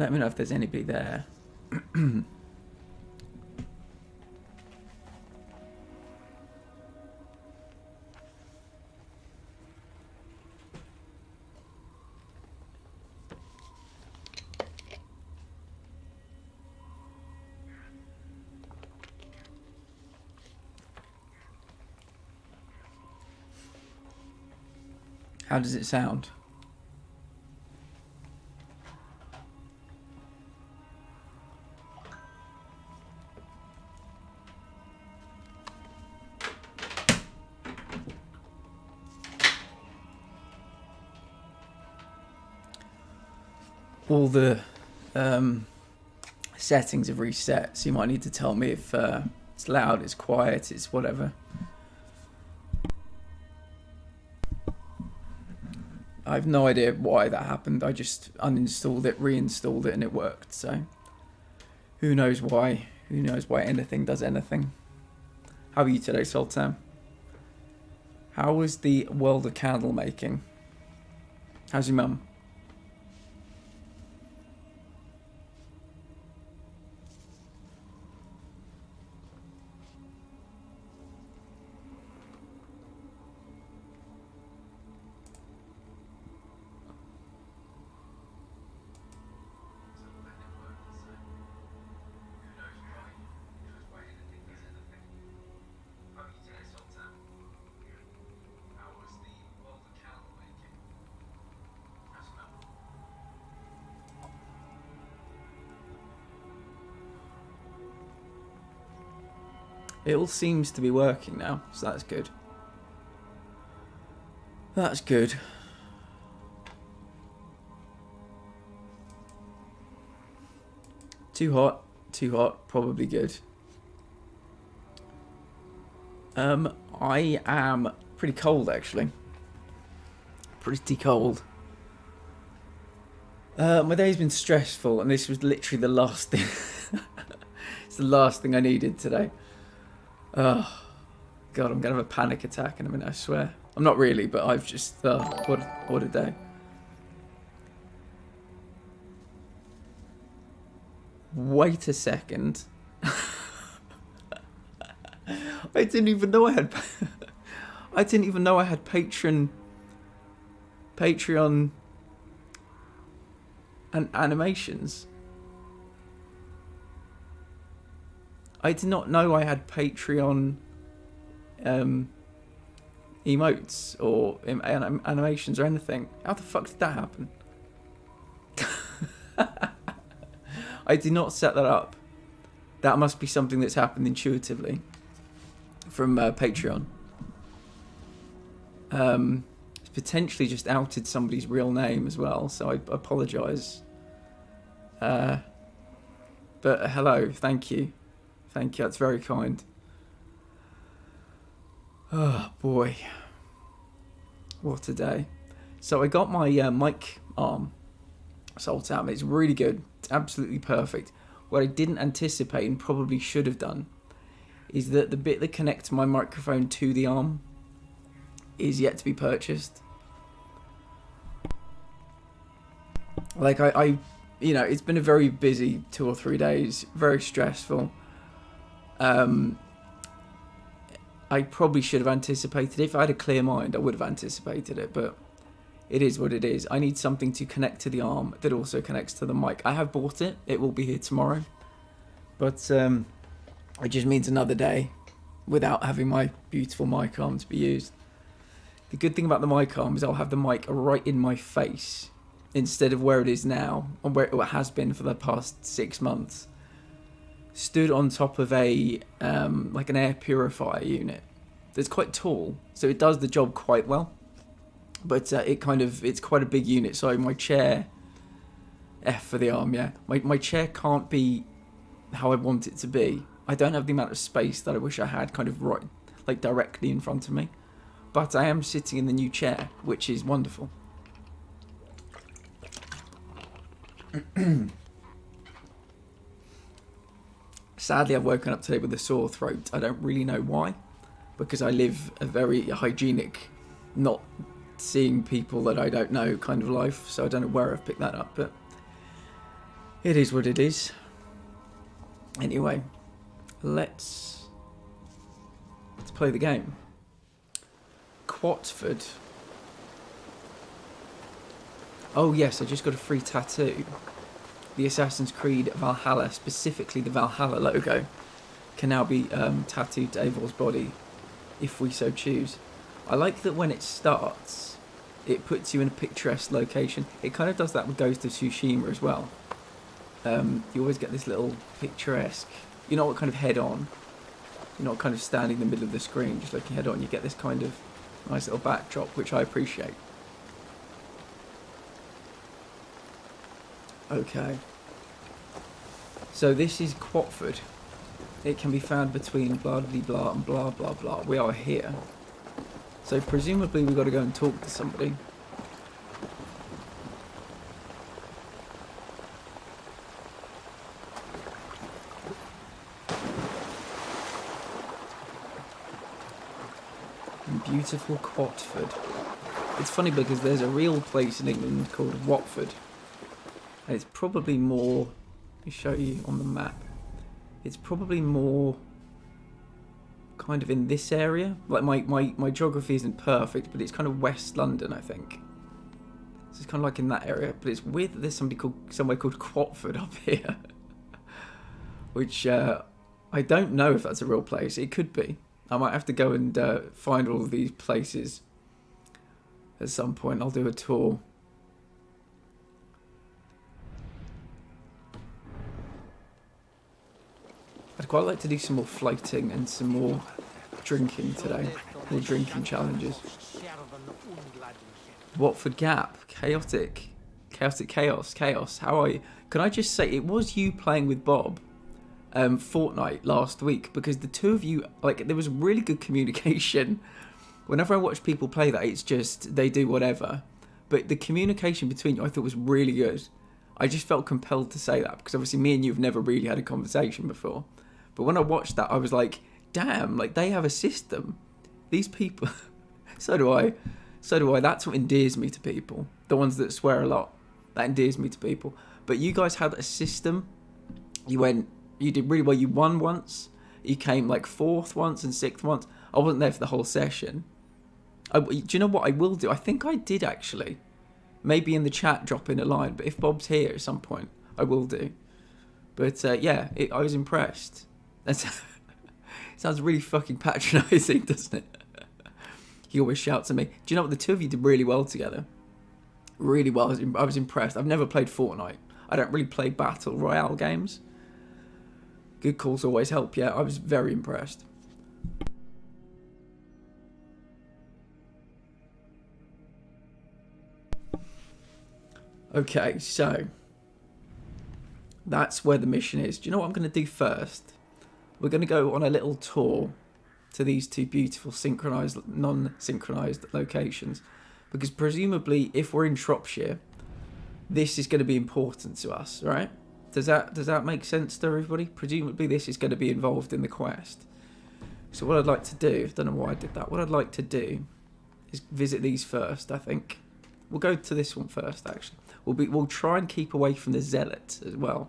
Let me know if there's anybody there. How does it sound? All the settings have reset, so you might need to tell me if it's loud, it's quiet, it's whatever. I have no idea why that happened. I just uninstalled it, reinstalled it, and it worked. So who knows why? Who knows why anything does anything? How are you today, Sultan? How was the world of candle making? How's your mum? It all seems to be working now, so that's good. That's good. Too hot, probably good. I am pretty cold actually. Pretty cold. My day's been stressful, and this was literally the last thing. It's the last thing I needed today. Oh, God, I'm going to have a panic attack in a minute, I swear. I'm not really, but I've just... what a day. Wait a second. I didn't even know I had... I didn't even know I had Patreon and animations. I did not know I had Patreon emotes or animations or anything. How the fuck did that happen? I did not set that up. That must be something that's happened intuitively from Patreon. It's potentially just outed somebody's real name as well, so I apologise. But hello, thank you. Thank you, that's very kind. Oh boy. What a day. So I got my mic arm sold out. It's really good. It's absolutely perfect. What I didn't anticipate and probably should have done is that the bit that connects my microphone to the arm is yet to be purchased. Like I you know, it's been a very busy 2 or 3 days, very stressful. I probably should have anticipated it. If I had a clear mind, I would have anticipated it, but it is what it is. I need something to connect to the arm that also connects to the mic. I have bought it. It will be here tomorrow. But it just means another day without having my beautiful mic arm to be used. The good thing about the mic arm is I'll have the mic right in my face instead of where it is now, or where it has been for the past 6 months. Stood on top of a like an air purifier unit that's quite tall, so it does the job quite well, but it's quite a big unit. So my chair, F for the arm, yeah, my chair can't be how I want it to be. I don't have the amount of space that I wish I had kind of right, like directly in front of me, but I am sitting in the new chair, which is wonderful. Sadly, I've woken up today with a sore throat. I don't really know why, because I live a very hygienic, not seeing people that I don't know kind of life, so I don't know where I've picked that up, but It is what it is. Anyway, let's play the game. Quatford. Oh yes, I just got a free tattoo. The Assassin's Creed Valhalla, specifically the Valhalla logo, can now be tattooed to Eivor's body, if we so choose. I like that when it starts, it puts you in a picturesque location. It kind of does that with Ghost of Tsushima as well. You always get this little picturesque, you're not kind of head on, you're not kind of standing in the middle of the screen just looking head on, you get this kind of nice little backdrop, which I appreciate. Okay, so this is Quatford. It can be found between blah blah blah and blah blah blah. We are here, so presumably we've got to go and talk to somebody. Beautiful Quatford. It's funny because there's a real place in England called Watford. And it's probably more, let me show you on the map, it's probably more kind of in this area. Like my geography isn't perfect, but it's kind of West London, I think. So it's kind of like in that area. But it's weird that there's somewhere called Quatford up here. Which I don't know if that's a real place. It could be. I might have to go and find all of these places at some point. I'll do a tour. I'd quite like to do some more floating and some more drinking today. More drinking challenges. Watford Gap. Chaotic. Chaotic Chaos. Chaos. How are you? Can I just say, it was you playing with Bob Fortnite last week, because the two of you, like, there was really good communication. Whenever I watch people play that, it's just, they do whatever. But the communication between you, I thought was really good. I just felt compelled to say that, because obviously me and you have never really had a conversation before. But when I watched that, I was like, damn, like, they have a system. These people, so do I. That's what endears me to people. The ones that swear a lot, that endears me to people. But you guys had a system. You did really well. You won once. You came like 4th once and 6th once. I wasn't there for the whole session. Do you know what I will do? I think I did actually. Maybe in the chat drop in a line. But if Bob's here at some point, I will do. But yeah, I was impressed. It sounds really fucking patronising, doesn't it? He always shouts at me. Do you know what? The two of you did really well together. Really well. I was impressed. I've never played Fortnite. I don't really play Battle Royale games. Good calls always help, yeah. I was very impressed. Okay, so that's where the mission is. Do you know what I'm going to do first? We're going to go on a little tour to these two beautiful synchronised, non-synchronised locations. Because presumably, if we're in Shropshire, this is going to be important to us, right? Does that make sense to everybody? Presumably this is going to be involved in the quest. So what I'd like to do, I don't know why I did that, what I'd like to do is visit these first, I think. We'll go to this one first, actually. We'll try and keep away from the Zealots as well.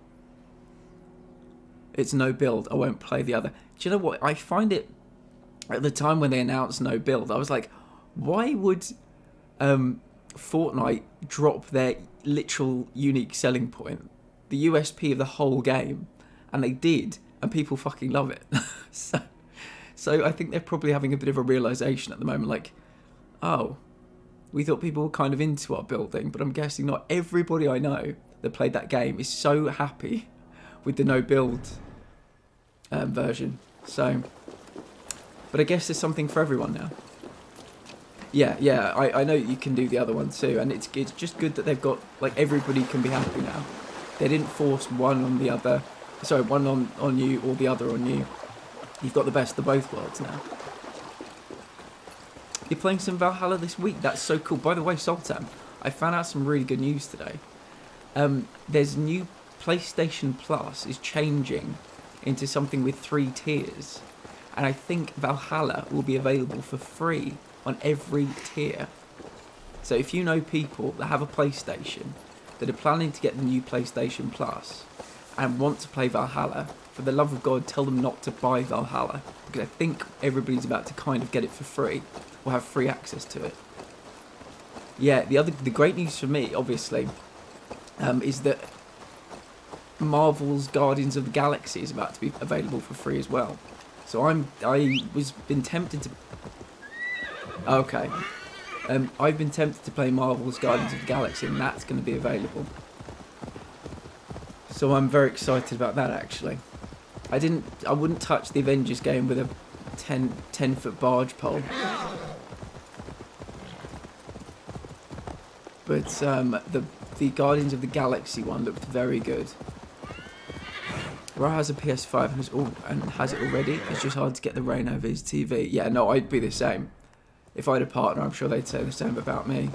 It's no build, I won't play the other. Do you know what, I find it, at the time when they announced no build, I was like, why would Fortnite drop their literal unique selling point? The USP of the whole game, and they did, and people fucking love it. so I think they're probably having a bit of a realization at the moment, like, oh, we thought people were kind of into our building, but I'm guessing not everybody I know that played that game is so happy with the no build version. So, but I guess there's something for everyone now. Yeah, I know you can do the other one too, and it's just good that they've got, like, everybody can be happy now. They didn't force one on the other, sorry, one on you or the other on you. You've got the best of both worlds now. You're playing some Valhalla this week, that's so cool. By the way, Sultan, I found out some really good news today. There's new PlayStation Plus is changing into something with 3 tiers. And I think Valhalla will be available for free on every tier. So if you know people that have a PlayStation that are planning to get the new PlayStation Plus and want to play Valhalla, for the love of God, tell them not to buy Valhalla, because I think everybody's about to kind of get it for free, or have free access to it. Yeah, the great news for me, obviously, is that Marvel's Guardians of the Galaxy is about to be available for free as well. So been tempted to. Okay, I've been tempted to play Marvel's Guardians of the Galaxy, and that's going to be available. So I'm very excited about that. Actually, I wouldn't touch the Avengers game with a 10-foot barge pole. But the Guardians of the Galaxy one looked very good. Ra has a PS5 and has it already. It's just hard to get the rain over his TV. Yeah, no, I'd be the same. If I had a partner, I'm sure they'd say the same about me.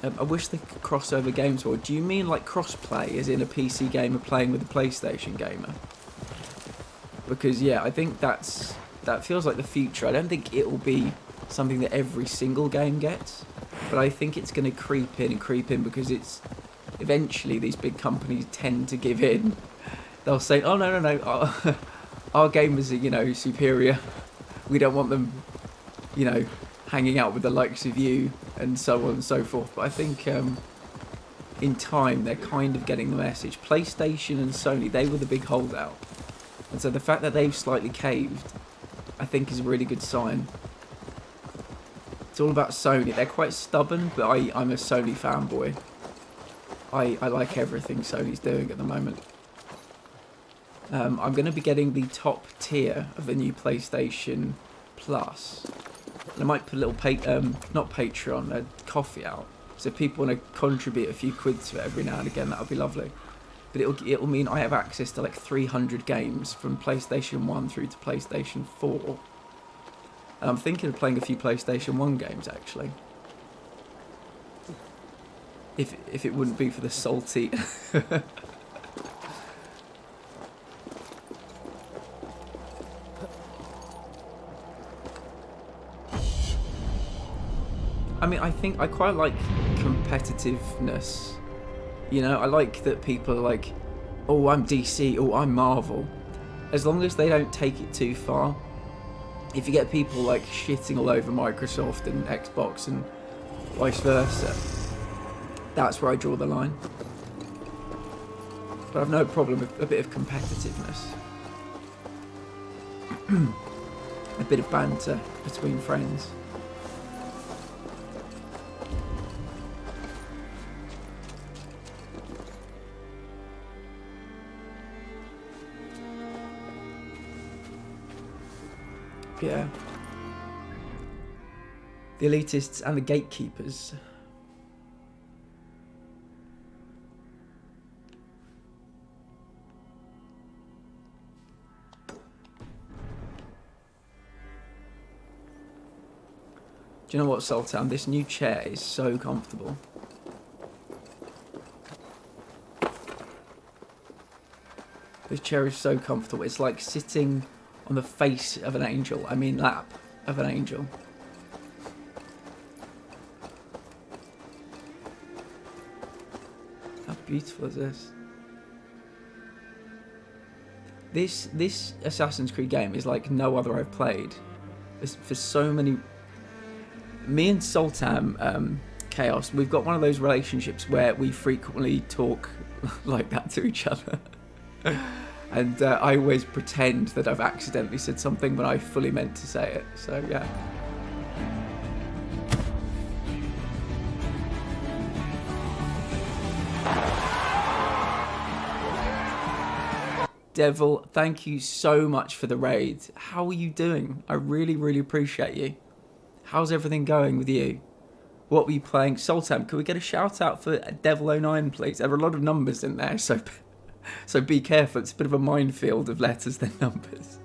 I wish they could cross over games more. Do you mean like cross-play, as in a PC gamer playing with a PlayStation gamer? Because, yeah, I think that feels like the future. I don't think it will be something that every single game gets, but I think it's going to creep in because it's eventually these big companies tend to give in. They'll say, oh no, our gamers are superior, we don't want them hanging out with the likes of you, and so on and so forth. But I think in time they're kind of getting the message. PlayStation and Sony, they were the big holdout, and so the fact that they've slightly caved, I think, is a really good sign. It's all about Sony. They're quite stubborn, but I'm a Sony fanboy. I like everything Sony's doing at the moment. I'm going to be getting the top tier of the new PlayStation Plus. And I might put a little, not Patreon, a coffee out. So if people want to contribute a few quid to it every now and again, that would be lovely. But it'll mean I have access to like 300 games from PlayStation 1 through to PlayStation 4. And I'm thinking of playing a few PlayStation 1 games, actually. If it wouldn't be for the salty... I mean, I think I quite like competitiveness. I like that people are like, oh, I'm DC, oh, I'm Marvel. As long as they don't take it too far. If you get people like shitting all over Microsoft and Xbox and vice versa, that's where I draw the line. But I've no problem with a bit of competitiveness. A bit of banter between friends. Yeah. The elitists and the gatekeepers. Do you know what, Sultan? This new chair is so comfortable. This chair is so comfortable. It's like sitting on the face of an angel. I mean, lap of an angel. How beautiful is this? This Assassin's Creed game is like no other I've played. For so many... Me and Sultan, Chaos, we've got one of those relationships where we frequently talk like that to each other. And I always pretend that I've accidentally said something when I fully meant to say it. So, yeah. Devil, thank you so much for the raid. How are you doing? I really, really appreciate you. How's everything going with you? What were you playing? Sultan, can we get a shout out for Devil09, please? There are a lot of numbers in there, so be careful. It's a bit of a minefield of letters than numbers.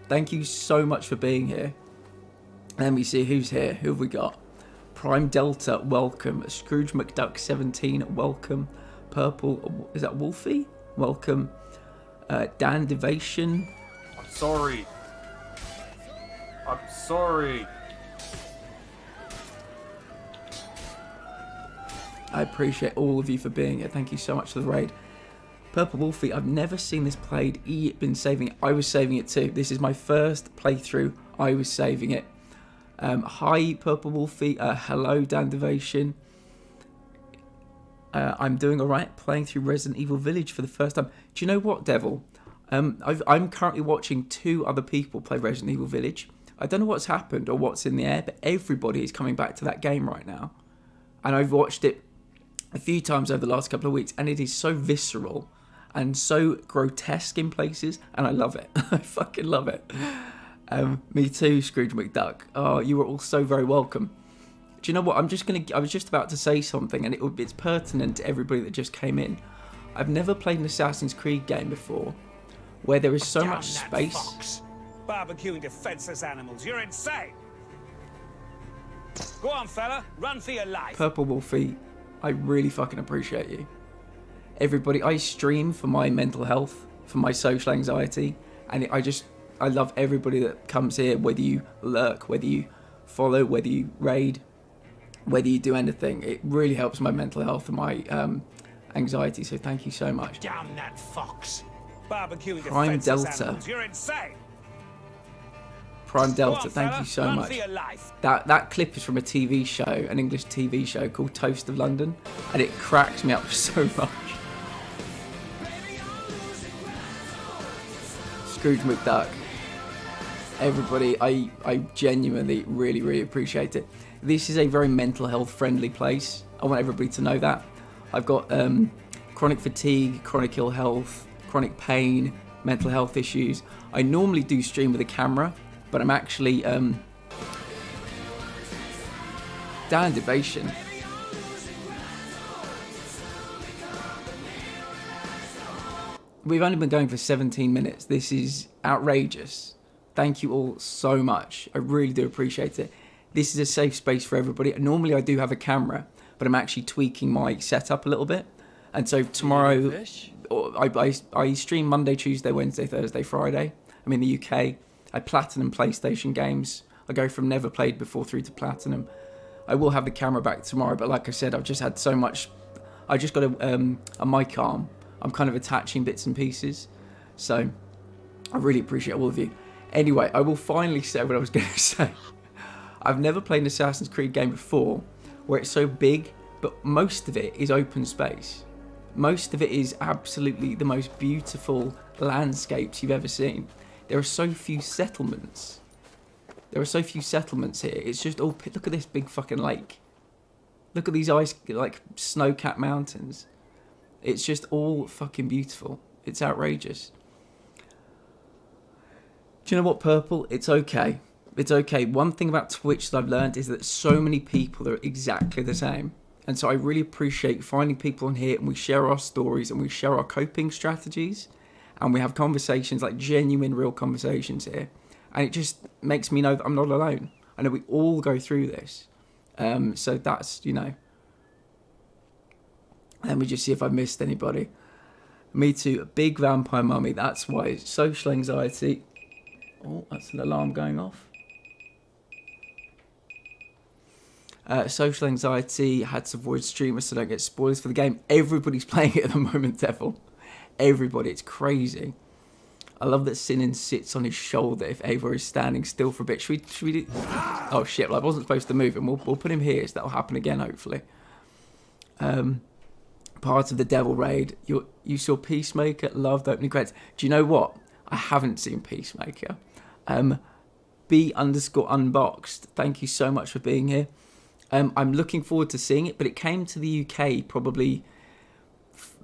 Thank you so much for being here. Let me see who's here. Who have we got? Prime Delta, welcome. Scrooge McDuck 17, welcome. Purple, is that Wolfie? Welcome. Dan Devation. I'm sorry. I'm sorry. I appreciate all of you for being here. Thank you so much for the raid. Purple Wolfie, I've never seen this played. Been saving it. I was saving it too. This is my first playthrough. I was saving it. Hi, Purple Wolfie. Hello, Dan Devotion. I'm doing alright playing through Resident Evil Village for the first time. Do you know what, Devil? I'm currently watching 2 other people play Resident Evil Village. I don't know what's happened or what's in the air, but everybody is coming back to that game right now. And I've watched it a few times over the last couple of weeks, and it is so visceral and so grotesque in places, and I love it. I fucking love it. Me too, Scrooge McDuck. Oh, you are all so very welcome. Do you know what? I was just about to say something, and it's pertinent to everybody that just came in. I've never played an Assassin's Creed game before where there is so much space. Fox. Barbecuing defenseless animals. You're insane. Go on, fella. Run for your life. Purple Wolfie, I really fucking appreciate you. Everybody, I stream for my mental health, for my social anxiety, and I love everybody that comes here, whether you lurk, whether you follow, whether you raid, whether you do anything. It really helps my mental health and my anxiety, so thank you so much. Damn that fox. Barbecuing Prime defenseless Delta. animals. You're insane. Prime Delta, on, thank fella. you so Run much. for your life. That clip is from a TV show, an English TV show called Toast of London, and it cracks me up so much. Scrooge McDuck. Everybody, I genuinely really appreciate it. This is a very mental health friendly place. I want everybody to know that. I've got chronic fatigue, chronic ill health, chronic pain, mental health issues. I normally do stream with a camera, but I'm actually Dan Devation. We've only been going for 17 minutes. This is outrageous. Thank you all so much. I really do appreciate it. This is a safe space for everybody. Normally I do have a camera, but I'm actually tweaking my setup a little bit. And so tomorrow, I stream Monday, Tuesday, Wednesday, Thursday, Friday. I'm in the UK. I platinum PlayStation games. I go from never played before through to platinum. I will have the camera back tomorrow, but like I said, I've just had so much. I just got a mic arm. I'm kind of attaching bits and pieces. So I really appreciate all of you. Anyway, I will finally say what I was going to say. I've never played an Assassin's Creed game before where it's so big, but most of it is open space. Most of it is absolutely the most beautiful landscapes you've ever seen. There are so few settlements. There are so few settlements here. It's just all, look at this big fucking lake. Look at these snow-capped mountains. It's just all fucking beautiful. It's outrageous. Do you know what, Purple? It's okay. It's okay. One thing about Twitch that I've learned is that so many people are exactly the same. And so I really appreciate finding people on here and we share our stories and we share our coping strategies and we have conversations, like genuine, real conversations here. And it just makes me know that I'm not alone. I know we all go through this. So that's, Let me just see if I missed anybody. Me too. A big vampire mummy. That's why. Social anxiety. Oh, that's an alarm going off. Social anxiety. Had to avoid streamers so I don't get spoilers for the game. Everybody's playing it at the moment, Devil. Everybody. It's crazy. I love that Sinan sits on his shoulder if Ava is standing still for a bit. Should we do... Oh, shit. Well, I wasn't supposed to move him. We'll put him here, so that'll happen again, hopefully. Part of the Devil Raid. You saw Peacemaker. Loved opening credits. Do you know what? I haven't seen Peacemaker. B_unboxed. Thank you so much for being here. I'm looking forward to seeing it, but it came to the UK probably...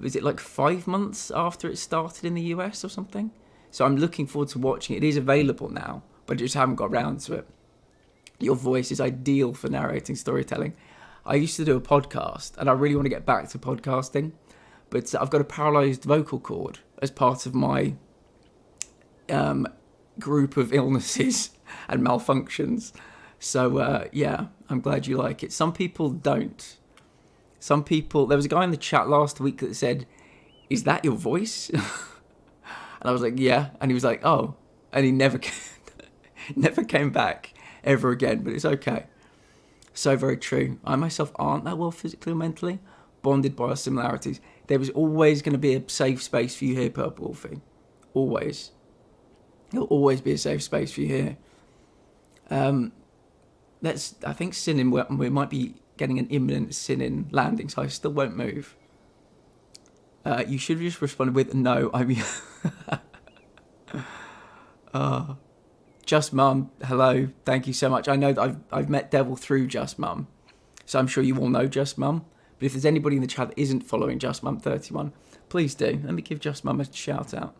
Is it like 5 months after it started in the US or something? So I'm looking forward to watching it. It is available now, but I just haven't got around to it. Your voice is ideal for narrating storytelling. I used to do a podcast, and I really want to get back to podcasting, but I've got a paralysed vocal cord as part of my group of illnesses and malfunctions. So, yeah, I'm glad you like it. Some people don't. Some people... There was a guy in the chat last week that said, "Is that your voice?" And I was like, "Yeah." And he was like, "Oh." And he never came back ever again, but it's okay. So very true. I myself aren't that well physically or mentally, bonded by our similarities. There is always going to be a safe space for you here, Purple Wolfie. Always. There'll always be a safe space for you here. I think Sinin, we might be getting an imminent Sinin landing, so I still won't move. You should have just responded with, no, I mean... Just Mum, hello, thank you so much. I know that I've met Devil through Just Mum, so I'm sure you all know Just Mum. But if there's anybody in the chat that isn't following Just Mum 31, please do. Let me give Just Mum a shout out.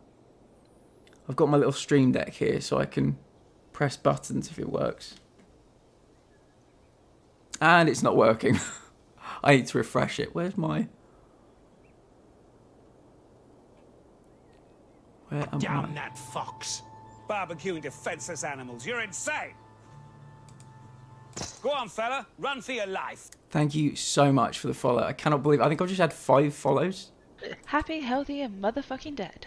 I've got my little stream deck here so I can press buttons if it works. And it's not working. I need to refresh it. Where's my... Where am Damn I? that fox. Barbecuing defenseless animals. You're insane. Go on, fella. Run for your life. Thank you so much for the follow. I cannot believe... I think I've just had 5 follows. Happy, healthy, and motherfucking dead.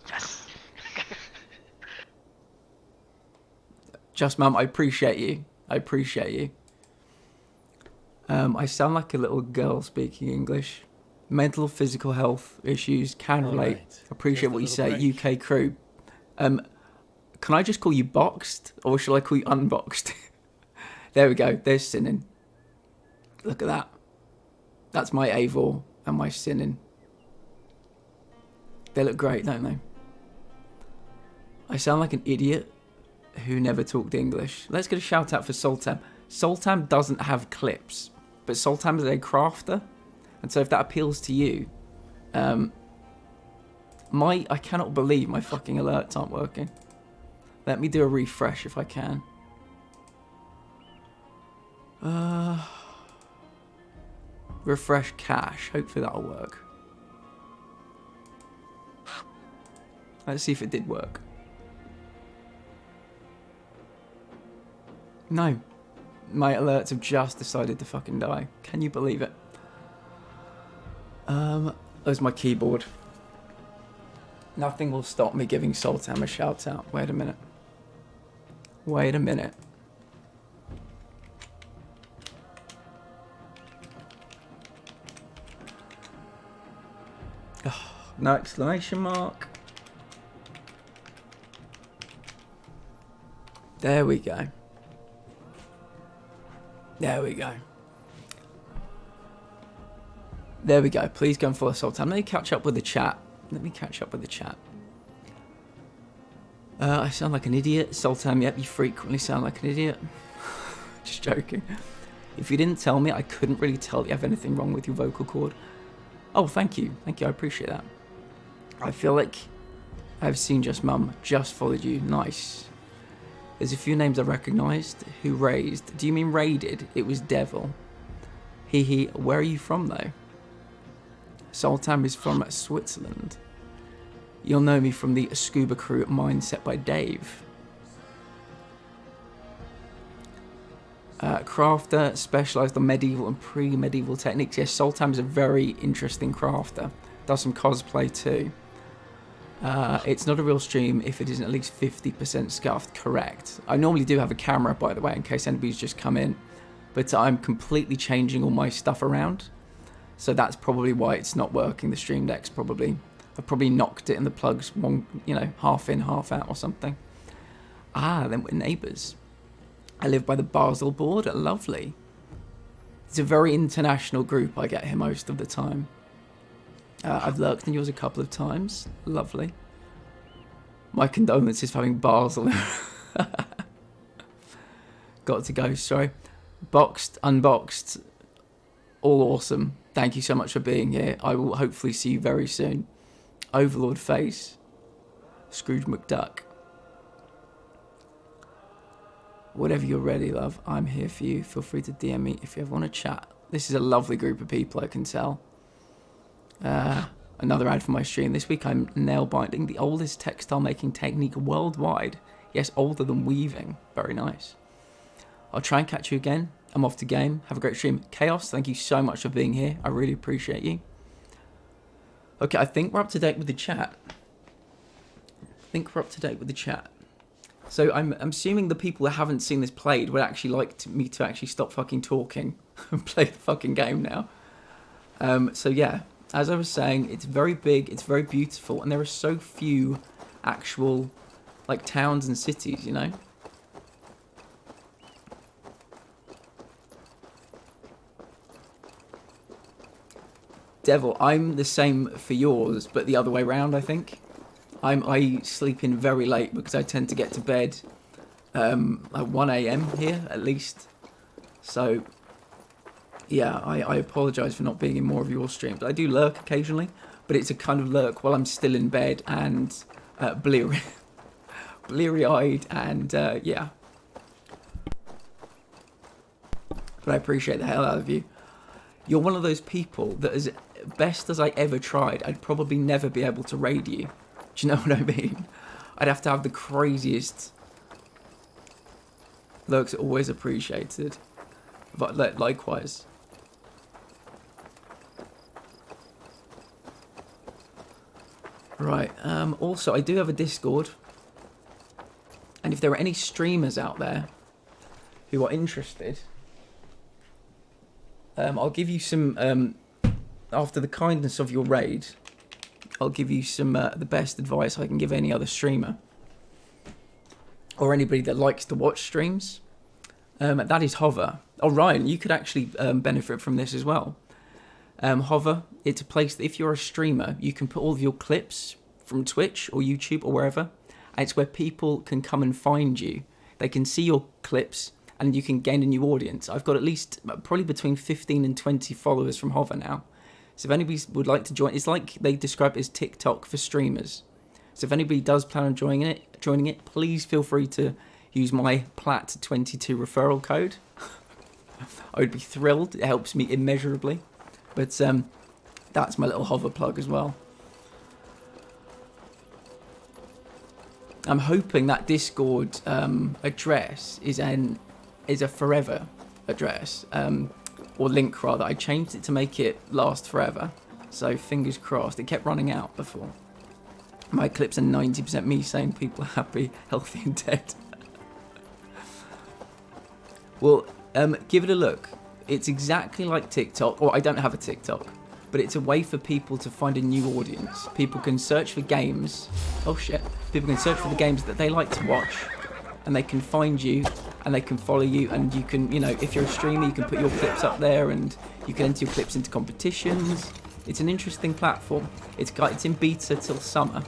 Yes. Just Mum, I appreciate you. I appreciate you. I sound like a little girl speaking English. Mental, physical health issues, can relate. right. Appreciate Just a what you little say, break. UK crew. Can I just call you Boxed, or shall I call you Unboxed? There we go. There's Sinin. Look at that. That's my Eivor and my Sinin. They look great, don't they? I sound like an idiot who never talked English. Let's get a shout out for Sultan. Sultan doesn't have clips, but Sultan is a crafter, and so if that appeals to you, I cannot believe my fucking alerts aren't working. Let me do a refresh if I can. Refresh cache. Hopefully that'll work. Let's see if it did work. No. My alerts have just decided to fucking die. Can you believe it? There's my keyboard. Nothing will stop me giving Sultan a shout out. Wait a minute. Wait a minute. Oh, no exclamation mark. There we go. There we go. There we go. Please go and follow Sultan. Let me catch up with the chat. I sound like an idiot. Sultan, yep, you frequently sound like an idiot. Just joking. If you didn't tell me, I couldn't really tell you have anything wrong with your vocal cord. Oh, thank you. Thank you. I appreciate that. I feel like I've seen Just Mum. Just followed you. Nice. There's a few names I recognised. Who raised? Do you mean raided? It was Devil. Hee hee. Where are you from, though? Sultan is from Switzerland. You'll know me from the Scuba Crew Mindset by Dave. Crafter, specialised on medieval and pre-medieval techniques. Yes, Sultan is a very interesting crafter. Does some cosplay too. It's not a real stream if it isn't at least 50% scuffed. Correct. I normally do have a camera, by the way, in case anybody's just come in. But I'm completely changing all my stuff around. So that's probably why it's not working. The stream deck's probably... I've probably knocked it in the plugs, one, half in, half out or something. Then we're neighbours. I live by the Basel border. Lovely. It's a very international group I get here most of the time. I've lurked in yours a couple of times. Lovely. My condolences for having Basel. Got to go, sorry. Boxed, unboxed. All awesome. Thank you so much for being here. I will hopefully see you very soon. Overlord Face. Scrooge McDuck. Whatever you're ready, love, I'm here for you. Feel free to DM me if you ever want to chat. This is a lovely group of people, I can tell. Another ad for my stream. This week I'm nail binding, the oldest textile making technique worldwide. Yes, older than weaving. Very nice. I'll try and catch you again. I'm off to game. Have a great stream. Chaos, thank you so much for being here. I really appreciate you. Okay, I think we're up to date with the chat. So I'm assuming the people that haven't seen this played would actually like me to actually stop fucking talking and play the fucking game now. So yeah, as I was saying, it's very big, it's very beautiful, and there are so few actual like towns and cities, you know. Devil, I'm the same for yours, but the other way around, I think. I sleep in very late because I tend to get to bed at 1 a.m. here, at least. So, yeah, I apologise for not being in more of your streams. I do lurk occasionally, but it's a kind of lurk while I'm still in bed and bleary-eyed and, yeah. But I appreciate the hell out of you. You're one of those people that, as best as I ever tried, I'd probably never be able to raid you. Do you know what I mean? I'd have to have the craziest... Lurks are always appreciated. But likewise. Right, also I do have a Discord. And if there are any streamers out there who are interested... I'll give you some, after the kindness of your raid, I'll give you some, the best advice I can give any other streamer. Or anybody that likes to watch streams. That is Hover. Oh, Ryan, you could actually benefit from this as well. Hover, it's a place that if you're a streamer, you can put all of your clips from Twitch or YouTube or wherever. And it's where people can come and find you. They can see your clips, and you can gain a new audience. I've got at least probably between 15 and 20 followers from Hover now. So if anybody would like to join, it's like they describe it as TikTok for streamers. So if anybody does plan on joining it, please feel free to use my PLAT22 referral code. I would be thrilled. It helps me immeasurably. But that's my little Hover plug as well. I'm hoping that Discord address is a forever address, or link rather. I changed it to make it last forever, so fingers crossed. It kept running out before. My clips are 90% me saying people are happy, healthy and dead. Well, give it a look. It's exactly like TikTok, or I don't have a TikTok, but it's a way for people to find a new audience. People can search for games. Oh shit. People can search for the games that they like to watch, and they can find you, and they can follow you, and you can, you know, if you're a streamer, you can put your clips up there, and you can enter your clips into competitions. It's an interesting platform. It's in beta till summer,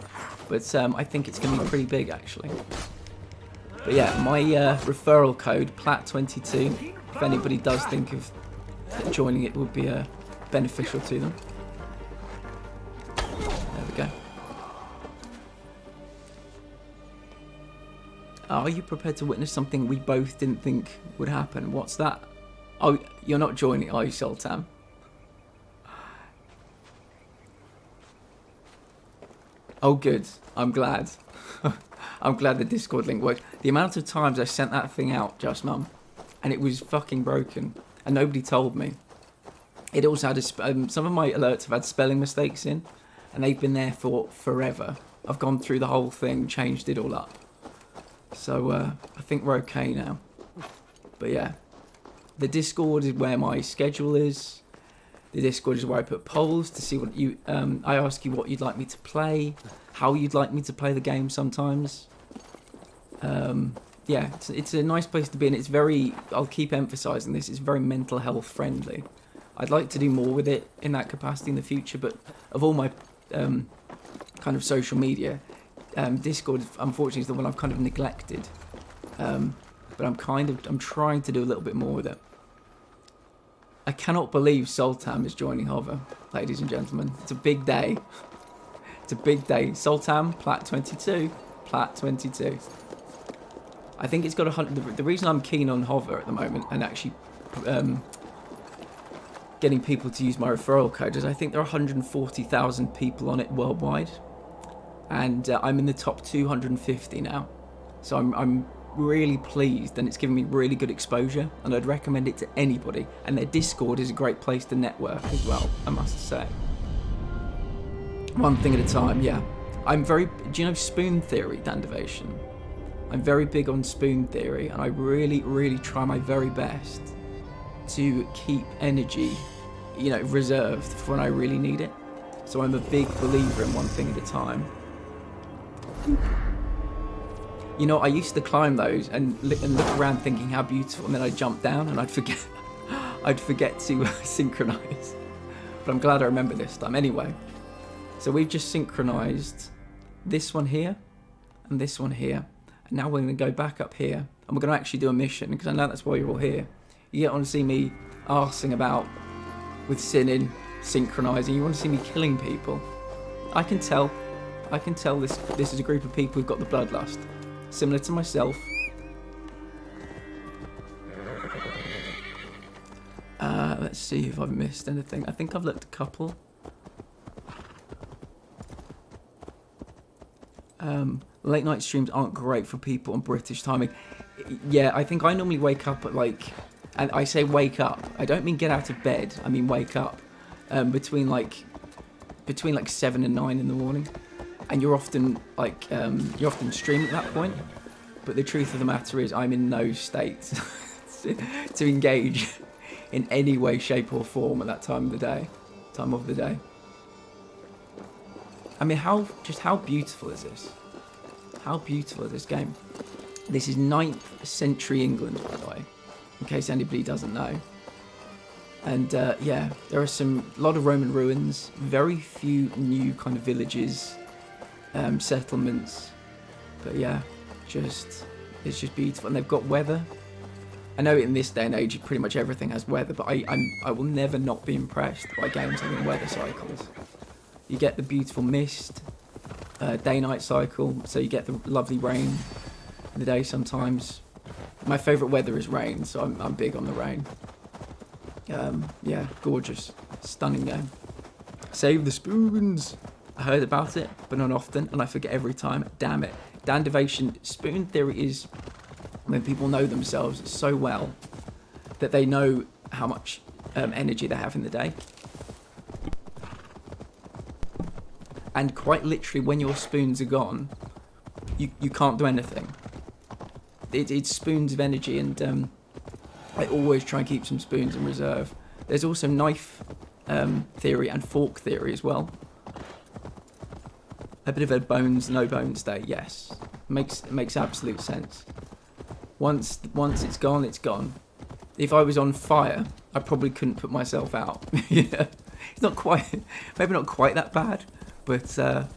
but I think it's going to be pretty big, actually. But yeah, my referral code, PLAT22, if anybody does think of joining it, would be beneficial to them. There we go. Are you prepared to witness something we both didn't think would happen? What's that? Oh, you're not joining, are you, Sultan? Oh, good. I'm glad. I'm glad the Discord link worked. The amount of times I sent that thing out, Just Mum, and it was fucking broken, and nobody told me. It also had some of my alerts have had spelling mistakes in, and they've been there for forever. I've gone through the whole thing, changed it all up. So I think we're okay now. But yeah, the Discord is where my schedule is. The Discord is where I put polls to see what you... I ask you what you'd like me to play, how you'd like me to play the game sometimes. Yeah, it's a nice place to be, and it's very... I'll keep emphasising this, it's very mental health friendly. I'd like to do more with it in that capacity in the future, but of all my kind of social media, Discord, unfortunately, is the one I've kind of neglected. But I'm trying to do a little bit more with it. I cannot believe Sultan is joining Hover, ladies and gentlemen. It's a big day. It's a big day. Sultan, PLAT22. PLAT22. I think it's got 100... The reason I'm keen on Hover at the moment, and actually getting people to use my referral code, is I think there are 140,000 people on it worldwide. And I'm in the top 250 now. So I'm really pleased, and it's given me really good exposure, and I'd recommend it to anybody. And their Discord is a great place to network as well, I must say. One thing at a time, yeah. I'm very... Do you know spoon theory, Dandivation? I'm very big on spoon theory, and I really, really try my very best to keep energy, you know, reserved for when I really need it. So I'm a big believer in one thing at a time. You know, I used to climb those and look around thinking how beautiful, and then I'd jump down and I'd forget to synchronize. But I'm glad I remember this time. Anyway, so we've just synchronized this one here and this one here. And now we're going to go back up here and we're going to actually do a mission, because I know that's why you're all here. You don't want to see me arsing about with sinning, synchronizing. You want to see me killing people. I can tell this is a group of people who've got the bloodlust. Similar to myself. Let's see if I've missed anything. I think I've looked a couple. Late night streams aren't great for people on British timing. Yeah, I think I normally wake up at like, and I say wake up, I don't mean get out of bed, I mean wake up, between like 7 and 9 in the morning. And you're often streaming at that point. But the truth of the matter is I'm in no state to engage in any way, shape or form at that time of the day. I mean, how beautiful is this? How beautiful is this game? This is 9th century England, by the way, in case anybody doesn't know. And yeah, there are a lot of Roman ruins, very few new kind of villages, settlements, but yeah, it's just beautiful. And they've got weather. I know in this day and age pretty much everything has weather, but I will never not be impressed by games having weather cycles. You get the beautiful mist, day-night cycle, so you get the lovely rain in the day sometimes. My favourite weather is rain, so I'm big on the rain. Yeah, gorgeous, stunning game. Save the spoons. I heard about it, but not often, and I forget every time. Damn it. Dandivation, spoon theory is when people know themselves so well that they know how much energy they have in the day. And quite literally, when your spoons are gone, you can't do anything. It's spoons of energy, and I always try and keep some spoons in reserve. There's also knife theory and fork theory as well. A bit of a bones, no bones day, yes. Makes absolute sense. Once it's gone, it's gone. If I was on fire, I probably couldn't put myself out. Yeah, it's not quite, maybe not quite that bad, but I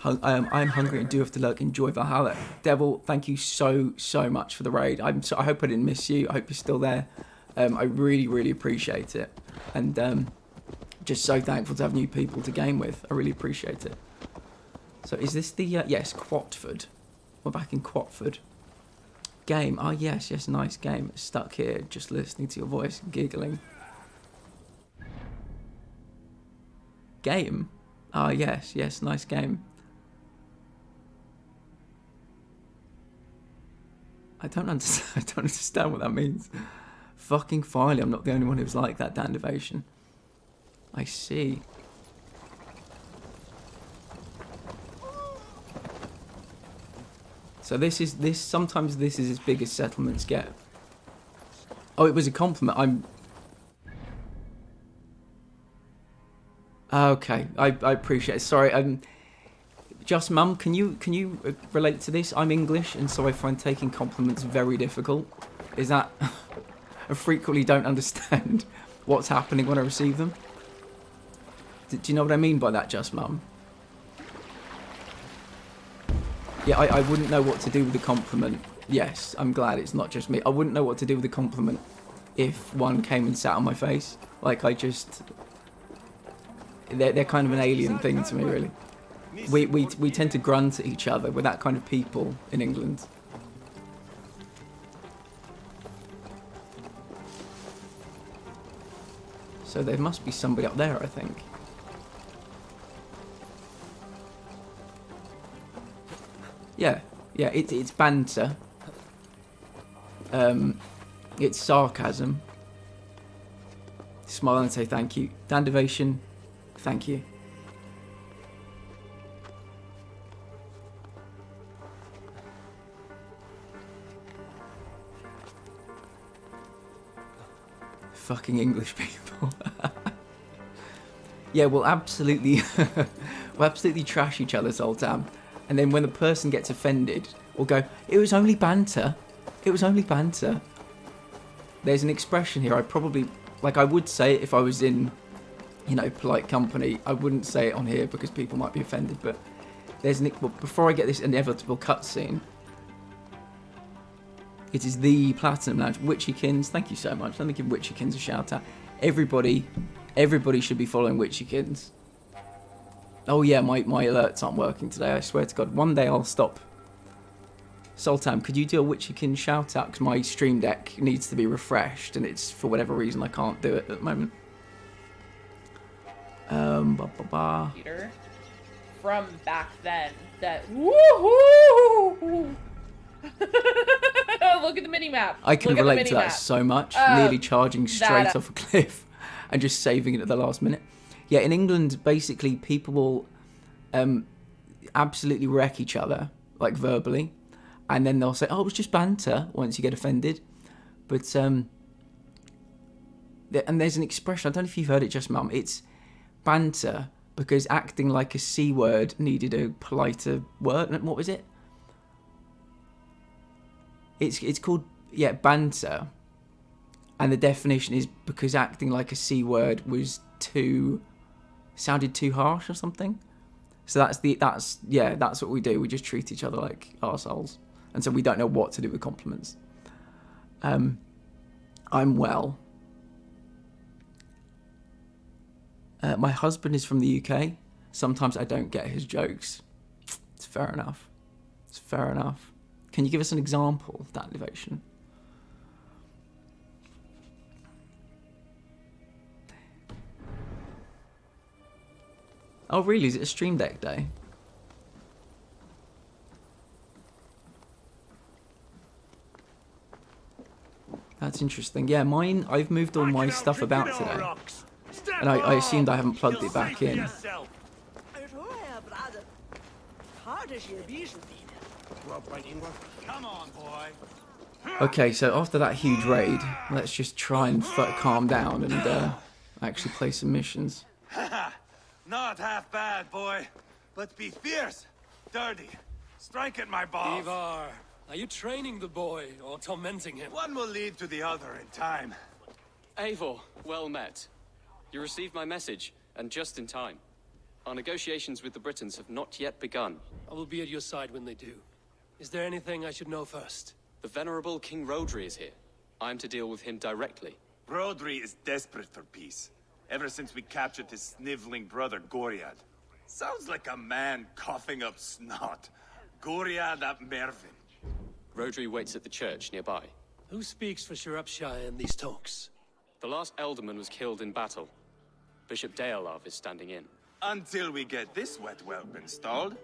am hungry and do have to look. Enjoy Valhalla. Devil, thank you so much for the raid. I hope I didn't miss you. I hope you're still there. I really appreciate it, and just so thankful to have new people to game with. I really appreciate it. So is this the yes, Quatford? We're back in Quatford. Game. Oh yes, nice game. Stuck here, just listening to your voice and giggling. Game. Ah yes, nice game. I don't understand what that means. Fucking finally, I'm not the only one who's like that, Dandivation. I see. So sometimes this is as big as settlements get. Oh, it was a compliment. Okay, I appreciate it. Sorry, Just Mum, can you relate to this? I'm English, and so I find taking compliments very difficult. Is that I frequently don't understand what's happening when I receive them? Do you know what I mean by that, Just Mum? Yeah, I wouldn't know what to do with the compliment. Yes, I'm glad it's not just me. I wouldn't know what to do with the compliment if one came and sat on my face. Like, they're kind of an alien thing to me, really. We tend to grunt at each other. We're that kind of people in England. So there must be somebody up there, I think. Yeah, it's banter. It's sarcasm. Smile and say thank you. Dandivation, thank you. Fucking English people. Yeah, we'll absolutely trash each other, Sultan. And then when the person gets offended, we'll go, it was only banter. It was only banter. There's an expression here I probably, like I would say it if I was in, you know, polite company. I wouldn't say it on here because people might be offended, but there's an, well, before I get this inevitable cutscene, it is the Platinum Lounge. Witchykins, thank you so much. Let me give Witchykins a shout out. Everybody should be following Witchykins. Oh yeah, my alerts aren't working today, I swear to God. One day I'll stop. Sultan, could you do a Witchykins shout out? Because my stream deck needs to be refreshed and it's, for whatever reason, I can't do it at the moment. Peter, from back then, that woohoo! Look at the mini map. I can relate to that so much. Nearly charging straight off a cliff and just saving it at the last minute. Yeah, in England, basically, people will absolutely wreck each other, like verbally, and then they'll say, "Oh, it was just banter." Once you get offended, but and there's an expression. I don't know if you've heard it, just Mum. It's banter because acting like a C word needed a politer word. What was it? It's called, yeah, banter, and the definition is because acting like a C word was sounded too harsh or something. So that's what we do. We just treat each other like arseholes, and so we don't know what to do with compliments. I'm well. My husband is from the UK. Sometimes I don't get his jokes. It's fair enough. It's fair enough. Can you give us an example of that innovation? Oh, really? Is it a Stream Deck day? That's interesting. Yeah, mine, I've moved all my stuff about today. And I assumed I haven't plugged it back in. Come on, boy. Okay, so after that huge raid, let's just try and calm down and actually play some missions. Not half bad, boy. But be fierce, dirty. Strike at my balls. Ivar, are you training the boy or tormenting him? One will lead to the other in time. Eivor, well met. You received my message, and just in time. Our negotiations with the Britons have not yet begun. I will be at your side when they do. Is there anything I should know first? The venerable King Rodri is here. I am to deal with him directly. Rodri is desperate for peace. Ever since we captured his sniveling brother, Goriad. Sounds like a man coughing up snot. Goriad ap Mervin. Rodri waits at the church nearby. Who speaks for Shropshire in these talks? The last alderman was killed in battle. Bishop Deolav is standing in. Until we get this wet whelp installed.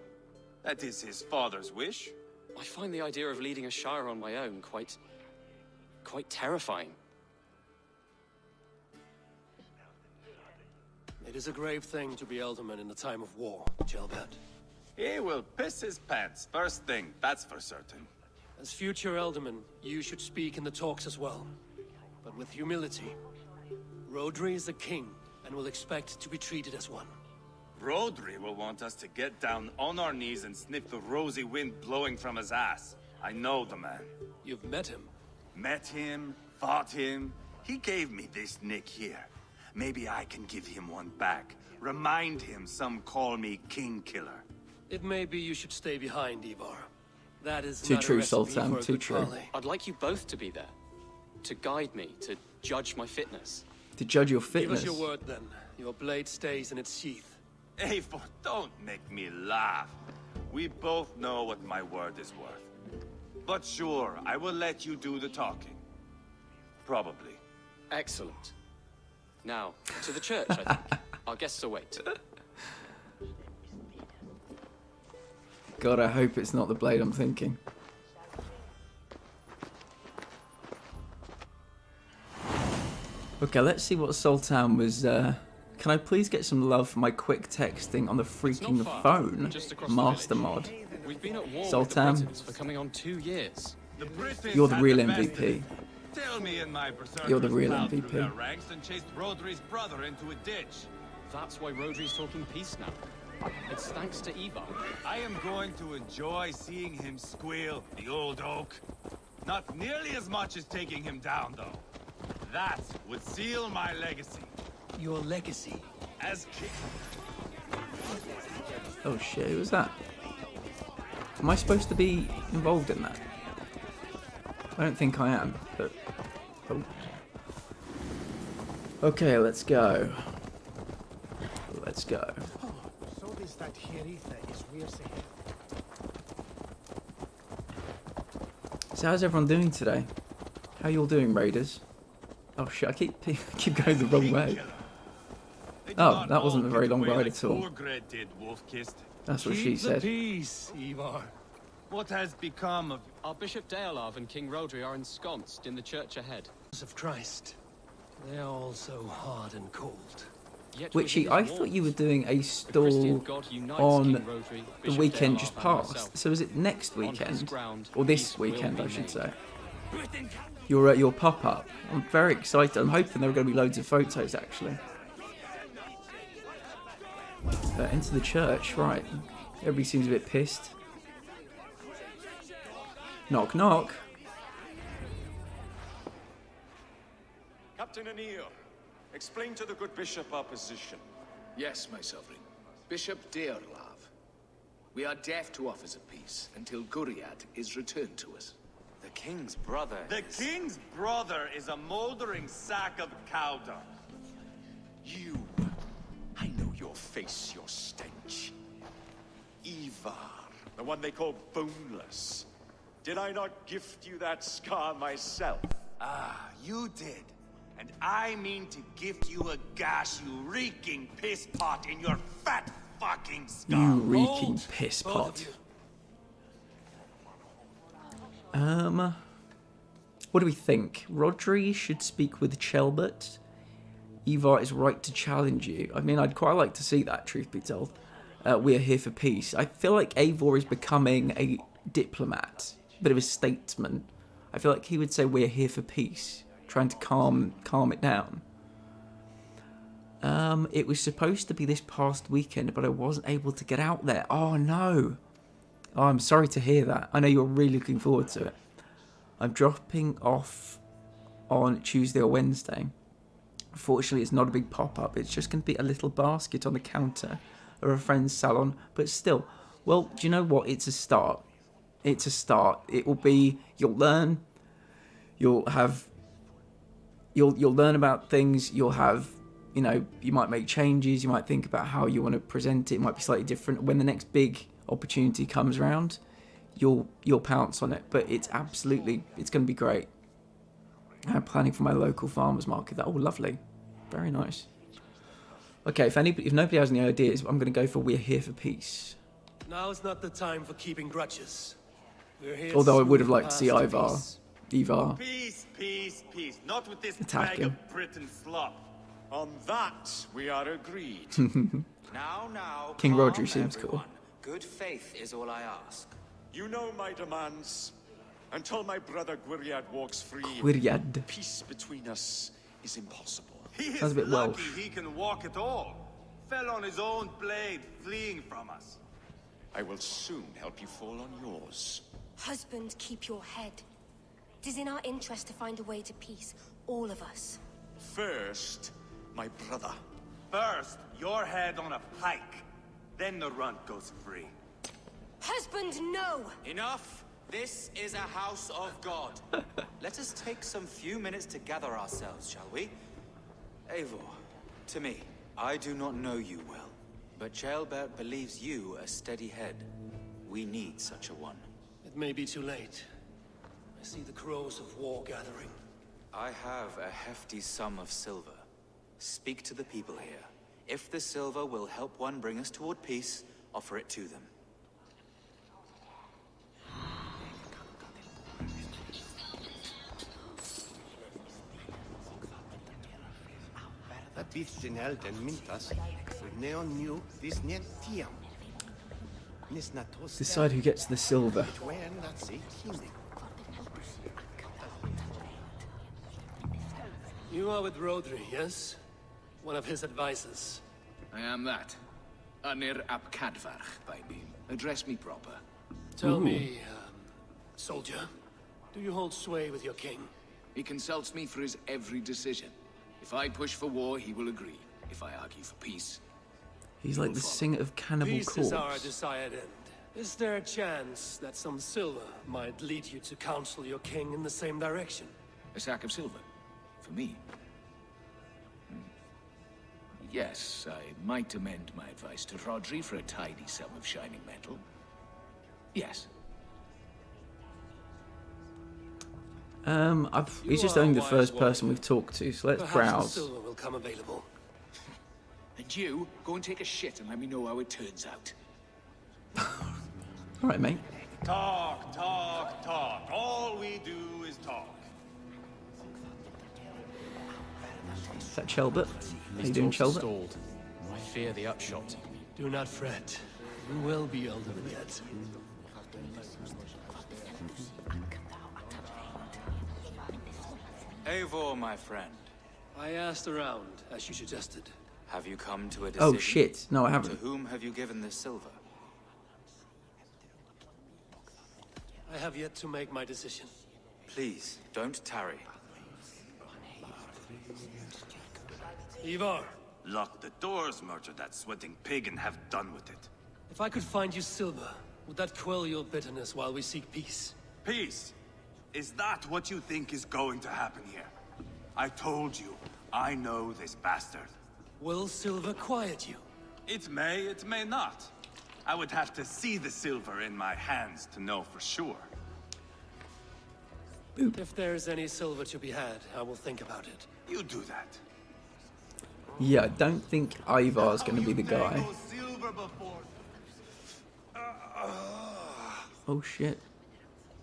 That is his father's wish. I find the idea of leading a shire on my own quite terrifying. It is a grave thing to be alderman in a time of war, Gelbert. He will piss his pants, first thing, that's for certain. As future alderman, you should speak in the talks as well. But with humility. Rodri is the king, and will expect to be treated as one. Rodri will want us to get down on our knees and sniff the rosy wind blowing from his ass. I know the man. You've met him. Met him, fought him. He gave me this nick here. Maybe I can give him one back. Remind him some call me King Killer. It may be you should stay behind, Ivar. That is Too not a true, recipe Sultan, for a too good true. parley. I'd like you both to be there. To guide me, to judge my fitness. To judge your Give fitness. us your word then. Your blade stays in its sheath. Eivor, don't make me laugh. We both know what my word is worth. But sure, I will let you do the talking. Probably. Excellent. Now, to the church, I think. Our guests await. God, I hope it's not the blade I'm thinking. Okay, let's see what Sultan was... Can I please get some love for my quick texting on the freaking phone? Master mod. We've been at war Sultan. with the Britons for coming on 2 years. The Britons You're the had real best of MVP. it. Tell me and my berserkers You're the real plowed through MVP. their ranks and chased Rodri's brother into a ditch. That's why Rodri's talking peace now. It's thanks to Eva. I am going to enjoy seeing him squeal, the old oak. Not nearly as much as taking him down, though. That would seal my legacy Your legacy. as king. Oh shit, who was that? Am I supposed to be involved in that? I don't think I am, but... Oh. Okay, let's go. Let's go. So this that Hieritha is we're saying. So how's everyone doing today? How you all doing, Raiders? Oh shit, I keep going the wrong way. They did Oh, not that wasn't all a very get long away ride like at all. Thorgred did, Wolf-kissed. That's what she Keep the said. peace, Ivar. What has become of... Our Bishop Deolav and King Rodri are ensconced in the church ahead. Of Christ. They are all so hard and cold. Yet Witchy, within I his thought you were walls, doing a the Christian stall God unites on King Rodri, the Bishop weekend Deolav just and passed. myself. So is it next On his weekend? ground, Or this peace will weekend, be I should made. say. Your pop-up. I'm very excited. I'm hoping there are going to be loads of photos, actually. Into the church, right. Everybody seems a bit pissed. Knock, knock. Captain Anir, explain to the good bishop our position. Yes, my sovereign. Bishop Deorlav. We are deaf to offers of peace until Guriad is returned to us. The king's brother The king's brother is a mouldering sack of cow dung. You. I know your face, your stench. Ivar, the one they call boneless. Did I not gift you that scar myself? Ah, you did. And I mean to gift you a gash, you reeking piss pot in your fat fucking skull. You reeking Hold, piss both pot. of you. What do we think? Rodri should speak with Chelbert. Ivar is right to challenge you. I mean, I'd quite like to see that, truth be told. We are here for peace. I feel like Eivor is becoming a diplomat, a bit of a statesman. I feel like he would say we're here for peace, trying to calm it down. It was supposed to be this past weekend, but I wasn't able to get out there. Oh no. Oh, I'm sorry to hear that. I know you're really looking forward to it. I'm dropping off on Tuesday or Wednesday. Unfortunately, it's not a big pop-up. It's just going to be a little basket on the counter of a friend's salon. But still, well, do you know what? It's a start. It's a start. It will be, you'll learn. You'll learn about things. You'll have, you know, you might make changes. You might think about how you want to present it. It might be slightly different. When the next big opportunity comes around, you'll pounce on it. But it's absolutely, it's going to be great. I'm planning for my local farmers market. Oh, lovely. Very nice. Okay, if nobody has any ideas, I'm going to go for We're Here for Peace. Now is not the time for keeping grudges. We're here Although I to would have smooth liked to the see path to Ivar. peace. Ivar. Peace, peace, peace. Not with this Attack bag him. of Britain slop. On that, we are agreed. Now, King calm Rodri seems cool. everyone. Good faith is all I ask. You know my demands. Until my brother Gwiriad walks free, Gwiriad. peace between us is impossible. He is Sounds a bit lucky Welsh. he can walk at all. Fell on his own blade, fleeing from us. I will soon help you fall on yours. Husband, keep your head. It is in our interest to find a way to peace, all of us. First, my brother. First, your head on a pike. Then the runt goes free. Husband, no! Enough! This is a house of God. Let us take some few minutes to gather ourselves, shall we? Eivor, to me, I do not know you well, but Chelbert believes you a steady head. We need such a one. It may be too late. I see the crows of war gathering. I have a hefty sum of silver. Speak to the people here. If the silver will help one bring us toward peace, offer it to them. That bitchen elden mintas. Neon new this net tiam. Decide who gets the silver. You are with Rodri, yes? One of his advisors. I am that. Anir ap Cadfarch by name. Address me proper. Tell me, soldier, do you hold sway with your king? He consults me for his every decision. If I push for war, he will agree. If I argue for peace, He's like the singer of Cannibal peace Corpse. is our desired end. Is there a chance that some silver might lead you to counsel your king in the same direction? a sack of silver. For me. Yes, I might amend my advice to Rodri for a tidy sum of shining metal. Yes. He's just only the first person we've talked to, so let's Perhaps browse. the silver will come available. And you, go and take a shit and let me know how it turns out. Alright, mate. Talk, talk, talk. All we do is talk. Is that Chelbert? How you doing, Chelbert? Stalled. I fear the upshot. Do not fret. You will be elderly yet. Eivor, my friend. I asked around, as you suggested. Have you come to a decision? Oh shit, no I To haven't. whom have you given this silver? I have yet to make my decision. Please, don't tarry. Ivar, Lock the doors, murder that sweating pig, and have done with it. if I could find you silver, would that quell your bitterness while we seek peace? Peace? Is that what you think is going to happen here? I told you, I know this bastard. Will silver quiet you? It may not. I would have to see the silver in my hands to know for sure. If there's any silver to be had, I will think about it. You do that. Yeah, I don't think Ivar's going to be the guy. Silver before. Oh shit.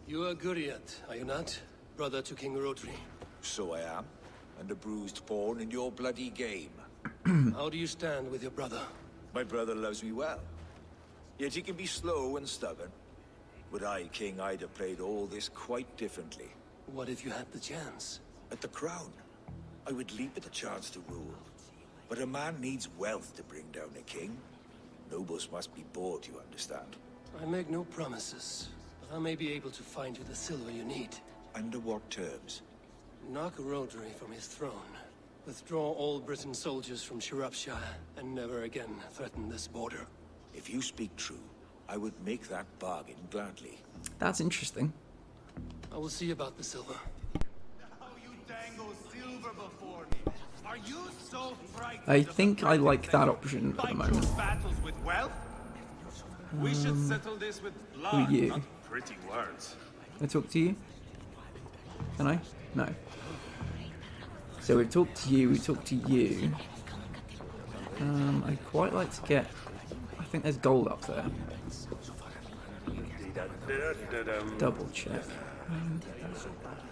You are Guriat, are you not? Brother to King Rodri. So I am, and a bruised pawn in your bloody game. How do you stand with your brother? My brother loves me well. Yet he can be slow and stubborn. Were I king, I'd have played all this quite differently. What if you had the chance? At the crown, I would leap at the chance to rule. But a man needs wealth to bring down a king. Nobles must be bought, you understand. I make no promises, but I may be able to find you the silver you need. Under what terms? Knock Rodri from his throne. Withdraw all Britain soldiers from Shropshire, and never again threaten this border. If you speak true, I would make that bargain gladly. That's interesting. I will see about the silver. How you dangle silver before me? Are you so frightened? I of the think I like prospect that of option at the fight moment. your battles with wealth? We should settle this with blood, who you? not pretty words. Can I talk to you? Can I? No. So we talked to you, we talked to you. I'd quite like to get... I think there's gold up there. Double check.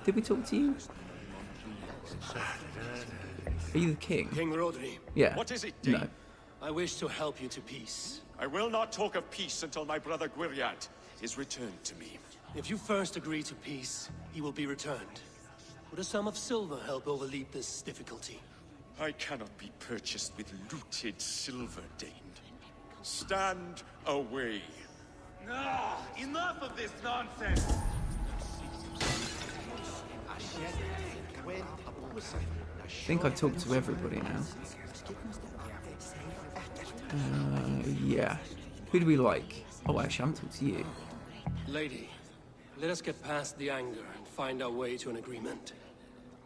Did we talk to you? Are you the king? King Rodri, Yeah. What is it, No. Dane? I wish to help you to peace. I will not talk of peace until my brother Gwiriat is returned to me. If you first agree to peace, he will be returned. Would a sum of silver help overleap this difficulty? I cannot be purchased with looted silver, Dane. Stand away. Ah, enough of this nonsense! I think I've talked to everybody now. Yeah. Who do we like? Oh, actually, I haven't talked to you. Lady, let us get past the anger and find our way to an agreement.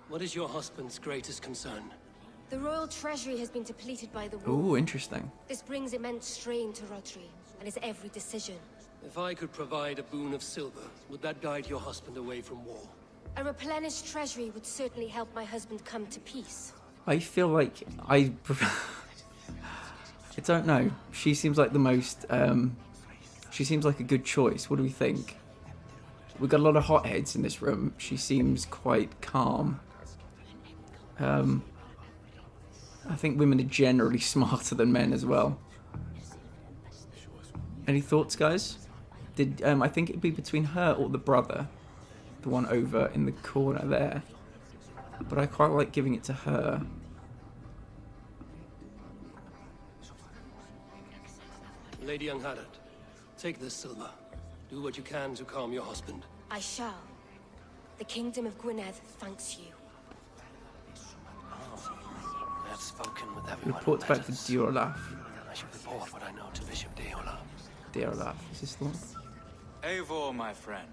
What is your husband's greatest concern? The royal treasury has been depleted by the war. Ooh, interesting. This brings immense strain to Rodri and his every decision. If I could provide a boon of silver, would that guide your husband away from war? A replenished treasury would certainly help my husband come to peace. I feel like I prefer... I don't know. She seems like the most... she seems like a good choice. What do we think? We've got a lot of hotheads in this room. She seems quite calm. I think women are generally smarter than men as well. Any thoughts, guys? I think it'd be between her or the brother. The one over in the corner there. but I quite like giving it to her. Lady Angharad, take this silver. Do what you can to calm your husband. I shall. The Kingdom of Gwynedd thanks you. I have spoken with everyone. Report back to Diorlaf. I should report what I know to Bishop Deolaf. Diorlaf, is this the one? Eivor, my friend.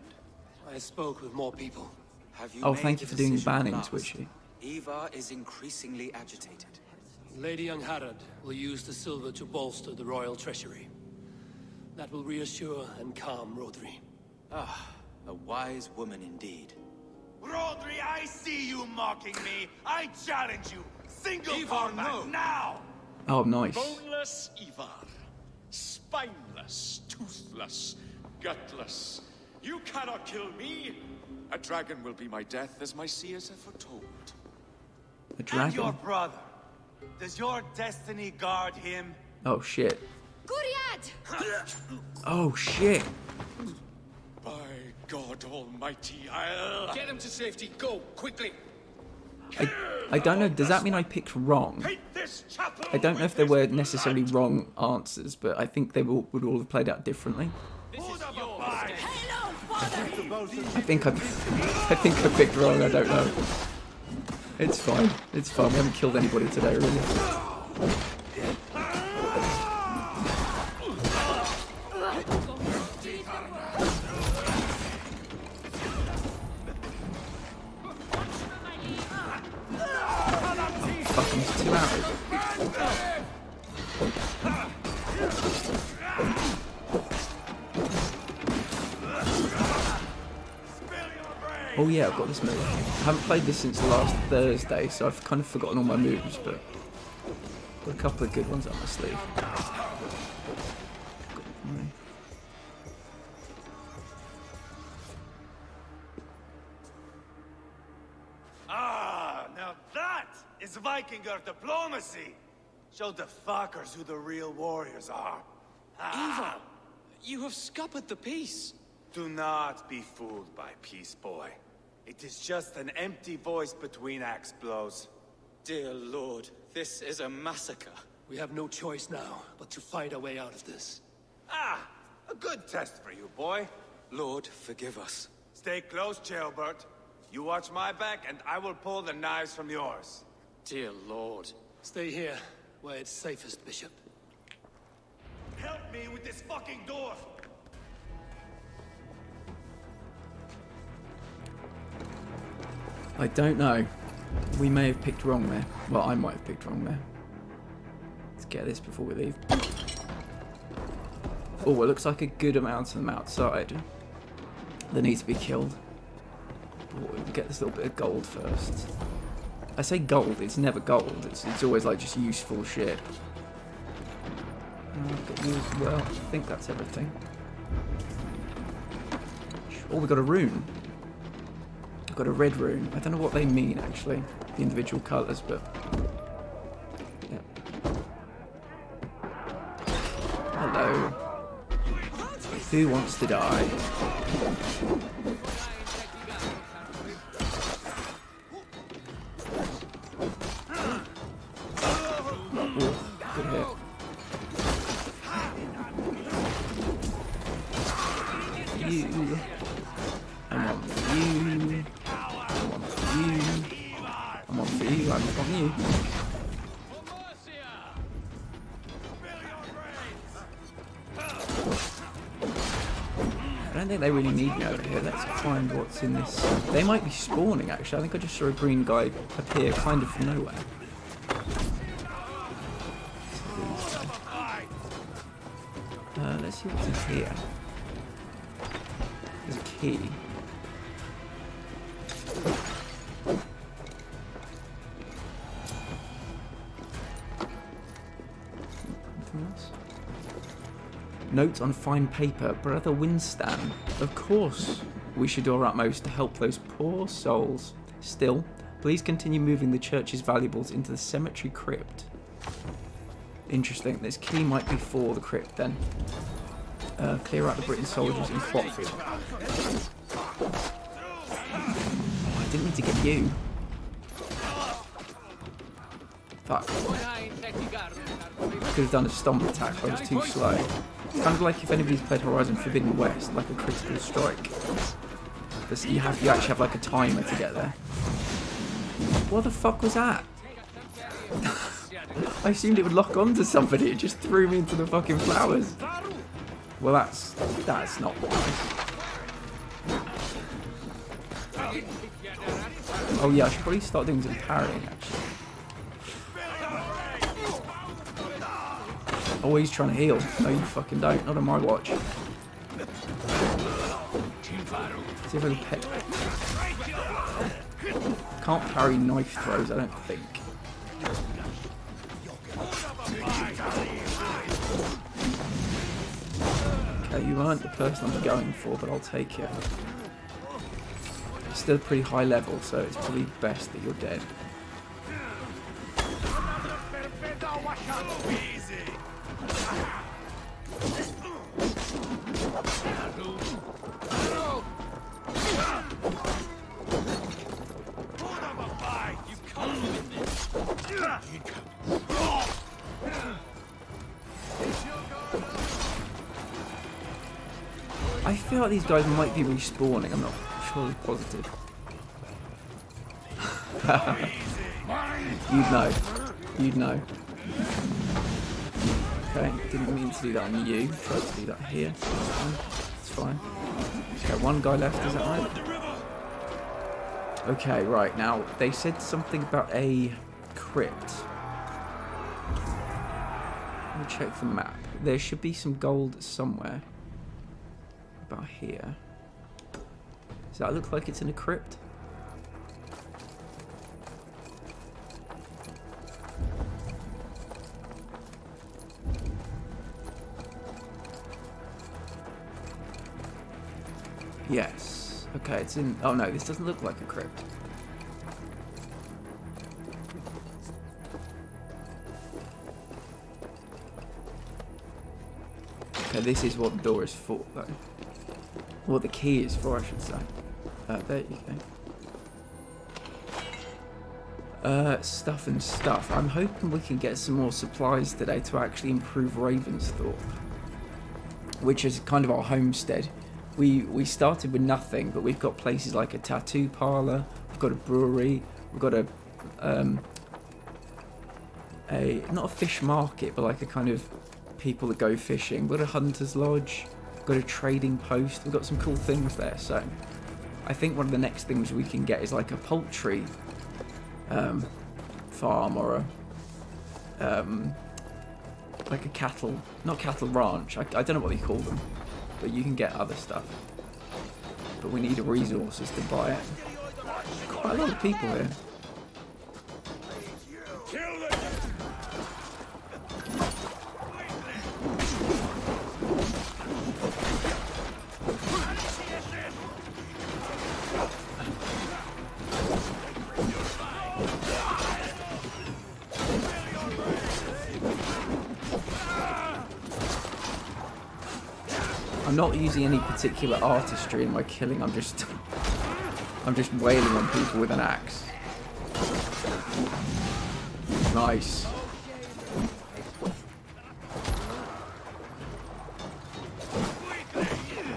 I spoke with more people. Have you Oh, made thank you a for doing decision at banning, last? Twitchy. Ivar is increasingly agitated. Lady Angharad will use the silver to bolster the royal treasury. That will reassure and calm Rodri. Ah, a wise woman indeed. Rodri, I see you mocking me. I challenge you. Single Ivar, combat no. now. Oh, nice. Boneless Ivar. Spineless, toothless, gutless. You cannot kill me. A dragon will be my death, as my seers have foretold. A And dragon. your brother. Does your destiny guard him? Oh, shit. Guriad! Oh, shit. By God Almighty, I'll... Get him to safety. Go, quickly. I don't know, does that mean I picked wrong? Paint this chapel I don't know with if there his were blood. necessarily wrong answers, but I think they would all have played out differently. I think I picked wrong, I don't know. It's fine. It's fine. We haven't killed anybody today, really. Fuck, I'm 2 hours. Oh yeah, I've got this move. I haven't played this since last Thursday, so I've kind of forgotten all my moves, but got a couple of good ones up my sleeve. Ah, now that is Vikinger diplomacy. Show the fuckers who the real warriors are. Ivar, you have scuppered the peace. Do not be fooled by peace, boy. It is just an empty voice between axe blows. Dear Lord, this is a massacre. We have no choice now but to find our way out of this. Ah, a good test for you, boy. Lord, forgive us. Stay close, Ceolbert. You watch my back, and I will pull the knives from yours. Dear Lord. Stay here, where it's safest, Bishop. Help me with this fucking door! I don't know. We may have picked wrong there. Well, I might have picked wrong there. Let's get this before we leave. Oh, it looks like a good amount of them outside that need to be killed. But we'll get this little bit of gold first. I say gold, it's never gold. It's always like just useful shit. I've got you as well. I think that's everything. Oh, we got a rune. I've got a red rune. I don't know what they mean actually, the individual colours, but yeah. Hello. Who wants to die? Ooh, good hit. You. I'm on for you. I'm on for you. I'm on for you. I'm on you. I don't think they really need me over here. Let's find what's in this. They might be spawning actually. I think I just saw a green guy appear kind of from nowhere. Let's see what's in here. There's a key. Anything else? Notes on fine paper. Brother Winstan. Of course, we should do our utmost to help those poor souls. Still, please continue moving the church's valuables into the cemetery crypt. Interesting. This key might be for the crypt then. Clear out the Briton soldiers in Crockford. Oh, I didn't mean to get you. Fuck. Could have done a stomp attack, but I was too slow. It's kind of like if anybody's played Horizon Forbidden West, like a critical strike. You actually have like a timer to get there. What the fuck was that? I assumed it would lock onto somebody. It just threw me into the fucking flowers. Well, that's not nice. Oh yeah, I should probably start doing some parrying actually. Always trying to heal. No, you fucking don't. Not on my watch. See if I can peck. Can't parry knife throws, I don't think. Okay, you weren't the person I'm going for, but I'll take it. It's still a pretty high level, so it's probably best that you're dead. I feel like these guys might be respawning, I'm not surely positive. You'd know. You'd know. Okay, didn't mean to do that on you. Tried to do that here. It's fine. Okay, one guy left, is that right? Okay, right, now, they said something about a crypt. Let me check the map. There should be some gold somewhere. About here. Does that look like it's in a crypt? Yes. Okay, it's in... Oh no, this doesn't look like a crypt. Okay, this is what the door is for, though. What the key is for, I should say. There you go. Stuff and stuff. I'm hoping we can get some more supplies today to actually improve Ravensthorpe, which is kind of our homestead. We started with nothing, but we've got places like a tattoo parlour, we've got a brewery, we've got not a fish market, but like a kind of people that go fishing. We've got a hunter's lodge, we've got a trading post, we've got some cool things there. So I think one of the next things we can get is like a poultry farm, or a like a not cattle ranch. I don't know what they call them, but you can get other stuff. But we need the resources to buy it. Quite a lot of people here. I'm not using any particular artistry in my killing. I'm just wailing on people with an axe. Nice.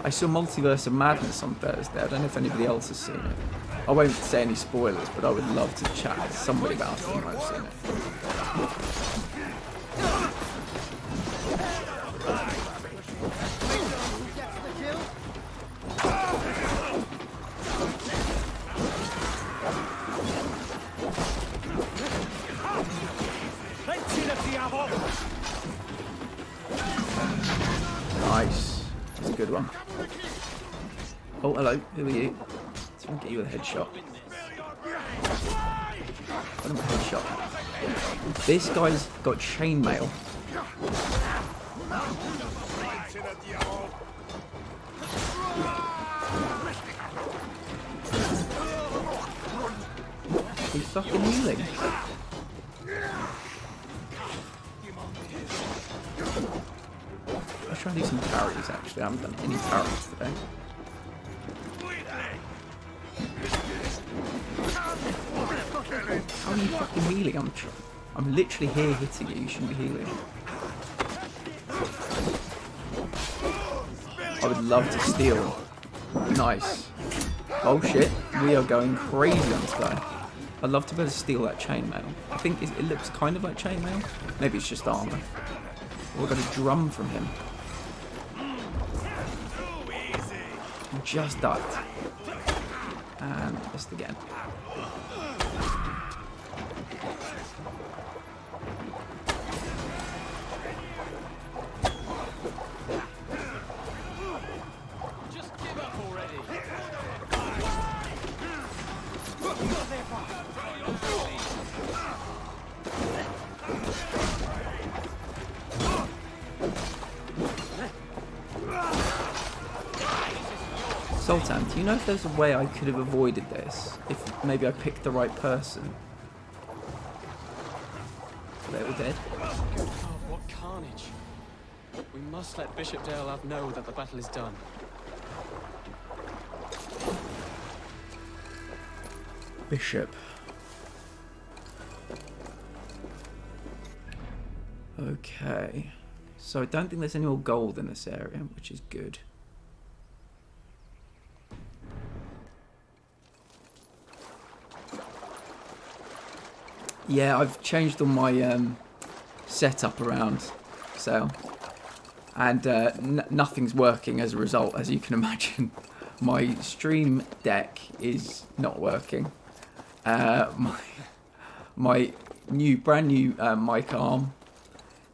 I saw Multiverse of Madness on Thursday. I don't know if anybody else has seen it. I won't say any spoilers, but I would love to chat to somebody about it who might have seen it. Nice. That's a good one. Oh, hello. Who are you? Let's try and get you a headshot. Got him a headshot. This guy's got chainmail. He's fucking healing. I'll try and do some parries actually. I haven't done any parries today. How are you fucking healing? I'm trying. I'm literally here hitting you. You shouldn't be healing. I would love to steal. Nice. Oh shit, we are going crazy on this guy. I'd love to be able to steal that chainmail. I think it looks kind of like chainmail. Maybe it's just armor. We've got a drum from him. Just ducked. And missed again. Sultan, do you know if there's a way I could have avoided this? If maybe I picked the right person? They're all dead. Oh, what carnage. We must let Bishop Dale know that the battle is done. Bishop. Okay. So I don't think there's any more gold in this area, which is good. Yeah, I've changed all my setup around, so, and nothing's working as a result, as you can imagine. My stream deck is not working. My brand new mic arm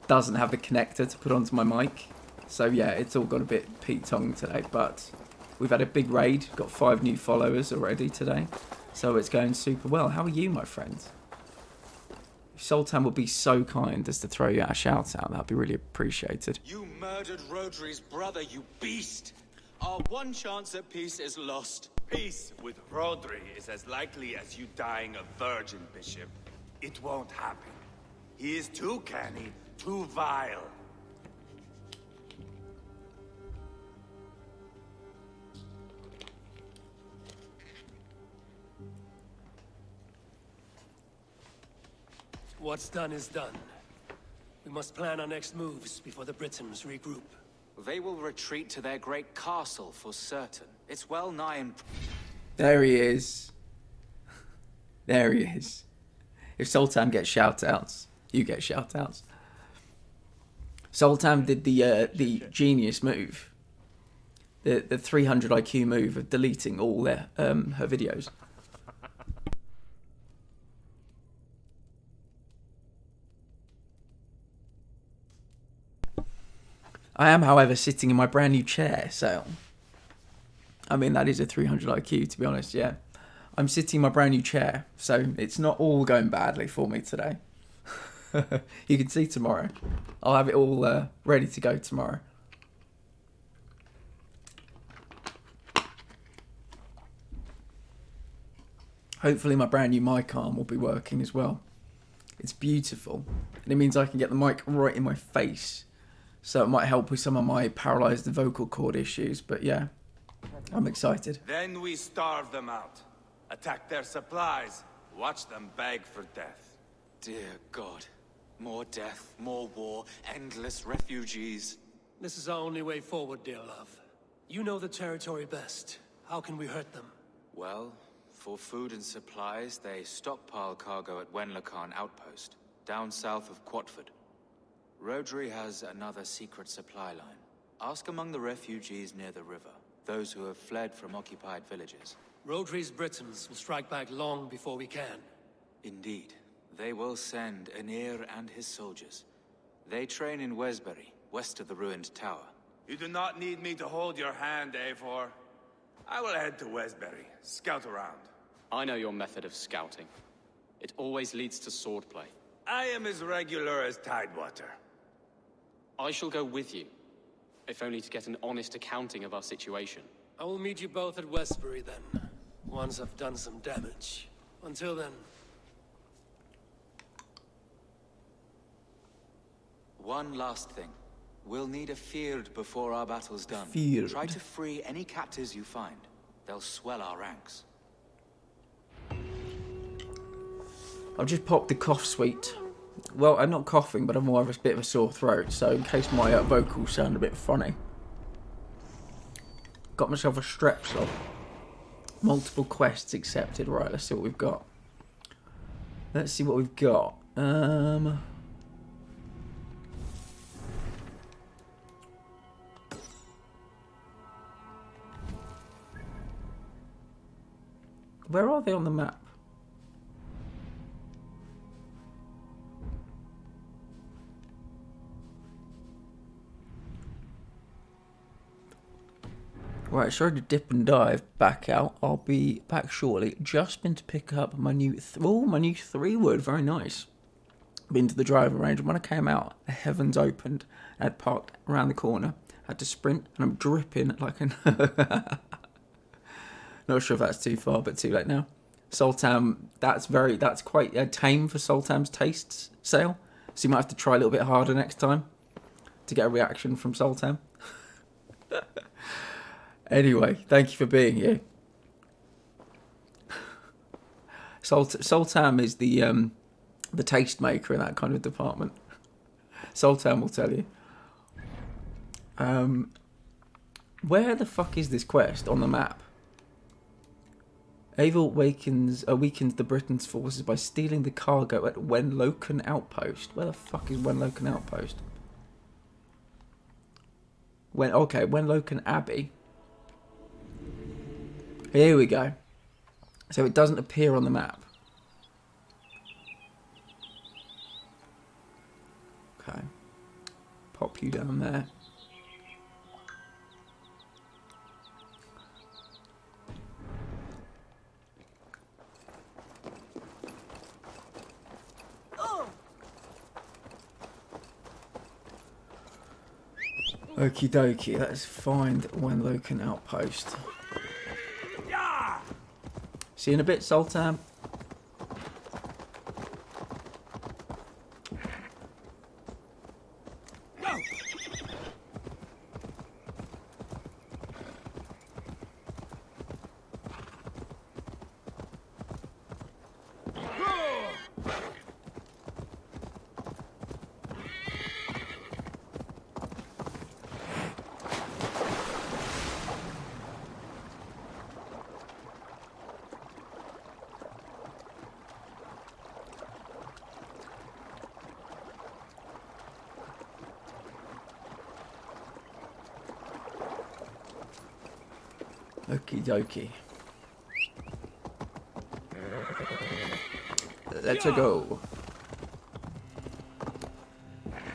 doesn't have the connector to put onto my mic, so yeah, it's all got a bit Pete-tong today. But we've had a big raid, got 5 new followers already today, so it's going super well. How are you, my friend? Sultan would be so kind as to throw you out a shout out. That'd be really appreciated. You murdered Rodri's brother, you beast! Our one chance at peace is lost. Peace with Rodri is as likely as you dying a virgin, Bishop. It won't happen. He is too canny, too vile. What's done is done. We must plan our next moves before the Britons regroup. They will retreat to their great castle for certain. It's well nigh in... There he is. There he is. If Sultan gets shout-outs, you get shout-outs. Sultan did the genius move. The 300 IQ move of deleting all her videos. I am, however, sitting in my brand new chair, so... I mean, that is a 300 IQ, to be honest, yeah. I'm sitting in my brand new chair, so it's not all going badly for me today. You can see tomorrow. I'll have it all ready to go tomorrow. Hopefully my brand new mic arm will be working as well. It's beautiful. And it means I can get the mic right in my face. So it might help with some of my paralysed vocal cord issues. But yeah, I'm excited. Then we starve them out. Attack their supplies. Watch them beg for death. Dear God. More death, more war, endless refugees. This is our only way forward, dear love. You know the territory best. How can we hurt them? Well, for food and supplies, they stockpile cargo at Wenlacan Outpost, down south of Quatford. Rodri has another secret supply line. Ask among the refugees near the river, those who have fled from occupied villages. Rodri's Britons will strike back long before we can. Indeed. They will send Anir and his soldiers. They train in Wesbury, west of the ruined tower. You do not need me to hold your hand, Eivor. I will head to Wesbury, scout around. I know your method of scouting. It always leads to swordplay. I am as regular as Tidewater. I shall go with you, if only to get an honest accounting of our situation. I will meet you both at Westbury then, once I've done some damage. Until then... One last thing. We'll need a Fyrd before our battle's done. Fyrd. Try to free any captives you find. They'll swell our ranks. I've just popped the cough sweet. Well, I'm not coughing, but I'm more of a bit of a sore throat, so in case my vocals sound a bit funny. Got myself a Strepsil. Multiple quests accepted. Right, let's see what we've got. Let's see what we've got. Where are they on the map? Right, sorry to dip and dive back out. I'll be back shortly. Just been to pick up my new my new 3-wood. Very nice. Been to the driver range. When I came out, the heavens opened. I had parked around the corner. Had to sprint, and I'm dripping like an. Not sure if that's too far, but too late now. Sultan, that's quite tame for Sultan's tastes sale. So you might have to try a little bit harder next time to get a reaction from Sultan. Anyway, thank you for being here. Sultan is the taste maker in that kind of department. Sultan will tell you. Where the fuck is this quest on the map? Eivor weakens the Britain's forces by stealing the cargo at Wenloken Outpost. Where the fuck is Wenloken Outpost? Wenloken Abbey. Here we go. So it doesn't appear on the map. Okay. Pop you down there. Okie dokie, let's find Wenloken Outpost. See you in a bit, Sultan. Okie dokie. Let's go.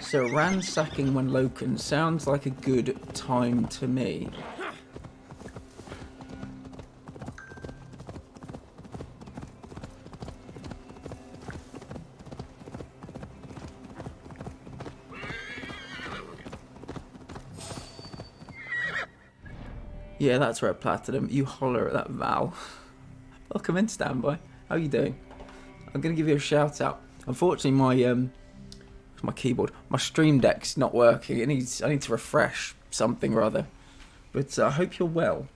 So ransacking Wenloken sounds like a good time to me. Yeah, that's right, Platinum. You holler at that Val. Welcome in, Standby. How are you doing? I'm going to give you a shout out. Unfortunately, my keyboard, my Stream Deck's not working. I need to refresh something or other. But I hope you're well.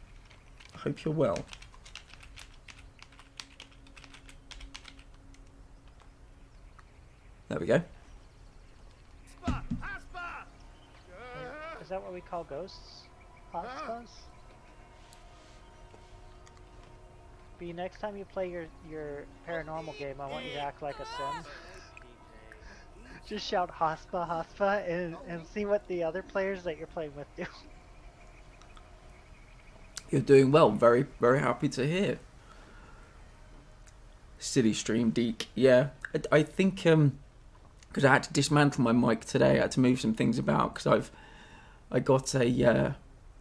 I hope you're well. There we go. Is that what we call ghosts? Hotspas? B, next time you play your paranormal game, I want you to act like a sim. Just shout Hospa, Hospa, and see what the other players that you're playing with do. You're doing well. Very, very happy to hear. City Stream Deek. Yeah, I think because I had to dismantle my mic today. I had to move some things about because I got a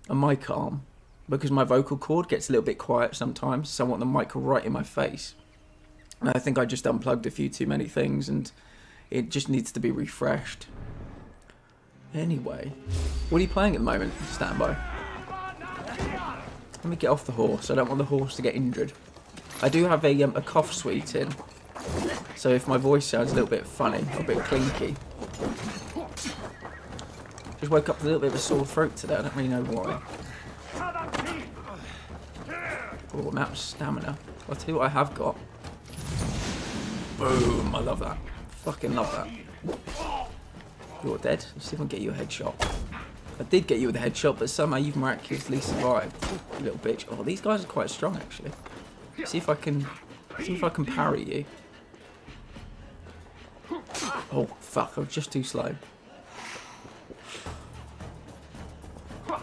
mic arm because my vocal cord gets a little bit quiet sometimes, so I want the mic right in my face. And I think I just unplugged a few too many things and it just needs to be refreshed. Anyway, what are you playing at the moment? Standby. Let me get off the horse. I don't want the horse to get injured. I do have a cough suite in, so if my voice sounds a little bit funny, a bit clinky. Just woke up with a little bit of a sore throat today. I don't really know why. Oh, amount of stamina. I'll tell you what I have got. Boom! I love that. Fucking love that. You're dead. Let's see if I can get you a headshot. I did get you with a headshot, but somehow you've miraculously survived. You little bitch. Oh, these guys are quite strong, actually. See if I can parry you. Oh, fuck. I was just too slow. Oh,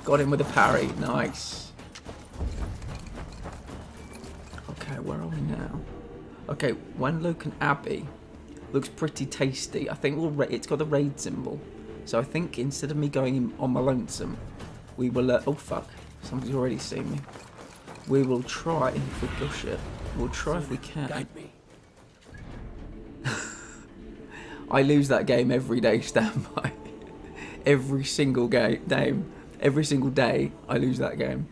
got him with a parry. Nice. Okay, where are we now? Okay, Wenlock and Abbey looks pretty tasty. I think it's got the raid symbol. So I think instead of me going in on my lonesome, we will... oh, fuck. Somebody's already seen me. We will try if we... oh, shit. We'll try if we can. I lose that game every day, standby. Every single game. Every single day, I lose that game.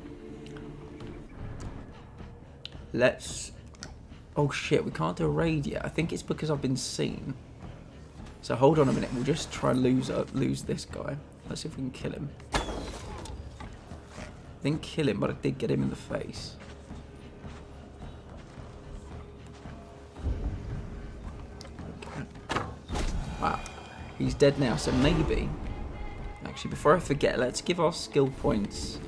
Let's... oh, shit. We can't do a raid yet. I think it's because I've been seen. So hold on a minute, we'll just try and lose this guy. Let's see if we can kill him. I didn't kill him, but I did get him in the face. Okay. Wow, he's dead now, so maybe... actually, before I forget, let's give our skill points.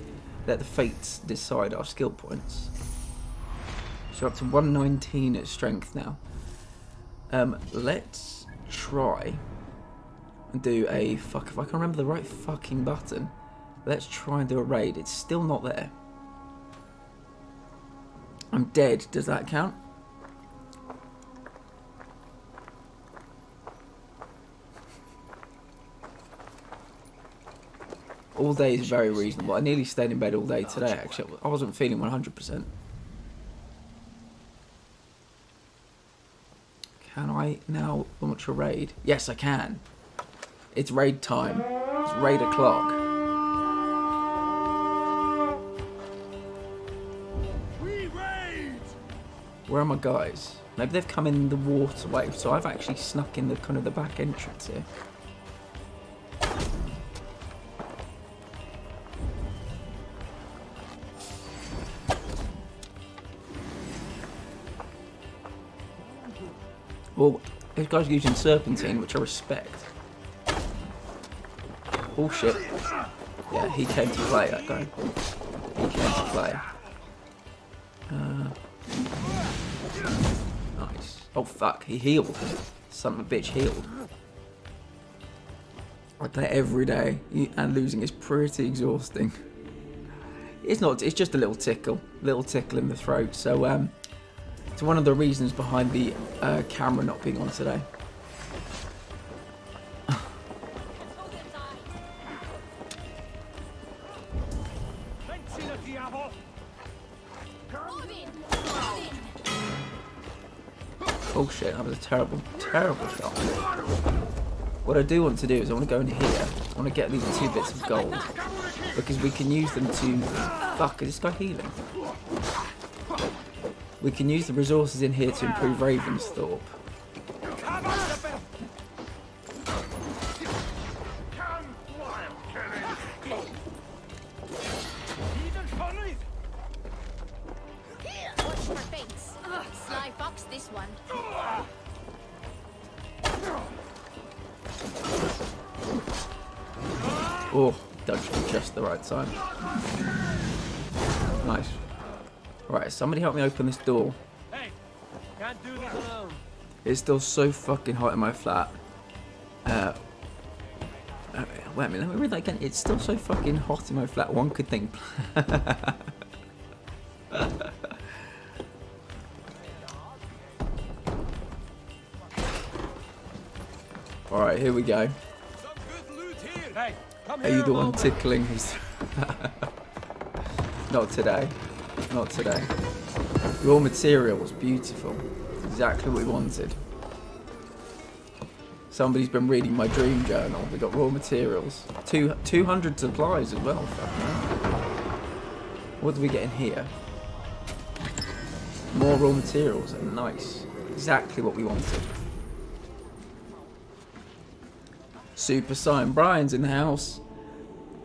Let the fates decide our skill points. So we're up to 119 at strength now. Let's try and do a... fuck, if I can remember the right fucking button. Let's try and do a raid. It's still not there. I'm dead. Does that count? All day is very reasonable. I nearly stayed in bed all day today, actually. I wasn't feeling 100%. Can I now launch a raid? Yes, I can. It's raid time. It's raid o'clock. Where are my guys? Maybe they've come in the waterway, so I've actually snuck in the kind of the back entrance here. Well, this guy's using serpentine, which I respect. Oh shit. Yeah, he came to play, that guy. He came to play. Nice. Oh fuck, he healed. Son of a bitch healed. I play every day, and losing is pretty exhausting. It's not, it's just a little tickle in the throat, so it's one of the reasons behind the camera not being on today. Oh shit, that was a terrible, terrible shot. What I do want to do is I want to go in here. I want to get these 2 bits of gold. Because we can use them to... fuck, is this guy healing? We can use the resources in here to improve Ravensthorpe. Watch my face. Sly fox, this one. Oh, dodged at just the right time. Nice. Right, somebody help me open this door. Hey, can't do this alone. It's still so fucking hot in my flat. Wait a minute, let me read that again. It's still so fucking hot in my flat, one could think. Alright, here we go. Hey, Are you the one tickling his... Not today. Not today. Raw material was beautiful. Exactly what we wanted. Somebody's been reading my dream journal. We got raw materials. 200 supplies as well. Fuck man. What do we get in here? More raw materials. Nice. Exactly what we wanted. Super Saiyan. Brian's in the house.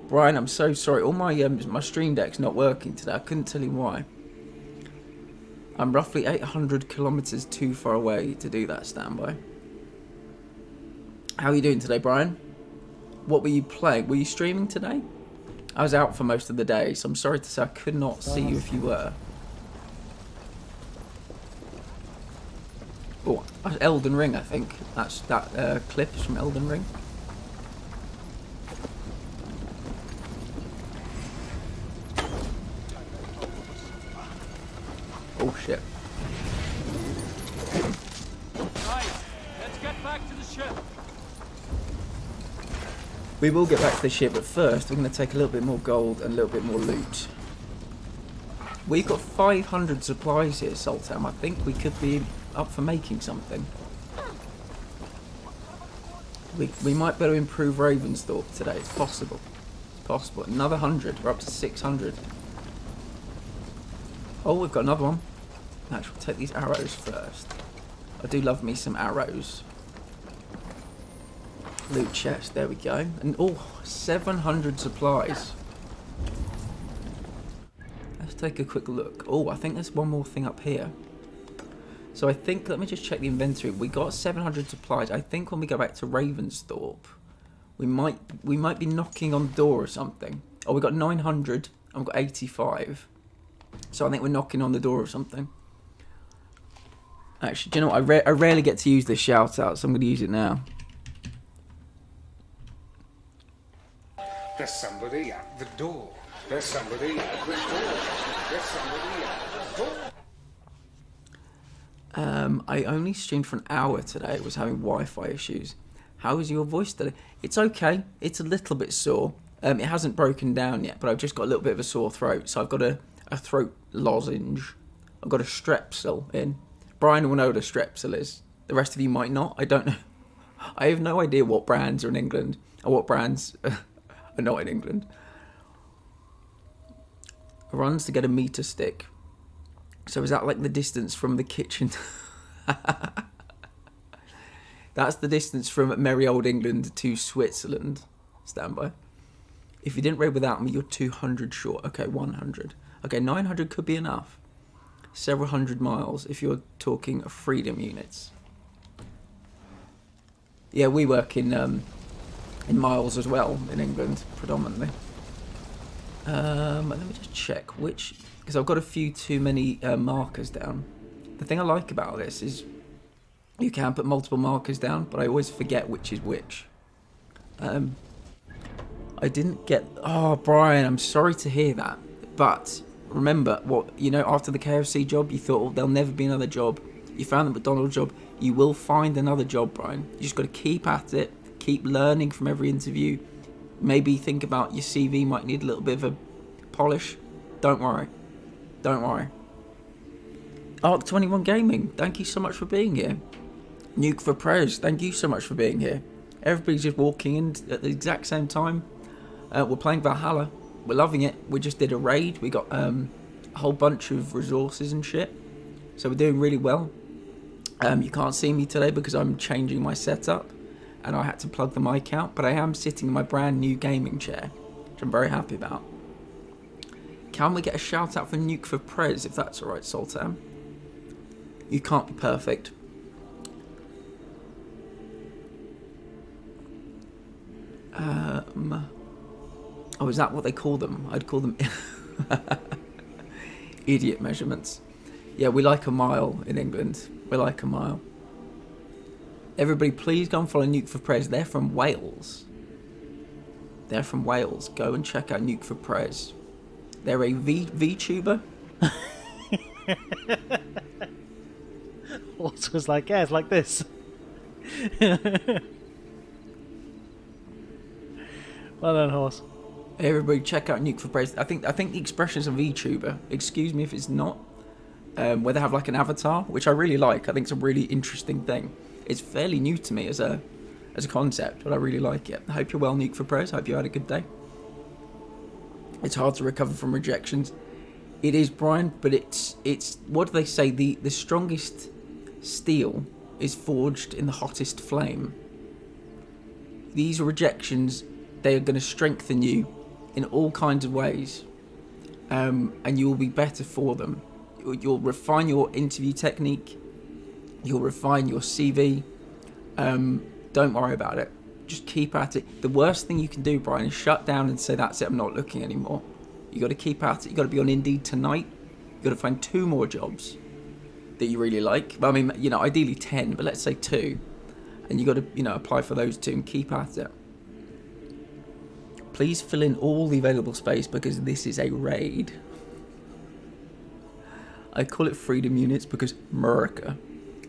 Brian, I'm so sorry. All my my stream deck's not working today. I couldn't tell you why. I'm roughly 800 kilometers too far away to do that standby. How are you doing today, Brian? What were you playing? Were you streaming today? I was out for most of the day, so I'm sorry to say I could not see you if you were. Oh, Elden Ring, I think. That clip is from Elden Ring. Oh shit. Right, let's get back to the ship. We will get back to the ship, but first we're going to take a little bit more gold and a little bit more loot. We've got 500 supplies here, Sultan. I think we could be up for making something. We might better improve Ravensthorpe today. It's possible. It's possible. Another 100. We're up to 600. Oh, we've got another one. Actually, we'll take these arrows first. I do love me some arrows. Loot chest, there we go. And 700 supplies. Let's take a quick look. Oh, I think there's one more thing up here. So I think, let me just check the inventory. We got 700 supplies. I think when we go back to Ravensthorpe, we might be knocking on the door or something. Oh, we got 900 and we've got 85. So I think we're knocking on the door or something. Actually, do you know what? I rarely get to use this shout out, so I'm going to use it now. There's somebody at the door. There's somebody at the door. There's somebody at the door. I only streamed for an hour today. It was having Wi-Fi issues. How is your voice today? It's okay. It's a little bit sore. It hasn't broken down yet, but I've just got a little bit of a sore throat. So I've got a throat lozenge. I've got a Strepsil in. Brian will know what a Strepsil is. The rest of you might not. I don't know. I have no idea what brands are in England or what brands are not in England. Runs to get a meter stick. So is that like the distance from the kitchen? That's the distance from merry old England to Switzerland. Stand by. If you didn't raid without me, you're 200 short. Okay, 100. Okay, 900 could be enough. Several hundred miles if you're talking freedom units. Yeah, we work in miles as well in England, predominantly. Let me just check which, because I've got a few too many markers down. The thing I like about this is you can put multiple markers down, but I always forget which is which. I didn't get... Oh, Brian, I'm sorry to hear that. But remember, after the KFC job, you thought, oh, there'll never be another job. You found the McDonald's job. You will find another job, Brian. You just got to keep at it. Keep learning from every interview. Maybe think about your CV might need a little bit of a polish. Don't worry. Don't worry. Arc21 Gaming, thank you so much for being here. Nuke for Prez, thank you so much for being here. Everybody's just walking in at the exact same time. We're playing Valhalla. We're loving it. We just did a raid. We got a whole bunch of resources and shit. So we're doing really well. You can't see me today because I'm changing my setup. And I had to plug the mic out. But I am sitting in my brand new gaming chair. Which I'm very happy about. Can we get a shout out for Nuke for Prez, if that's alright, Sultan? You can't be perfect. Oh, is that what they call them? I'd call them idiot measurements. Yeah, we like a mile in England. We like a mile. Everybody, please go and follow Nuke for Prez. They're from Wales. They're from Wales. Go and check out Nuke for Prez. They're a VTuber. Horse was like, yeah, it's like this. Well done, Horse. Everybody check out Nuke for Prez. I think the expression is a VTuber. Excuse me if it's not. Where they have like an avatar, which I really like. I think it's a really interesting thing. It's fairly new to me as a concept, but I really like it. I hope you're well, Nuke for Prez. I hope you had a good day. It's hard to recover from rejections. It is, Brian, but it's what do they say? The strongest steel is forged in the hottest flame. These rejections, they are going to strengthen you in all kinds of ways, and you will be better for them. You'll refine your interview technique. You'll refine your CV. Don't worry about it. Just keep at it. The worst thing you can do, Brian, is shut down and say, that's it, I'm not looking anymore. You got to keep at it. You got to be on Indeed tonight. You got to find 2 more jobs that you really like. Well, I mean, you know, ideally 10, but let's say 2. And you got to, you know, apply for those 2 and keep at it. Please fill in all the available space because this is a raid. I call it freedom units because America.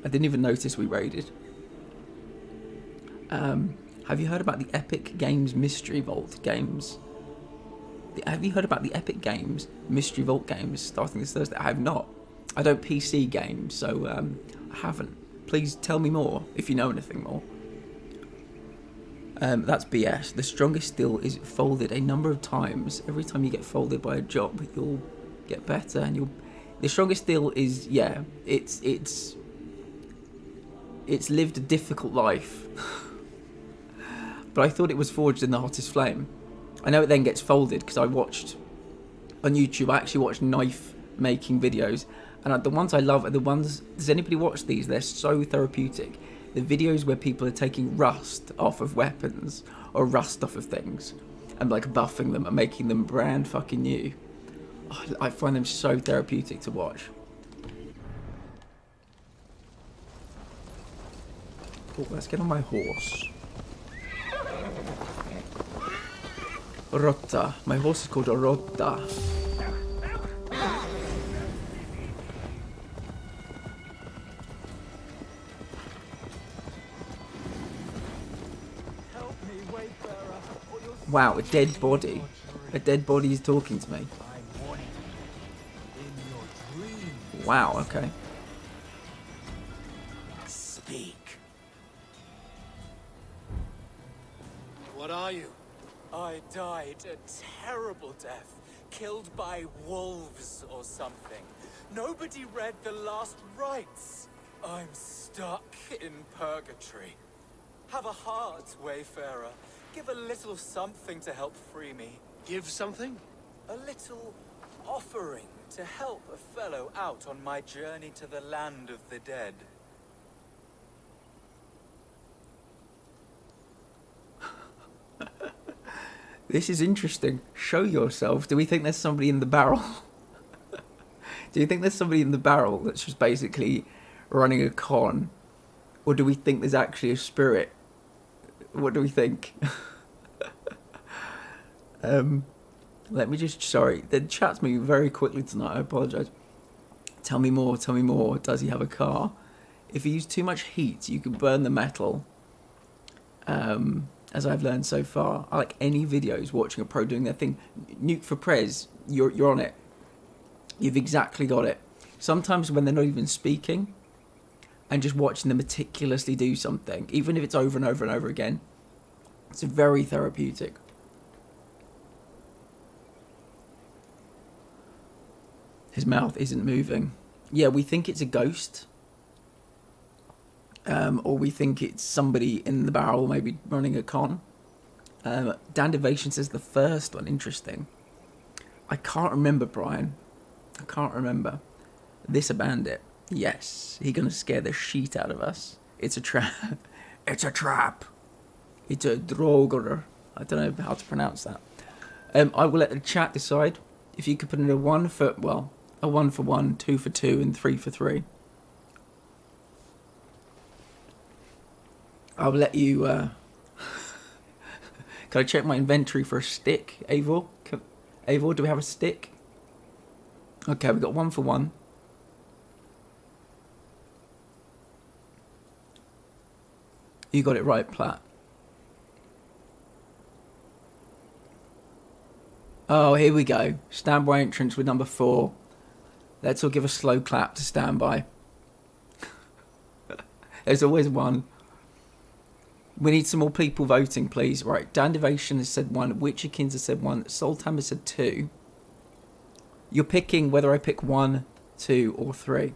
I didn't even notice we raided. Have you heard about the Epic Games Mystery Vault games? Have you heard about the Epic Games Mystery Vault games starting this Thursday? I have not. I don't PC games, so I haven't. Please tell me more if you know anything more. That's BS. The strongest steel is folded a number of times. Every time you get folded by a job, you'll get better, and you'll. The strongest steel is it's lived a difficult life, but I thought it was forged in the hottest flame. I know it then gets folded because I watched on YouTube. I actually watched knife making videos, and the ones I love are the ones. Does anybody watch these? They're so therapeutic. The videos where people are taking rust off of weapons or rust off of things and like buffing them and making them brand fucking new. Oh, I find them so therapeutic to watch. Oh, let's get on my horse. Rotta. My horse is called a Rotta. Wow, a dead body. A dead body is talking to me. Wow, okay. Speak. What are you? I died a terrible death, killed by wolves or something. Nobody read the last rites. I'm stuck in purgatory. Have a heart, Wayfarer. Give a little something to help free me. Give something? A little offering to help a fellow out on my journey to the land of the dead. This is interesting. Show yourself. Do we think there's somebody in the barrel? Do you think there's somebody in the barrel that's just basically running a con? Or do we think there's actually a spirit? What do we think? Let me just... Sorry, the chat's moving very quickly tonight. I apologise. Tell me more, tell me more. Does he have a car? If you use too much heat, you can burn the metal. As I've learned so far. I like any videos watching a pro doing their thing. Nuke for Prez, you're on it. You've exactly got it. Sometimes when they're not even speaking, and just watching them meticulously do something, even if it's over and over and over again, it's very therapeutic. His mouth isn't moving. Yeah, we think it's a ghost. Or we think it's somebody in the barrel, maybe running a con. Dan Devation says the first one. Interesting. I can't remember, Brian. I can't remember. This a bandit. Yes. He gonna scare the shit out of us. It's a trap. It's a trap. It's a droger. I don't know how to pronounce that. I will let the chat decide. If you could put in a 1 for... Well, a 1 for 1, 2 for 2, and 3 for 3. I'll let you... Can I check my inventory for a stick, Eivor? Eivor, do we have a stick? Okay, we got 1 for 1. You got it right, Platt. Oh, here we go. Standby entrance with number 4. Let's all give a slow clap to standby. There's always one. We need some more people voting, please. Right, Dan Devation has said 1. Witcherkins has said 1. Soltam has said 2. You're picking whether I pick 1, 2, or 3.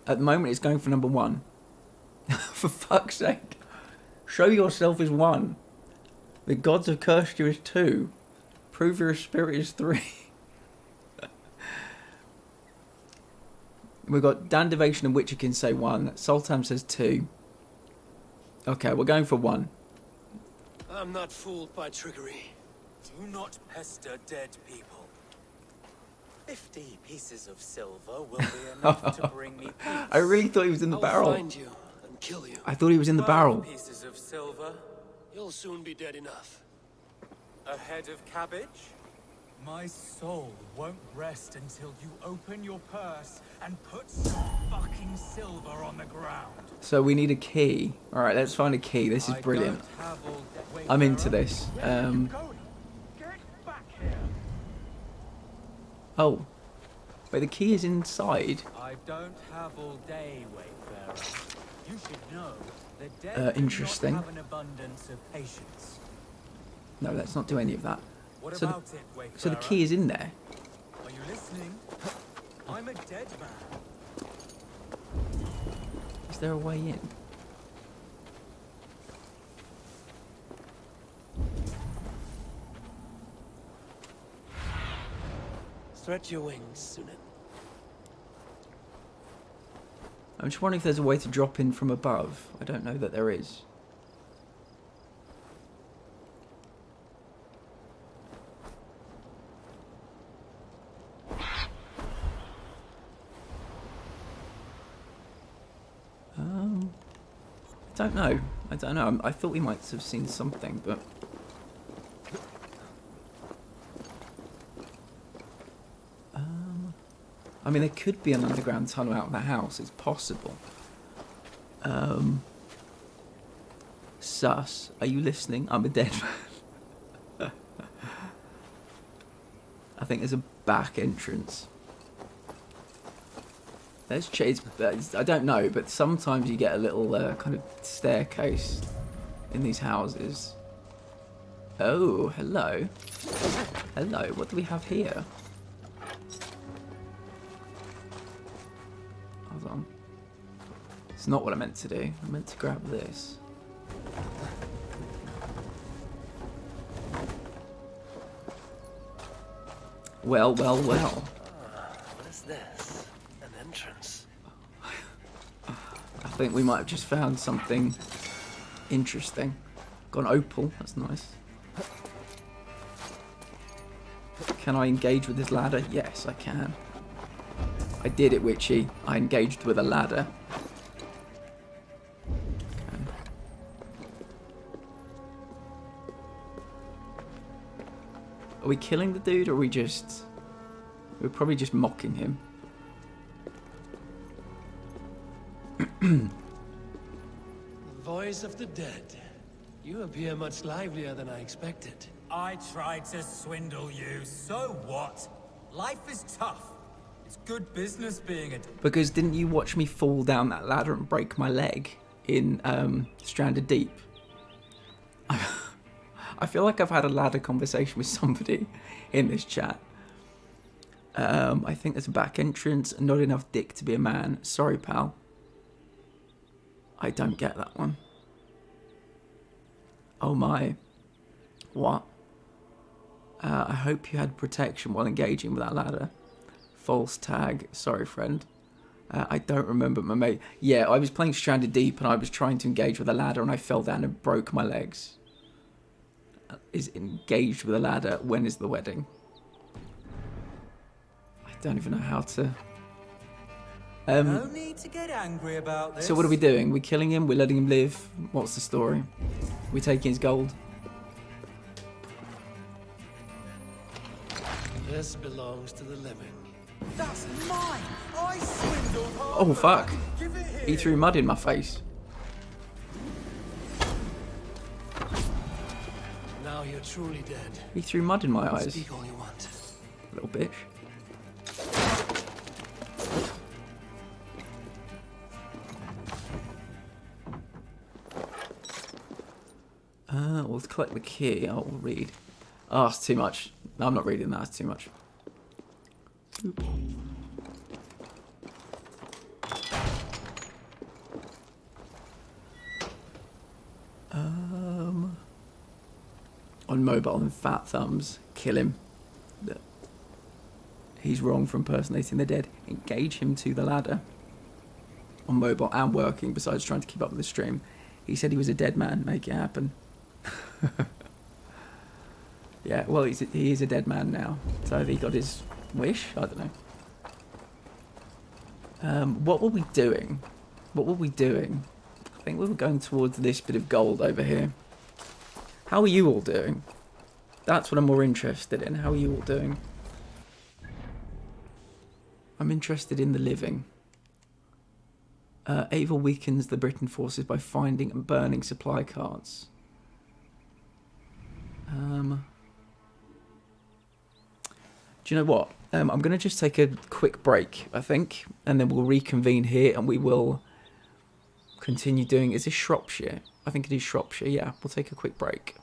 At the moment, it's going for number 1. For fuck's sake. Show yourself as 1. The gods have cursed you as 2. Prove your spirit is 3. We've got Dandivation and Witcher can say 1. Sultan says 2. Okay, we're going for 1. I'm not fooled by trickery. Do not pester dead people. 50 pieces of silver will be enough to bring me peace. I really thought he was in the barrel. I'll find you and kill you. I thought he was in the barrel. Pieces of silver. You'll soon be dead enough. A head of cabbage? My soul won't rest until you open your purse and put some fucking silver on the ground. So we need a key. Alright, let's find a key. This is brilliant. I'm into this. Oh. Wait, the key is inside. I don't have all day, Wayfarer. You should know the dead interesting. do not have an abundance of patience. No, let's not do any of that. What So about it, Wayfarer? so the key is in there. Are you listening? I'm a dead man. Is there a way in? Stretch your wings, Sunan. I'm just wondering if there's a way to drop in from above. I don't know that there is. I don't know. I don't know. I thought we might have seen something, but... I mean, there could be an underground tunnel out of the house. It's possible. Sus, are you listening? I'm a dead man. I think there's a back entrance. Let's chase. I don't know, but sometimes you get a little kind of staircase in these houses. Oh, hello. Hello, what do we have here? Hold on. It's not what I meant to do. I meant to grab this. Well, well, well. What is this? An entrance? I think we might have just found something interesting. Got an opal, that's nice. Can I engage with this ladder? Yes, I can. I did it, Witchy. I engaged with a ladder. Okay. Are we killing the dude, or are we just... We're probably just mocking him. Voice of the dead. You appear much livelier than I expected. I tried to swindle you, so what? Life is tough. It's good business being a... Because didn't you watch me fall down that ladder and break my leg in Stranded Deep? I feel like I've had a ladder conversation with somebody in this chat. I think there's a back entrance. Not enough dick to be a man. Sorry, pal. I don't get that one. Oh my. What? I hope you had protection while engaging with that ladder. False tag. Sorry, friend. I don't remember my mate. Yeah, I was playing Stranded Deep and I was trying to engage with a ladder and I fell down and broke my legs. Is engaged with a ladder. When is the wedding? I don't even know how to... No need to get angry about this. So what are we doing? We're killing him? We're letting him live? What's the story? We're taking his gold? This belongs to the living. That's mine! I swindled her! Oh, fuck. Give it here! He threw mud in my face. Now you're truly dead. He threw mud in my eyes. Speak all you want. Little bitch. We'll collect the key. Oh, we'll read. Oh, it's too much. No, I'm not reading that. It's too much. Boop. On mobile and fat thumbs. Kill him. He's wrong for impersonating the dead. Engage him to the ladder. On mobile and working, besides trying to keep up with the stream. He said he was a dead man. Make it happen. Yeah, well, he is a dead man now. So he got his wish? I don't know. What were we doing? What were we doing? I think we were going towards this bit of gold over here. How are you all doing? That's what I'm more interested in. How are you all doing? I'm interested in the living. Ava weakens the Briton forces by finding and burning supply carts. Do you know what? I'm going to just take a quick break, I think, and then we'll reconvene here and we will continue doing... Is this Shropshire? I think it is Shropshire, yeah. We'll take a quick break.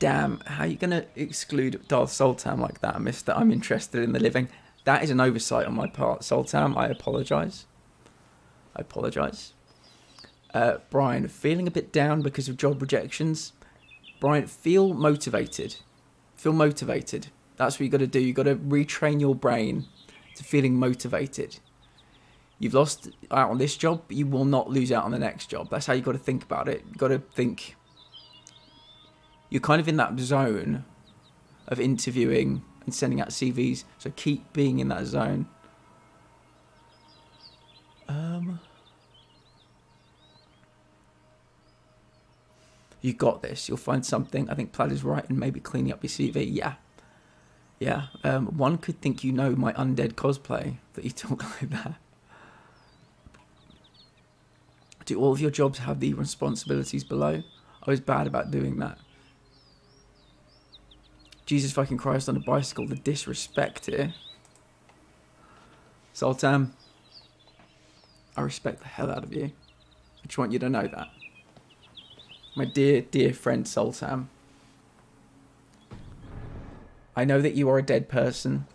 Damn, how are you going to exclude Darth Sultan like that, mister? I'm interested in the living. That is an oversight on my part, Sultan. I apologise. I apologise. Brian, feeling a bit down because of job rejections? Brian, feel motivated. Feel motivated. That's what you got to do. You got to retrain your brain to feeling motivated. You've lost out on this job, but you will not lose out on the next job. That's how you got to think about it. You got to think... You're kind of in that zone of interviewing and sending out CVs, so keep being in that zone. You got this. You'll find something. I think Plaid is right in maybe cleaning up your CV. Yeah. Yeah. One could think you know my undead cosplay, that you talk like that. Do all of your jobs have the responsibilities below? I was bad about doing that. Jesus fucking Christ on a bicycle, the disrespect here. Sultan, I respect the hell out of you. I just want you to know that. My dear, dear friend Sultan. I know that you are a dead person,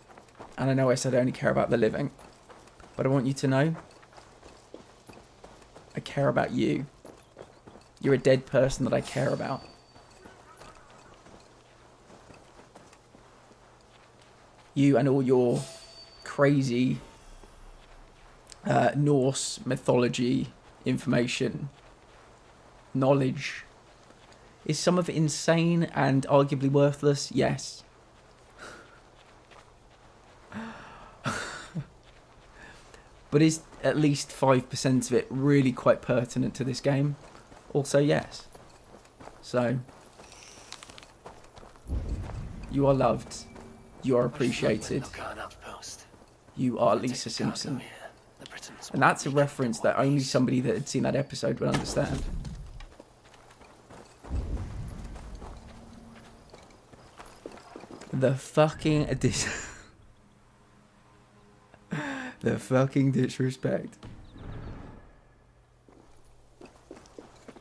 and I know I said I only care about the living, but I want you to know I care about you. You're a dead person that I care about. You and all your crazy Norse mythology information, knowledge. Is some of it insane and arguably worthless? Yes. But is at least 5% of it really quite pertinent to this game? Also, yes. So, you are loved. You are appreciated. You are Lisa Simpson. And that's a reference that only somebody that had seen that episode would understand. The fucking the fucking disrespect.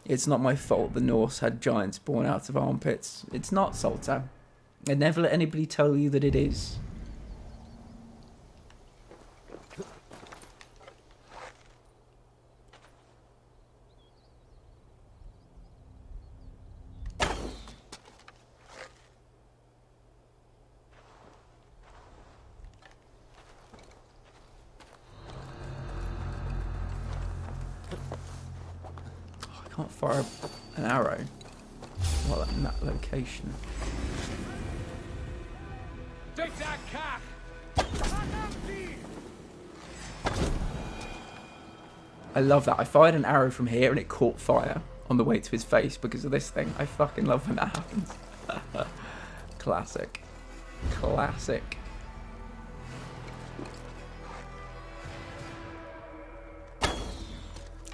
It's not my fault the Norse had giants born out of armpits. It's not, Sultan. And never let anybody tell you that it is. fire an arrow while in that location. Take that cat! I love that. I fired an arrow from here and it caught fire on the way to his face because of this thing. I fucking love when that happens. Classic. Classic.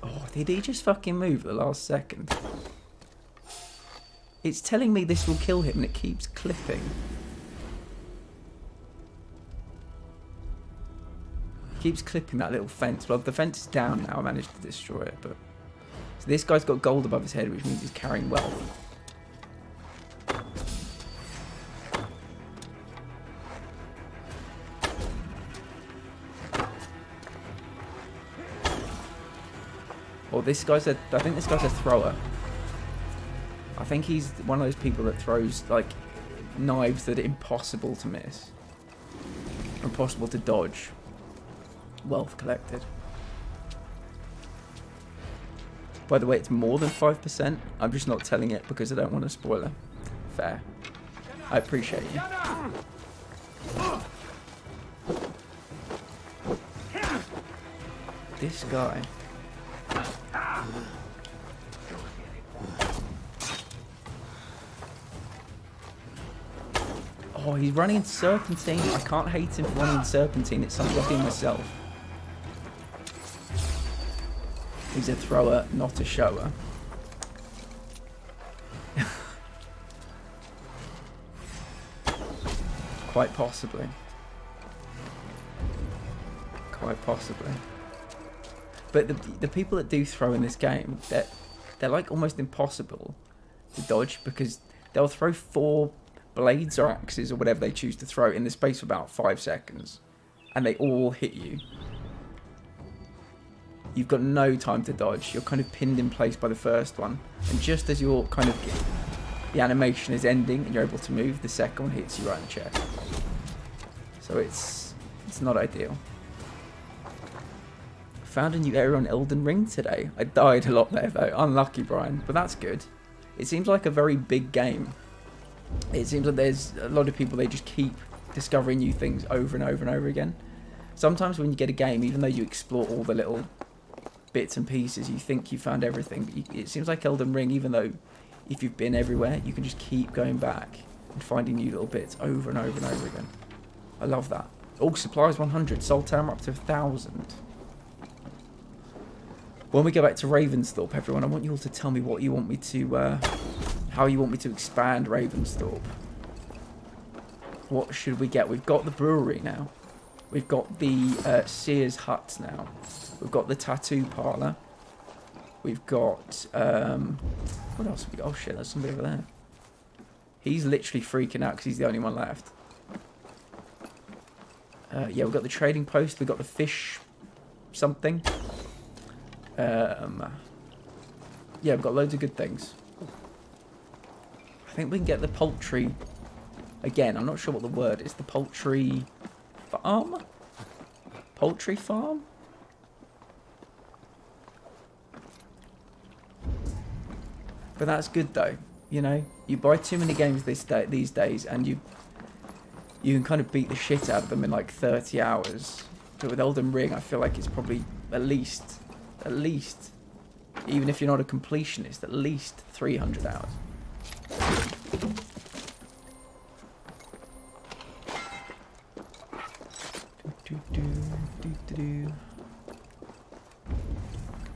Oh, did he just fucking move at the last second? It's telling me this will kill him and it keeps clipping. Keeps clipping that little fence. Well, the fence is down now. I managed to destroy it, but so this guy's got gold above his head, which means he's carrying wealth. Well, this guy's I think this guy's a thrower. I think he's one of those people that throws like knives that are impossible to miss, impossible to dodge. Wealth collected. By the way, it's more than 5%. I'm just not telling it because I don't want a spoiler. Fair. I appreciate you. This guy. Oh, he's running in Serpentine. I can't hate him for running in Serpentine. It's something I do myself. He's a thrower, not a shower. Quite possibly. Quite possibly. But the people that do throw in this game, they're like almost impossible to dodge because they'll throw 4 blades or axes or whatever they choose to throw in the space of about 5 seconds. And they all hit you. You've got no time to dodge. You're kind of pinned in place by the first one. And just as you're kind of... the animation is ending and you're able to move, the second one hits you right in the chest. So it's not ideal. Found a new area on Elden Ring today. I died a lot there though. Unlucky, Brian. But that's good. It seems like a very big game. It seems like there's a lot of people, they just keep discovering new things over and over and over again. Sometimes when you get a game, even though you explore all the little bits and pieces, you think you found everything. But it seems like Elden Ring, even though if you've been everywhere, you can just keep going back and finding new little bits over and over and over again. I love that. Oh, supplies 100. Soul Tower up to 1,000. When we go back to Ravensthorpe, everyone, I want you all to tell me what you want me to, how you want me to expand Ravensthorpe. What should we get? We've got the brewery now. We've got the Sears Hut now. We've got the tattoo parlour. We've got, what else have we got? Oh shit, there's somebody over there. He's literally freaking out because he's the only one left. Yeah, we've got the trading post. We've got the fish something. Yeah, we've got loads of good things. I think we can get the poultry again. I'm not sure what the word is. The poultry farm? Poultry farm? But that's good though. You know, you buy too many games these days and you can kind of beat the shit out of them in like 30 hours. But with Elden Ring, I feel like it's probably at least, even if you're not a completionist, at least 300 hours.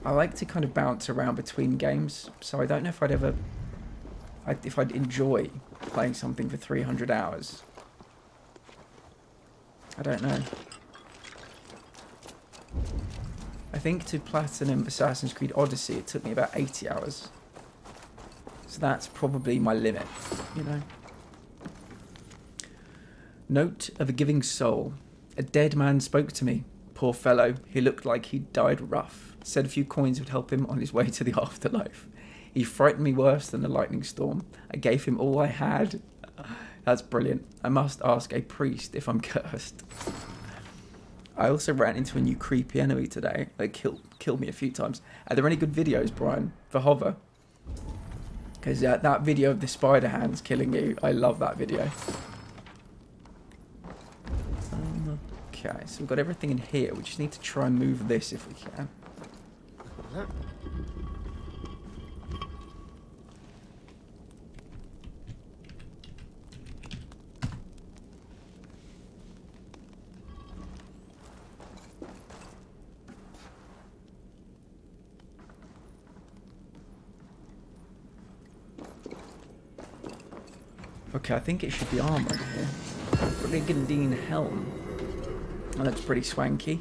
I like to kind of bounce around between games, so I don't know if I'd enjoy playing something for 300 hours. I don't know. I think to platinum Assassin's Creed Odyssey, it took me about 80 hours. So that's probably my limit, you know. Note of a giving soul. A dead man spoke to me. Poor fellow, he looked like he'd died rough. Said a few coins would help him on his way to the afterlife. He frightened me worse than a lightning storm. I gave him all I had. That's brilliant. I must ask a priest if I'm cursed. I also ran into a new creepy enemy today. They killed me a few times. Are there any good videos, Brian, for Hover? Because that video of the spider hands killing you, I love that video. Okay, so we've got everything in here. We just need to try and move this if we can. Okay, I think it should be armor in here. Brigandine helm. Oh, that's pretty swanky.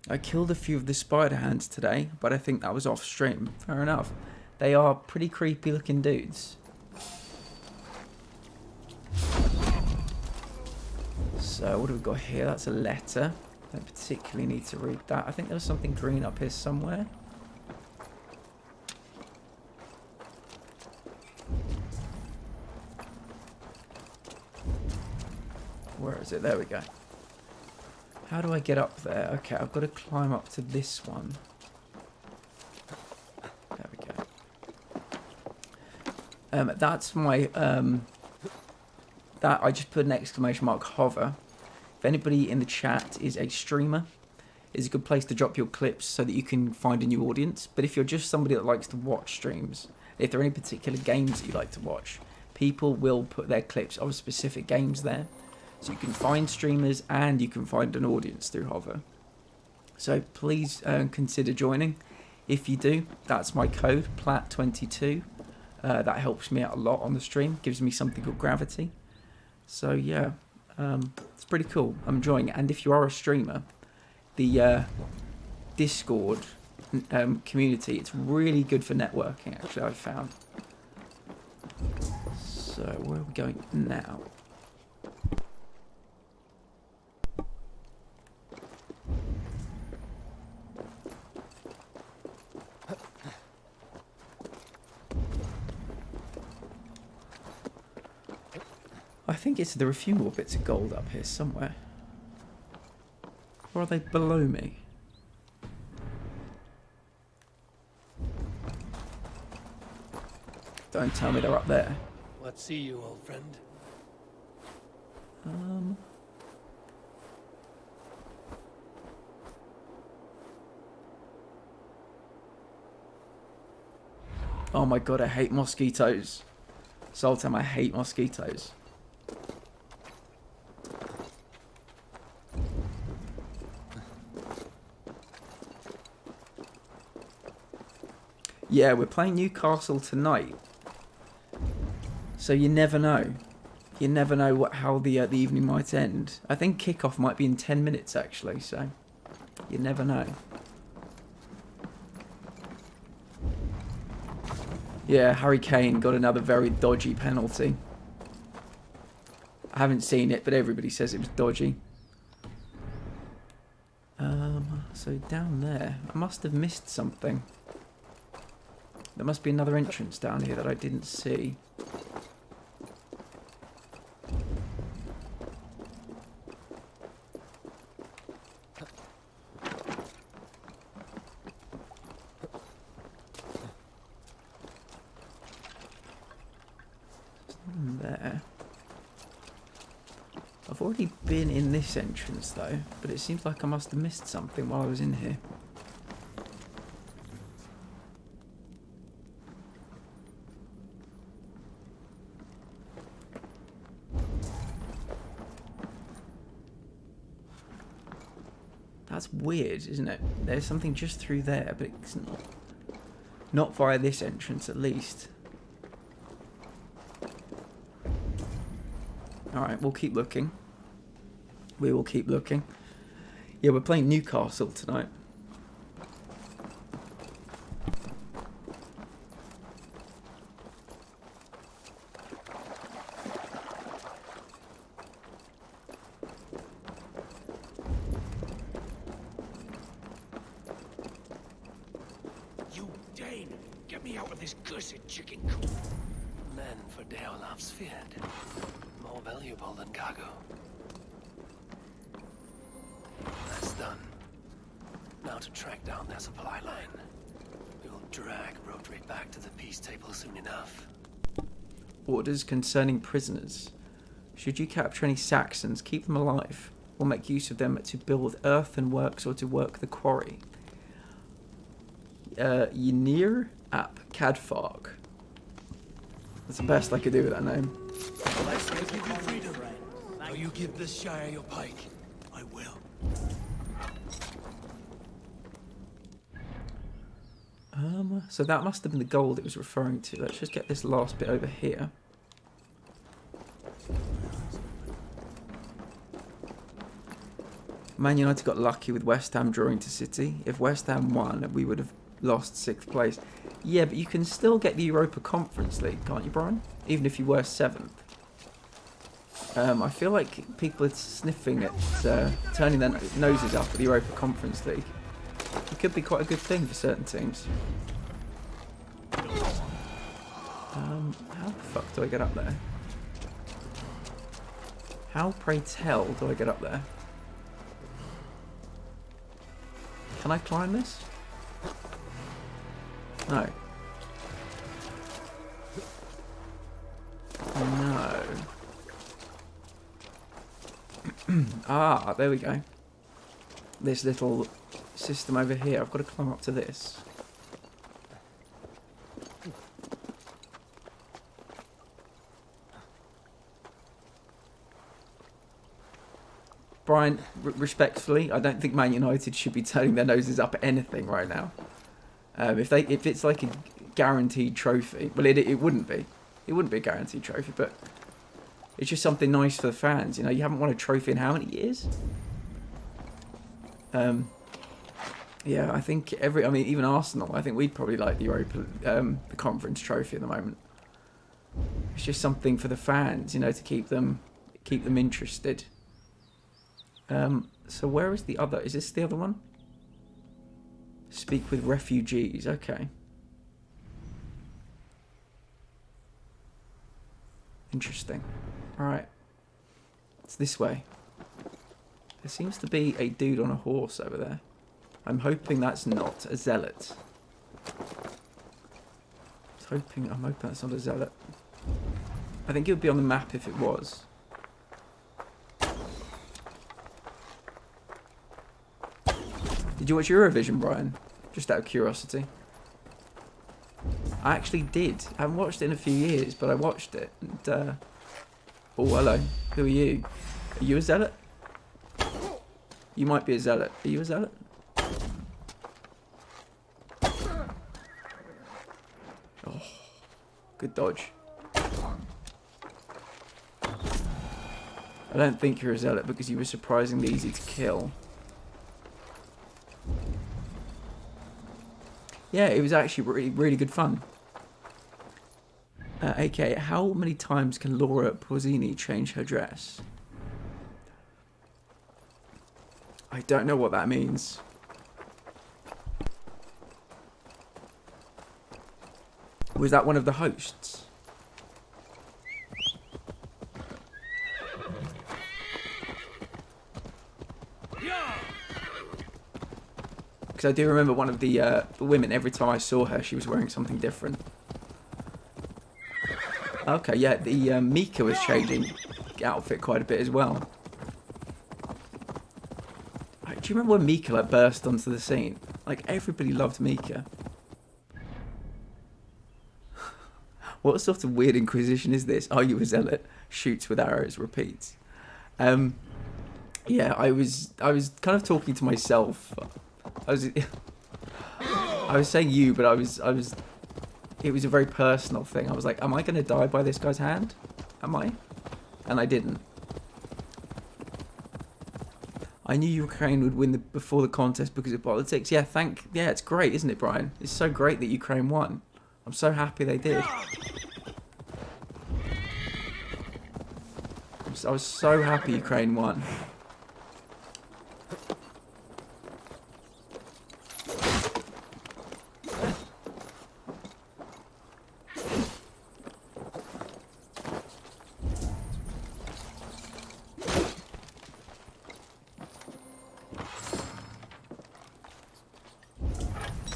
I killed a few of the spider hands today, but I think that was off stream. Fair enough. They are pretty creepy looking dudes. So what have we got here? That's a letter. Don't particularly need to read that. I think there was something green up here somewhere. Where is it? There we go. How do I get up there? Okay, I've got to climb up to this one. There we go. That's my... that I just put an exclamation mark hover. If anybody in the chat is a streamer, it's a good place to drop your clips so that you can find a new audience. But if you're just somebody that likes to watch streams, if there are any particular games that you like to watch, people will put their clips of specific games there. So you can find streamers and you can find an audience through hover. So please consider joining. If you do, that's my code, PLAT22. That helps me out a lot on the stream, gives me something called gravity. So yeah, it's pretty cool. I'm enjoying it. And if you are a streamer, the Discord community, it's really good for networking, actually, I've found. So where are we going now? I think there are a few more bits of gold up here somewhere. Or are they below me? Don't tell me they're up there. What see you, old friend? Oh my god, I hate mosquitoes. Sultan, I hate mosquitoes. Yeah, we're playing Newcastle tonight. So you never know. You never know how the evening might end. I think kickoff might be in 10 minutes actually, so you never know. Yeah, Harry Kane got another very dodgy penalty. I haven't seen it, but everybody says it was dodgy. So down there, I must have missed something. There must be another entrance down here that I didn't see. There. I've already been in this entrance though, but it seems like I must have missed something while I was in here. That's weird, isn't it? There's something just through there, but it's not via this entrance at least. Alright, we'll keep looking. We will keep looking. Yeah, we're playing Newcastle tonight. You Dane! Get me out of this cursed chicken coop! Men for Deolav's feared. more valuable than cargo. That's done. Now to track down their supply line. We will drag Rodri back to the peace table soon enough. Orders concerning prisoners. Should you capture any Saxons, keep them alive, or make use of them to build earthen works or to work the quarry. Ynir ap Cadfarg. That's the best I could do with that name. I give you freedom. Now you give this Shire your pike. I will. So that must have been the gold it was referring to. Let's just get this last bit over here. Man United got lucky with West Ham drawing to City. If West Ham won, we would have lost 6th place. Yeah, but you can still get the Europa Conference League, can't you, Brian? Even if you were 7th. I feel like people are sniffing at turning their noses up at the Europa Conference League. It could be quite a good thing for certain teams. How the fuck do I get up there? How, pray tell, do I get up there? Can I climb this? No. No. Ah, there we go. This little system over here. I've got to climb up to this. Brian, respectfully, I don't think Man United should be turning their noses up at anything right now. If it's like a guaranteed trophy, well, it wouldn't be. It wouldn't be a guaranteed trophy, but it's just something nice for the fans. You know, you haven't won a trophy in how many years? Yeah, I think even Arsenal, I think we'd probably like the Europa, the Conference Trophy at the moment. It's just something for the fans, you know, to keep them interested. So where is the other? Is this the other one? Speak with refugees. Okay. Interesting. All right. It's this way. There seems to be a dude on a horse over there. I'm hoping that's not a zealot. I'm hoping that's not a zealot. I think it would be on the map if it was. Did you watch Eurovision, Brian? Just out of curiosity. I actually did. I haven't watched it in a few years, but I watched it. And, oh, hello. Who are you? Are you a zealot? You might be a zealot. Are you a zealot? Oh, good dodge. I don't think you're a zealot because you were surprisingly easy to kill. Yeah, it was actually really, really good fun. Okay, how many times can Laura Porzini change her dress? I don't know what that means. Was that one of the hosts? Because I do remember one of the women, every time I saw her, she was wearing something different. Okay, yeah, the Mika was changing outfit quite a bit as well. Do you remember when Mika burst onto the scene? Like, everybody loved Mika. What sort of weird inquisition is this? Are you a zealot? Shoots with arrows, repeats. Yeah, I was kind of talking to myself. I was saying you, but it was a very personal thing. I was like, am I going to die by this guy's hand? Am I? And I didn't. I knew Ukraine would win before the contest because of politics. Yeah, yeah, it's great, isn't it, Brian? It's so great that Ukraine won. I'm so happy they did. I was so happy Ukraine won.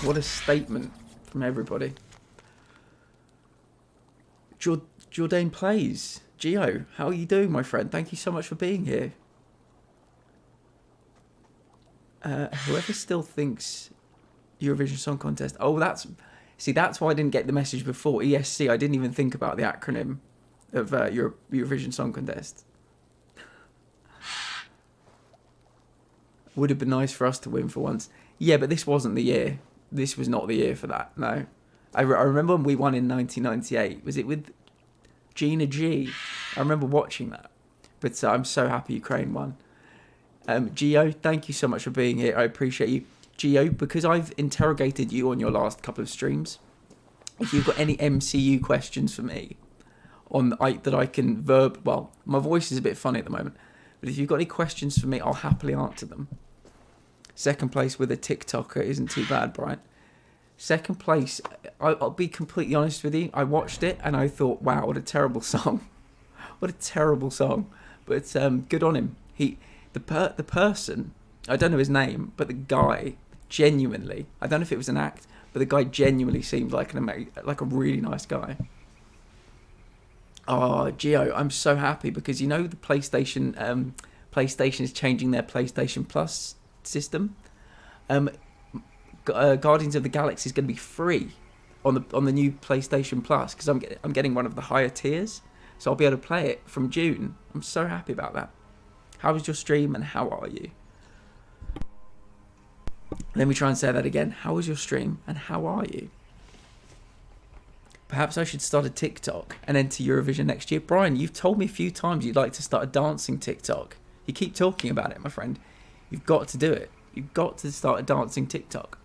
What a statement from everybody. Jourdain Plays. Gio, how are you doing, my friend? Thank you so much for being here. Whoever still thinks Eurovision Song Contest... Oh, that's why I didn't get the message before. ESC, I didn't even think about the acronym of Eurovision Song Contest. Would have been nice for us to win for once. Yeah, but this wasn't the year. This was not the year for that, no. I remember when we won in 1998. Was it with Gina G? I remember watching that. But I'm so happy Ukraine won. Gio, thank you so much for being here. I appreciate you. Gio, because I've interrogated you on your last couple of streams, if you've got any MCU questions for me that I can well, my voice is a bit funny at the moment, but if you've got any questions for me, I'll happily answer them. Second place with a TikToker isn't too bad, Brian. Second place, I'll be completely honest with you, I watched it and I thought, wow, what a terrible song. What a terrible song. But good on him. The person, I don't know his name, but the guy genuinely, I don't know if it was an act, but the guy genuinely seemed like a really nice guy. Oh, Gio, I'm so happy because you know the PlayStation is changing their PlayStation Plus system. Guardians of the Galaxy is going to be free on the new PlayStation Plus because I'm getting one of the higher tiers, so I'll be able to play it from June. I'm so happy about that. How was your stream and how are you? Let me try and say that again. How was your stream and how are you? Perhaps I should start a TikTok and enter Eurovision next year. Brian, you've told me a few times you'd like to start a dancing TikTok. You keep talking about it, my friend. You've got to do it. You've got to start a dancing TikTok.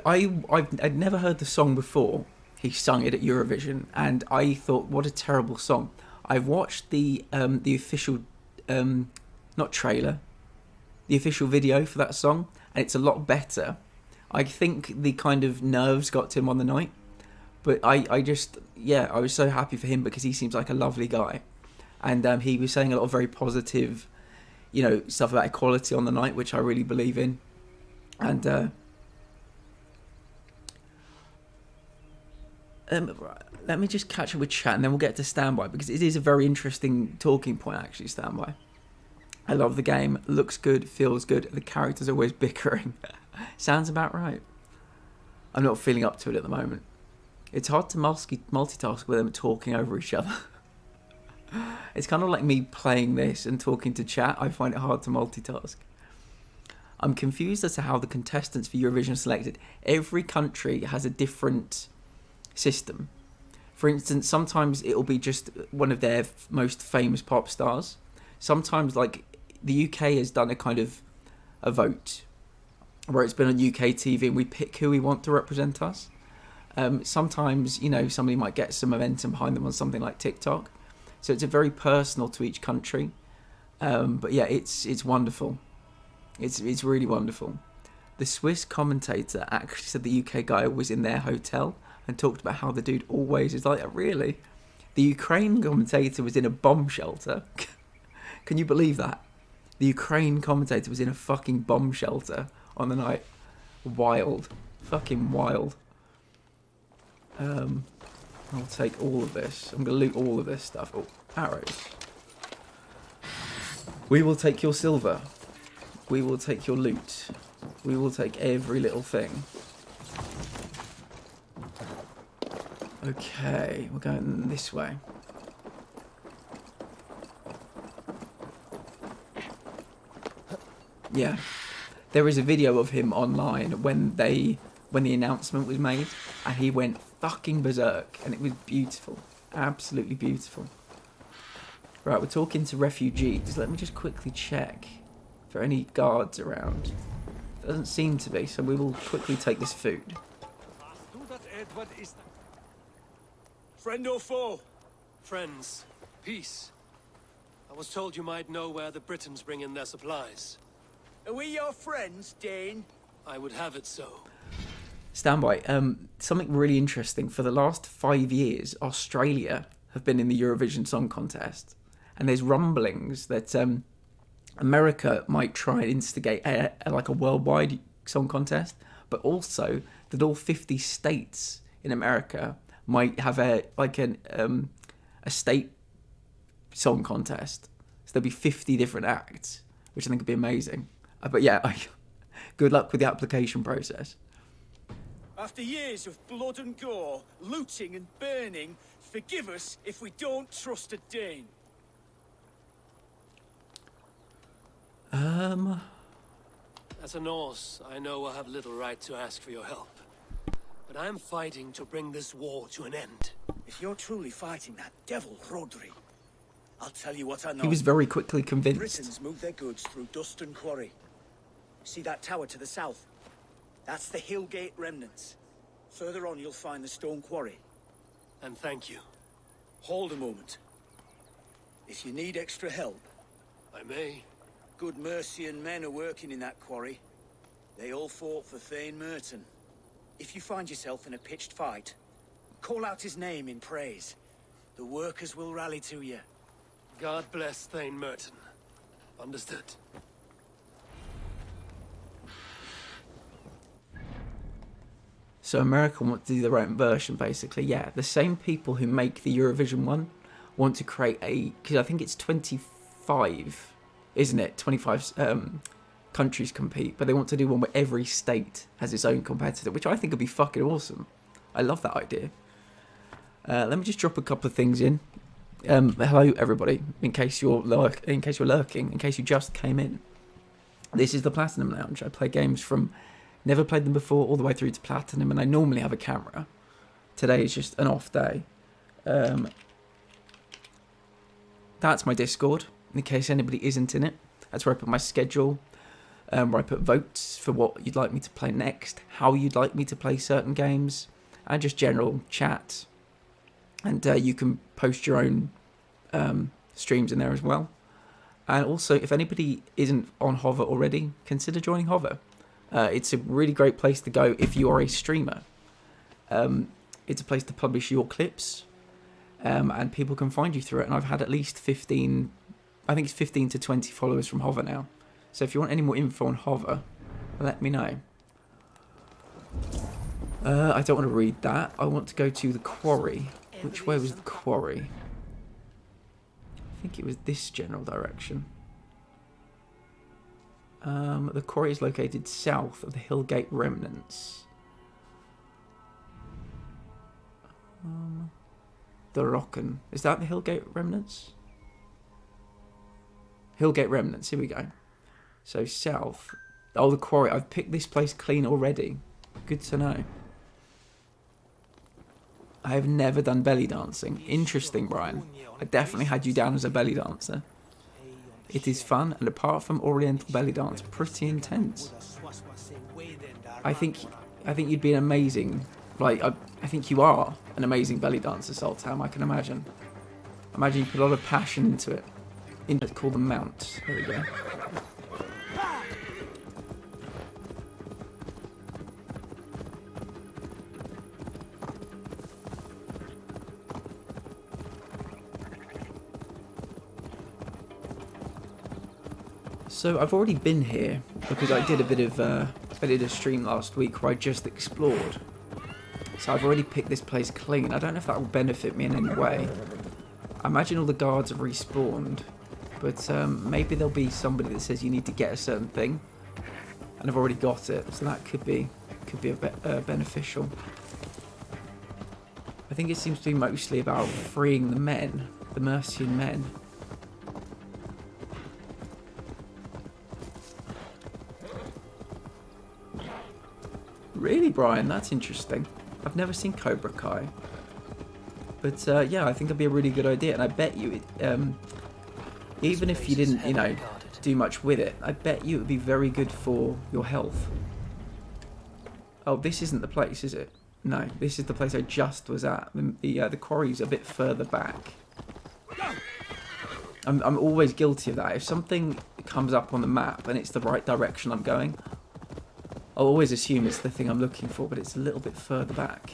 I'd never heard the song before. He sung it at Eurovision, and I thought, what a terrible song. I've watched the official, not trailer, the official video for that song, and it's a lot better. I think the kind of nerves got to him on the night, but I was so happy for him because he seems like a lovely guy, and he was saying a lot of very positive, stuff about equality on the night, which I really believe in, and. Let me just catch up with chat and then we'll get to Standby because it is a very interesting talking point actually, Standby. I love the game, looks good, feels good, the characters are always bickering. Sounds about right. I'm not feeling up to it at the moment. It's hard to multitask with them talking over each other. It's kind of like me playing this and talking to chat. I find it hard to multitask. I'm confused as to how the contestants for Eurovision are selected. Every country has a different system. For instance, sometimes it'll be just one of their most famous pop stars. Sometimes, like, the UK has done a kind of a vote where it's been on UK TV and we pick who we want to represent us. Sometimes, somebody might get some momentum behind them on something like TikTok. So it's a very personal to each country. But yeah, it's wonderful. It's really wonderful. The Swiss commentator actually said the UK guy was in their hotel and talked about how the dude always is like that. Really? The Ukraine commentator was in a bomb shelter. Can you believe that? The Ukraine commentator was in a fucking bomb shelter on the night. Wild. Fucking wild. I'll take all of this. I'm going to loot all of this stuff. Oh, arrows. We will take your silver. We will take your loot. We will take every little thing. Okay, we're going this way. Yeah. There is a video of him online when the announcement was made, and he went fucking berserk, and it was beautiful. Absolutely beautiful. Right, we're talking to refugees. Let me just quickly check for any guards around. Doesn't seem to be, so we will quickly take this food. Friend or foe? Friends. Peace. I was told you might know where the Britons bring in their supplies. Are we your friends, Dane? I would have it so. Standby. Something really interesting. For the last 5 years, Australia have been in the Eurovision Song Contest. and there's rumblings that America might try and instigate like a worldwide song contest, but also that all 50 states in America might have a state song contest. So there'll be 50 different acts, which I think would be amazing. But yeah, good luck with the application process. After years of blood and gore, looting and burning, forgive us if we don't trust a Dane. As a Norse, I know I have little right to ask for your help. But I am fighting to bring this war to an end. If you're truly fighting that devil, Rodri, I'll tell you what I know. He was very quickly convinced. Britons move their goods through dust and quarry. See that tower to the south? That's the Hillgate remnants. Further on, you'll find the stone quarry. And thank you. Hold a moment. If you need extra help... I may. Good Mercian men are working in that quarry. They all fought for Thane Merton. If you find yourself in a pitched fight, call out his name in praise. The workers will rally to you. God bless Thane Merton. Understood. So America want to do their own version, basically. Yeah, the same people who make the Eurovision one want to create because I think it's 25, isn't it? 25 countries compete, but they want to do one where every state has its own competitor, which I think would be fucking awesome. I love that idea. Let me just drop a couple of things in. Hello, everybody. In case you're lurking, in case you just came in, this is the Platinum Lounge. I play games from never played them before all the way through to Platinum, and I normally have a camera. Today is just an off day. That's my Discord, in case anybody isn't in it. That's where I put my schedule, where I put votes for what you'd like me to play next, how you'd like me to play certain games, and just general chat. And you can post your own streams in there as well. And also, if anybody isn't on Hover already, consider joining Hover. It's a really great place to go if you are a streamer. It's a place to publish your clips, and people can find you through it. And I've had at least 15, I think it's 15 to 20 followers from Hover now. So if you want any more info on Hover, let me know. I don't want to read that. I want to go to the quarry. Which way was the quarry? I think it was this general direction. The quarry is located south of the Hillgate remnants. The Rocken. Is that the Hillgate remnants? Hillgate remnants, here we go. So south. Oh, the quarry. I've picked this place clean already. Good to know. I have never done belly dancing. Interesting, Brian. I definitely had you down as a belly dancer. It is fun, and apart from Oriental belly dance, pretty intense. I think you'd be an amazing, I think you are an amazing belly dancer, Sultan, I can imagine. Imagine you put a lot of passion into it. It's called the Mount. There we go. So I've already been here because I did a stream last week where I just explored. So I've already picked this place clean. I don't know if that will benefit me in any way. I imagine all the guards have respawned, but maybe there'll be somebody that says you need to get a certain thing, and I've already got it, so that could be a bit beneficial. I think it seems to be mostly about freeing the men, the Mercian men. Really, Brian? That's interesting. I've never seen Cobra Kai. But yeah, I think it'd be a really good idea, and I bet you, even if you didn't, do much with it, I bet you it would be very good for your health. Oh, this isn't the place, is it? No, this is the place I just was at. The quarry's a bit further back. I'm always guilty of that. If something comes up on the map and it's the right direction I'm going, I'll always assume it's the thing I'm looking for, but it's a little bit further back.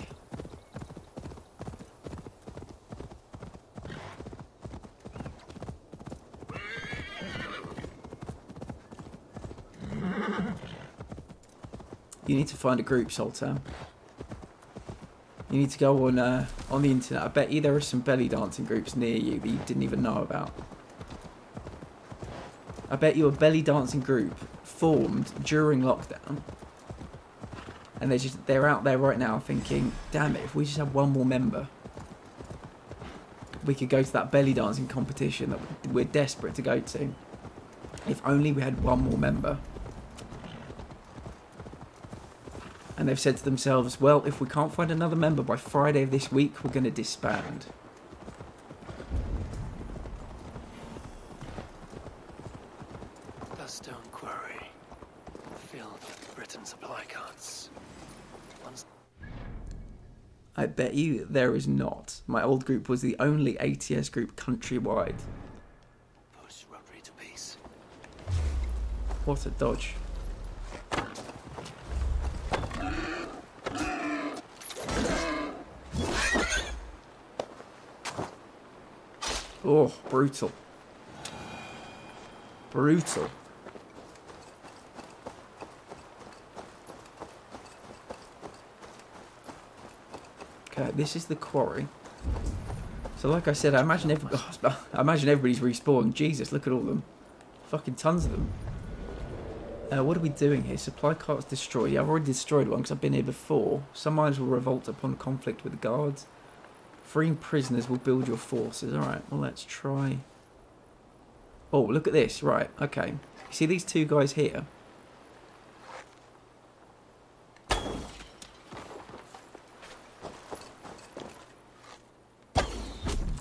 You need to find a group, Sultan. You need to go on the internet. I bet you there are some belly dancing groups near you that you didn't even know about. I bet you a belly dancing group formed during lockdown. And they're out there right now thinking, damn it, if we just had one more member, we could go to that belly dancing competition that we're desperate to go to. If only we had one more member. And they've said to themselves, well, if we can't find another member by Friday of this week, we're going to disband. The stone quarry, filled with Britain supply carts. I bet you there is not. My old group was the only ATS group countrywide. Push Rodri to peace. What a dodge. Oh, brutal. Brutal. Okay, this is the quarry. So like I said, I imagine everybody's respawned. Jesus, look at all of them. Fucking tons of them. What are we doing here? Supply carts destroyed. Yeah, I've already destroyed one because I've been here before. Some miners will revolt upon conflict with the guards. Freeing prisoners will build your forces. Alright, well let's try. Oh, look at this. Right, okay. You see these two guys here?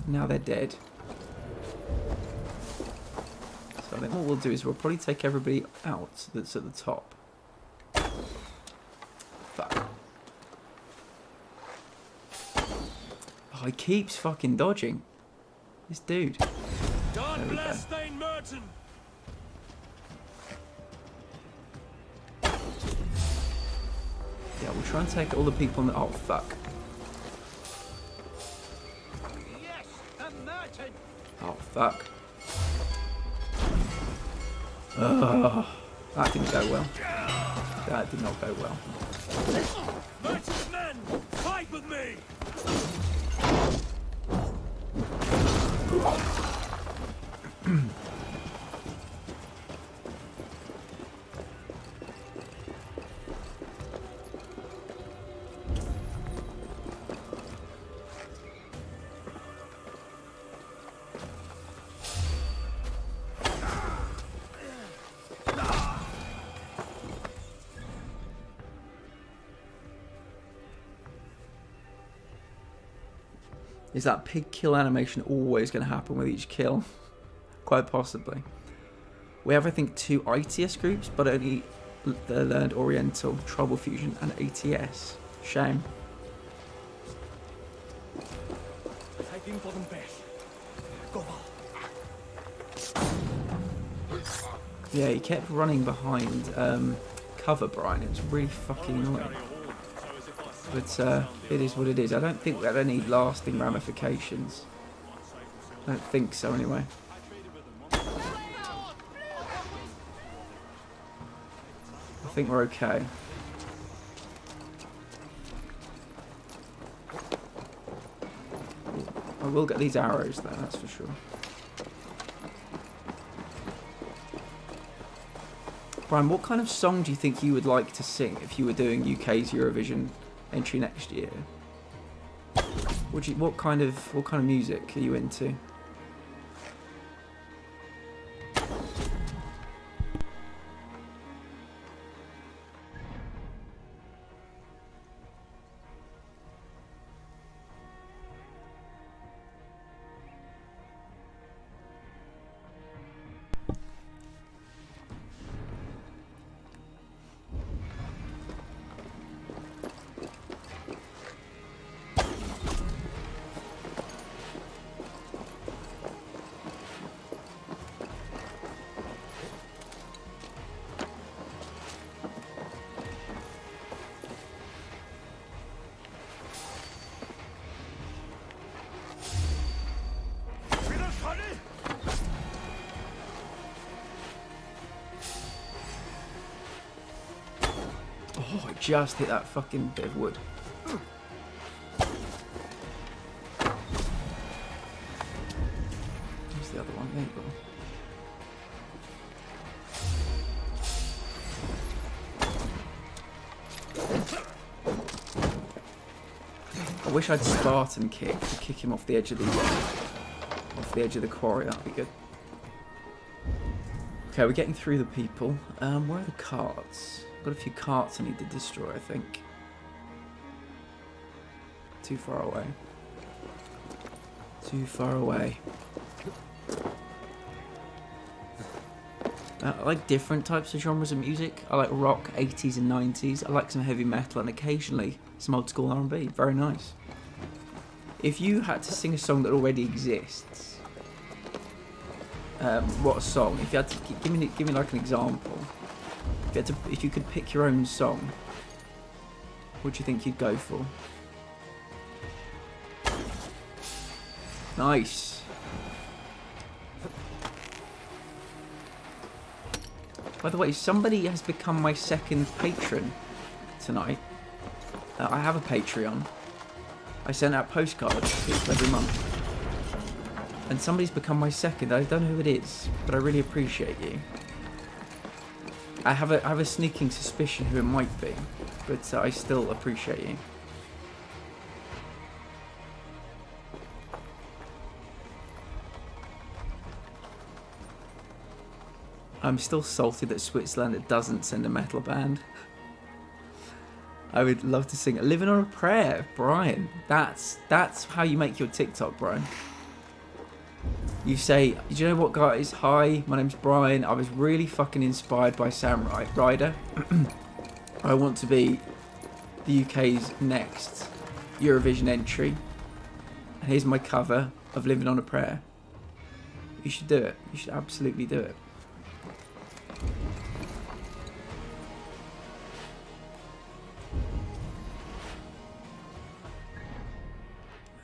Now they're dead. So I think what we'll do is we'll probably take everybody out that's at the top. Fuck. Oh, he keeps fucking dodging. This dude. God bless Thane Merton. Yeah, we'll try and take all the people in the... Oh, fuck. Oh, fuck. Oh, that didn't go well. That did not go well. Merton's men, fight with me! Is that pig kill animation always going to happen with each kill? Quite possibly. We have, I think, 2 ITS groups, but only learned Oriental, Tribal Fusion, and ATS. Shame. Yeah, he kept running behind cover, Brian. It was really fucking annoying. But it is what it is. I don't think we have any lasting ramifications. I don't think so, anyway. I think we're okay. I will get these arrows, though, that's for sure. Brian, what kind of song do you think you would like to sing if you were doing UK's Eurovision entry next year? What kind of music are you into? just hit that fucking bit of wood. Where's the other one? There you go. I wish I'd Spartan kick to kick him off the edge of the quarry. That'd be good. Okay, we're getting through the people. Where are the carts? I've got a few carts I need to destroy, I think. Too far away. Too far away. I like different types of genres of music. I like rock, 80s and 90s. I like some heavy metal and occasionally some old school R&B. Very nice. If you had to sing a song that already exists, what song? If you had to give me like an example. If you could pick your own song, what do you think you'd go for? Nice. By the way, somebody has become my second patron tonight. I have a Patreon. I send out postcards to people every month. And somebody's become my second. I don't know who it is, but I really appreciate you. I have a sneaking suspicion who it might be, but I still appreciate you. I'm still salty that Switzerland doesn't send a metal band. I would love to sing Living on a Prayer, Brian. That's how you make your TikTok, Brian. You say, do you know what, guys? Hi, my name's Brian. I was really fucking inspired by Sam Ryder. I want to be the UK's next Eurovision entry. And here's my cover of Living on a Prayer. You should do it. You should absolutely do it.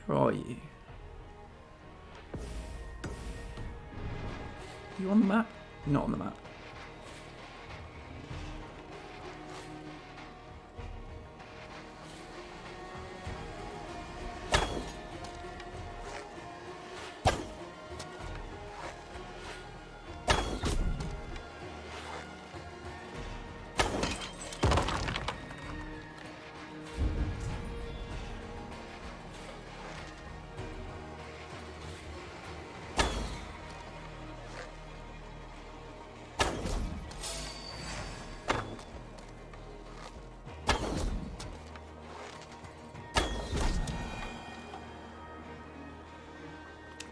Where are you? Are you on the map? You're not on the map.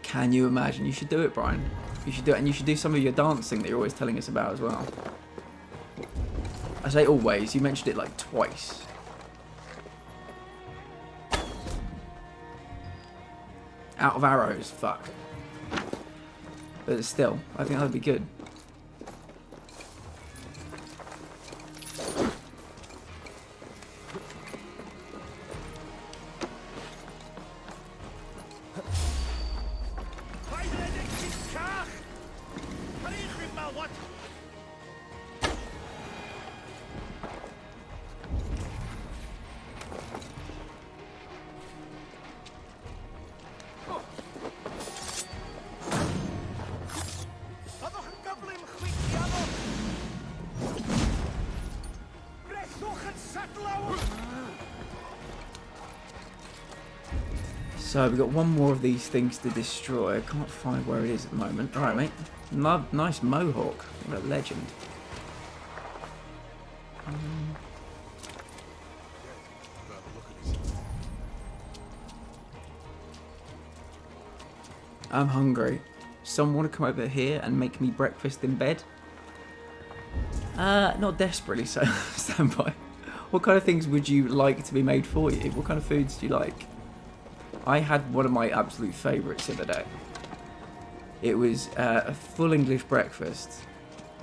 Can you imagine? You should do it, Brian. You should do it, and you should do some of your dancing that you're always telling us about as well. I say always, you mentioned it like twice. Out of arrows, fuck. But still, I think that'd be good. So we've got one more of these things to destroy. I can't find where it is at the moment. Alright, mate. Nice mohawk. What a legend. I'm hungry. Someone want to come over here and make me breakfast in bed? Not desperately, so stand by. What kind of things would you like to be made for you? What kind of foods do you like? I had one of my absolute favourites the other day. It was a full English breakfast.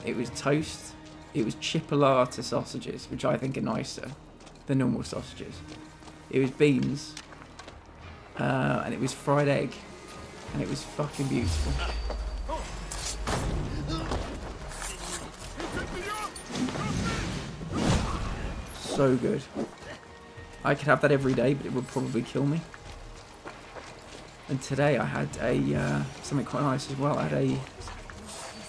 It was toast. It was chipolata sausages, which I think are nicer than normal sausages. It was beans. And it was fried egg. And it was fucking beautiful. so good. I could have that every day, but it would probably kill me. And today I had a something quite nice as well. I had a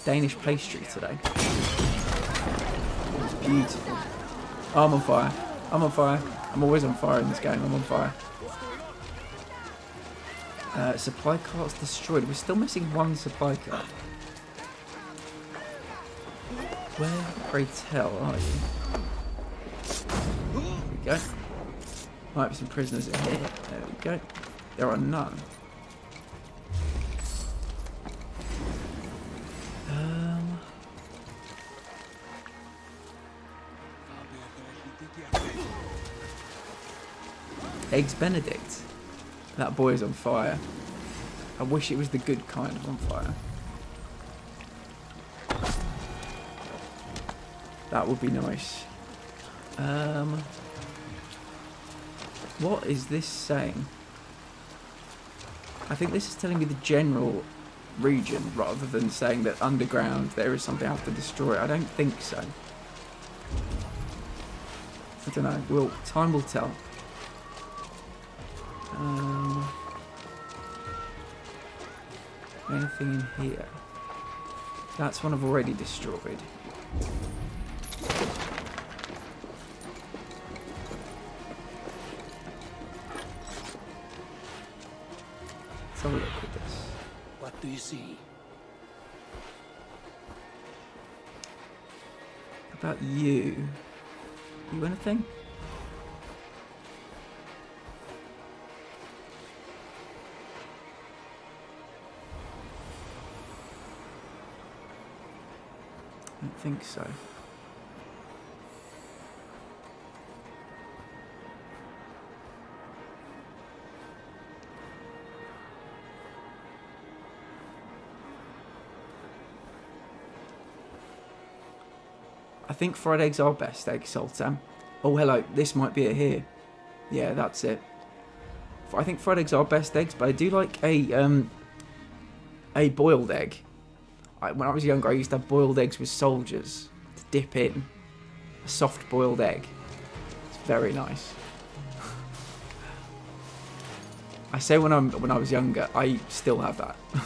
Danish pastry today. It was beautiful. Oh, I'm on fire. I'm on fire. I'm always on fire in this game. I'm on fire. Supply cart's destroyed. We're still missing one supply cart. Where, pray tell, are you? There we go. Might be some prisoners in here. There we go. There are none. Eggs Benedict. That boy is on fire. I wish it was the good kind of on fire. That would be nice. What is this saying? I think this is telling me the general region rather than saying that underground there is something I have to destroy. I don't think so. I don't know. Time will tell. Anything in here? That's one I've already destroyed. Let's have a look at this. What do you see? About you. You anything? I don't think so. I think fried eggs are best eggs, Sultan. Oh, hello. This might be it here. Yeah, that's it. I think fried eggs are best eggs, but I do like a boiled egg. When I was younger, I used to have boiled eggs with soldiers to dip in. A soft boiled egg. It's very nice. I say when I was younger, I still have that. I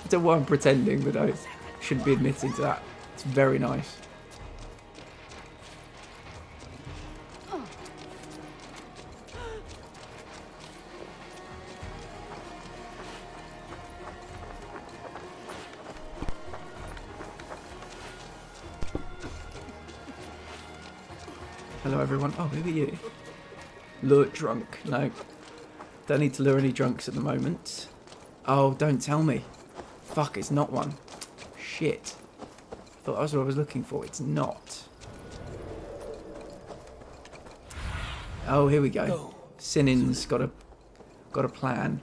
don't know why I'm pretending, but I shouldn't be admitting to that. It's very nice. Hello everyone. Oh, who are you? Lure drunk. No. Don't need to lure any drunks at the moment. Oh, don't tell me. Fuck, it's not one. Shit. Thought that was what I was looking for. It's not. Oh, here we go. Sinin's got a plan.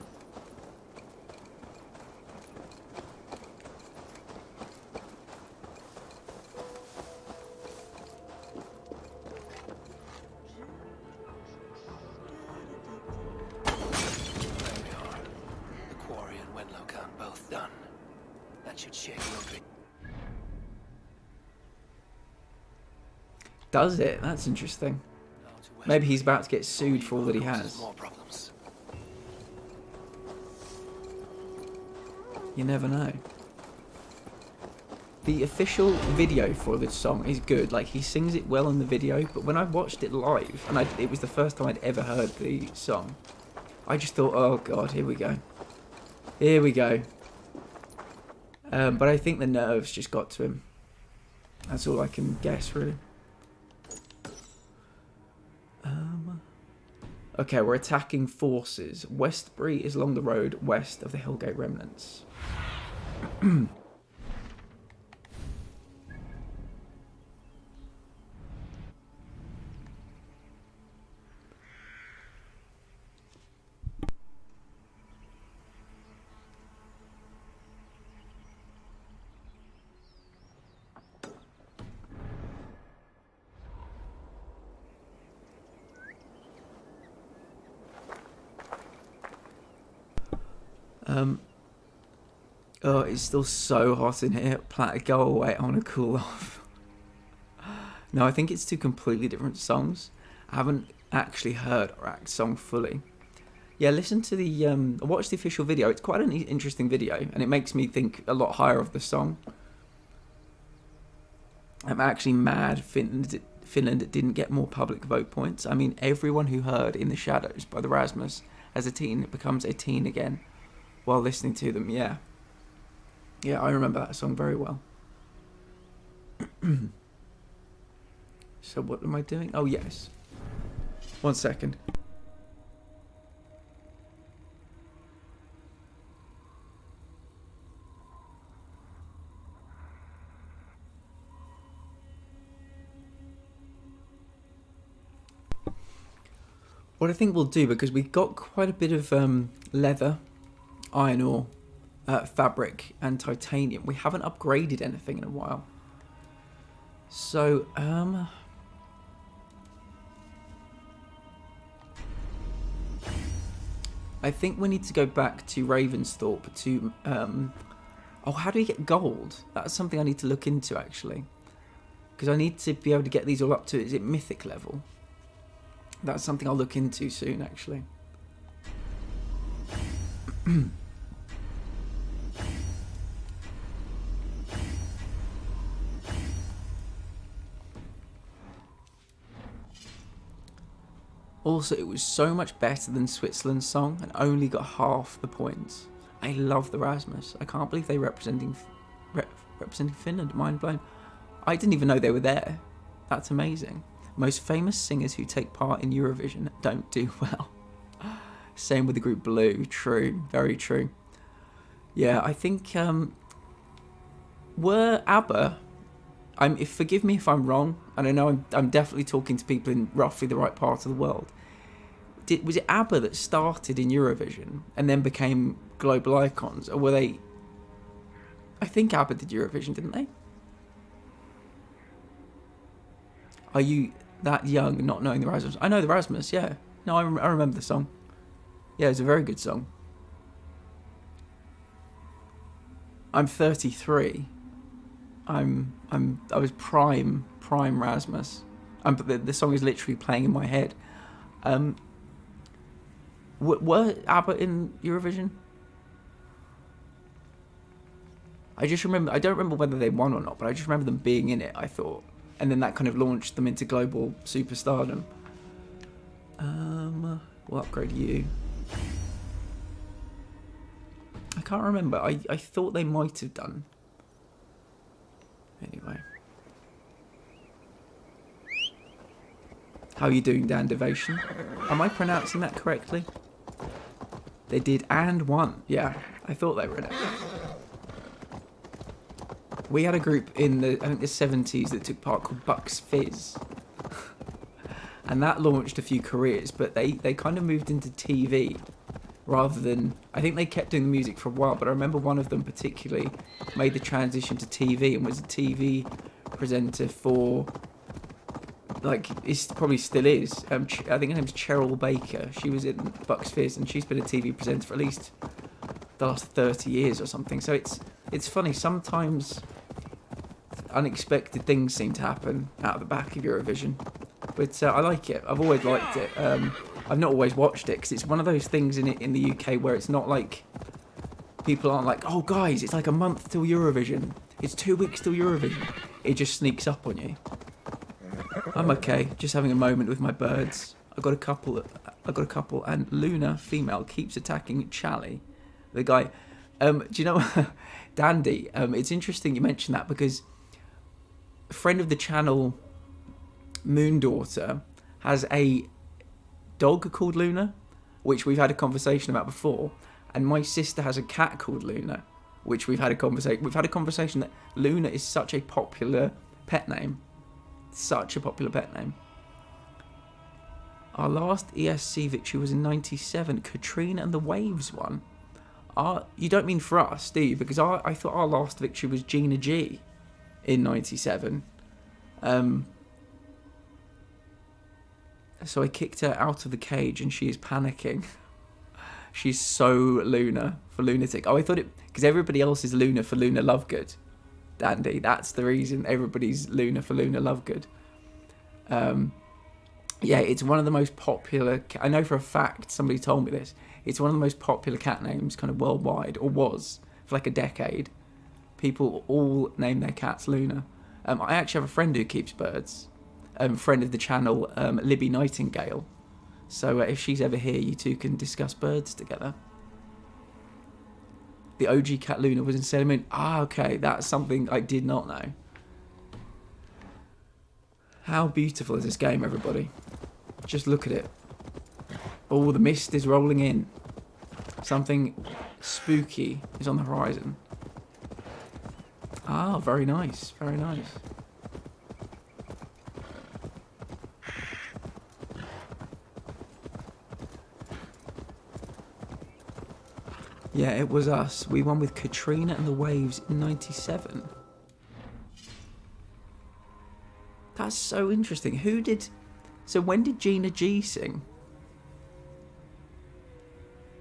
Does it? That's interesting. Maybe he's about to get sued for all that he has. You never know. The official video for this song is good. Like, he sings it well in the video, but when I watched it live, and it was the first time I'd ever heard the song, I just thought, oh god, here we go. Here we go. But I think the nerves just got to him. That's all I can guess, really. Okay, we're attacking forces. Westbury is along the road west of the Hillgate remnants. Oh, it's still so hot in here. Platter, go away. I want to cool off. No, I think it's two completely different songs. I haven't actually heard Arak's song fully. Yeah, listen to the... watch the official video. It's quite an interesting video, and it makes me think a lot higher of the song. I'm actually mad Finland didn't get more public vote points. I mean, everyone who heard In the Shadows by the Rasmus as a teen becomes a teen again while listening to them, yeah. Yeah, I remember that song very well. So what am I doing? Oh, yes. 1 second. What I think we'll do, because we've got quite a bit of leather, iron ore, fabric and titanium. We haven't upgraded anything in a while. So, I think we need to go back to Ravensthorpe to... oh, how do we get gold? That's something I need to look into, actually. Because I need to be able to get these all up to... Is it mythic level? That's something I'll look into soon, actually. Also, it was so much better than Switzerland's song and only got half the points. I love the Rasmus. I can't believe they're representing Finland. Mind blown. I didn't even know they were there. That's amazing. Most famous singers who take part in Eurovision don't do well. Same with the group Blue. True. Very true. Yeah, I think... were ABBA... forgive me if I'm wrong, and I know I'm definitely talking to people in roughly the right part of the world. Was it ABBA that started in Eurovision and then became global icons? Or were they... I think ABBA did Eurovision, didn't they? Are you that young not knowing the Rasmus? I know the Rasmus, yeah. No, I remember the song. Yeah, it's a very good song. I'm 33. I was prime Rasmus. The song is literally playing in my head. Were ABBA in Eurovision? I don't remember whether they won or not, but I just remember them being in it, I thought. And then that kind of launched them into global superstardom. We'll upgrade you. I can't remember. I thought they might have done. Anyway. How are you doing, Dan Devotion? Am I pronouncing that correctly? They did and won. Yeah, I thought they were in it. We had a group in the 70s that took part called Bucks Fizz. And that launched a few careers, but they kind of moved into TV rather than... I think they kept doing the music for a while, but I remember one of them particularly made the transition to TV and was a TV presenter for... it probably still is. I think her name's Cheryl Baker. She was in Bucks Fizz, and she's been a TV presenter for at least the last 30 years or something. So it's funny, sometimes unexpected things seem to happen out of the back of Eurovision. But I like it. I've always liked it. I've not always watched it because it's one of those things in the UK where it's not like people aren't like, oh guys, it's like a month till Eurovision. It's 2 weeks till Eurovision. It just sneaks up on you. I'm okay, just having a moment with my birds. I've got a couple, and Luna, female, keeps attacking Charlie, the guy. Do you know, Dandy? It's interesting you mentioned that because a friend of the channel, Moondaughter, has a dog called Luna, which we've had a conversation about before, and my sister has a cat called Luna, which we've had a conversation. We've had a conversation that Luna is such a popular pet name. Such a popular pet name. Our last ESC victory was in '97. Katrina and the Waves won. You don't mean for us, do you? Because I thought our last victory was Gina G in '97. So I kicked her out of the cage and she is panicking. She's so Luna for lunatic. Oh, I thought it... Because everybody else is Luna for Luna Lovegood. Dandy, that's the reason everybody's Luna for Luna Lovegood. Yeah, it's one of the most popular. I know for a fact, somebody told me this. It's one of the most popular cat names kind of worldwide, or was for like a decade. People all name their cats Luna. I actually have a friend who keeps birds. Friend of the channel, Libby Nightingale. So if she's ever here, you two can discuss birds together. The OG cat Luna was in Sailor Moon. Ah, okay, that's something I did not know. How beautiful is this game, everybody? Just look at it. Oh, the mist is rolling in. Something spooky is on the horizon. Ah, very nice, very nice. Yeah, it was us. We won with Katrina and the Waves in '97. That's so interesting. Who did... So when did Gina G sing?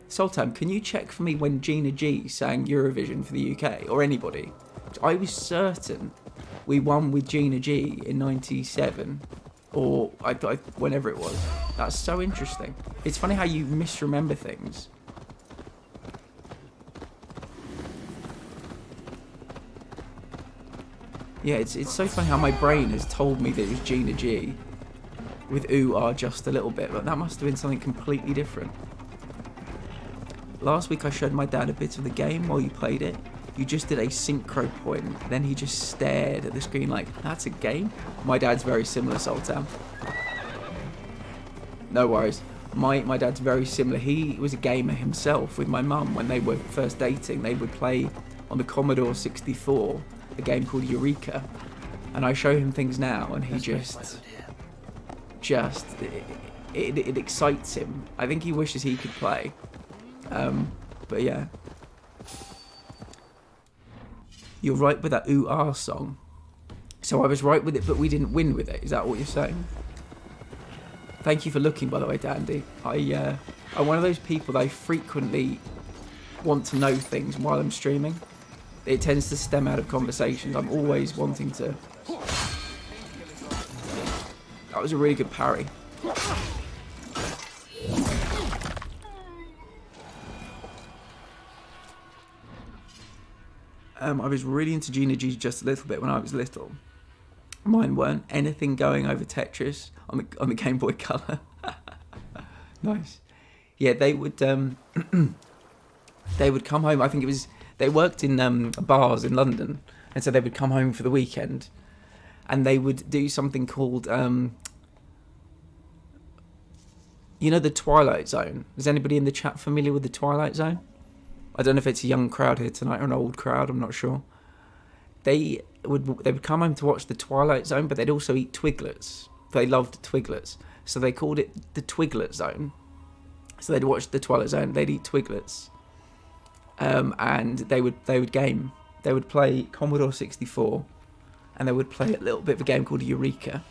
Sultan, can you check for me when Gina G sang Eurovision for the UK? Or anybody? I was certain we won with Gina G in '97. Or whenever it was. That's so interesting. It's funny how you misremember things. Yeah, it's so funny how my brain has told me that it was Gina G with ooh ah just a little bit, but that must have been something completely different. Last week I showed my dad a bit of the game while you played it. You just did a synchro point, then he just stared at the screen like, that's a game? My dad's very similar, Sultan. No worries. My dad's very similar. He was a gamer himself with my mum when they were first dating. They would play on the Commodore 64 a game called Eureka, and I show him things now and he it excites him. I think he wishes he could play, but yeah, you're right with that ooh ah song. So I was right with it, but we didn't win with it. Is that what you're saying? Thank you for looking, by the way, Dandy. I'm one of those people that I frequently want to know things while I'm streaming. It tends to stem out of conversations. I'm always wanting to... That was a really good parry. I was really into Gina G just a little bit when I was little. Mine weren't. Anything going over Tetris on the Game Boy Color. Nice. Yeah, they would come home. I think it was... They worked in bars in London, and so they would come home for the weekend, and they would do something called, you know, the Twilight Zone. Is anybody in the chat familiar with the Twilight Zone? I don't know if it's a young crowd here tonight or an old crowd. I'm not sure. They would come home to watch the Twilight Zone, but they'd also eat Twiglets. They loved Twiglets, so they called it the Twiglet Zone. So they'd watch the Twilight Zone, they'd eat Twiglets. And they would game. They would play Commodore 64, and they would play a little bit of a game called Eureka.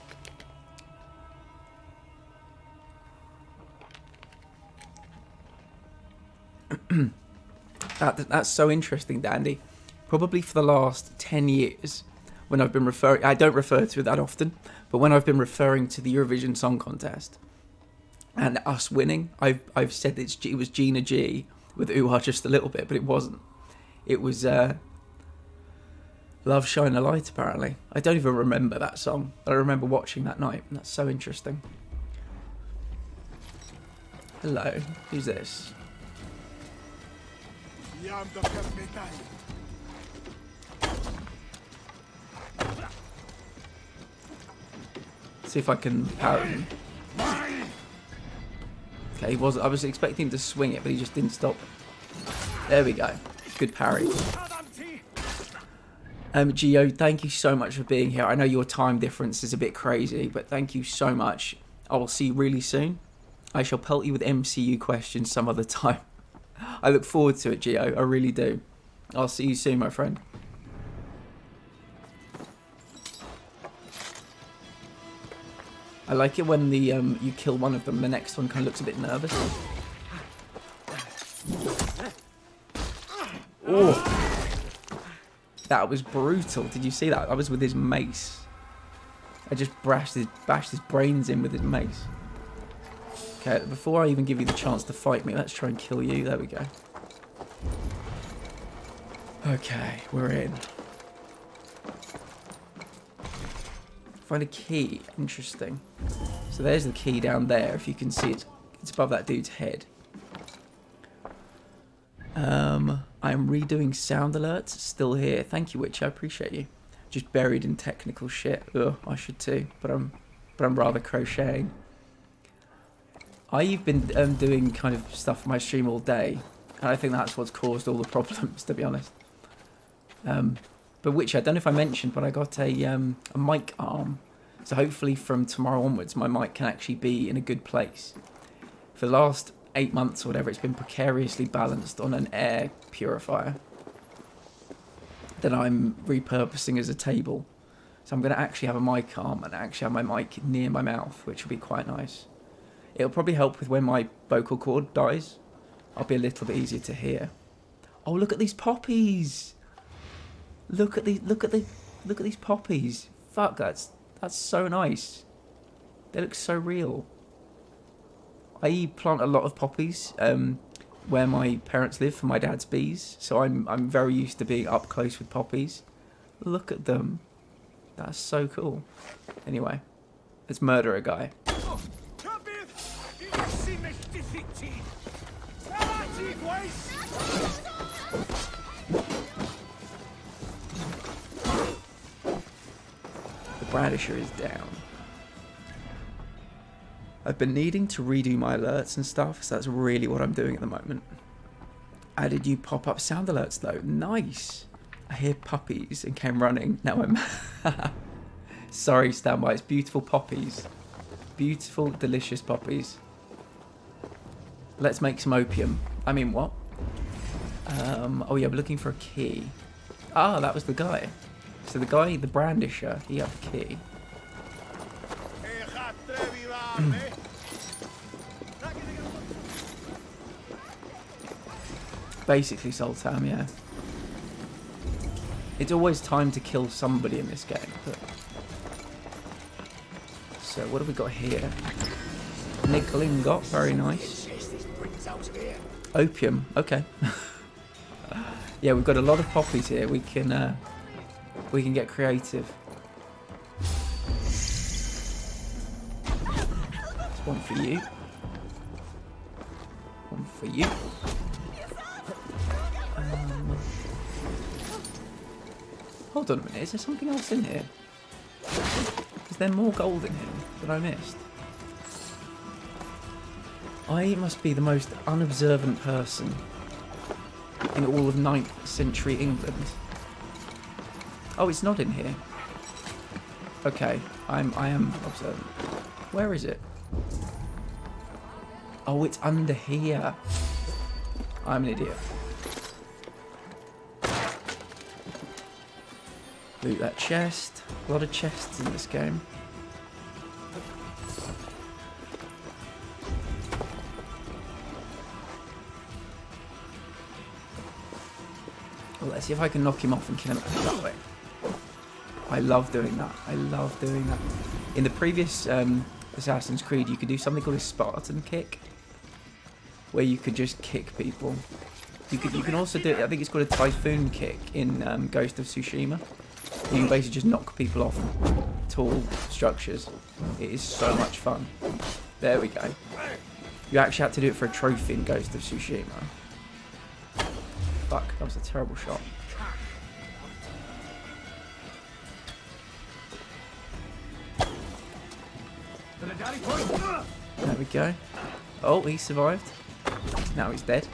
That's so interesting, Dandy. Probably for the last 10 years, when I've been referring... I don't refer to it that often, but when I've been referring to the Eurovision Song Contest and us winning, I've said it was Gina G with ooh ah just a little bit, but it wasn't. It was Love Shine a Light, apparently. I don't even remember that song, but I remember watching that night. That's so interesting. Hello, who's this? See if I can power him. Okay, I was expecting him to swing it, but he just didn't stop. There we go. Good parry. Gio, thank you so much for being here. I know your time difference is a bit crazy, but thank you so much. I will see you really soon. I shall pelt you with MCU questions some other time. I look forward to it, Gio. I really do. I'll see you soon, my friend. I like it when the you kill one of them, the next one kind of looks a bit nervous. Oh, that was brutal. Did you see that? I was with his mace. I just bashed his brains in with his mace. Okay, before I even give you the chance to fight me, let's try and kill you. There we go. Okay, we're in. Find a key. Interesting. So there's the key down there. If you can see it, it's above that dude's head. I'm redoing sound alerts. Still here. Thank you, Witch. I appreciate you. Just buried in technical shit. Ugh, I should too. But I'm rather crocheting. I've been doing kind of stuff for my stream all day, and I think that's what's caused all the problems, to be honest. But Witch, I don't know if I mentioned, but I got a mic arm. So hopefully from tomorrow onwards, my mic can actually be in a good place. For the last 8 months or whatever, it's been precariously balanced on an air purifier that I'm repurposing as a table. So I'm going to actually have a mic arm and actually have my mic near my mouth, which will be quite nice. It'll probably help with when my vocal cord dies. I'll be a little bit easier to hear. Oh, look at these poppies! Look at these poppies. Fuck, that's so nice. They look so real. I plant a lot of poppies where my parents live for my dad's bees, so I'm very used to being up close with poppies. Look at them. That's so cool. Anyway, let's murder a guy. The Brandisher is down. I've been needing to redo my alerts and stuff, so that's really what I'm doing at the moment. Added you pop-up sound alerts though. Nice. I hear puppies and came running. Now I'm... Sorry, standby. It's beautiful poppies. Beautiful, delicious poppies. Let's make some opium. I mean, what? Oh yeah, we're looking for a key. Ah, that was the guy. So the guy, the Brandisher, he had the key. Basically Sultan, yeah. It's always time to kill somebody in this game. But... So what have we got here? Nickel ingot, very nice. Opium, okay. Yeah, we've got a lot of poppies here. We can get creative. There's one for you. One for you. Hold on a minute, is there something else in here? Is there more gold in here that I missed? I must be the most unobservant person in all of 9th century England. Oh, it's not in here. Okay, I am observant. Where is it? Oh, it's under here. I'm an idiot. Loot that chest. A lot of chests in this game. Well, let's see if I can knock him off and kill him that way. I love doing that. I love doing that. In the previous Assassin's Creed, you could do something called a Spartan kick, where you could just kick people. You can also do, I think it's called a Typhoon kick in Ghost of Tsushima. You can basically just knock people off tall structures. It is so much fun. There we go. You actually had to do it for a trophy in Ghost of Tsushima. Fuck, that was a terrible shot. There we go. Oh, he survived. Now he's dead.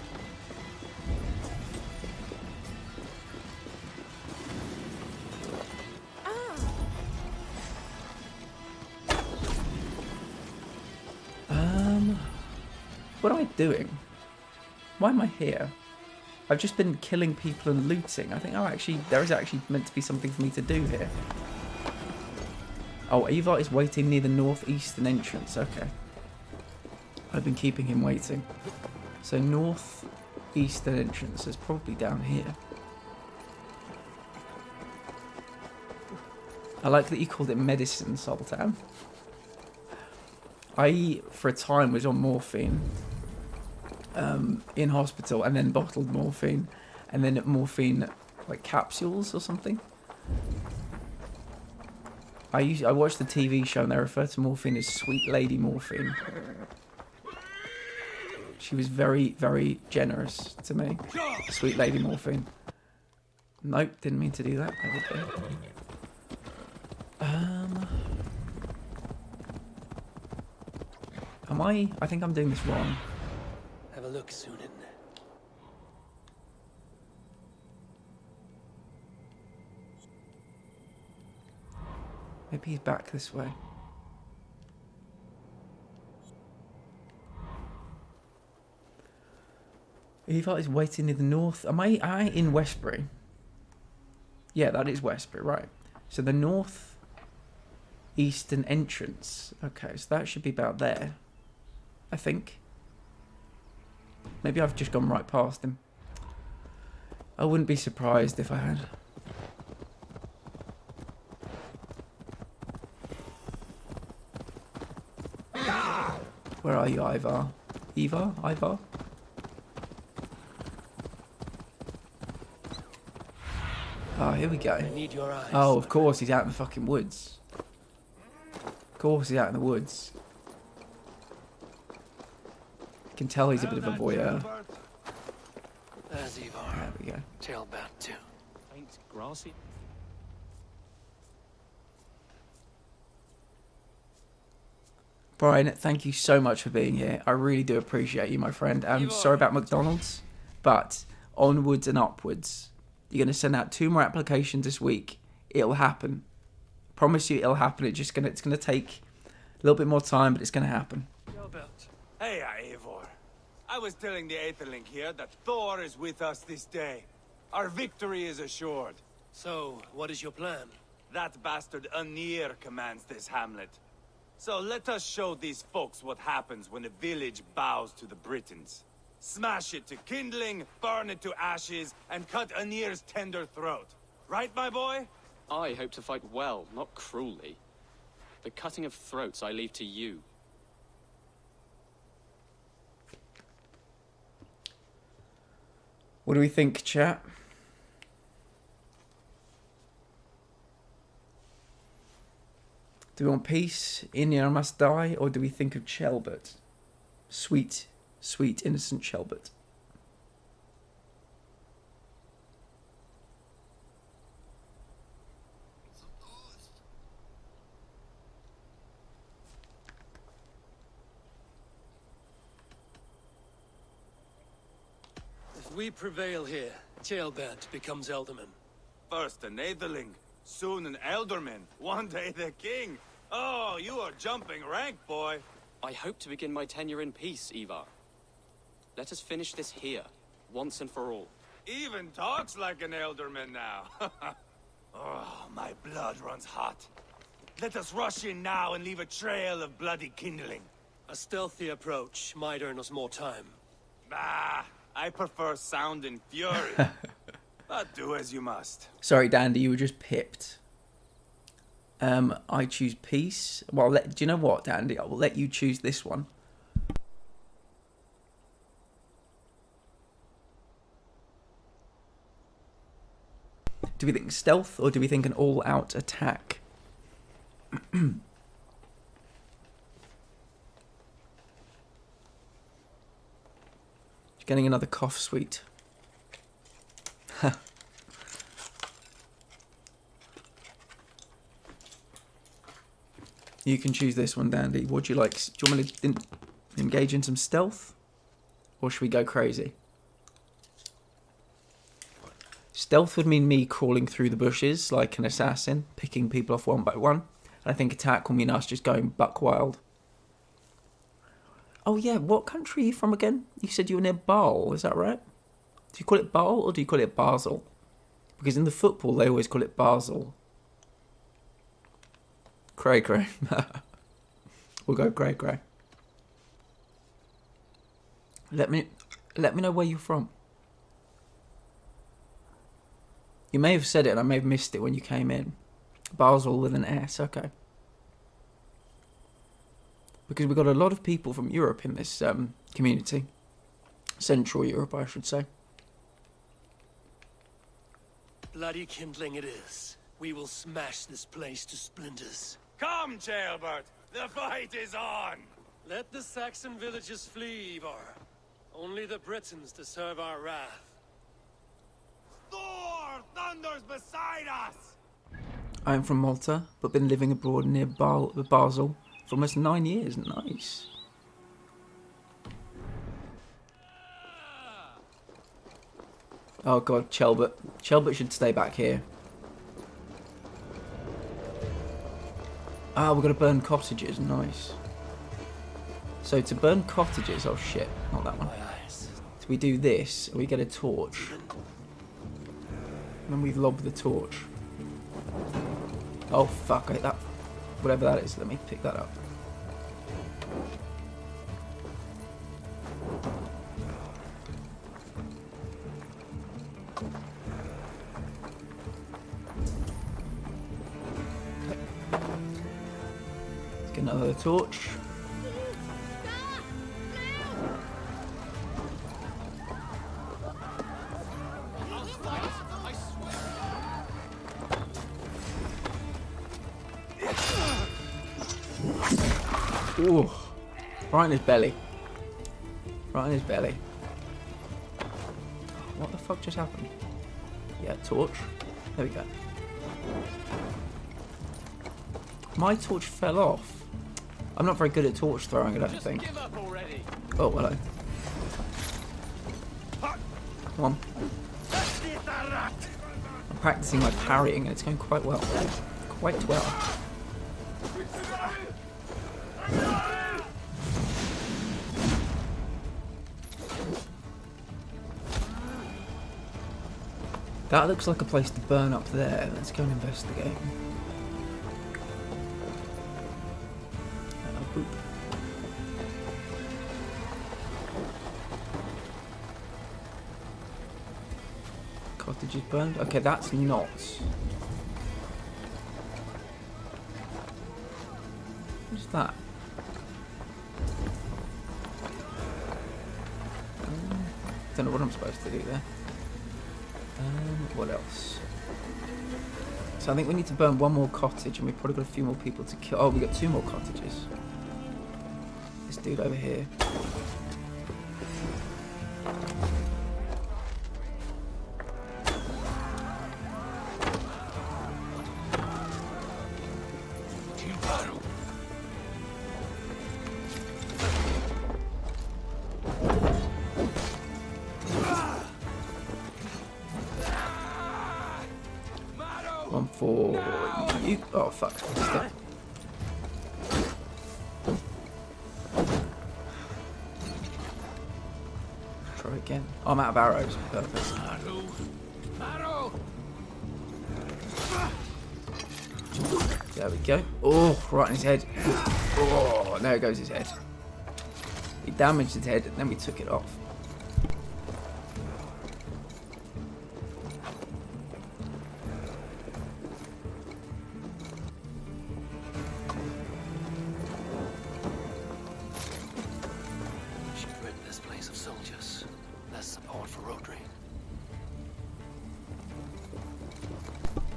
What am I doing? Why am I here? I've just been killing people and looting. I think, oh, actually, there is actually meant to be something for me to do here. Oh, Eva is waiting near the northeastern entrance. Okay. I've been keeping him waiting. So northeastern entrance is probably down here. I like that you called it medicine, Sultan. I, for a time, was on morphine in hospital, and then bottled morphine, and then morphine, like capsules or something. I watched the TV show, and they refer to morphine as Sweet Lady Morphine. She was very, very generous to me. Sweet Lady Morphine. Nope, didn't mean to do that. There we go. Am I think I'm doing this wrong. Have a look, Sunan. Maybe he's back this way. Eva is waiting in the north. Am I in Westbury? Yeah, that is Westbury, right. So the north eastern entrance. Okay, so that should be about there, I think. Maybe I've just gone right past him. I wouldn't be surprised if I had. Where are you, Ivar? Eva? Ivar? Oh, here we go. I need your eyes. Oh, of course, he's out in the fucking woods. Of course, he's out in the woods. You can tell he's a bit of a voyeur. There's Ivar. There we go. Tailbat too. Faint, grassy. Brian, thank you so much for being here. I really do appreciate you, my friend. I'm sorry about McDonald's, but onwards and upwards. You're going to send out 2 more applications this week. It'll happen. Promise you it'll happen. It's going to take a little bit more time, but it's going to happen. Hey, Eivor. I was telling the Aetherling here that Thor is with us this day. Our victory is assured. So, what is your plan? That bastard Anir commands this hamlet. So let us show these folks what happens when a village bows to the Britons. Smash it to kindling, burn it to ashes, and cut Anir's tender throat. Right, my boy? I hope to fight well, not cruelly. The cutting of throats I leave to you. What do we think, chat? Do we want peace? Inir must die, or do we think of Chelbert? Sweet, sweet, innocent Chelbert. If we prevail here, Tailbat becomes Elderman. First an Aetherling, soon an Elderman, one day the king. Oh, you are jumping rank, boy. I hope to begin my tenure in peace, Ivar. Let us finish this here, once and for all. Even talks like an Elderman now. Oh, my blood runs hot. Let us rush in now and leave a trail of bloody kindling. A stealthy approach might earn us more time. Bah, I prefer sound and fury. But do as you must. Sorry, Dandy, you were just pipped. I choose peace. Well, do you know what, Dandy? I will let you choose this one. Do we think stealth, or do we think an all-out attack? Getting another cough sweet. You can choose this one, Dandy. What do you like? Do you want me to engage in some stealth? Or should we go crazy? Stealth would mean me crawling through the bushes like an assassin, picking people off one by one. And I think attack will mean us just going buck wild. Oh yeah, what country are you from again? You said you were near Basel, is that right? Do you call it Basel or do you call it Basel? Because in the football they always call it Basel. Cray. We'll go cray. Let me know where you're from. You may have said it and I may have missed it when you came in. Basel with an S, okay. Because we've got a lot of people from Europe in this community. Central Europe, I should say. Bloody kindling it is. We will smash this place to splinters. Come, Jailbert! The fight is on! Let the Saxon villages flee, Ivar. Only the Britons deserve our wrath. Thor thunders beside us! I am from Malta, but been living abroad near Basel for almost 9 years. Nice. Oh god, Chelbert. Chelbert should stay back here. Ah, we're gonna burn cottages. Nice. So to burn cottages, oh shit, not that one. So we do this, and we get a torch. And then we lob the torch. Oh fuck, that, whatever that is, let me pick that up. Let's get another torch. Ooh, right in his belly. Right in his belly. What the fuck just happened? Yeah, torch. There we go. My torch fell off. I'm not very good at torch throwing, I don't think. Oh, hello. Come on. I'm practicing my parrying and it's going quite well. Quite well. That looks like a place to burn up there. Let's go and investigate. Boop. Cottage is burned. Okay, that's not. What's that? Don't know what I'm supposed to do there. What else? So I think we need to burn one more cottage, and we've probably got a few more people to kill. Oh, we got 2 more cottages. This dude over here. One for you. Oh fuck. Try again. Oh, I'm out of arrows. Perfect. There we go. Oh, right in his head. Oh, there goes his head. We damaged his head and then we took it off.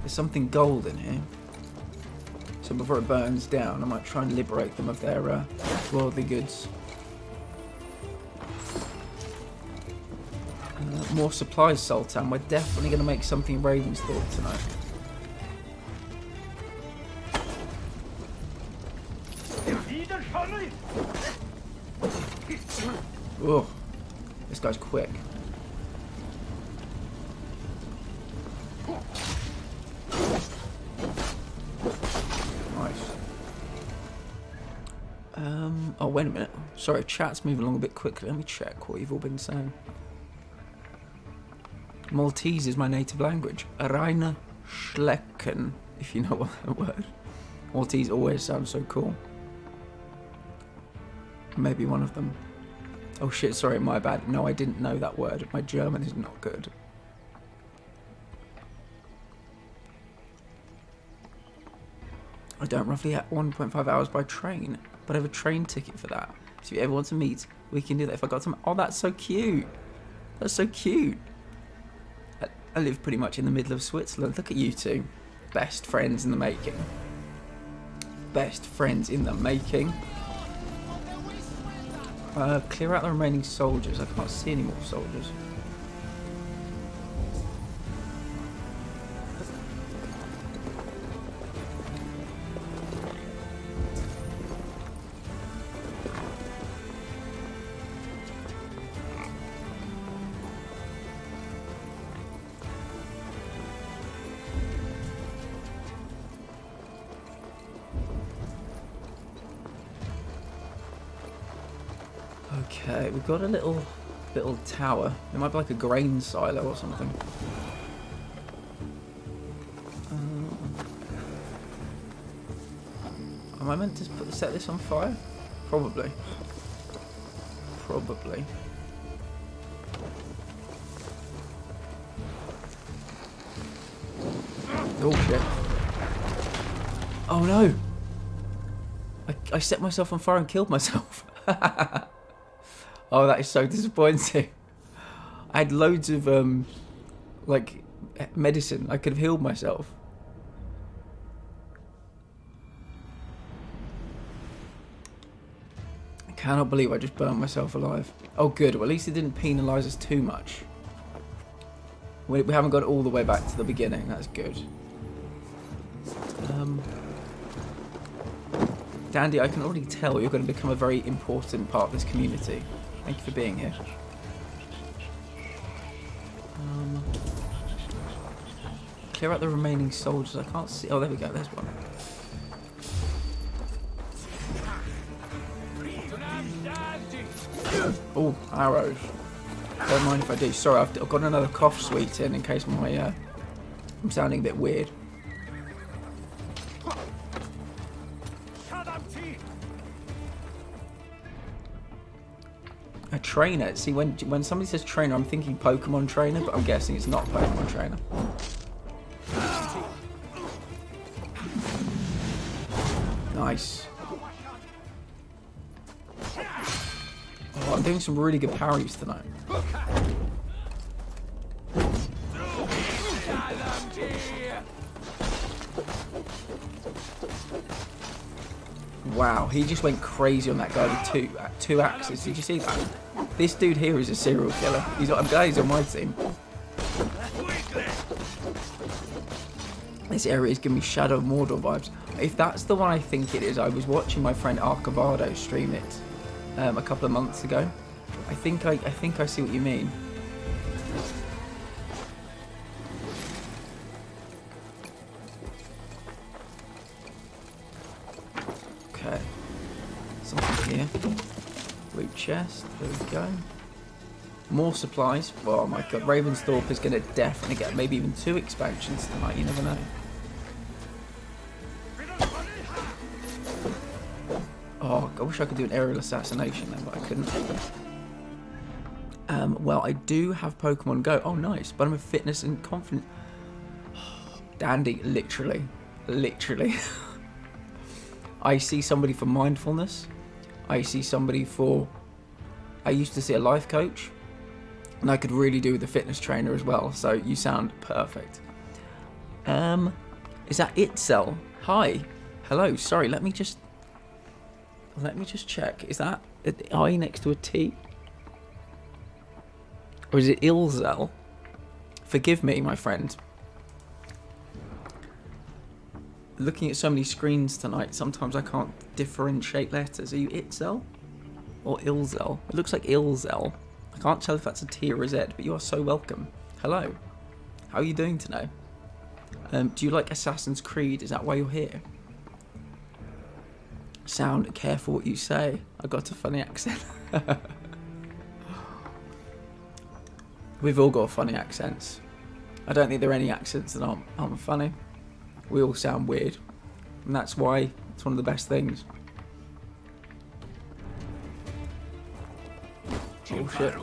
There's something gold in here. So before it burns down, I might try and liberate them of their worldly goods. More supplies, Sultan. We're definitely going to make something Ravensthorpe tonight. Oh, this guy's quick. Oh, wait a minute. Sorry, chat's moving along a bit quickly. Let me check what you've all been saying. Maltese is my native language. Reine Schlecken, if you know what that word. Maltese always sounds so cool. Maybe one of them. Oh shit, sorry, my bad. No, I didn't know that word. My German is not good. I don't roughly have 1.5 hours by train, but I have a train ticket for that. So if you ever want to meet, we can do that. If I got some... Oh, that's so cute. That's so cute. I live pretty much in the middle of Switzerland. Look at you two. Best friends in the making. Best friends in the making. Clear out the remaining soldiers. I can't see any more soldiers. Okay, we've got a little tower. It might be like a grain silo or something. Am I meant to set this on fire? Probably. Probably. Oh shit. Oh no! I set myself on fire and killed myself. Oh, that is so disappointing. I had loads of, like, medicine. I could have healed myself. I cannot believe I just burnt myself alive. Oh, good. Well, at least it didn't penalise us too much. We haven't got all the way back to the beginning. That's good. Dandy, I can already tell you're going to become a very important part of this community. Thank you for being here. Clear out the remaining soldiers. I can't see. Oh, there we go. There's one. Oh, arrows. Don't mind if I do. Sorry, I've got another cough sweet in case my I'm sounding a bit weird. A trainer. See, when somebody says trainer, I'm thinking Pokemon trainer, but I'm guessing it's not Pokemon trainer. Nice. Oh, I'm doing some really good parries tonight. Wow, he just went crazy on that guy with two axes. Did you see that? This dude here is a serial killer. I'm glad he's on my team. This area is giving me Shadow of Mordor vibes. If that's the one I think it is, I was watching my friend Archivado stream it a couple of months ago. I think I see what you mean. Okay. Something here. Loot chest. There we go. More supplies. Oh my god. Ravensthorpe is going to definitely get maybe even 2 expansions tonight. You never know. Oh, I wish I could do an aerial assassination then, but I couldn't. Well, I do have Pokemon Go. Oh, nice. But I'm a fitness and confidence. Dandy, literally. Literally. I see somebody for mindfulness. I see somebody for... I used to see a life coach. And I could really do with a fitness trainer as well. So you sound perfect. Is that Itzel? Hi. Hello. Sorry, let me just check. Is that an I next to a T? Or is it Ilzel? Forgive me, my friend. Looking at so many screens tonight, sometimes I can't differentiate letters. Are you Itzel? Or Ilzel? It looks like Ilzel. I can't tell if that's a T or a Z, but you are so welcome. Hello. How are you doing today? Do you like Assassin's Creed? Is that why you're here? Sound, careful what you say. I got a funny accent. We've all got funny accents. I don't think there are any accents that aren't funny. We all sound weird. And that's why it's one of the best things. Oh shit.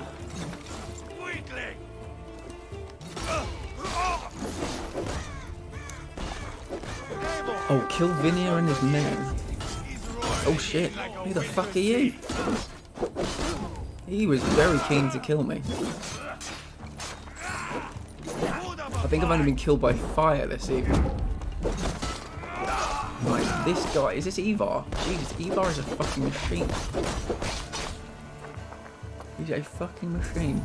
Oh, kill Vinir and his men. Oh shit, who the fuck are you? He was very keen to kill me. I think I've only been killed by fire this evening. Right, this guy, is this Ivar? Jesus, Ivar is a fucking machine. He's a fucking machine.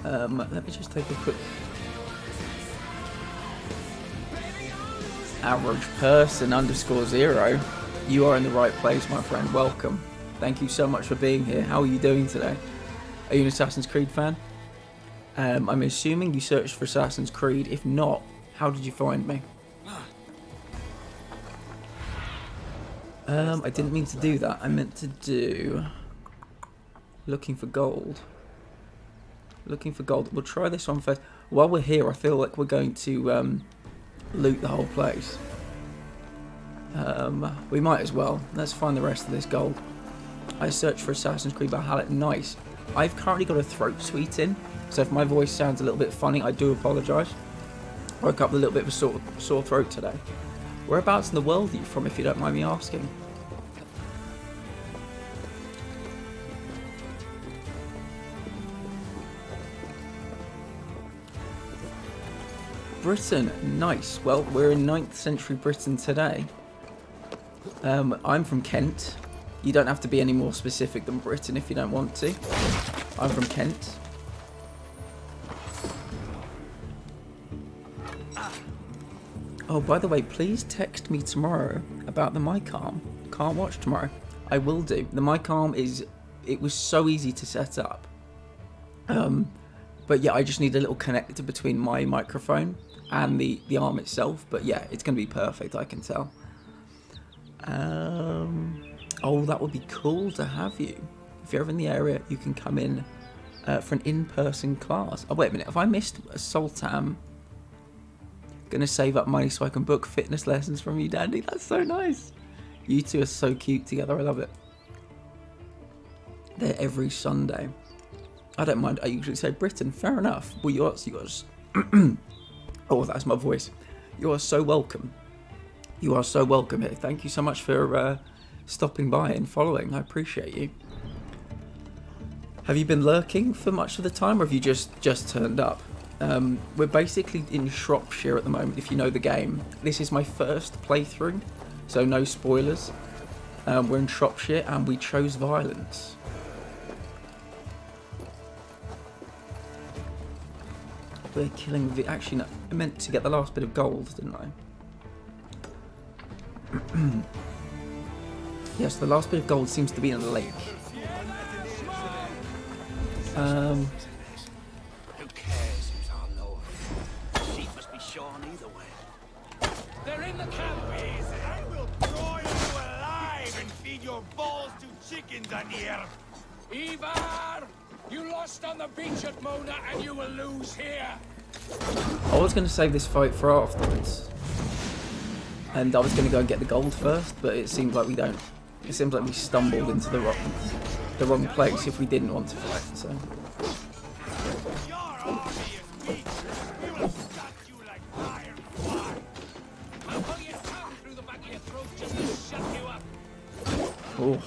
Let me just take a quick... Average person _0. You are in the right place, my friend. Welcome. Thank you so much for being here. How are you doing today? Are you an Assassin's Creed fan? I'm assuming you searched for Assassin's Creed. If not, how did you find me? I didn't mean to do that. I meant to do... Looking for gold. Looking for gold. We'll try this one first. While we're here, I feel like we're going to loot the whole place. We might as well. Let's find the rest of this gold. I searched for Assassin's Creed Valhalla. Nice. I've currently got a throat sweet in, so if my voice sounds a little bit funny, I do apologise. Woke up with a little bit of a sore throat today. Whereabouts in the world are you from, if you don't mind me asking? Britain, nice. Well, we're in 9th century Britain today. I'm from Kent. You don't have to be any more specific than Britain if you don't want to. I'm from Kent. Oh, by the way, please text me tomorrow about the mic arm. Can't watch tomorrow. I will do. The mic arm is... It was so easy to set up. But yeah, I just need a little connector between my microphone and the arm itself. But yeah, it's going to be perfect, I can tell. Oh, that would be cool to have you. If you're ever in the area, you can come in for an in-person class. Oh, wait a minute. Have I missed a Sultan? Gonna save up money so I can book fitness lessons from you, Dandy. That's so nice. You two are so cute together. I love it. They're every Sunday. I don't mind. I usually say Britain. Fair enough. Well, yours. Oh, that's my voice. You are so welcome. You are so welcome here. Thank you so much for stopping by and following. I appreciate you. Have you been lurking for much of the time, or have you just turned up? We're basically in Shropshire at the moment, if you know the game. This is my first playthrough, so no spoilers. We're in Shropshire and we chose violence. We're killing actually, no, I meant to get the last bit of gold, didn't I? Yes, the last bit of gold seems to be in a lake. Who cares who's our lord? She must be shorn either way. They're in the camp. I will draw you alive and feed your balls to chickens on the earth. Ivar! You lost on the beach at Mona and you will lose here. I was going to save this fight for afterwards. And I was going to go and get the gold first, but it seems like we don't. It seems like we stumbled into the wrong place if we didn't want to fight, so... Oh.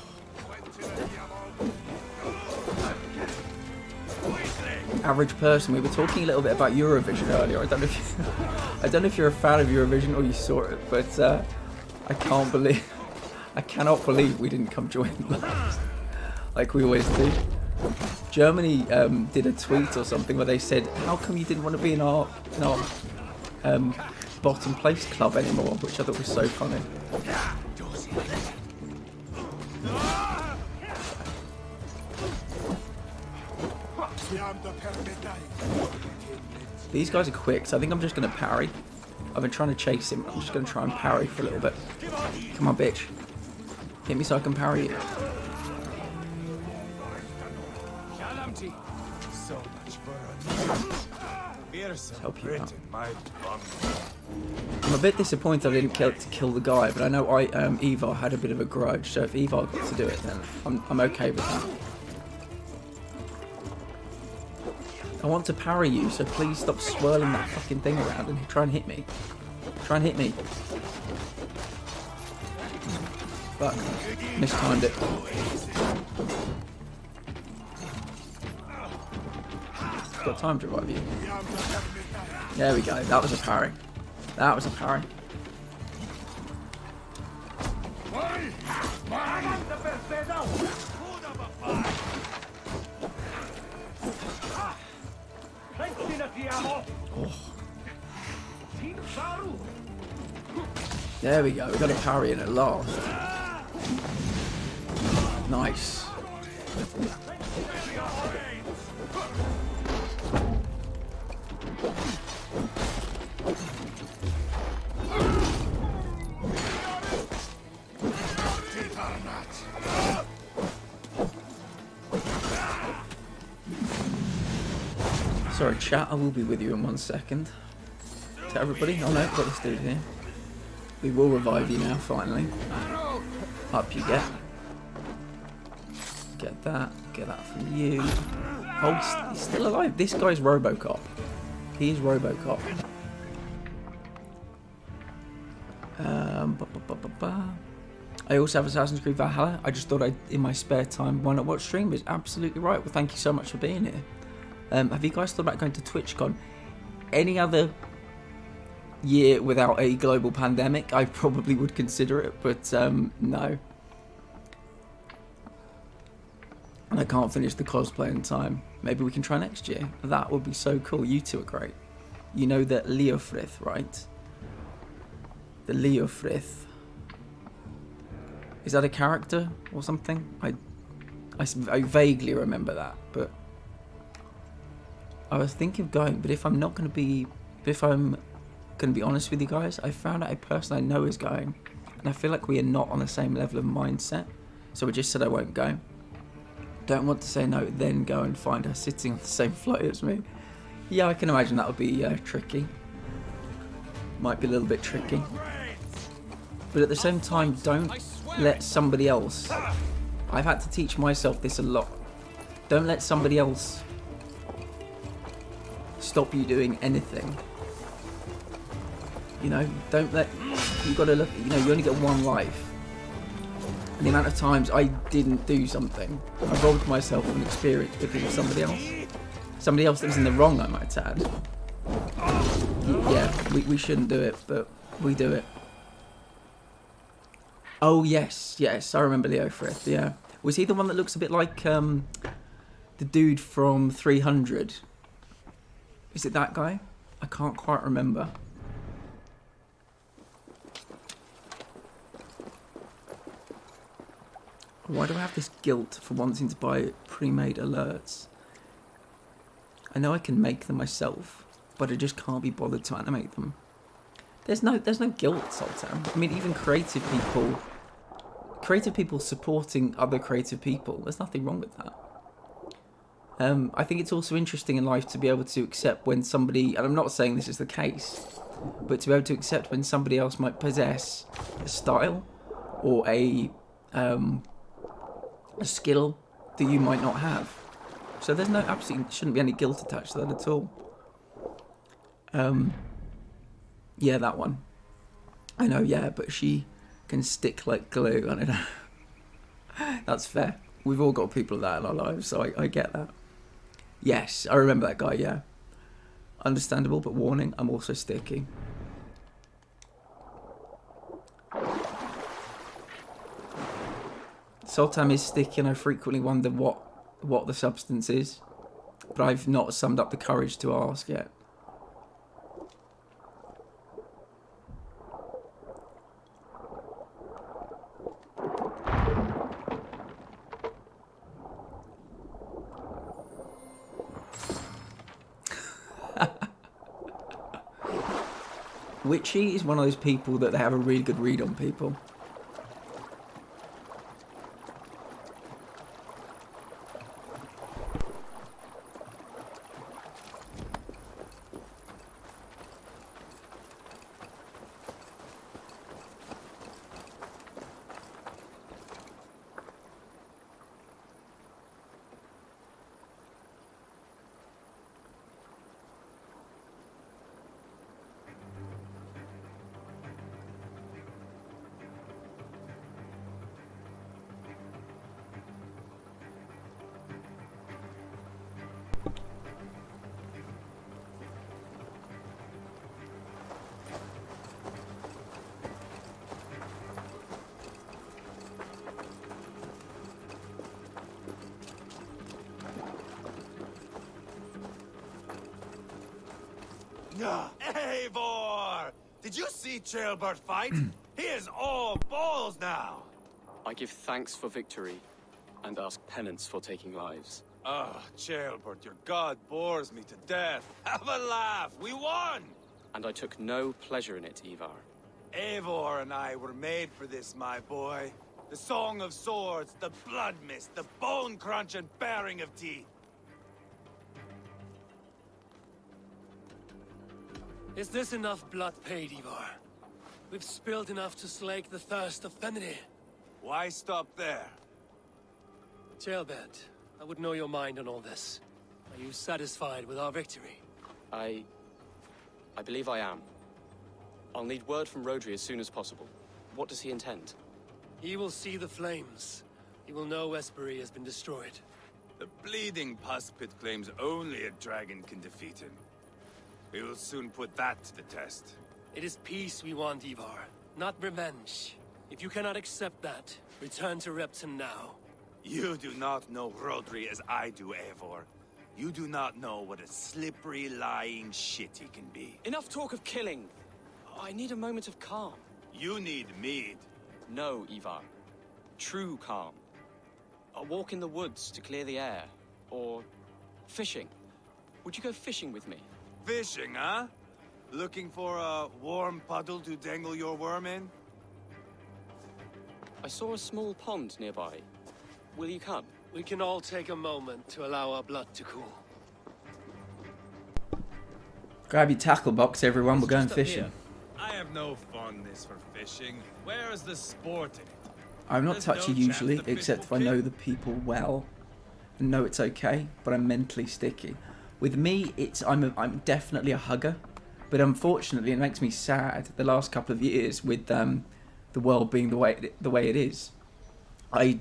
Average person. We were talking a little bit about Eurovision earlier. I don't know if you're a fan of Eurovision or you saw it, but I cannot believe we didn't come join last, like we always do. Germany did a tweet or something where they said, "How come you didn't want to be in our bottom place club anymore?" Which I thought was so funny. These guys are quick, so I think I'm just going to parry. I've been trying to chase him. I'm just going to try and parry for a little bit. Come on, bitch. Hit me so I can parry you. Let's help you out. I'm a bit disappointed I didn't kill the guy, but I know Ivar had a bit of a grudge, so if Ivar got to do it, then I'm okay with that. I want to parry you, so please stop swirling that fucking thing around and try and hit me. Try and hit me. Fuck. Mistimed it. Got time to revive you. There we go. That was a parry. That was a parry. Oh. There we go. We got a parry in at last. Nice. Sorry, chat. I will be with you in 1 second. To everybody. Oh no, got this dude here. We will revive you now, finally. Up you get. Get that from you. Oh, he's still alive. This guy's Robocop. He is Robocop. I also have Assassin's Creed Valhalla. I just thought in my spare time, why not watch stream? Is absolutely right. Well, thank you so much for being here. Have you guys thought about going to TwitchCon? Any other year without a global pandemic, I probably would consider it, but no. And I can't finish the cosplay in time. Maybe we can try next year. That would be so cool. You two are great. You know the Leofrith, right? The Leofrith. Is that a character or something? I vaguely remember that, but I was thinking of going. But if I'm going to be honest with you guys, I found out a person I know is going, and I feel like we are not on the same level of mindset. So we just said I won't go. Don't want to say no, then go and find her sitting on the same flight as me. Yeah, I can imagine that would be tricky. Might be a little bit tricky. But at the same time, don't let somebody else... I've had to teach myself this a lot. Don't let somebody else stop you doing anything. You know, don't let... You've got to look... You know, you only get one life. And the amount of times I didn't do something, I robbed myself of an experience because of somebody else. Somebody else that was in the wrong, I might add. Yeah, we shouldn't do it, but we do it. Oh, yes, I remember Leofrith, yeah. Was he the one that looks a bit like the dude from 300? Is it that guy? I can't quite remember. Why do I have this guilt for wanting to buy pre-made alerts? I know I can make them myself, but I just can't be bothered to animate them. There's no guilt, Sultan. I mean, even creative people supporting other creative people, there's nothing wrong with that. I think it's also interesting in life to be able to accept when somebody, and I'm not saying this is the case, but to be able to accept when somebody else might possess a style or a skill that you might not have. So there's absolutely shouldn't be any guilt attached to that at all. Yeah, that one. I know, yeah, but she can stick like glue. I don't know. That's fair. We've all got people like that in our lives, so I get that. Yes, I remember that guy, yeah. Understandable, but warning, I'm also sticky. Sultan is sticky, and I frequently wonder what the substance is, but I've not summed up the courage to ask yet. Witchy is one of those people that they have a really good read on people. Eivor! Did you see Ceolbert fight? He is all balls now! I give thanks for victory, and ask penance for taking lives. Ah, Ceolbert, your god bores me to death. Have a laugh, we won! And I took no pleasure in it, Ivar. Eivor and I were made for this, my boy. The song of swords, the blood mist, the bone crunch and baring of teeth. Is this enough blood paid, Ivar? We've spilled enough to slake the thirst of Feminine. Why stop there? Ceolbert, I would know your mind on all this. Are you satisfied with our victory? I believe I am. I'll need word from Rodri as soon as possible. What does he intend? He will see the flames. He will know Espery has been destroyed. The bleeding pus pit claims only a dragon can defeat him. We will soon put that to the test. It is peace we want, Ivar, not revenge. If you cannot accept that, return to Repton now. You do not know Rodri as I do, Eivor. You do not know what a slippery, lying shit he can be. Enough talk of killing. I need a moment of calm. You need mead. No, Ivar. True calm. A walk in the woods to clear the air. Or fishing. Would you go fishing with me? Fishing, huh? Looking for a warm puddle to dangle your worm in? I saw a small pond nearby. Will you come? We can all take a moment to allow our blood to cool. Grab your tackle box, everyone. We're going Just up fishing. here. I have no fondness for fishing. Where is the sport in it? I'm not There's touchy no usually, chance the fish except if will I know kill. the people well and know it's okay, but I'm mentally sticky. With me, I'm definitely a hugger, but unfortunately, it makes me sad. The last couple of years, with the world being the way it is, I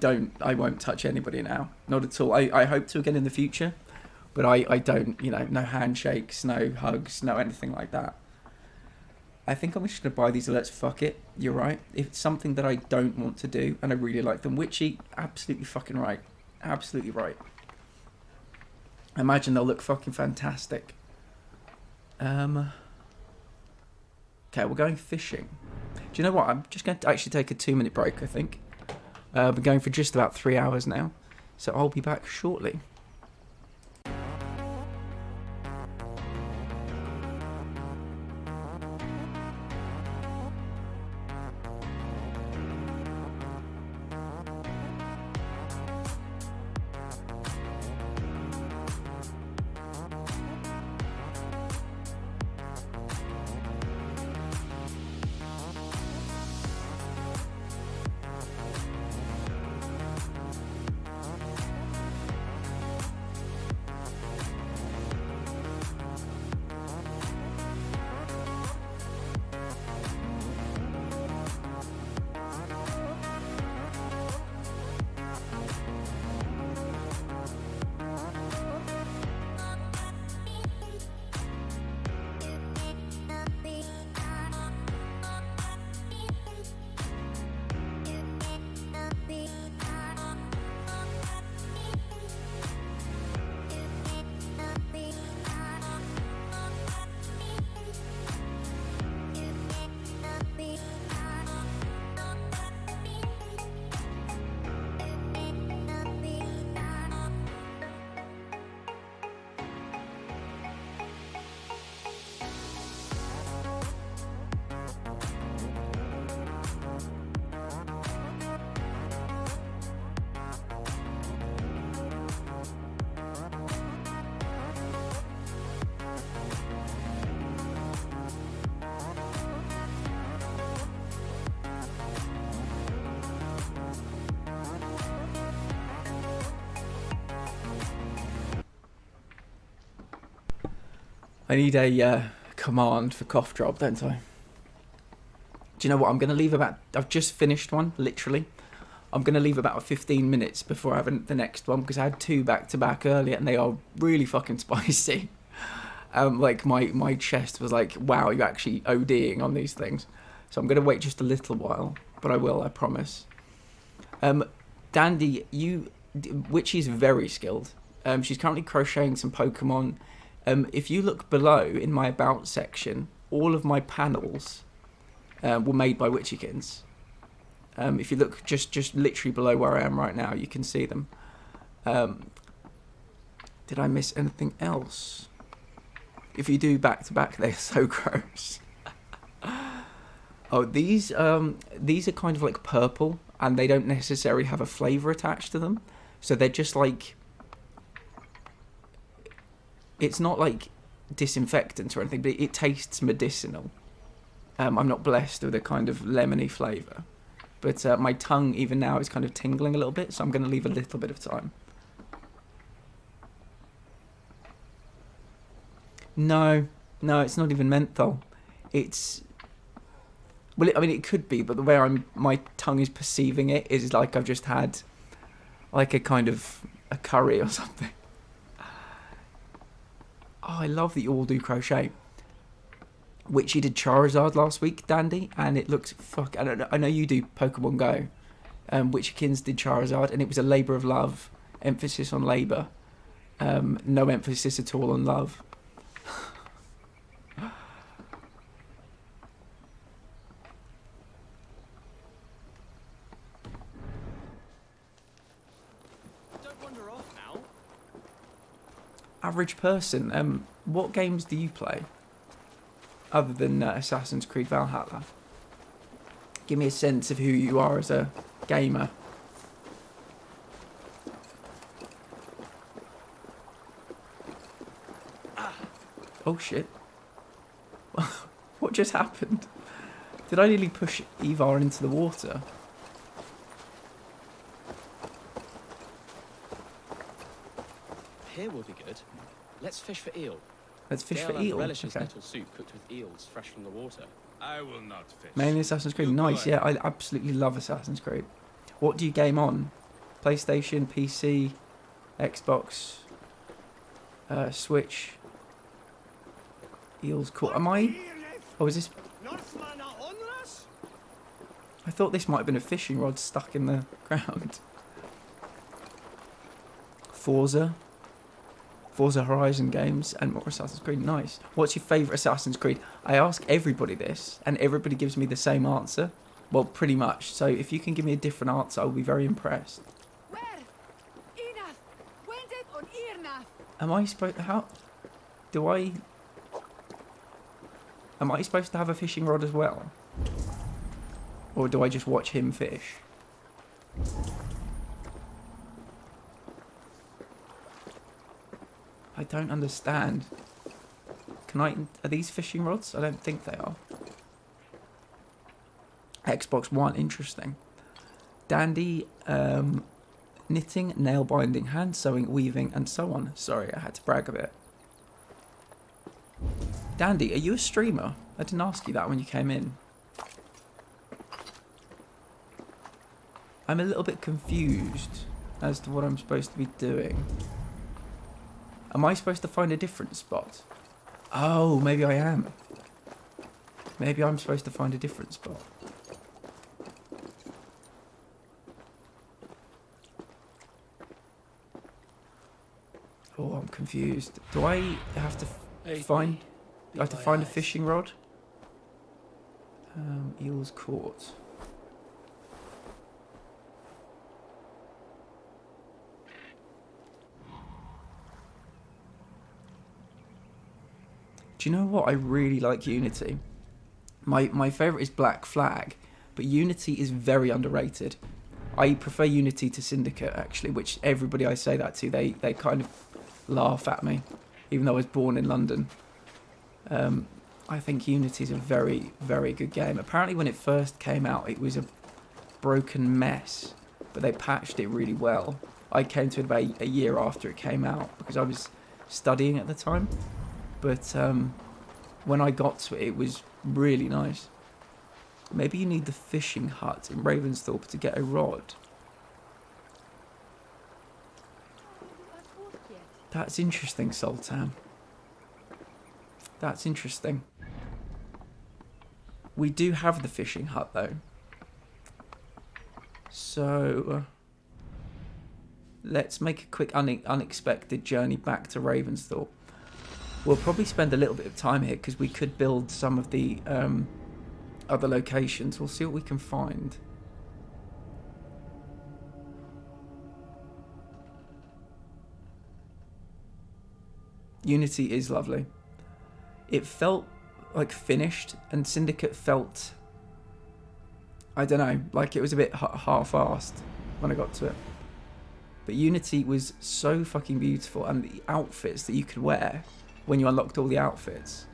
won't touch anybody now, not at all. I hope to again in the future, but I don't. No handshakes, no hugs, no anything like that. I think I'm just gonna buy these alerts. Fuck it. You're right. If it's something that I don't want to do and I really like them, Witchy, absolutely fucking right. Absolutely right. I imagine they'll look fucking fantastic. Okay, we're going fishing. Do you know what? I'm just going to actually take a 2-minute break, I think. We're going for just about 3 hours now, so I'll be back shortly. I need a command for cough drop, don't I? Do you know what? I'm going to leave about... I've just finished one, literally. I'm going to leave about 15 minutes before I have the next one, because I had 2 back-to-back earlier, and they are really fucking spicy. Like, my chest was like, wow, you're actually ODing on these things. So I'm going to wait just a little while, but I will, I promise. Dandy, Witchy's very skilled. She's currently crocheting some Pokemon If you look below in my about section, all of my panels were made by Witchykins. If you look just literally below where I am right now, you can see them. Did I miss anything else? If you do back to back, they're so gross. Oh, these are kind of like purple, and they don't necessarily have a flavour attached to them. So they're just like... It's not like disinfectant or anything, but it tastes medicinal. I'm not blessed with a kind of lemony flavour. But my tongue, even now, is kind of tingling a little bit, so I'm going to leave a little bit of time. No, it's not even menthol. It's... Well, I mean, it could be, but the way my tongue is perceiving it is like I've just had, like, a kind of a curry or something. Oh, I love that you all do crochet. Witchy did Charizard last week, Dandy, and it looks I know you do Pokemon Go. Witchykins did Charizard, and it was a labour of love, emphasis on labour, no emphasis at all on love. Average person, what games do you play other than Assassin's Creed Valhalla? Give me a sense of who you are as a gamer. Oh shit. What just happened? Did I nearly push Ivar into the water? Here will be good. Let's fish for eel. Let's fish for Dale eel. relishes Okay. little soup cooked with eels fresh from the water. I will not fish. Mainly Assassin's Creed. Nice, yeah, I absolutely love Assassin's Creed. What do you game on? PlayStation, PC, Xbox, Switch. Eels cool. Am I... Oh, is this... I thought this might have been a fishing rod stuck in the ground. Forza Horizon games and more Assassin's Creed. Nice. What's your favourite Assassin's Creed? I ask everybody this, and everybody gives me the same answer. Well, pretty much. So if you can give me a different answer, I'll be very impressed. Am I supposed... How... Do I... Am I supposed to have a fishing rod as well? Or do I just watch him fish? I don't understand. Can I... Are these fishing rods? I don't think they are. Xbox One, interesting. Dandy, knitting, nail binding, hand sewing, weaving, and so on. Sorry, I had to brag a bit. Dandy, are you a streamer? I didn't ask you that when you came in. I'm a little bit confused as to what I'm supposed to be doing. Am I supposed to find a different spot? Oh, maybe I am. Maybe I'm supposed to find a different spot. Oh, I'm confused. Do I have to find... Do I have to find a fishing rod? Eels caught. Do you know what? I really like Unity. My favourite is Black Flag, but Unity is very underrated. I prefer Unity to Syndicate, actually, which everybody I say that to, they kind of laugh at me, even though I was born in London. I think Unity is a very, very good game. Apparently when it first came out, it was a broken mess, but they patched it really well. I came to it about a year after it came out, because I was studying at the time. But when I got to it, it was really nice. Maybe you need the fishing hut in Ravensthorpe to get a rod. That's interesting, Sultan. That's interesting. We do have the fishing hut, though. So let's make a quick unexpected journey back to Ravensthorpe. We'll probably spend a little bit of time here because we could build some of the other locations. We'll see what we can find. Unity is lovely. It felt like finished, and Syndicate felt, I don't know, like it was a bit half-assed when I got to it. But Unity was so fucking beautiful, and the outfits that you could wear when you unlocked all the outfits.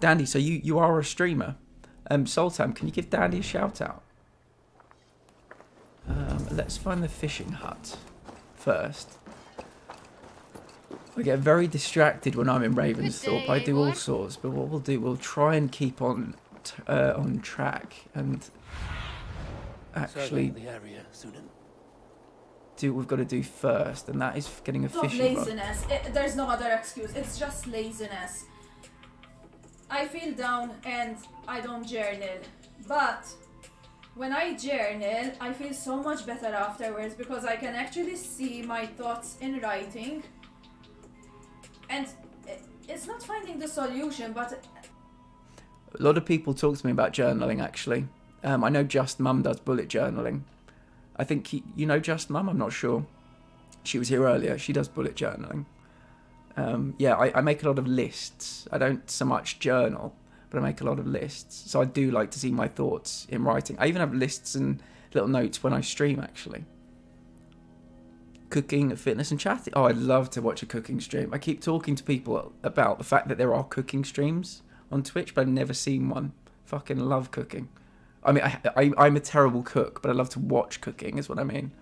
Dandy, so you are a streamer. Sultan, can you give Dandy a shout out? Let's find the fishing hut first. I get very distracted when I'm in Ravensthorpe. I do all sorts, but what we'll do, we'll try and keep on track and actually do what we've got to do first, and that is getting a fishing rod. Laziness. There's no other excuse. It's just laziness. I feel down and I don't journal, but when I journal, I feel so much better afterwards because I can actually see my thoughts in writing. And it's not finding the solution, but... A lot of people talk to me about journaling, actually. I know Just Mum does bullet journaling. I think, you know Just Mum? I'm not sure. She was here earlier. She does bullet journaling. Yeah, I make a lot of lists. I don't so much journal, but I make a lot of lists. So I do like to see my thoughts in writing. I even have lists and little notes when I stream, actually. Cooking, fitness and chatting. Oh, I'd love to watch a cooking stream. I keep talking to people about the fact that there are cooking streams on Twitch, but I've never seen one. Fucking love cooking. I mean, I'm a terrible cook, but I love to watch cooking, is what I mean.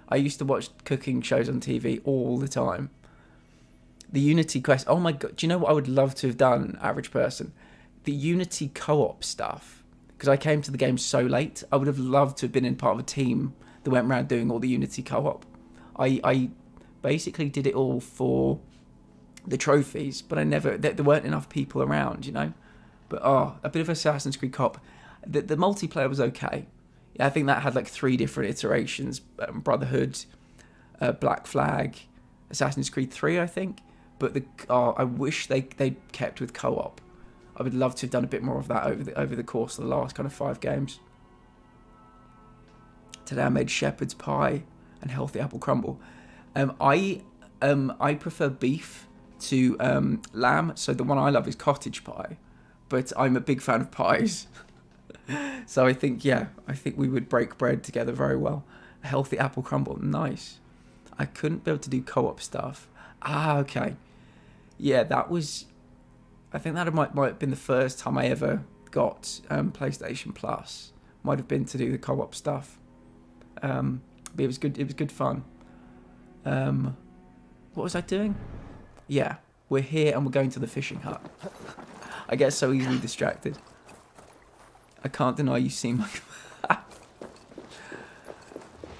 I used to watch cooking shows on TV all the time. The Unity quest. Oh my god, do you know what I would love to have done, average person? The Unity co-op stuff. Because I came to the game so late. I would have loved to have been in part of a team that went around doing all the Unity co-op. I basically did it all for the trophies, but there weren't enough people around, you know? But, a bit of Assassin's Creed co-op. The multiplayer was okay. Yeah, I think that had like 3 different iterations. Brotherhood, Black Flag, Assassin's Creed 3, I think. But I wish they kept with co-op. I would love to have done a bit more of that over the course of the last kind of 5 games. Today I made shepherd's pie and healthy apple crumble. I prefer beef to lamb, so the one I love is cottage pie, but I'm a big fan of pies. So I think we would break bread together very well. A healthy apple crumble, nice. I couldn't be able to do co-op stuff. Okay. Yeah, that was... I think that might have been the first time I ever got PlayStation Plus. Might have been to do the co-op stuff. But it was good. It was good fun. What was I doing? Yeah, we're here and we're going to the fishing hut. I get so easily distracted. I can't deny you seem like...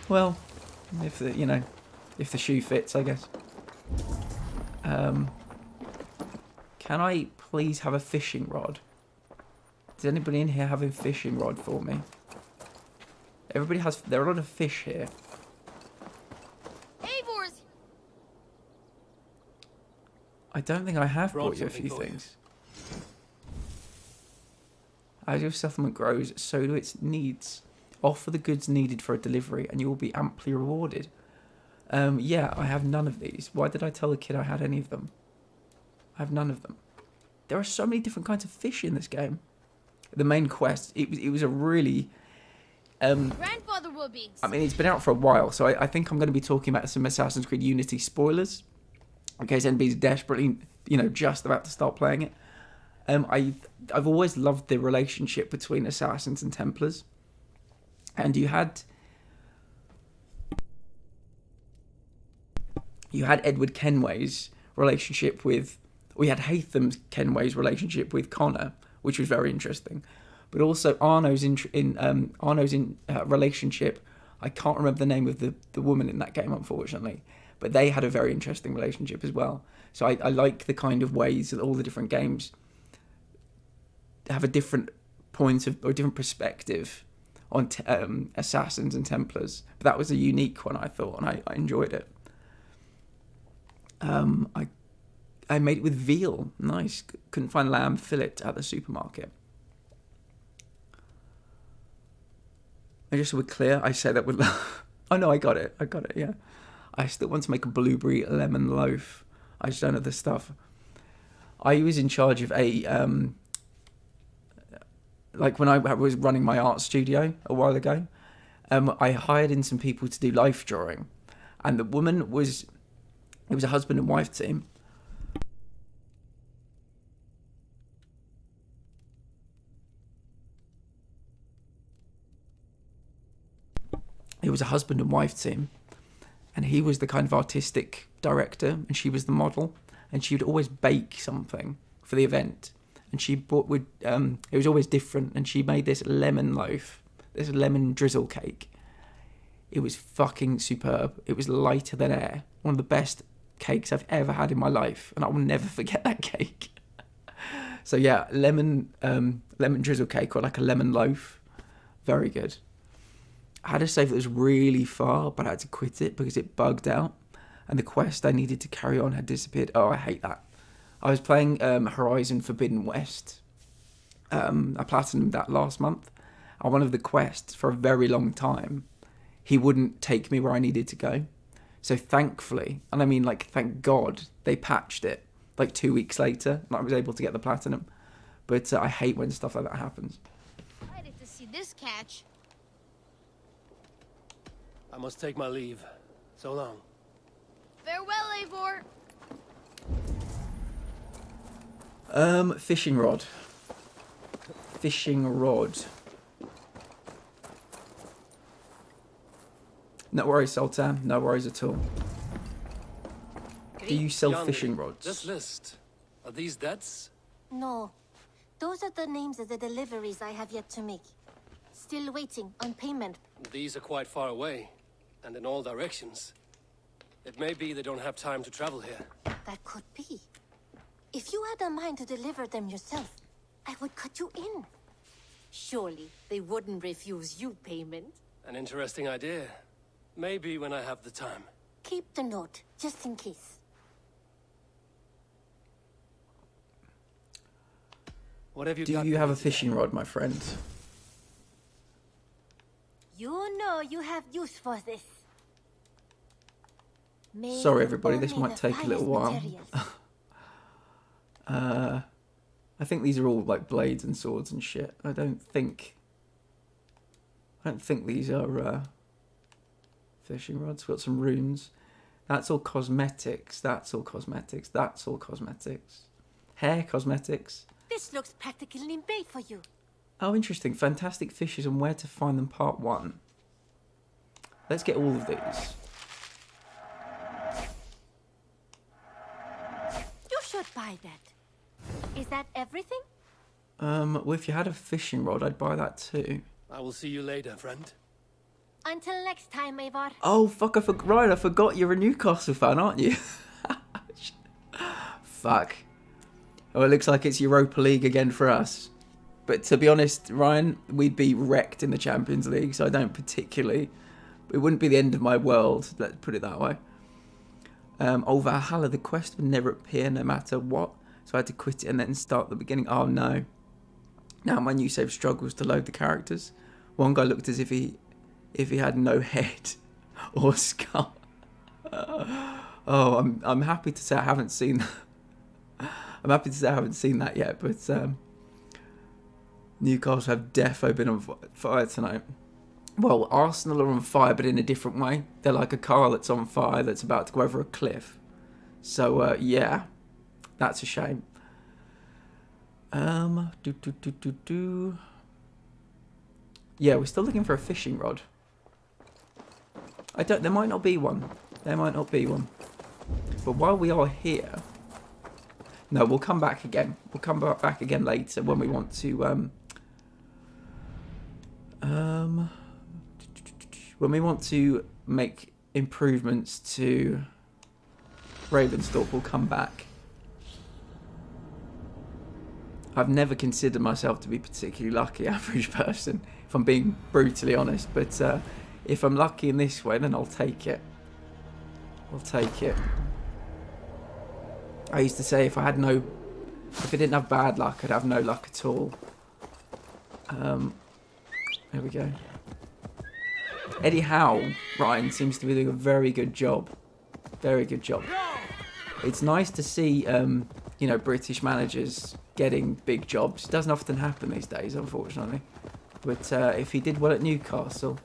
Well, if the shoe fits, I guess. Can I please have a fishing rod? Does anybody in here have a fishing rod for me? Everybody has... There are a lot of fish here. I don't think I have brought you a few things. As your settlement grows, so do its needs. Offer the goods needed for a delivery and you will be amply rewarded. Yeah, I have none of these. Why did I tell the kid I had any of them? I have none of them. There are so many different kinds of fish in this game. The main quest, it was a really... Grandfather will be. I mean, it's been out for a while, so I think I'm going to be talking about some Assassin's Creed Unity spoilers. In case anybody's desperately, just about to start playing it. I've always loved the relationship between Assassins and Templars. And you had Edward Kenway's relationship with... We had Haytham Kenway's relationship with Connor, which was very interesting. But also Arno's relationship... I can't remember the name of the woman in that game, unfortunately. But they had a very interesting relationship as well. So I like the kind of ways that all the different games have a different point of, or a different perspective on Assassins and Templars. But that was a unique one, I thought, and I enjoyed it. I made it with veal. Nice. Couldn't find lamb fillet at the supermarket. And just so we're clear, I say that with... Oh no, I got it, yeah. I still want to make a blueberry lemon loaf. I just don't know the stuff. I was in charge of a... like when I was running my art studio a while ago, I hired in some people to do life drawing. And the woman was... It was a husband and wife team. It was a husband and wife team, and he was the kind of artistic director, and she was the model, and she would always bake something for the event, and she it was always different, and she made this lemon loaf, this lemon drizzle cake. It was fucking superb. It was lighter than air. One of the best cakes I've ever had in my life, and I will never forget that cake. So yeah, lemon drizzle cake, or like a lemon loaf, very good. I had a save that was really far, but I had to quit it because it bugged out, and the quest I needed to carry on had disappeared. Oh, I hate that. I was playing Horizon Forbidden West. I platinumed that last month, and one of the quests for a very long time, he wouldn't take me where I needed to go. So thankfully, and I mean like thank God, they patched it like 2 weeks later, and I was able to get the platinum. But I hate when stuff like that happens. Excited to see this catch. I must take my leave. So long. Farewell, Eivor. Fishing rod. Fishing rod. No worries, Sultan. No worries at all. Do you sell Young fishing rods? This list. Are these debts? No. Those are the names of the deliveries I have yet to make. Still waiting on payment. These are quite far away, and in all directions. It may be they don't have time to travel here. That could be. If you had a mind to deliver them yourself, I would cut you in. Surely they wouldn't refuse you payment. An interesting idea. Maybe when I have the time. Keep the note, just in case. What have you Do got you have a today? fishing rod, my friend? You know you have use for this. Made Sorry, everybody. only This might the take a little finest while. materials. I think these are all like blades and swords and shit. I don't think these are fishing rods. We've got some runes. That's all cosmetics. That's all cosmetics. That's all cosmetics. Hair cosmetics. This looks practically made for you. Oh, interesting. Fantastic fishes and where to find them, part 1. Let's get all of these. You should buy that. Is that everything? Well, if you had a fishing rod, I'd buy that too. I will see you later, friend. Until next time, Eivor. Oh, fuck, Ryan, I forgot you're a Newcastle fan, aren't you? Fuck. Oh, it looks like it's Europa League again for us. But to be honest, Ryan, we'd be wrecked in the Champions League, so I don't particularly... It wouldn't be the end of my world, let's put it that way. Oh, Valhalla, the quest would never appear no matter what, so I had to quit it and then start the beginning. Oh, no. Now my new save struggles to load the characters. One guy looked as if he had no head or skull. Oh, I'm happy to say I haven't seen that. I'm happy to say I haven't seen that yet, but Newcastle have defo been on fire tonight. Well, Arsenal are on fire, but in a different way. They're like a car that's on fire that's about to go over a cliff. So, yeah, that's a shame. Yeah, we're still looking for a fishing rod. There might not be one. There might not be one. But while we are here... No, we'll come back again. We'll come back again later when we want to... when we want to make improvements to Ravensthorpe, we'll come back. I've never considered myself to be a particularly lucky average person. If I'm being brutally honest. But if I'm lucky in this way, then I'll take it. I'll take it. I used to say if I didn't have bad luck, I'd have no luck at all. There we go. Eddie Howe, Ryan, seems to be doing a very good job. Very good job. It's nice to see, you know, British managers getting big jobs. It doesn't often happen these days, unfortunately. But if he did well at Newcastle,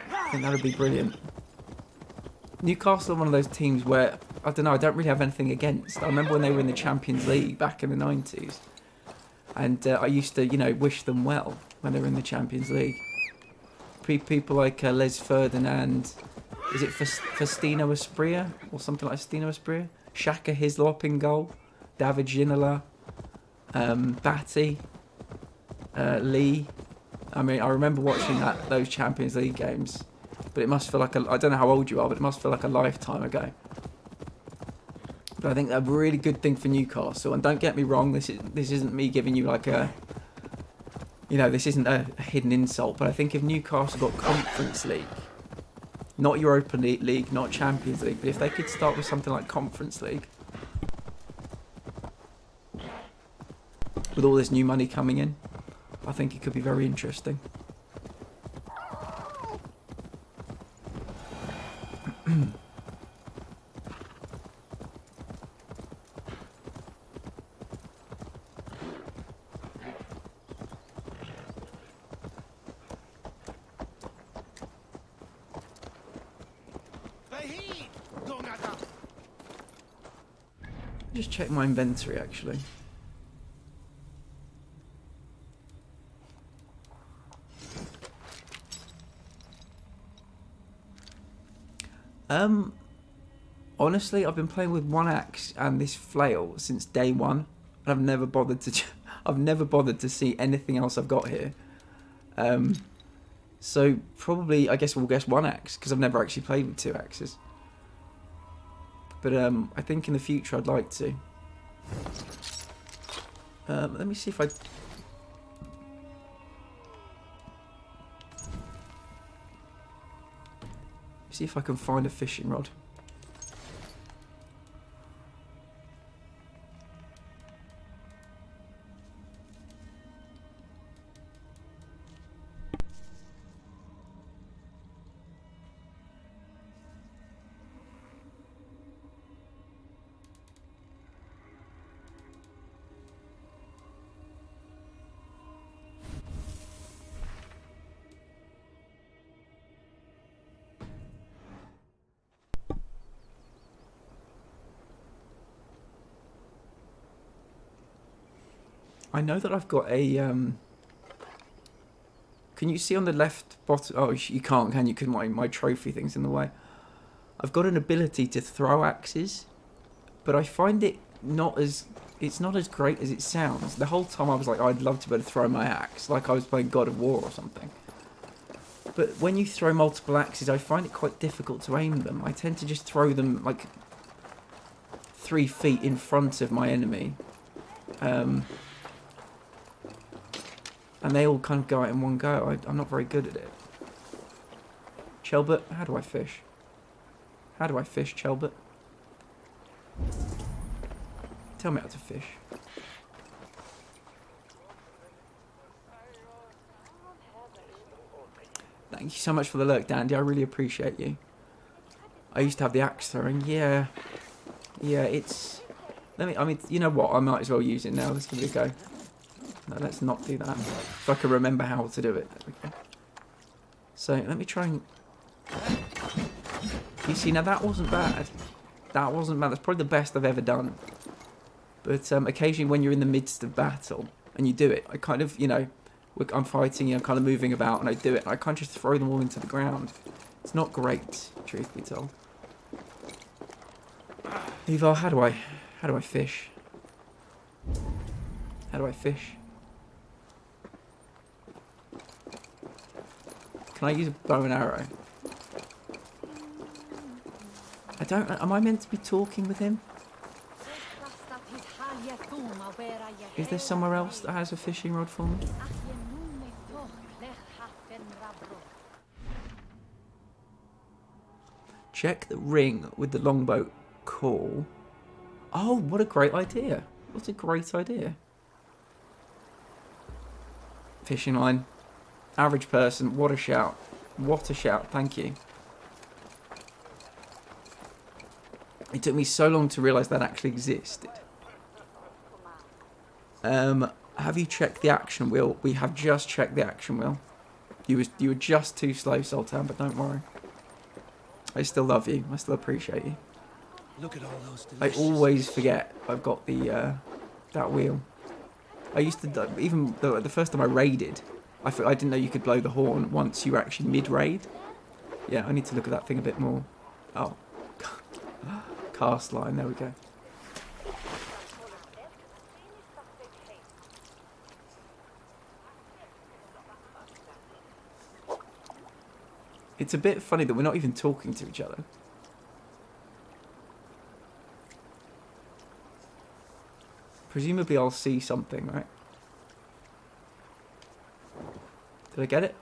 I think that would be brilliant. Newcastle are one of those teams where, I don't know, I don't really have anything against. I remember when they were in the Champions League back in the 90s. And I used to, you know, wish them well when they were in the Champions League. People like Les Ferdinand, is it Faustino Asprilla or something like Faustino Asprilla? Shaka Hislop in goal, David Ginola, Batty, Lee. I mean, I remember watching those Champions League games, but it must feel like I don't know how old you are, but it must feel like a lifetime ago. But I think a really good thing for Newcastle, and don't get me wrong, this isn't me giving you like a, you know, this isn't a hidden insult, but I think if Newcastle got Conference League, not Europa League, not Champions League, but if they could start with something like Conference League, with all this new money coming in, I think it could be very interesting. Just check my inventory actually. Honestly, I've been playing with one axe and this flail since day one, and I've never bothered to see anything else I've got here. So probably, I guess we'll guess one axe because I've never actually played with two axes. But I think in the future I'd like to. Let me see if I... See if I can find a fishing rod. I know that I've got a, can you see on the left bottom, oh you can't, can you, because my trophy thing's in the way. I've got an ability to throw axes, but I find it it's not as great as it sounds. The whole time I was like, oh, I'd love to be able to throw my axe, like I was playing God of War or something. But when you throw multiple axes, I find it quite difficult to aim them. I tend to just throw them like 3 feet in front of my enemy. And they all kind of go out in one go. I'm not very good at it. Chelbert, how do I fish? How do I fish, Chelbert? Tell me how to fish. Thank you so much for the lurk, Dandy. I really appreciate you. I used to have the axe throwing. Yeah, it's... I mean, you know what? I might as well use it now. Let's give it a go. No, let's not do that. If I can remember how to do it. Okay. So, let me try and... You see, now that wasn't bad. That wasn't bad. That's probably the best I've ever done. But occasionally when you're in the midst of battle and you do it, I kind of, you know, I'm fighting, I'm kind of moving about and I do it. And I can't just throw them all into the ground. It's not great, truth be told. Eva, how do I fish? How do I fish? Can I use a bow and arrow? I don't... Am I meant to be talking with him? Is there somewhere else that has a fishing rod for me? Check the ring with the longboat call. Oh, what a great idea. What a great idea. Fishing line. Average person. What a shout. What a shout. Thank you. It took me so long to realise that actually existed. Have you checked the action wheel? We have just checked the action wheel. You were just too slow, Sultan, but don't worry. I still love you. I still appreciate you. Look at all those I always forget I've got the that wheel. I used to, even the first time I raided, I didn't know you could blow the horn once you were actually mid-raid. Yeah, I need to look at that thing a bit more. Oh. Cast line, there we go. It's a bit funny that we're not even talking to each other. Presumably I'll see something, right? Did I get it?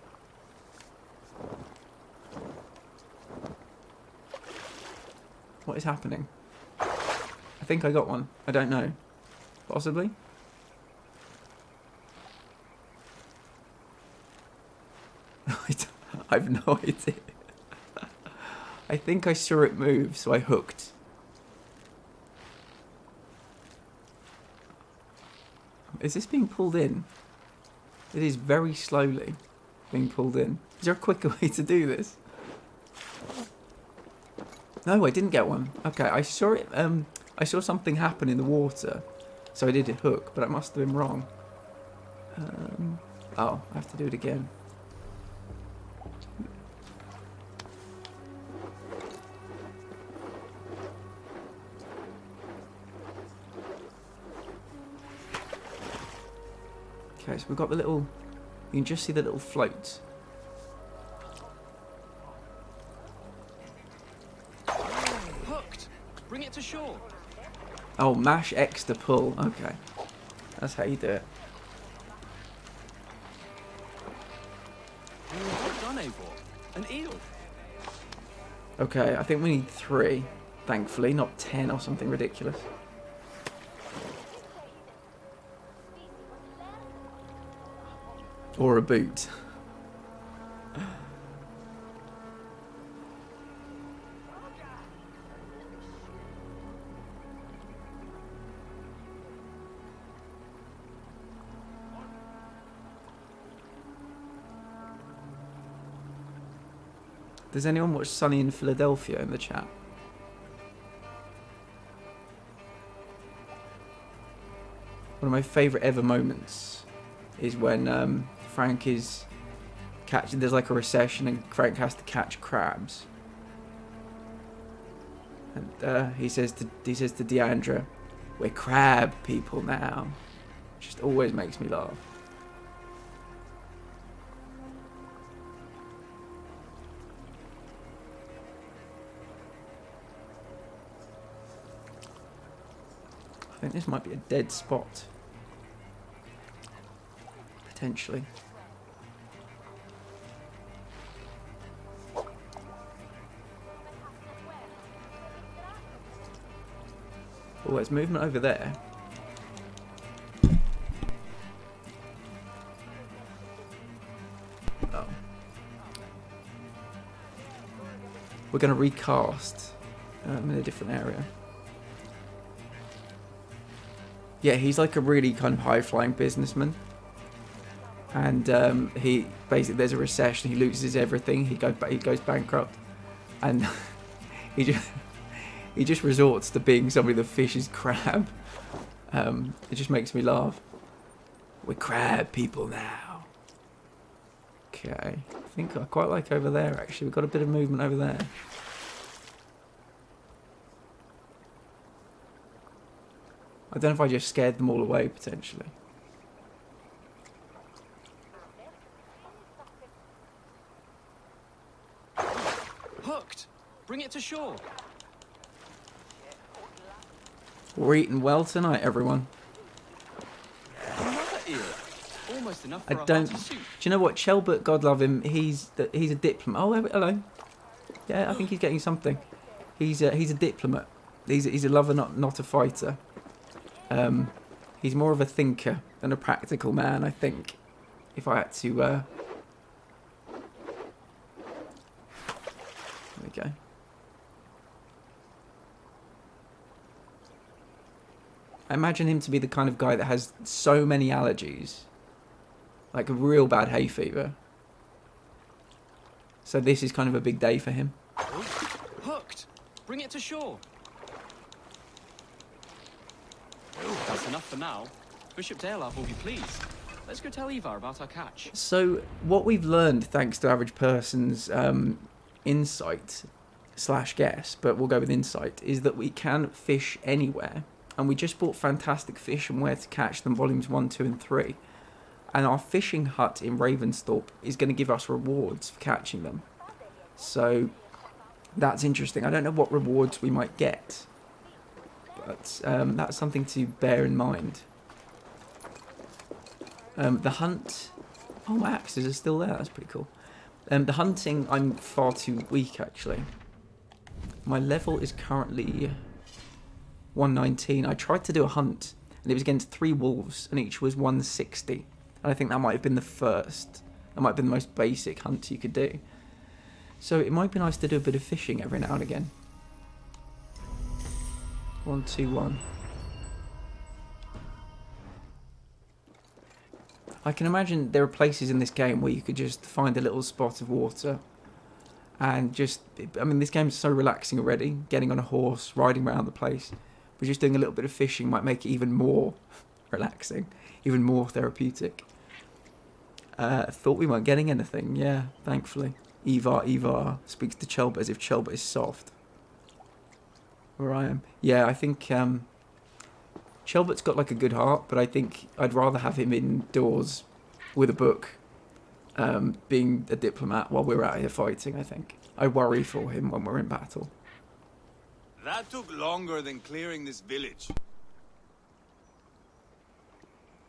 What is happening? I think I got one. I don't know. Possibly? I've no idea. I think I saw it move, so I hooked. Is this being pulled in? It is very slowly being pulled in. Is there a quicker way to do this? No, I didn't get one. Okay, I saw it. I saw something happen in the water, so I did a hook, but I must have been wrong. Oh, I have to do it again. Okay, so we've got the little... You can just see the little floats. Hooked. Bring it to shore. Oh, mash X to pull. Okay. That's how you do it. Well done, Eivor. An eel. Okay, I think we need 3. Thankfully, not 10 or something ridiculous. Or a boot. Does anyone watch Sunny in Philadelphia in the chat? One of my favourite ever moments is when Frank is catching. There's like a recession, and Frank has to catch crabs. And he says to Deandra, "We're crab people now." Just always makes me laugh. I think this might be a dead spot. Potentially. Oh, there's movement over there. Oh. We're going to recast in a different area. Yeah, he's like a really kind of high-flying businessman. And he basically, there's a recession, he loses everything, he goes bankrupt. And he just resorts to being somebody that fishes crab. It just makes me laugh. We're crab people now. Okay, I think I quite like over there actually. We've got a bit of movement over there. I don't know if I just scared them all away, potentially. Hooked. Bring it to shore. We're eating well tonight, everyone. Another eel. almost enough I for a don't. hearty soup. Do you know what? Shelbert, God love him. He's a diplomat. Oh, hello. Yeah, I think he's getting something. He's a diplomat. He's a lover, not a fighter. He's more of a thinker than a practical man, I think. If I had to. There we go. I imagine him to be the kind of guy that has so many allergies. Like a real bad hay fever. So this is kind of a big day for him. Oh, hooked! Bring it to shore. That's enough for now. Bishop Dalelove will be pleased. Let's go tell Ivar about our catch. So what we've learned, thanks to average person's insight / guess, but we'll go with insight, is that we can fish anywhere. And we just bought Fantastic Fish and Where to Catch Them, volumes 1, 2 and 3. And our fishing hut in Ravensthorpe is going to give us rewards for catching them. So that's interesting. I don't know what rewards we might get. But that's something to bear in mind. The hunt... Oh, my axes are still there. That's pretty cool. The hunting, I'm far too weak, actually. My level is currently 119. I tried to do a hunt, and it was against 3 wolves, and each was 160. And I think that might have been the first. That might have been the most basic hunt you could do. So it might be nice to do a bit of fishing every now and again. 1, 2, 1. I can imagine there are places in this game where you could just find a little spot of water and just... I mean, this game's so relaxing already. Getting on a horse, riding around the place. But just doing a little bit of fishing might make it even more relaxing, even more therapeutic. Thought we weren't getting anything. Yeah, thankfully. Ivar speaks to Chelbert as if Chelbert is soft. Where I am. Yeah, I think Chelbert's got like a good heart, but I think I'd rather have him indoors with a book, being a diplomat while we're out here fighting, I think. I worry for him when we're in battle. That took longer than clearing this village.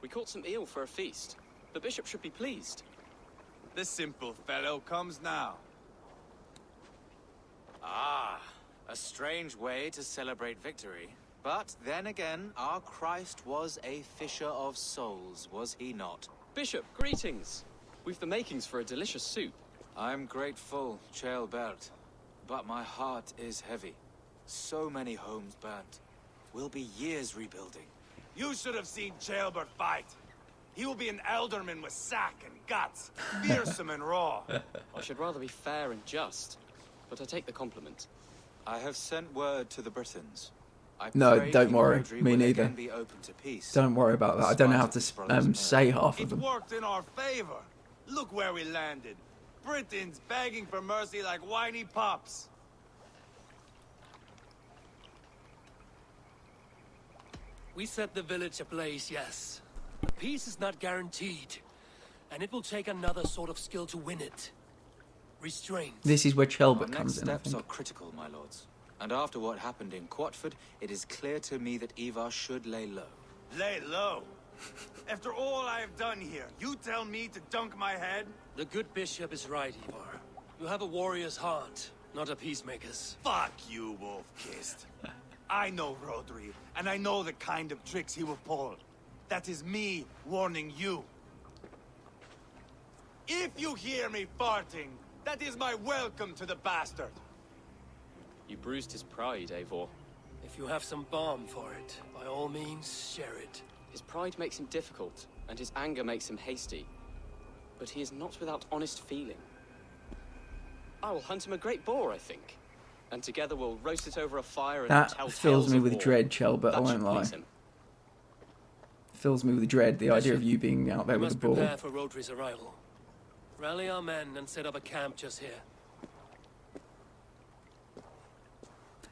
We caught some eel for a feast. The bishop should be pleased. The simple fellow comes now. Ah, a strange way to celebrate victory. But then again, our Christ was a fisher of souls, was he not? Bishop, greetings. We've the makings for a delicious soup. I'm grateful, Chelbert, but my heart is heavy. So many homes burnt. We'll be years rebuilding. You should have seen Chelbert fight. He will be an alderman with sack and guts, fearsome and raw. I should rather be fair and just, but I take the compliment. I have sent word to the Britons. No, don't worry. Me neither. Don't worry about that. I don't know how to say half of them. It worked in our favor. Look where we landed. Britons begging for mercy like whiny pups. We set the village ablaze, yes. But peace is not guaranteed, and it will take another sort of skill to win it. Restraint. This is where Chelbert Our comes next in, I steps think. are critical, my lords. And after what happened in Quatford, it is clear to me that Ivar should lay low. Lay low? After all I have done here, you tell me to dunk my head? The good bishop is right, Ivar. You have a warrior's heart, not a peacemaker's. Fuck you, Wolf-Kissed. I know Rodri, and I know the kind of tricks he will pull. That is me warning you. If you hear me farting, that is my welcome to the bastard. You bruised his pride, Eivor. If you have some balm for it, by all means, share it. His pride makes him difficult, and his anger makes him hasty. But he is not without honest feeling. I will hunt him a great boar, I think. And together we'll roast it over a fire and tell That fills tales me of with war. dread, Chelbert, I That won't should lie. please him. Fills me with dread, the idea of you being out there We with a must ball. prepare for Rodri's arrival. Rally our men and set up a camp just here.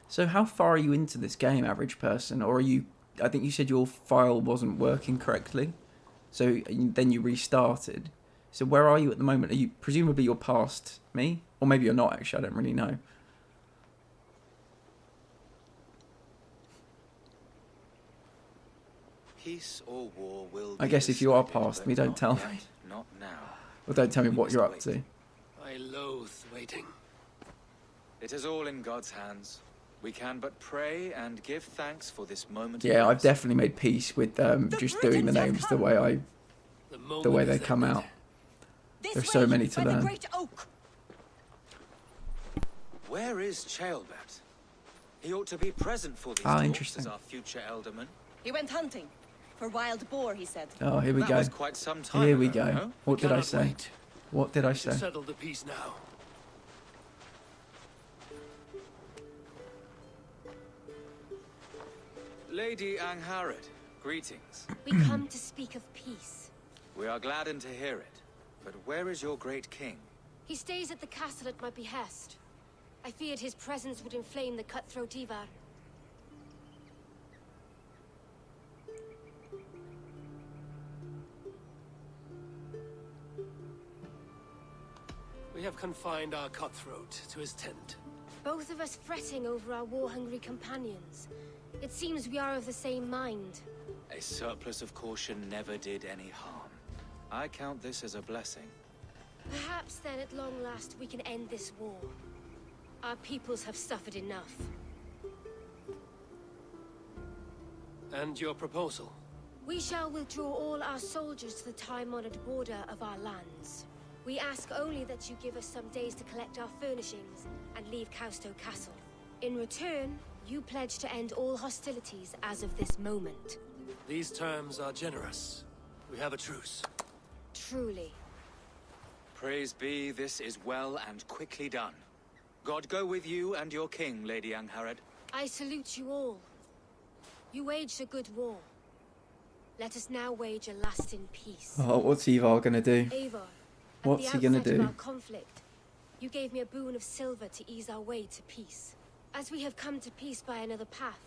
So how far are you into this game, average person? Or are you... I think you said your file wasn't working correctly. So then you restarted. So where are you at the moment? Are you... Presumably you're past me? Or maybe you're not, actually. I don't really know. Peace or war will I be guess if you are decided, past but me, don't not tell yet, me. Not now. Or don't tell me We what must you're up wait. to. I loathe waiting. It is all in God's hands. We can but pray and give thanks for this moment. Yeah, of I've rest. definitely made peace with just doing the names the way they come out. There's so many to learn. Where is Chaelbat? He ought to be present for these Ah, talks interesting. as our future alderman. He went hunting. For wild boar, he said. Oh, here we That go. was quite some time Here we ago, go. no? What did I Cannot say? wait. What did I We should say? settle the peace now. Lady Angharad, greetings. We come to speak of peace. We are gladdened to hear it. But where is your great king? He stays at the castle at my behest. I feared his presence would inflame the cutthroat Ivar. We have confined our cutthroat to his tent. Both of us fretting over our war-hungry companions. It seems we are of the same mind. A surplus of caution never did any harm. I count this as a blessing. Perhaps then at long last we can end this war. Our peoples have suffered enough. And your proposal? We shall withdraw all our soldiers to the time-honored border of our lands. We ask only that you give us some days to collect our furnishings and leave Kausto Castle. In return, you pledge to end all hostilities as of this moment. These terms are generous. We have a truce. Truly. Praise be, this is well and quickly done. God go with you and your king, Lady Angharad. I salute you all. You waged a good war. Let us now wage a lasting peace. Oh, what's Ivar gonna do? Eivor, What's he gonna at the outset do? of our conflict, you gave me a boon of silver to ease our way to peace. As we have come to peace by another path,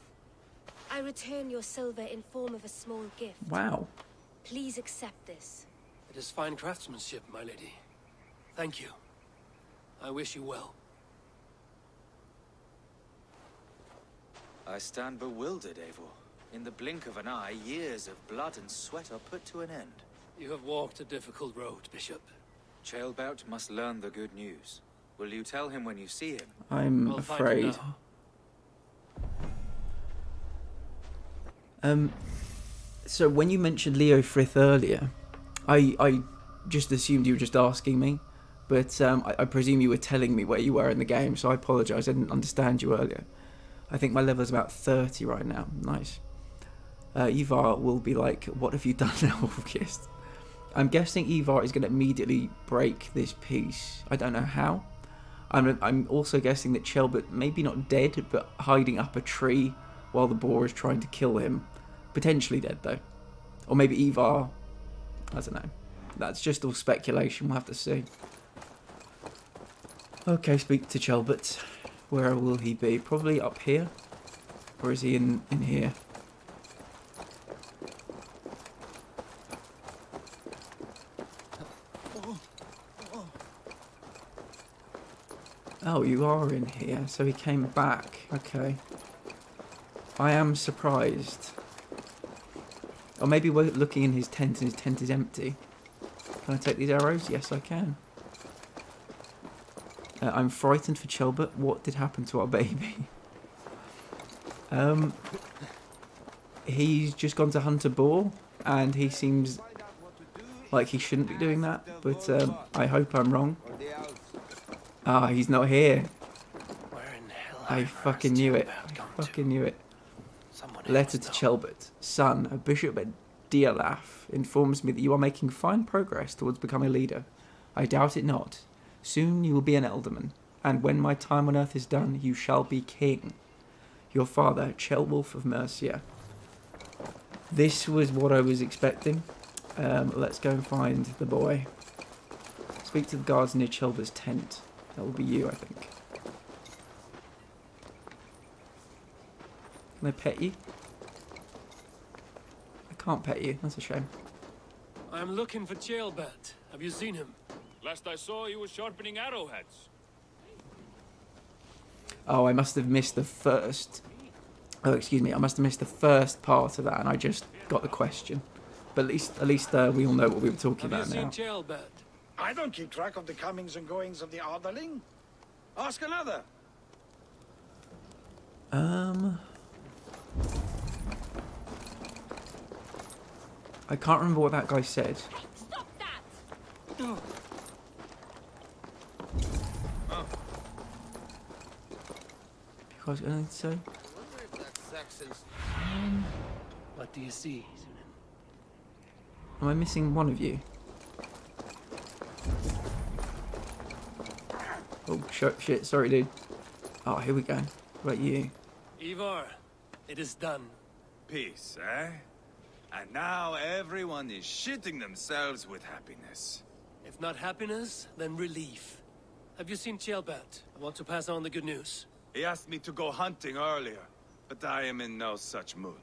I return your silver in form of a small gift. Wow. Please accept this. It is fine craftsmanship, my lady. Thank you. I wish you well. I stand bewildered, Eivor. In the blink of an eye, years of blood and sweat are put to an end. You have walked a difficult road, Bishop. Chaelbat must learn the good news. Will you tell him when you see him? I'm We'll find him afraid. now. So when you mentioned Leo Frith earlier, I just assumed you were just asking me, but I presume you were telling me where you were in the game, so I apologise, I didn't understand you earlier. I think my level is about 30 right now. Nice. Ivar will be like, what have you done now, Wolfkist? I'm guessing Ivar is going to immediately break this peace. I don't know how. I'm also guessing that Chaelbat maybe not dead, but hiding up a tree while the boar is trying to kill him. Potentially dead, though. Or maybe Ivar... I don't know. That's just all speculation. We'll have to see. Okay, speak to Chaelbat. Where will he be? Probably up here? Or is he in here? Oh, you are in here. So he came back. Okay. I am surprised. Or maybe we're looking in his tent and his tent is empty. Can I take these arrows? Yes, I can. I'm frightened for Chaelbat. What did happen to our baby? He's just gone to hunt a boar, and he seems like he shouldn't be doing that, but I hope I'm wrong. Ah, he's not here. I fucking knew it. I fucking knew it. Letter to Chaelbat. Son, a bishop at Dialaf informs me that you are making fine progress towards becoming a leader. I doubt it not. Soon you will be an alderman, and when my time on earth is done, you shall be king. Your father, Ceolwulf of Mercia. This was what I was expecting. Let's go and find the boy. Speak to the guards near Chaelbat's tent. That will be you, I think. Can I pet you? I can't pet you. That's a shame. I'm looking for Chaelbat. Have you seen him? Last I saw, he was sharpening arrowheads. Oh, I must have missed the first Oh, excuse me. I must have missed the first part of that, and I just got the question. But at least we all know what we were talking about now. I don't keep track of the comings and goings of the Arderling. Ask another. I can't remember what that guy said. Stop that! You guys got anything to say? What do you see? Am I missing one of you? Oh, shit. Sorry, dude. Oh, here we go. What about you? Ivar, it is done. Peace, eh? And now everyone is shitting themselves with happiness. If not happiness, then relief. Have you seen Chelbat? I want to pass on the good news. He asked me to go hunting earlier, but I am in no such mood.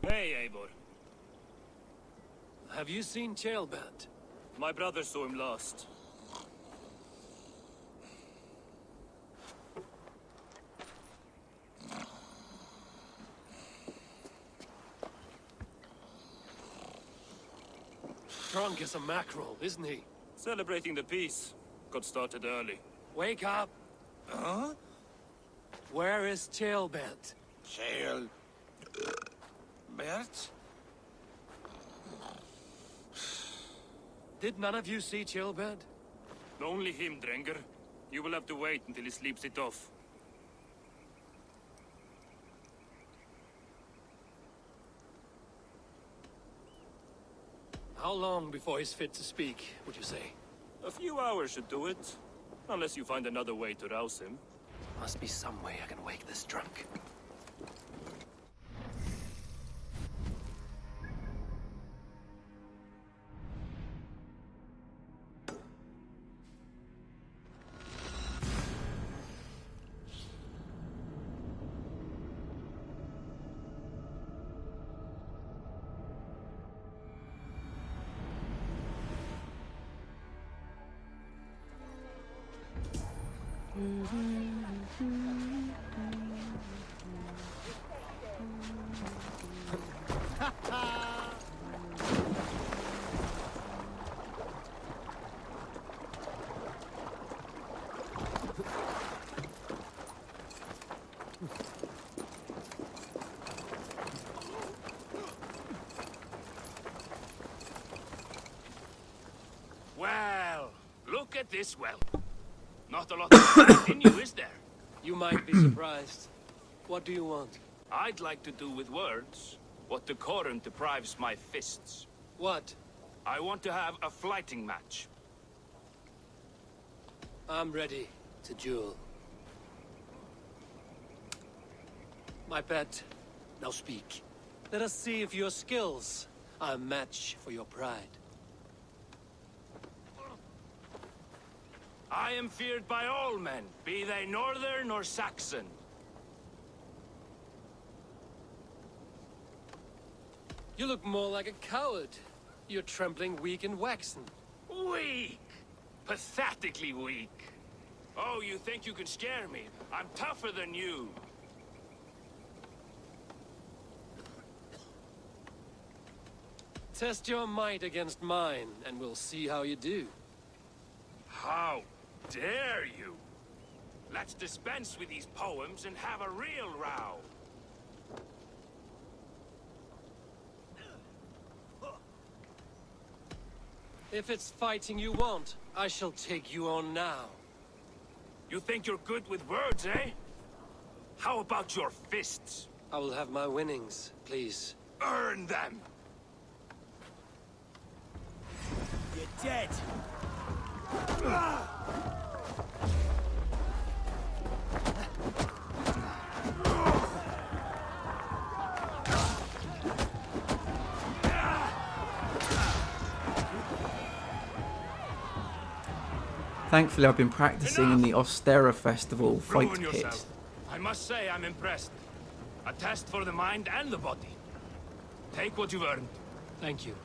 Hey, Eivor. Have you seen Chelbat? My brother saw him last. Drunk as a mackerel, isn't he? Celebrating the peace. Got started early. Wake up! Huh? Where is Chelbat? Bert? Did none of you see Chelbat? Only him, Drenger. You will have to wait until he sleeps it off. How long before he's fit to speak, would you say? A few hours should do it. Unless you find another way to rouse him. Must be some way I can wake this drunk. Well, look at this well. Not a lot of in you, is there? You might be surprised. What do you want? I'd like to do with words what the Corran deprives my fists. What? I want to have a fighting match. I'm ready to duel. My pet, now speak. Let us see if your skills are a match for your pride. I am feared by all men, be they northern or Saxon. You look more like a coward. You're trembling, weak, and waxen. Weak! Pathetically weak. Oh, you think you can scare me? I'm tougher than you. Test your might against mine, and we'll see how you do. How dare you? Let's dispense with these poems and have a real row. If it's fighting you want, I shall take you on now. You think you're good with words, eh? How about your fists? I will have my winnings, please. Earn them! You're dead! Thankfully, I've been practicing in the Ostera Festival fight Ruin pit. yourself. I must say I'm impressed. A test for the mind and the body. Take what you've earned. Thank you.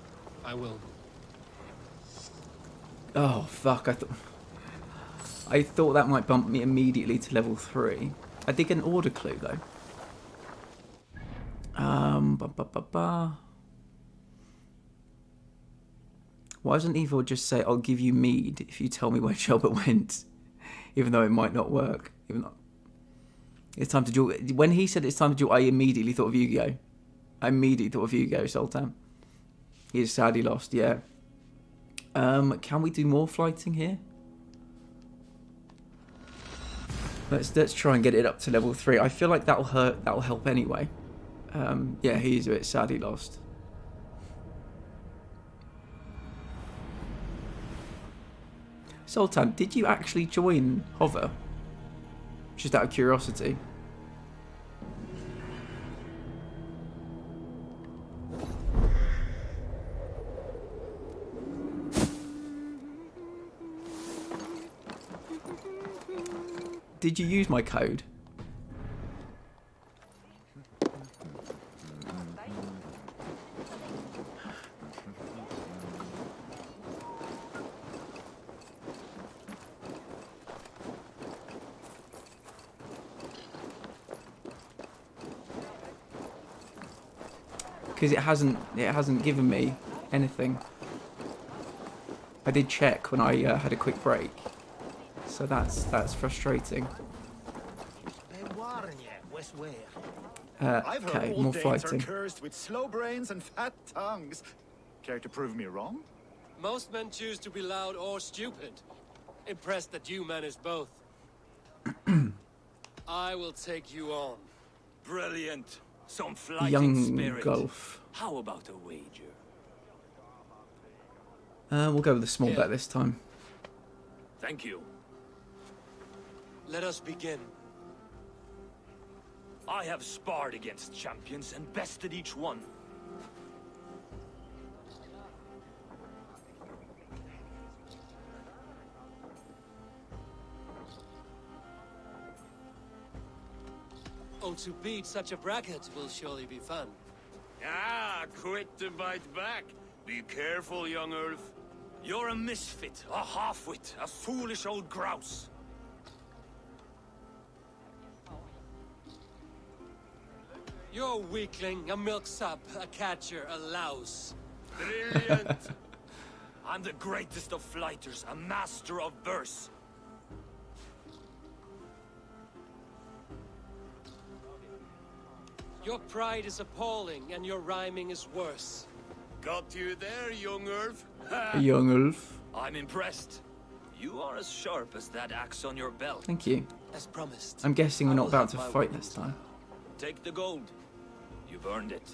I will. Oh, fuck. I thought that might bump me immediately to level 3. I did get an order clue, though. Why doesn't Evil just say, I'll give you mead if you tell me where Shelbert went? Even though it might not work. Even though it's time to duel. When he said it's time to duel, I immediately thought of Yu-Gi-Oh! I immediately thought of Yu-Gi-Oh! Sultan. He is sadly lost, yeah. Can we do more flighting here? Let's try and get it up to level 3. I feel like that'll help anyway. Yeah, he's a bit sadly lost. Sultan, did you actually join Hover? Just out of curiosity. Did you use my code? Because it hasn't given me anything. I did check when I had a quick break, so that's frustrating. I've heard Okay, all more Danes fighting. are cursed with slow brains and fat tongues. Care to prove me wrong? Most men choose to be loud or stupid. Impressed that you manage both. I will take you on. Brilliant. Some flighting Young spirit. Golf. How about a wager? We'll go with a small bet this time. Thank you. Let us begin. I have sparred against champions and bested each one. Oh, to beat such a bracket will surely be fun. Ah, quit to bite back. Be careful, young Earth. You're a misfit, a half-wit, a foolish old grouse. You're a weakling, a milksop, a catcher, a louse. Brilliant. I'm the greatest of flighters, a master of verse. Your pride is appalling, and your rhyming is worse. Got you there, young Earth. Young Ulf. I'm impressed. You are as sharp as that axe on your belt. Thank you. As promised. I'm guessing we're I not will about have to my fight way. this time. Take the gold. You've earned it.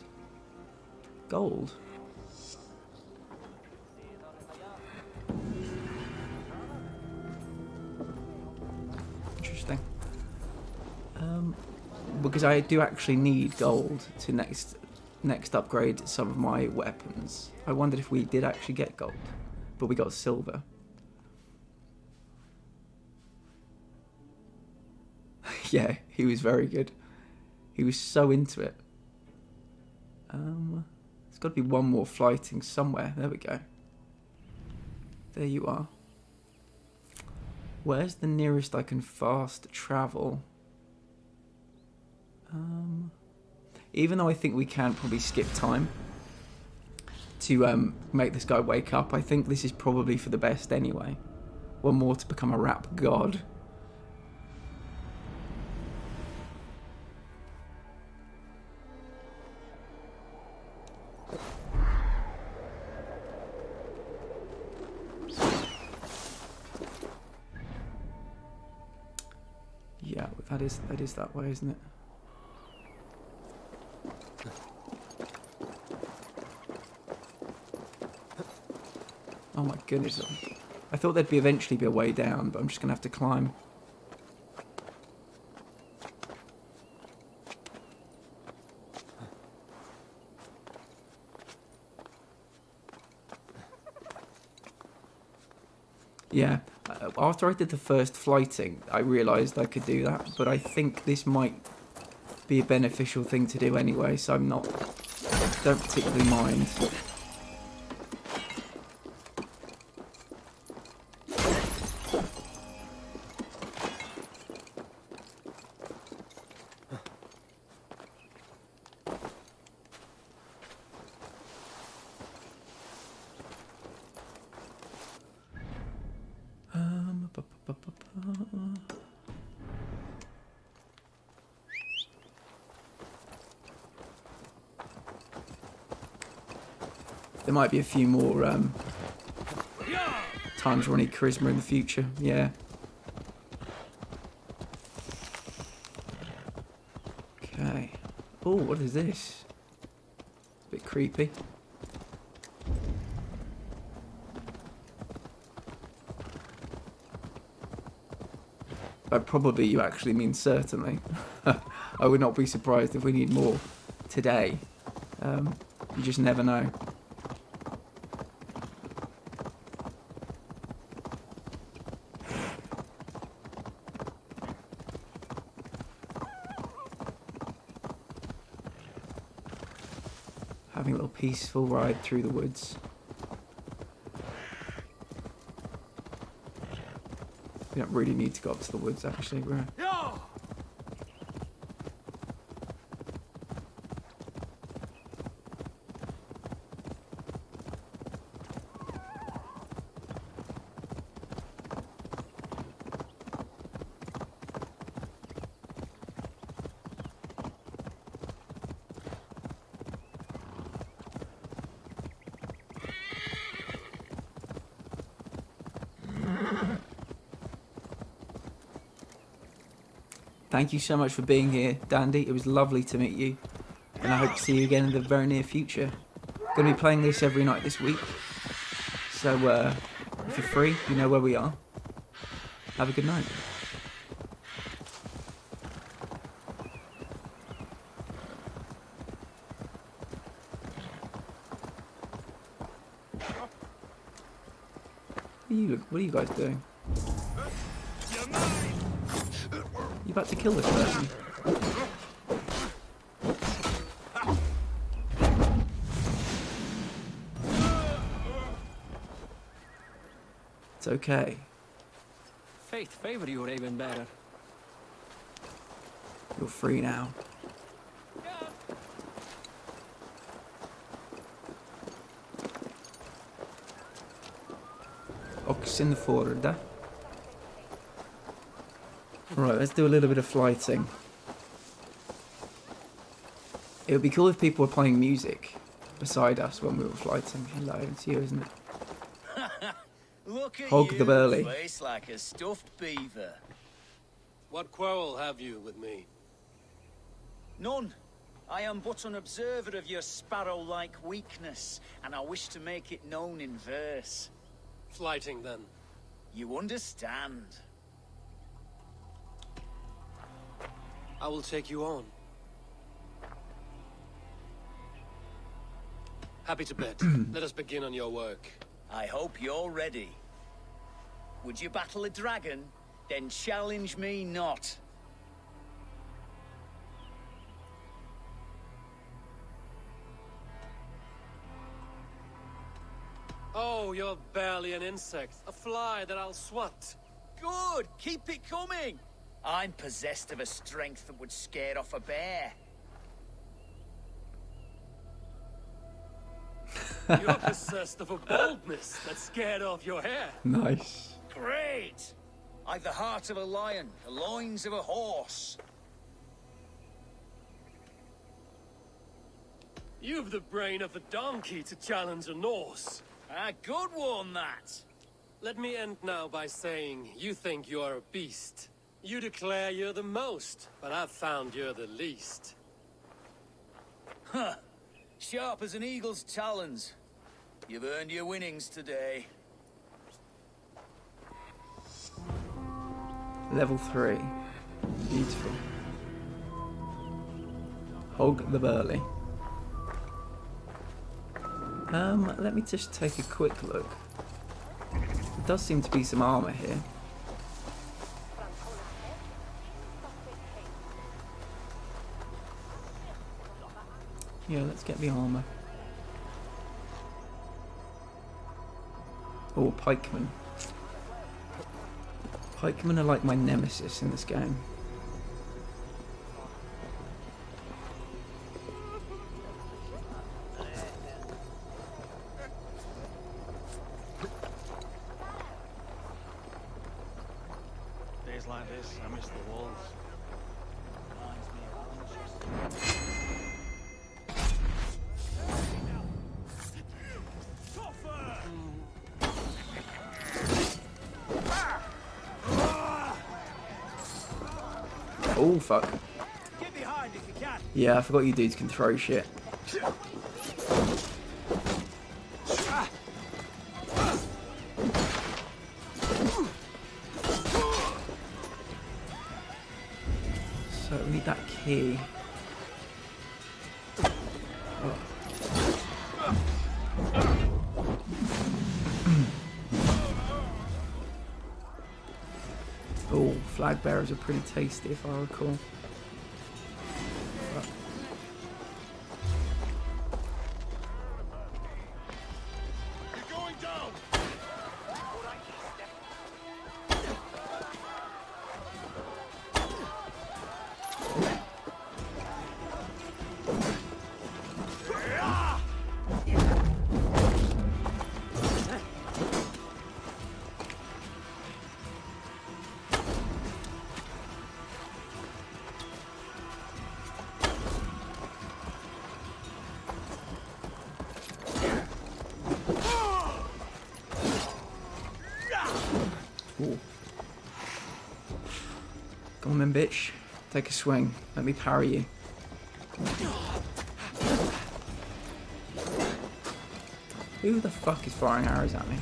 Gold. Interesting. Because I do actually need gold to next upgrade some of my weapons. I wondered if we did actually get gold, but we got silver. Yeah, he was very good. He was so into it. There's got to be one more flighting somewhere. There we go. There you are. Where's the nearest I can fast travel? Even though I think we can probably skip time to make this guy wake up, I think this is probably for the best anyway. One more to become a rap god. Yeah, that is that way, isn't it? Oh my goodness. I thought there'd eventually be a way down, but I'm just going to have to climb. Yeah, after I did the first flighting, I realised I could do that, but I think this might be a beneficial thing to do anyway, so don't particularly mind. There might be a few more times where I need charisma in the future, yeah. Okay. Oh, what is this? A bit creepy. By probably you actually mean certainly. I would not be surprised if we need more today. You just never know. Having a little peaceful ride through the woods. We don't really need to go up to the woods, actually. We're... Thank you so much for being here, Dandy. It was lovely to meet you. And I hope to see you again in the very near future. Going to be playing this every night this week. So, if you're free, you know where we are. Have a good night. What are you guys doing? You about to kill this person? It's okay. Faith favor you, Raven Bearer. You're free now. Ox in the forda. Right, let's do a little bit of flighting. It would be cool if people were playing music beside us when we were flighting. Hello, it's you, isn't it? Look at Hog you, the burly. face like a stuffed beaver. What quarrel have you with me? None. I am but an observer of your sparrow-like weakness, and I wish to make it known in verse. Flighting, then. You understand. I will take you on. Happy to bet. Let us begin on your work. I hope you're ready. Would you battle a dragon? Then challenge me not. Oh, you're barely an insect. A fly that I'll swat. Good! Keep it coming! I'm possessed of a strength that would scare off a bear. You're possessed of a boldness that scared off your hair. Nice. Great! I've the heart of a lion, the loins of a horse. You've the brain of a donkey to challenge a Norse. A good one, that. Let me end now by saying you think you're a beast. You declare you're the most, but I've found you're the least. Huh. Sharp as an eagle's talons. You've earned your winnings today. Level 3. Beautiful. Hog the burly. Let me just take a quick look. There does seem to be some armor here. Yeah, let's get the armor. Oh, pikemen. Pikemen are like my nemesis in this game. Days like this, I miss the walls. Oh, fuck. Get behind if you can. Yeah, I forgot you dudes can throw shit. So we need that key. Oh. Oh, flag bearers are pretty tasty if I recall. Fuck. You're going down. Ooh. Come on then, bitch. Take a swing. Let me parry you. Who the fuck is firing arrows at me?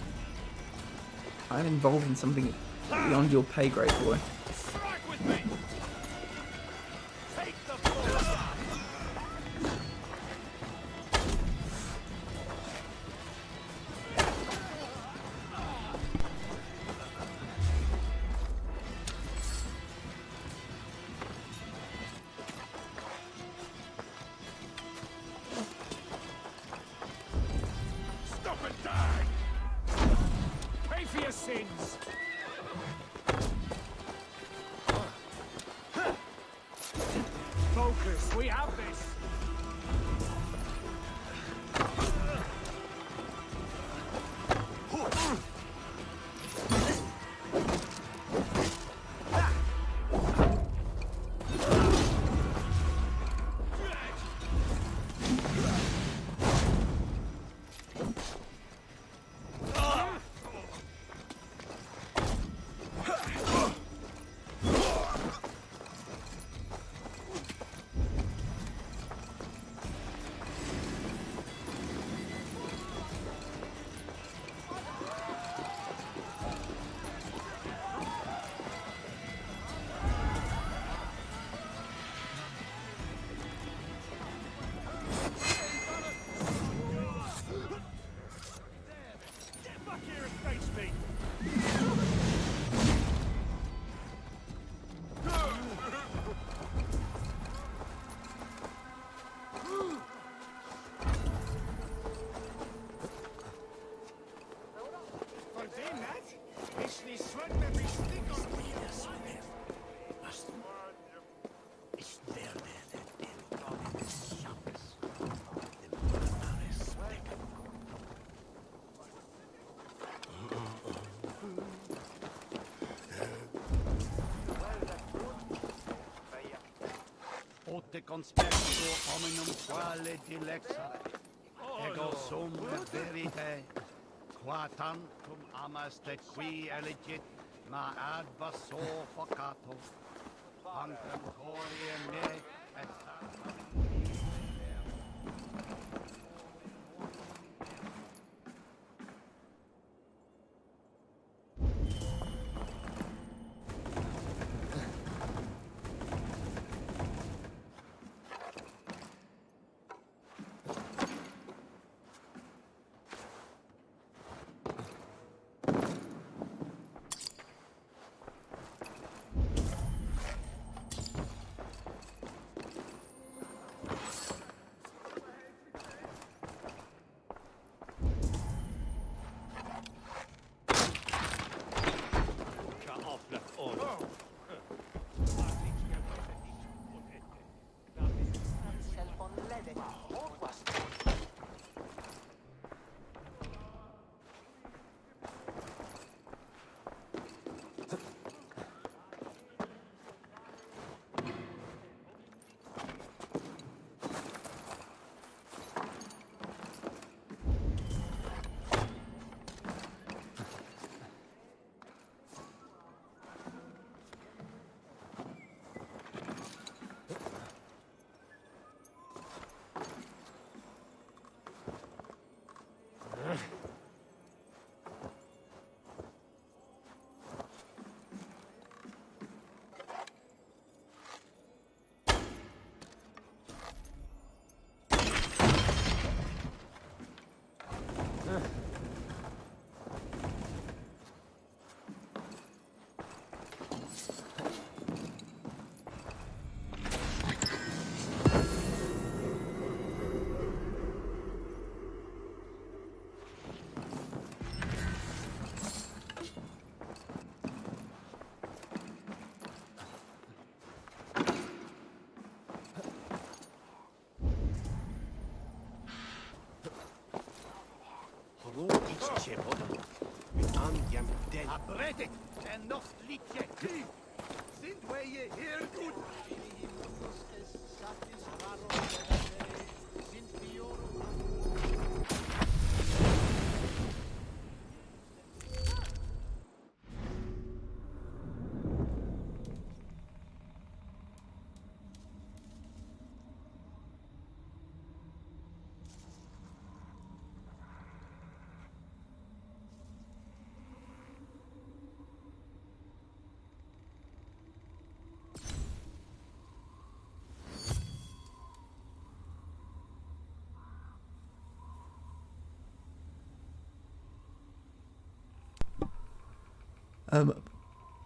I'm involved in something beyond your pay grade, boy. Strike with me. Take the floor. Stop and die. Pay for your sins. Focus, we have this. Get back here and face me. Von dem Matt? Ich nicht schwören, wenn wir stick on Ich werde den Ende des Schaffens dem Mörderes wecken. Ote conspecto hominum quale dilexat, ego sum verite, qua tantum amaste qui elegit, ma advaso focato, pancam coriam me et sanctam.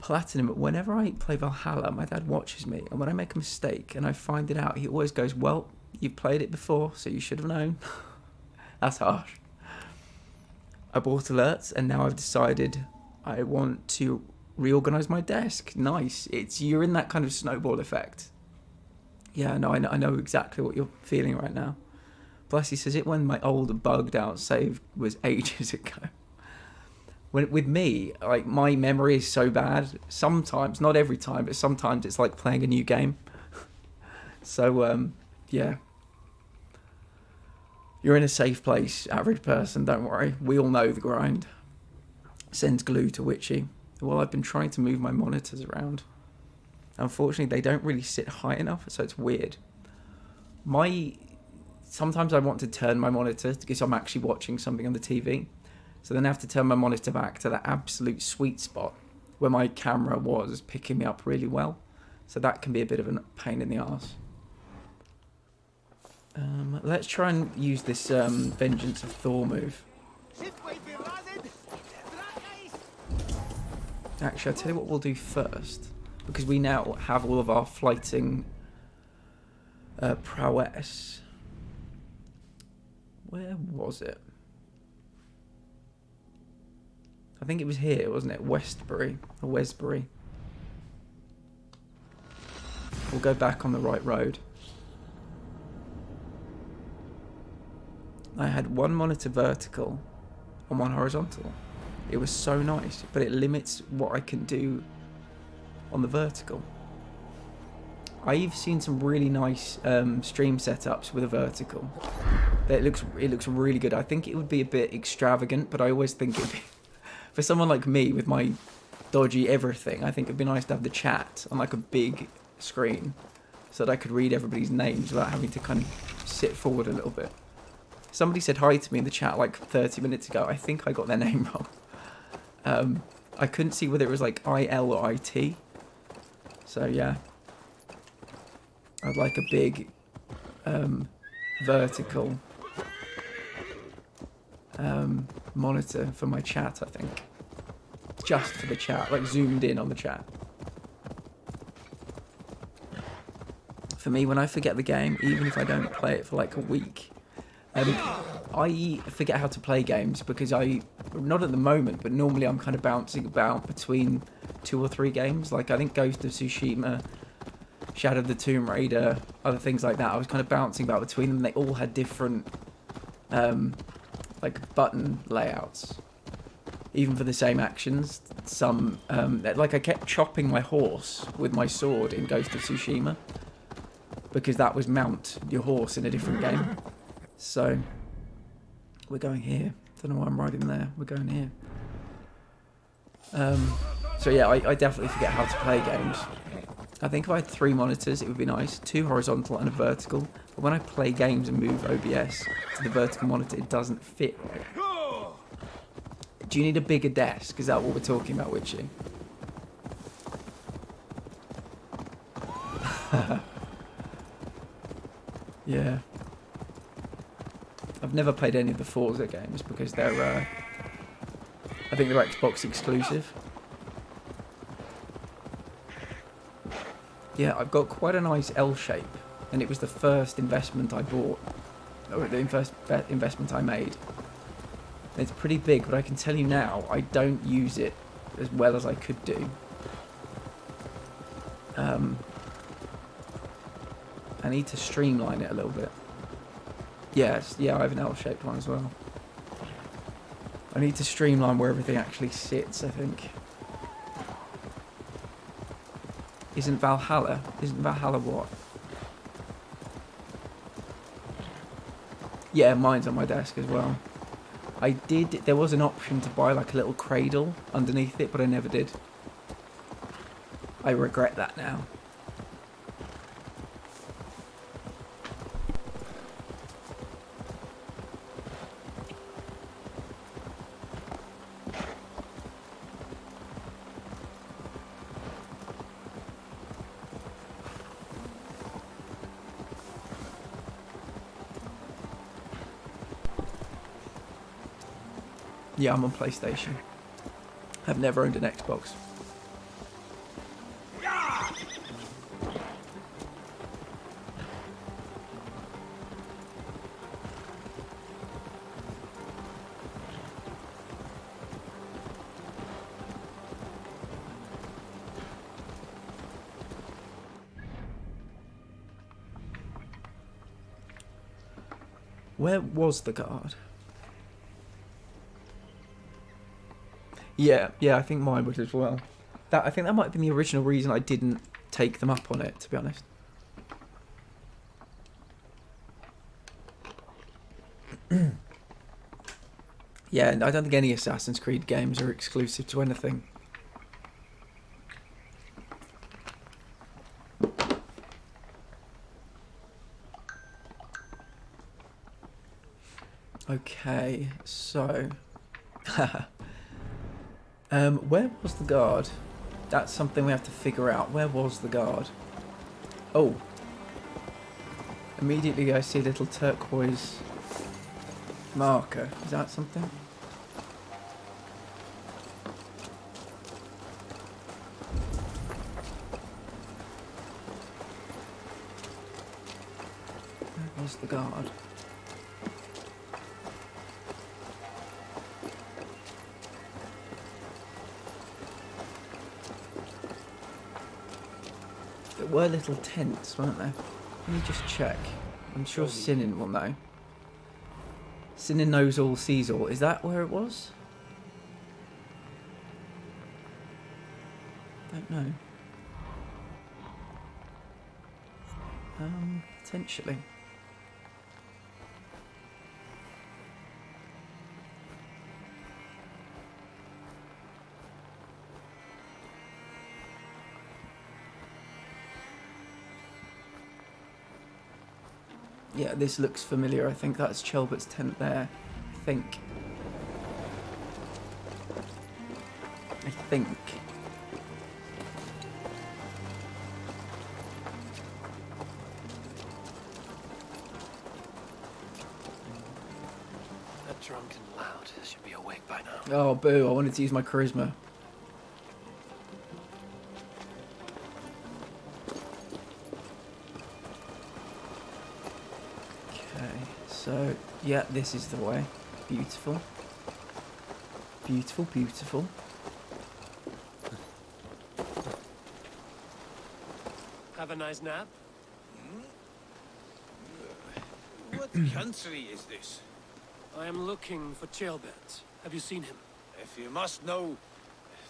Platinum, whenever I play Valhalla, my dad watches me, and when I make a mistake and I find it out, he always goes, well, you've played it before, so you should have known. That's harsh. I bought alerts, and now I've decided I want to reorganize my desk. Nice. You're in that kind of snowball effect. Yeah, no, I know exactly what you're feeling right now. Plus, he says it when my old bugged out save was ages ago. With me, like, my memory is so bad. Sometimes, not every time, but sometimes it's like playing a new game. So, yeah. You're in a safe place, average person, don't worry. We all know the grind. Sends glue to Witchy. Well, I've been trying to move my monitors around. Unfortunately, they don't really sit high enough, so it's weird. Sometimes I want to turn my monitor because I'm actually watching something on the TV. So then I have to turn my monitor back to that absolute sweet spot where my camera was picking me up really well. So that can be a bit of a pain in the arse. Let's try and use this Vengeance of Thor move. Actually, I'll tell you what we'll do first. Because we now have all of our flighting prowess. Where was it? I think it was here, wasn't it? Westbury or Westbury. We'll go back on the right road. I had one monitor vertical and one horizontal. It was so nice, but it limits what I can do on the vertical. I've seen some really nice stream setups with a vertical. It looks really good. I think it would be a bit extravagant, but I always think it'd be, for someone like me with my dodgy everything, I think it'd be nice to have the chat on like a big screen so that I could read everybody's names without having to kind of sit forward a little bit. Somebody said hi to me in the chat like 30 minutes ago. I think I got their name wrong. I couldn't see whether it was like IL or IT. So yeah. I'd like a big vertical monitor for my chat, I think. Just for the chat, like zoomed in on the chat. For me, when I forget the game, even if I don't play it for like a week, I forget how to play games because not at the moment, but normally I'm kind of bouncing about between 2 or 3 games. Like I think Ghost of Tsushima, Shadow of the Tomb Raider, other things like that. I was kind of bouncing about between them. They all had different like button layouts, even for the same actions. Some like I kept chopping my horse with my sword in Ghost of Tsushima because that was mount your horse in a different game. So we're going here. Don't know why I'm riding there. We're going here. So yeah, I definitely forget how to play games. I think if I had 3 monitors, it would be nice. 2 horizontal and a vertical. But when I play games and move OBS to the vertical monitor, it doesn't fit right. Do you need a bigger desk? Is that what we're talking about, Witchy? Yeah. I've never played any of the Forza games because they're, I think they're Xbox exclusive. Yeah, I've got quite a nice L shape, and it was the first investment I bought, or the first investment I made. It's pretty big, but I can tell you now, I don't use it as well as I could do. I need to streamline it a little bit. Yes, yeah, I have an L-shaped one as well. I need to streamline where everything actually sits, I think. Isn't Valhalla what? Yeah, mine's on my desk as well. There was an option to buy like a little cradle underneath it, but I never did. I regret that now. Yeah, I'm on PlayStation. I've never owned an Xbox. Where was the guard? Yeah, I think mine would as well. I think that might have been the original reason I didn't take them up on it, to be honest. Yeah, I don't think any Assassin's Creed games are exclusive to anything. Okay, so... where was the guard? That's something we have to figure out. Where was the guard? Oh. Immediately I see a little turquoise marker. Is that something? Where was the guard? There were little tents, weren't there? Let me just check. I'm sure Sinin will know. Sinin knows all, sees all. Is that where it was? Don't know. Potentially. Yeah, this looks familiar. I think that's Chelbert's tent there. I think. That drunken lout should be awake by now. Oh, boo. I wanted to use my charisma. So, yeah, this is the way. Beautiful. Beautiful, beautiful. Have a nice nap? What country is this? I am looking for Chelbert. Have you seen him? If you must know,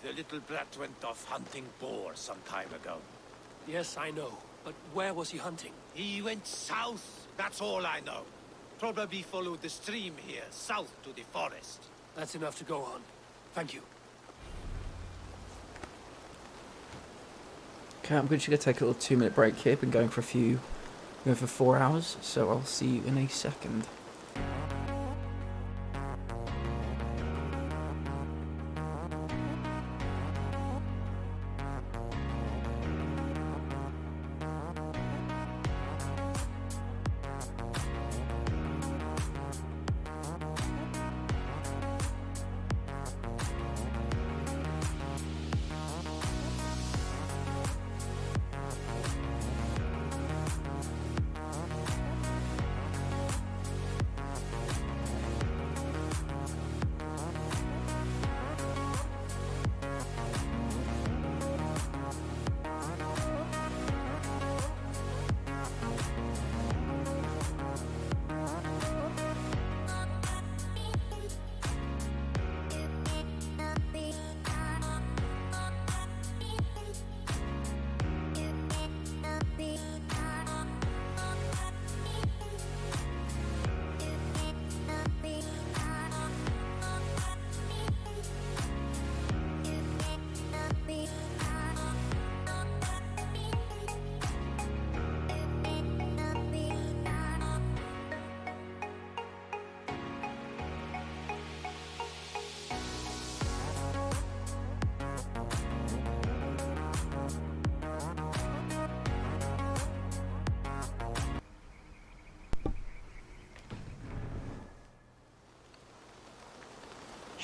the little brat went off hunting boar some time ago. Yes, I know. But where was he hunting? He went south, that's all I know. Probably followed the stream here, south to the forest. That's enough to go on. Thank you. Okay, I'm just going to take a little 2-minute break here. Been going for 4 hours, so I'll see you in a second.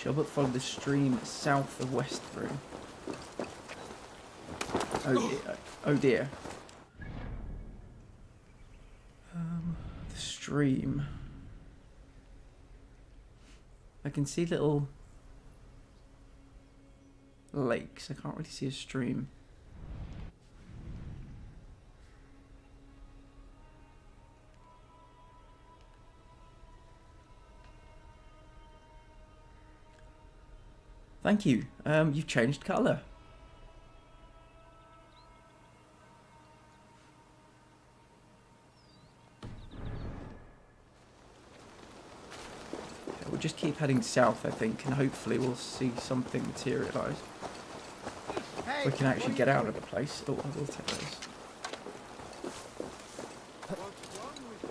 Shall but follow the stream south of west through. Oh dear. Oh dear. The stream. I can see little lakes. I can't really see a stream. Thank you. You've changed colour. We'll just keep heading south, I think, and hopefully we'll see something materialise. If we can actually get out of the place. Oh, I will take those.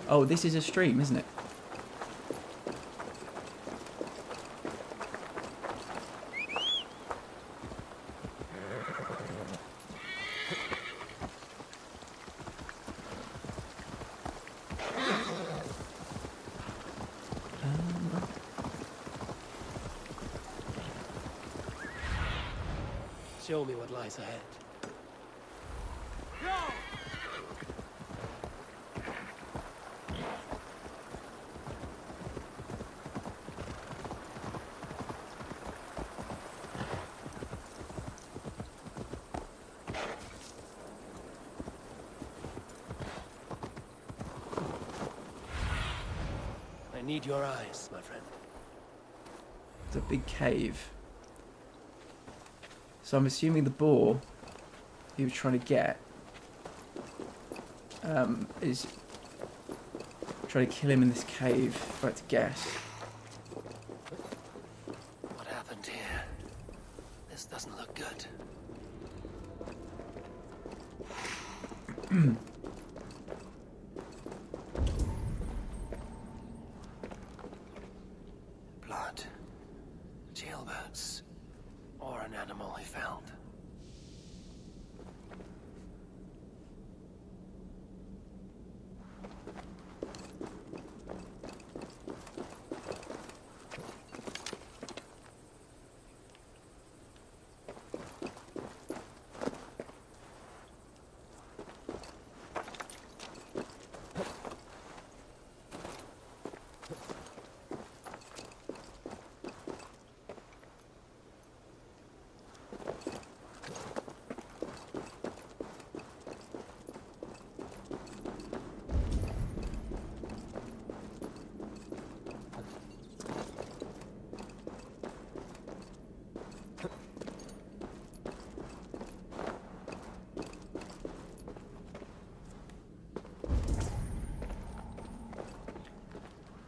Oh, this is a stream, isn't it? Show me what lies ahead. I need your eyes, my friend. It's a big cave. So I'm assuming the boar he was trying to get is trying to kill him in this cave, if I had to guess. What happened here? This doesn't look good. Blood. Jailbirds. Or an animal he found.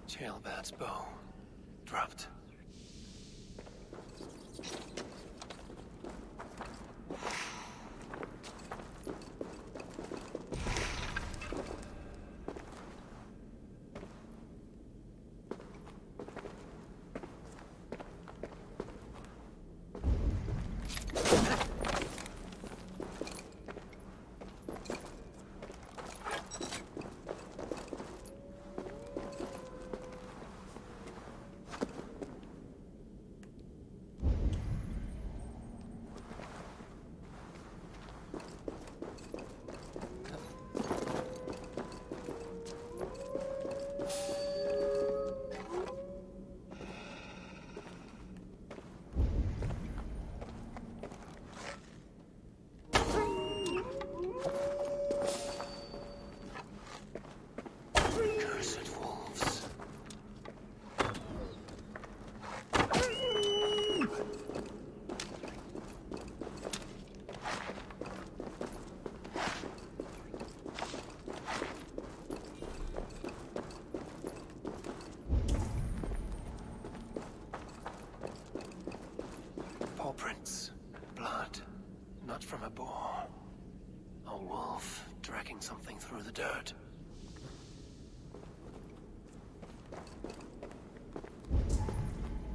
Jailbird's bow. Dropped. Paw prints. Blood. Not from a boar. A wolf dragging something through the dirt.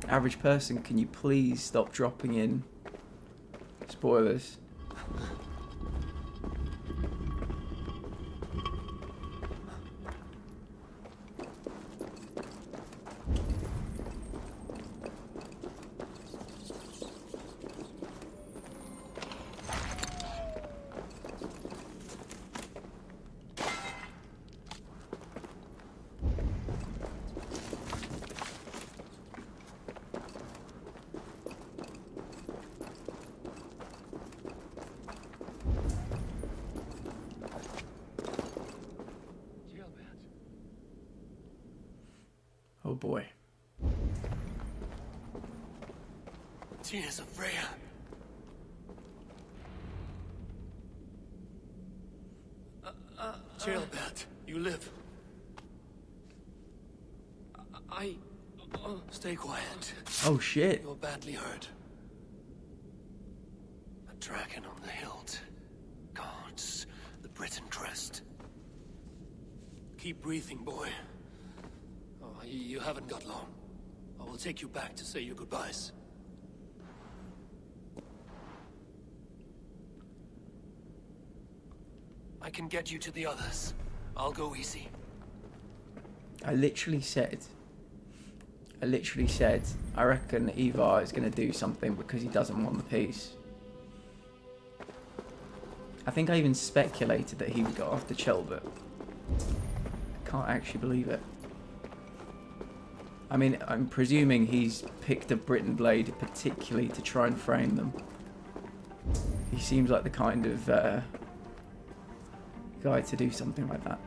Average person, can you please stop dropping in spoilers? Oh boy. Tears of Freya. Chilbert, you live. Stay quiet. Oh shit. You're badly hurt. A dragon on the hilt. Guards the Britain crest. Keep breathing, boy. Oh, you haven't got long. I will take you back to say your goodbyes. I can get you to the others. I'll go easy. I literally said, I reckon Ivar is going to do something because he doesn't want the peace. I think I even speculated that he would go after Chelbert. I can't actually believe it. I mean, I'm presuming he's picked a Britain blade particularly to try and frame them. He seems like the kind of guy to do something like that.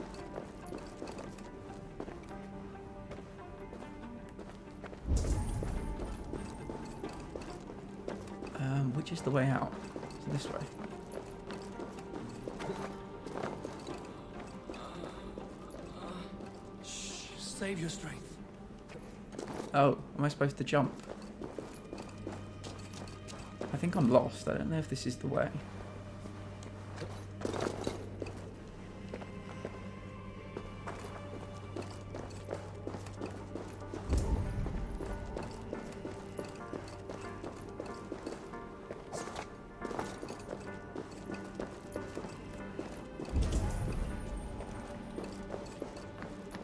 Which is the way out? Is it this way? Save your strength. Oh, am I supposed to jump? I think I'm lost. I don't know if this is the way.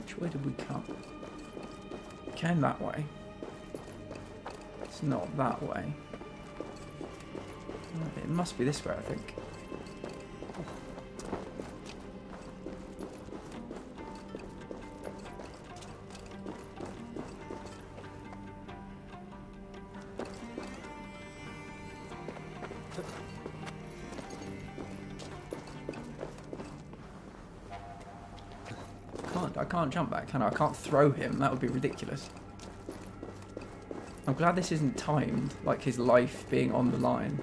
Which way did we come? Came that way. It's not that way. It must be this way, I think. I can't jump back, can I? I can't throw him. That would be ridiculous. I'm glad this isn't timed, like his life being on the line.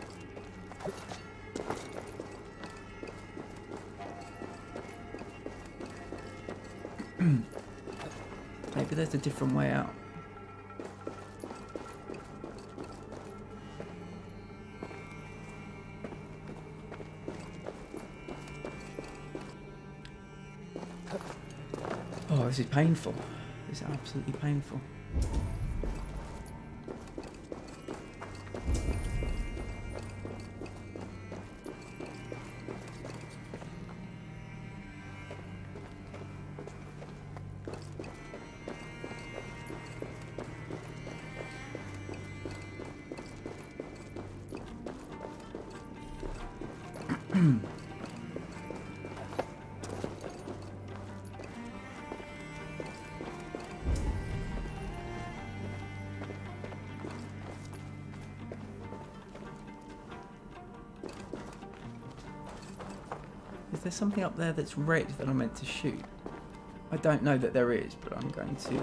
Maybe there's a different way out. Oh, this is painful. This is absolutely painful. Is there something up there that's red that I'm meant to shoot? I don't know that there is, but I'm going to.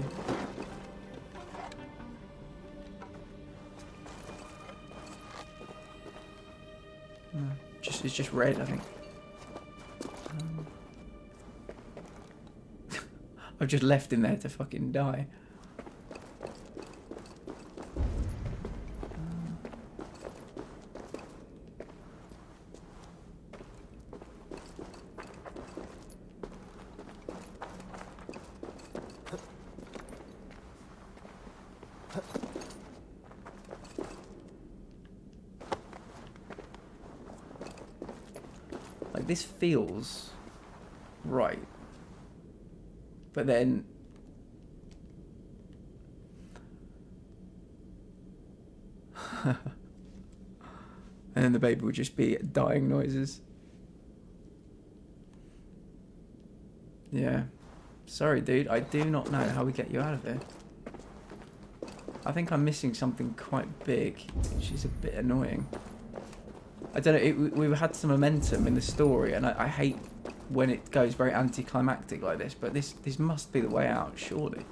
No, it's just red, I think. I've just left him there to fucking die. Like, this feels right. But then and then the baby would just be dying noises. Yeah. Sorry, dude. I do not know how we get you out of here. I think I'm missing something quite big, which is a bit annoying. I don't know. We had some momentum in the story, and I hate when it goes very anticlimactic like this. But this must be the way out, surely.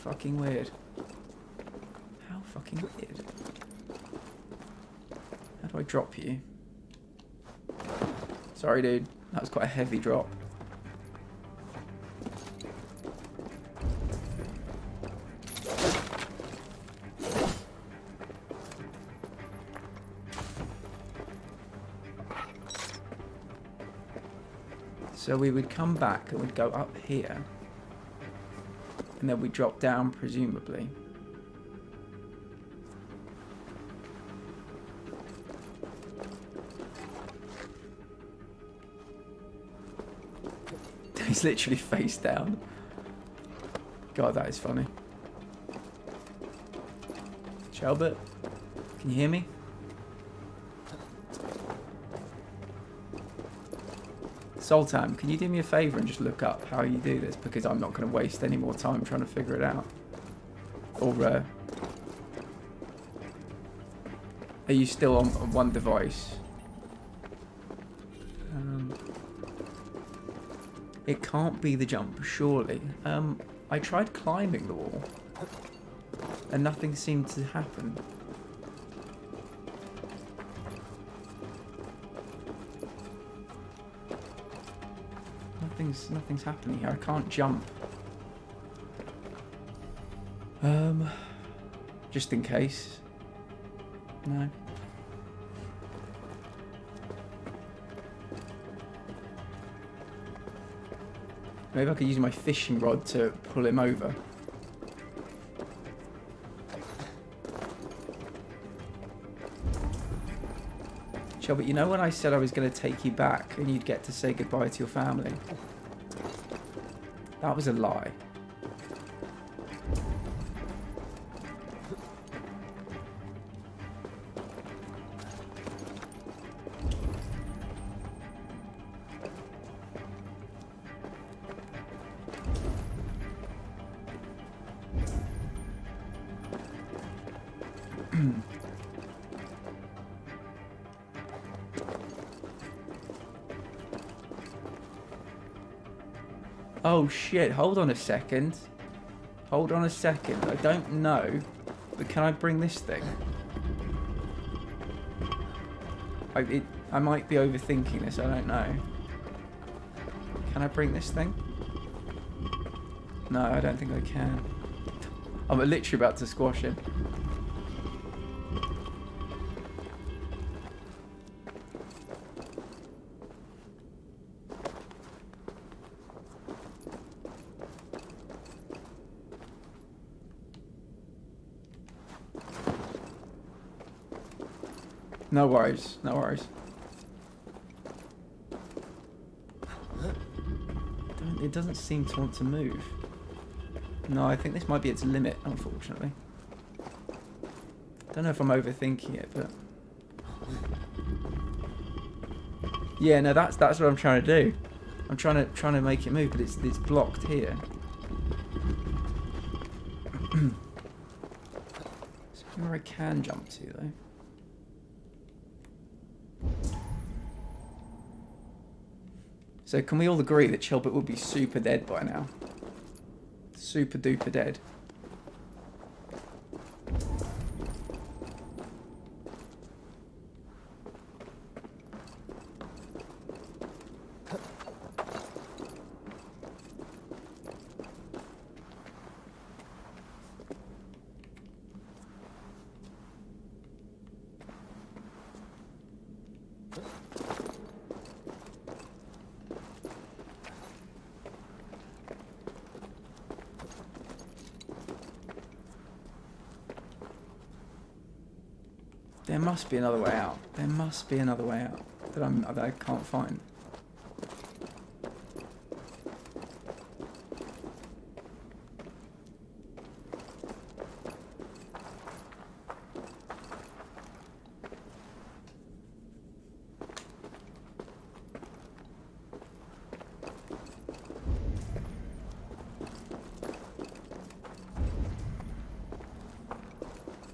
fucking weird. How fucking weird. How do I drop you? Sorry, dude. That was quite a heavy drop. So we would come back and we'd go up here. And then we'd drop down, presumably. He's literally face down. God, that is funny. Shelbert, can you hear me? Sultan, can you do me a favour and just look up how you do this? Because I'm not going to waste any more time trying to figure it out. Or, are you still on one device? It can't be the jump, surely. I tried climbing the wall. And nothing seemed to happen. Nothing's happening here. I can't jump. Just in case. No. Maybe I could use my fishing rod to pull him over. Shelby, you know when I said I was going to take you back and you'd get to say goodbye to your family? That was a lie. Oh shit, hold on a second. Hold on a second. I don't know, but can I bring this thing? I might be overthinking this, I don't know. Can I bring this thing? No, I don't think I can. I'm literally about to squash him. No worries, no worries. It doesn't seem to want to move. No, I think this might be its limit, unfortunately. Don't know if I'm overthinking it, but... Yeah, no, that's what I'm trying to do. I'm trying to make it move, but it's blocked here. Somewhere I can jump to, though. So can we all agree that Chilbert would be super dead by now? Super duper dead. There must be another way out. There must be another way out that I can't find.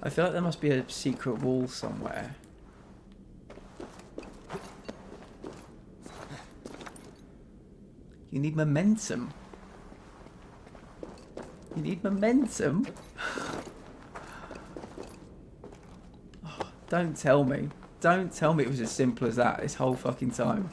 I feel like there must be a secret wall somewhere. You need momentum. You need momentum? Oh, don't tell me. Don't tell me it was as simple as that this whole fucking time.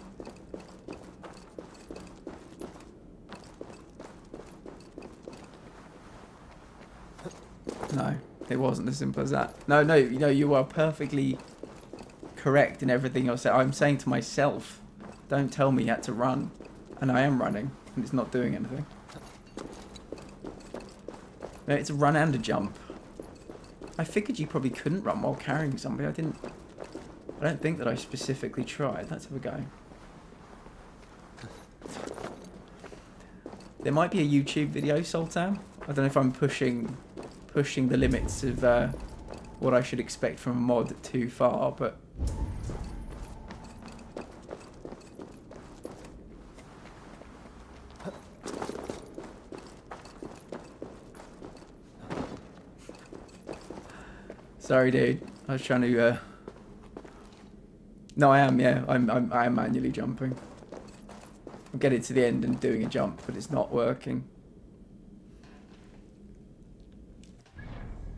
No, it wasn't as simple as that. No, you are perfectly correct in everything you're saying. I'm saying to myself, don't tell me you had to run. And I am running, and it's not doing anything. No, it's a run and a jump. I figured you probably couldn't run while carrying somebody. I don't think that I specifically tried. Let's have a go. There might be a YouTube video, Sultan. I don't know if I'm pushing the limits of what I should expect from a mod too far, but sorry, dude. I was trying to. No, I am. Yeah, I am manually jumping. I'm getting to the end and doing a jump, but it's not working.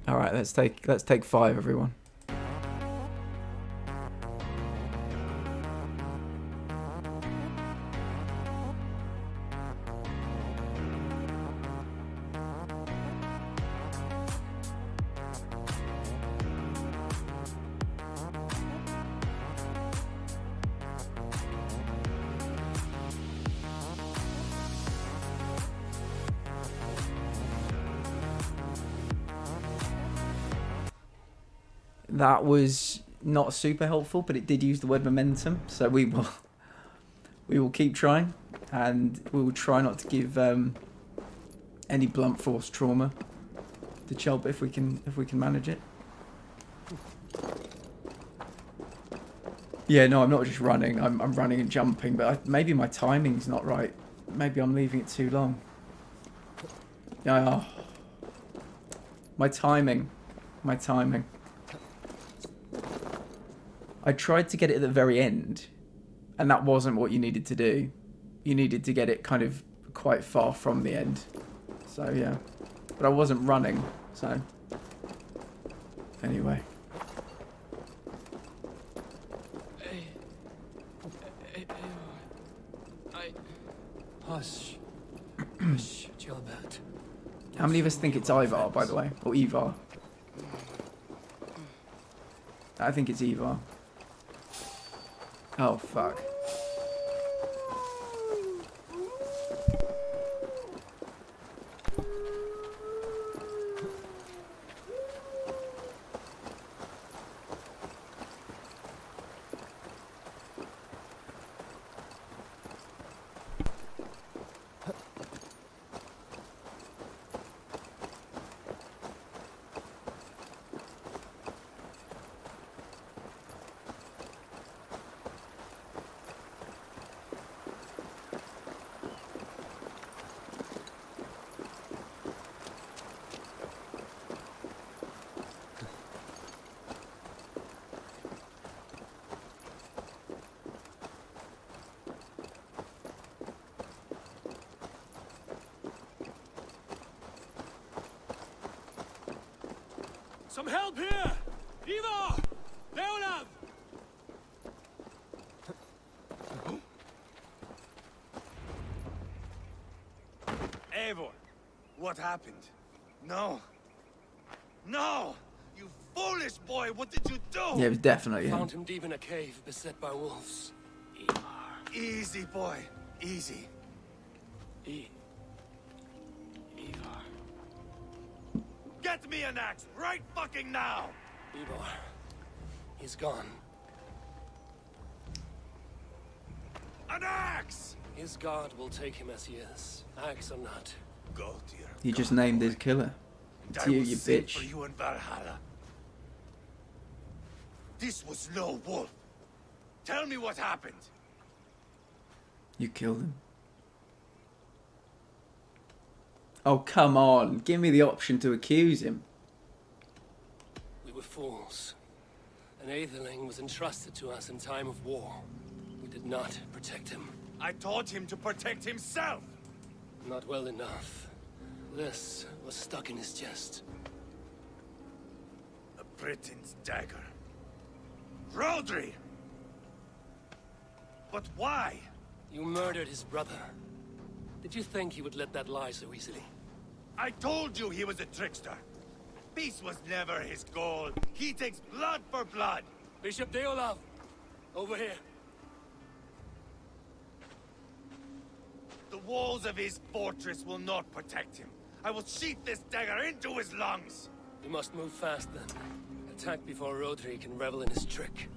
All right, let's take 5, everyone. That was not super helpful, but it did use the word momentum, so we will keep trying, and we will try not to give any blunt force trauma to Chelp if we can manage it. Yeah, no, I'm not just running. I'm running and jumping, but maybe my timing's not right. Maybe I'm leaving it too long. Oh, my timing. I tried to get it at the very end, and that wasn't what you needed to do. You needed to get it kind of quite far from the end. So, yeah. But I wasn't running, so... Anyway. Hush. Hush, Gilbert. How many of us think it's Ivar, by the way? Or Ivar? I think it's Ivar. Oh, fuck. Some help here! Ivar! Leonard! Eivor, what happened? No. No! You foolish boy, what did you do? Yeah, it was definitely him. Found him deep in a cave, beset by wolves. Easy, boy. Easy. Ivar. Get me an axe right fucking now! Ivar. He's gone. An axe! His god will take him as he is, axe or not. Go to your He just named his killer. It's you, you bitch. for you in Valhalla. This was no wolf. Tell me what happened. You killed him. Oh, come on. Give me the option to accuse him. We were fools. An Aetherling was entrusted to us in time of war. We did not protect him. I taught him to protect himself. Not well enough. This was stuck in his chest. A Briton's dagger. Rodri! But why? You murdered his brother. Did you think he would let that lie so easily? I told you he was a trickster. Peace was never his goal. He takes blood for blood. Bishop Deolav, over here. The walls of his fortress will not protect him. I will sheath this dagger into his lungs. We must move fast then. Attack before Rodri can revel in his trick.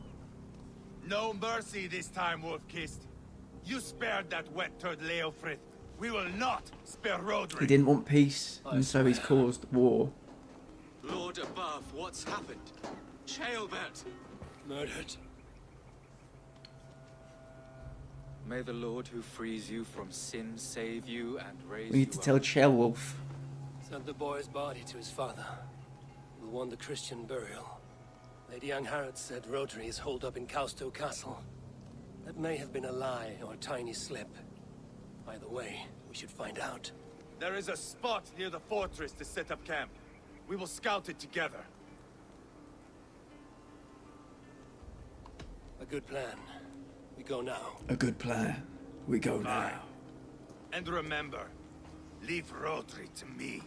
No mercy this time, Wolf-Kissed. You spared that wet turd Leofrith. We will not spare Rodri. He didn't want peace, and so he's caused war. Lord above, what's happened? Ceolbert! Murdered. May the Lord who frees you from sin save you and raise We need to tell Ceolwulf. Sent the boy's body to his father, who won the Christian burial. Lady Angharad said Rodri is holed up in Causto Castle. That may have been a lie or a tiny slip. Either way, we should find out. There is a spot near the fortress to set up camp. We will scout it together. A good plan. We go now. A good plan. We go now. And remember, leave Rodri to me.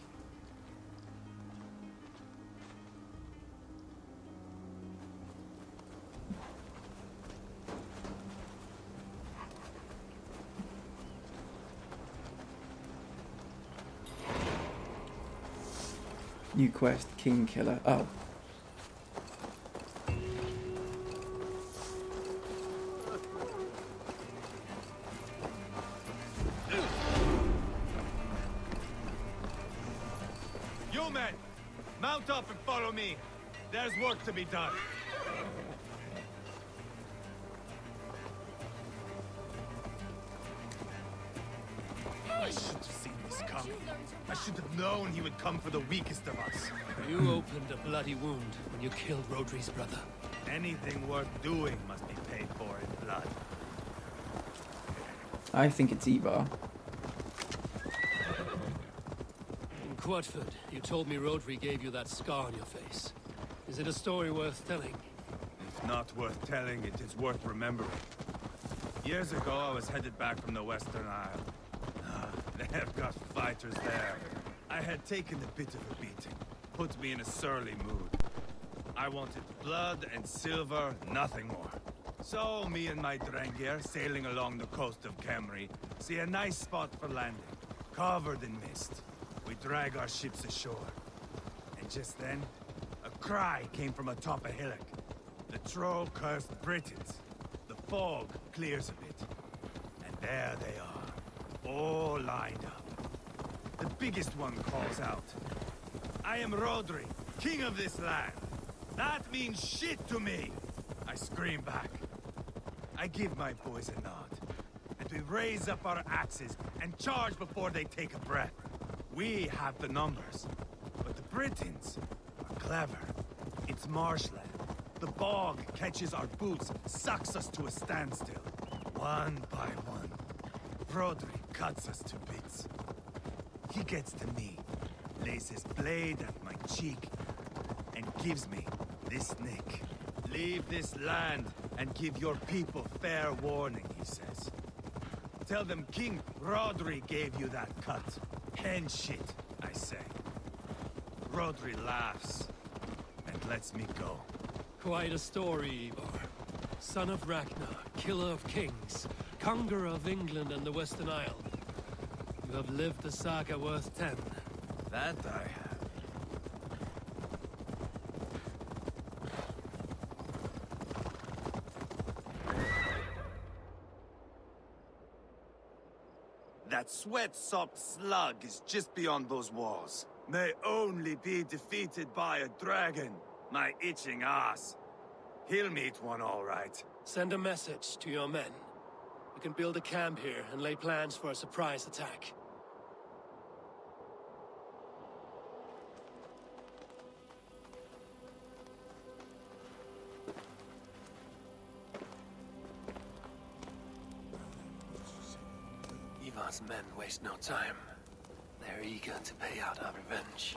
New quest, King Killer. Oh. You men, mount up and follow me. There's work to be done. I should have seen this coming. I should have known he would come for the weakest of us. You opened a bloody wound when you killed Rodri's brother. Anything worth doing must be paid for in blood. I think it's Ivar. In Quadford, you told me Rodri gave you that scar on your face. Is it a story worth telling? If not worth telling, it is worth remembering. Years ago, I was headed back from the Western Isle. They've got fighters there. I had taken a bit of a beating. Put me in a surly mood. I wanted blood and silver, nothing more. So, me and my Drengir, sailing along the coast of Kemri, see a nice spot for landing, covered in mist. We drag our ships ashore. And just then, a cry came from atop a hillock. The troll cursed Britons. The fog clears a bit. And there they are, all lined up. The biggest one calls out, "I am Rodri, king of this land. That means shit to me!" I scream back. I give my boys a nod. And we raise up our axes and charge before they take a breath. We have the numbers. But the Britons are clever. It's marshland. The bog catches our boots, sucks us to a standstill. One by one, Rodri cuts us to bits. He gets to me, lays his blade at my cheek, and gives me this nick. "Leave this land and give your people fair warning," he says. "Tell them King Rodri gave you that cut. Hen shit," I say. Rodri laughs and lets me go. Quite a story, Ivar. Son of Ragnar, killer of kings, conqueror of England and the Western Isle. You have lived a saga worth 10. That I have. That sweat-sopped slug is just beyond those walls. May only be defeated by a dragon. My itching ass. He'll meet one all right. Send a message to your men. We can build a camp here and lay plans for a surprise attack. Ivar's men waste no time. They're eager to pay out our revenge.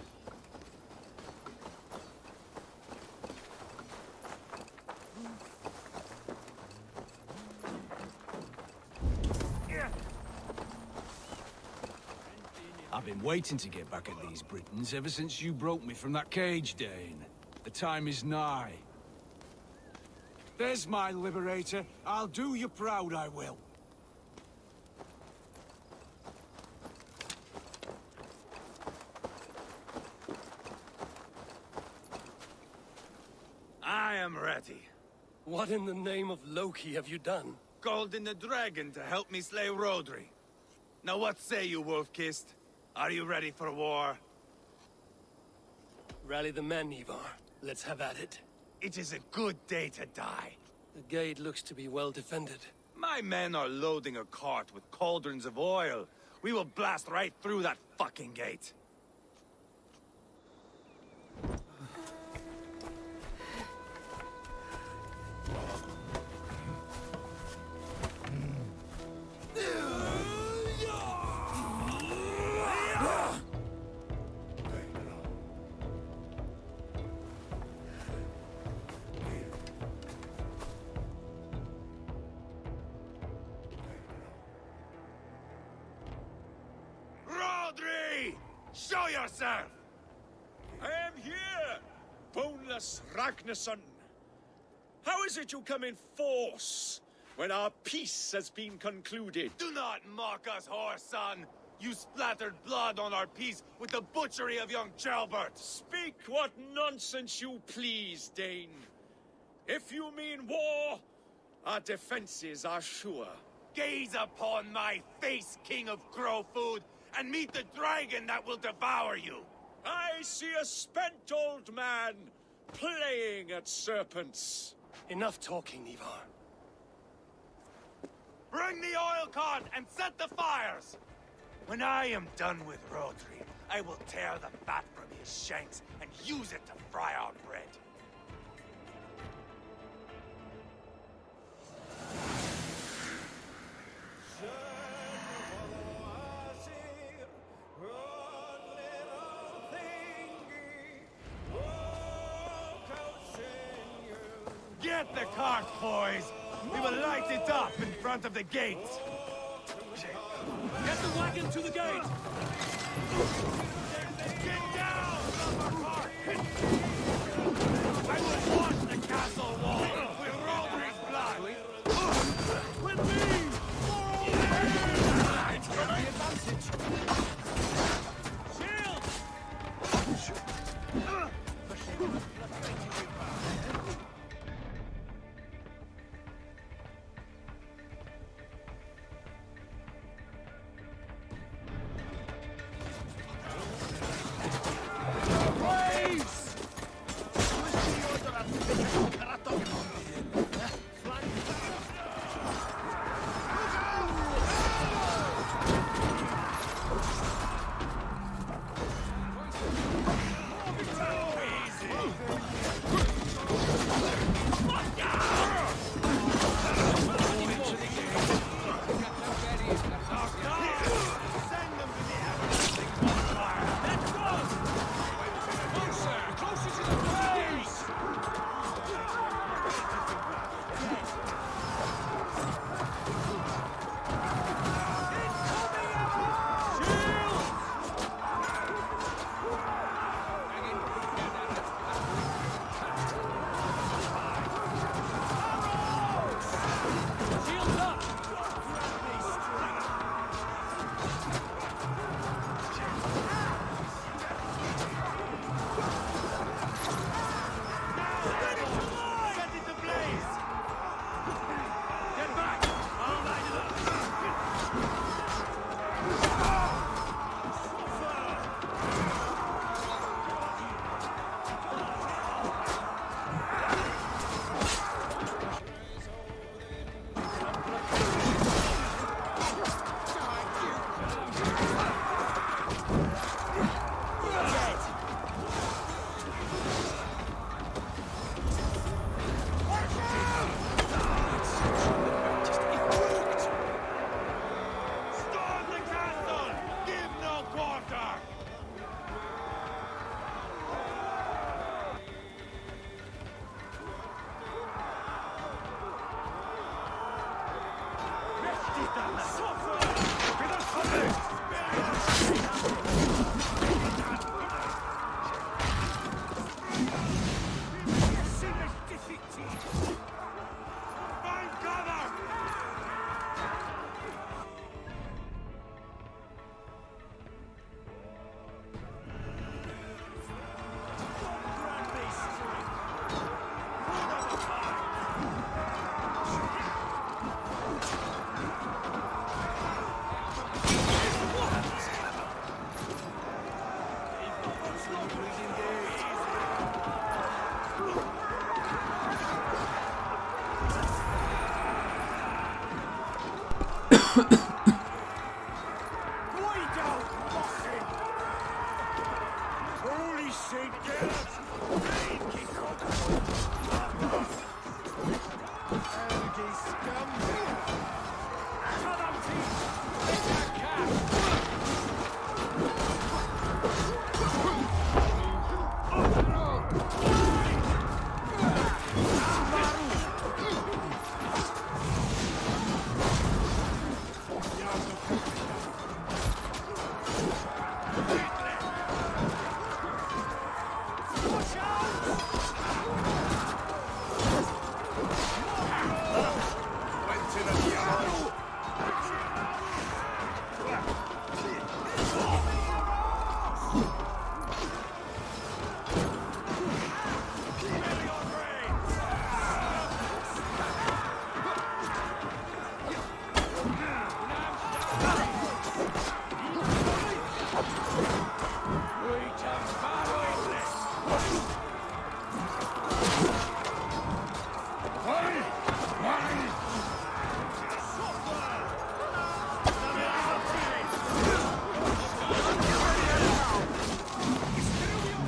I've been waiting to get back at these Britons ever since you broke me from that cage, Dane. The time is nigh. There's my liberator. I'll do you proud, I will. I am ready. What in the name of Loki have you done? Called in the dragon to help me slay Rodri. Now what say you, Wolf-Kissed? Are you ready for war? Rally the men, Ivar. Let's have at it. It is a good day to die. The gate looks to be well defended. My men are loading a cart with cauldrons of oil. We will blast right through that fucking gate. Rodri! Show yourself! I am here, boneless Ragnarsson. How is it you come in force when our peace has been concluded? Do not mock us, whoreson! You splattered blood on our peace with the butchery of young Chalbert! Speak what nonsense you please, Dane. If you mean war, our defenses are sure. Gaze upon my face, King of Crow Food, and meet the dragon that will devour you! I see a spent old man playing at serpents. Enough talking, Ivar. Bring the oil cart and set the fires! When I am done with Rodri, I will tear the fat from his shanks and use it to fry our bread. Get the cart, boys! We will light it up in front of the gates! Get the wagon to the gate! Get down from our cart! I will wash the castle wall with Rodri's blood! With me! It's got the advantage!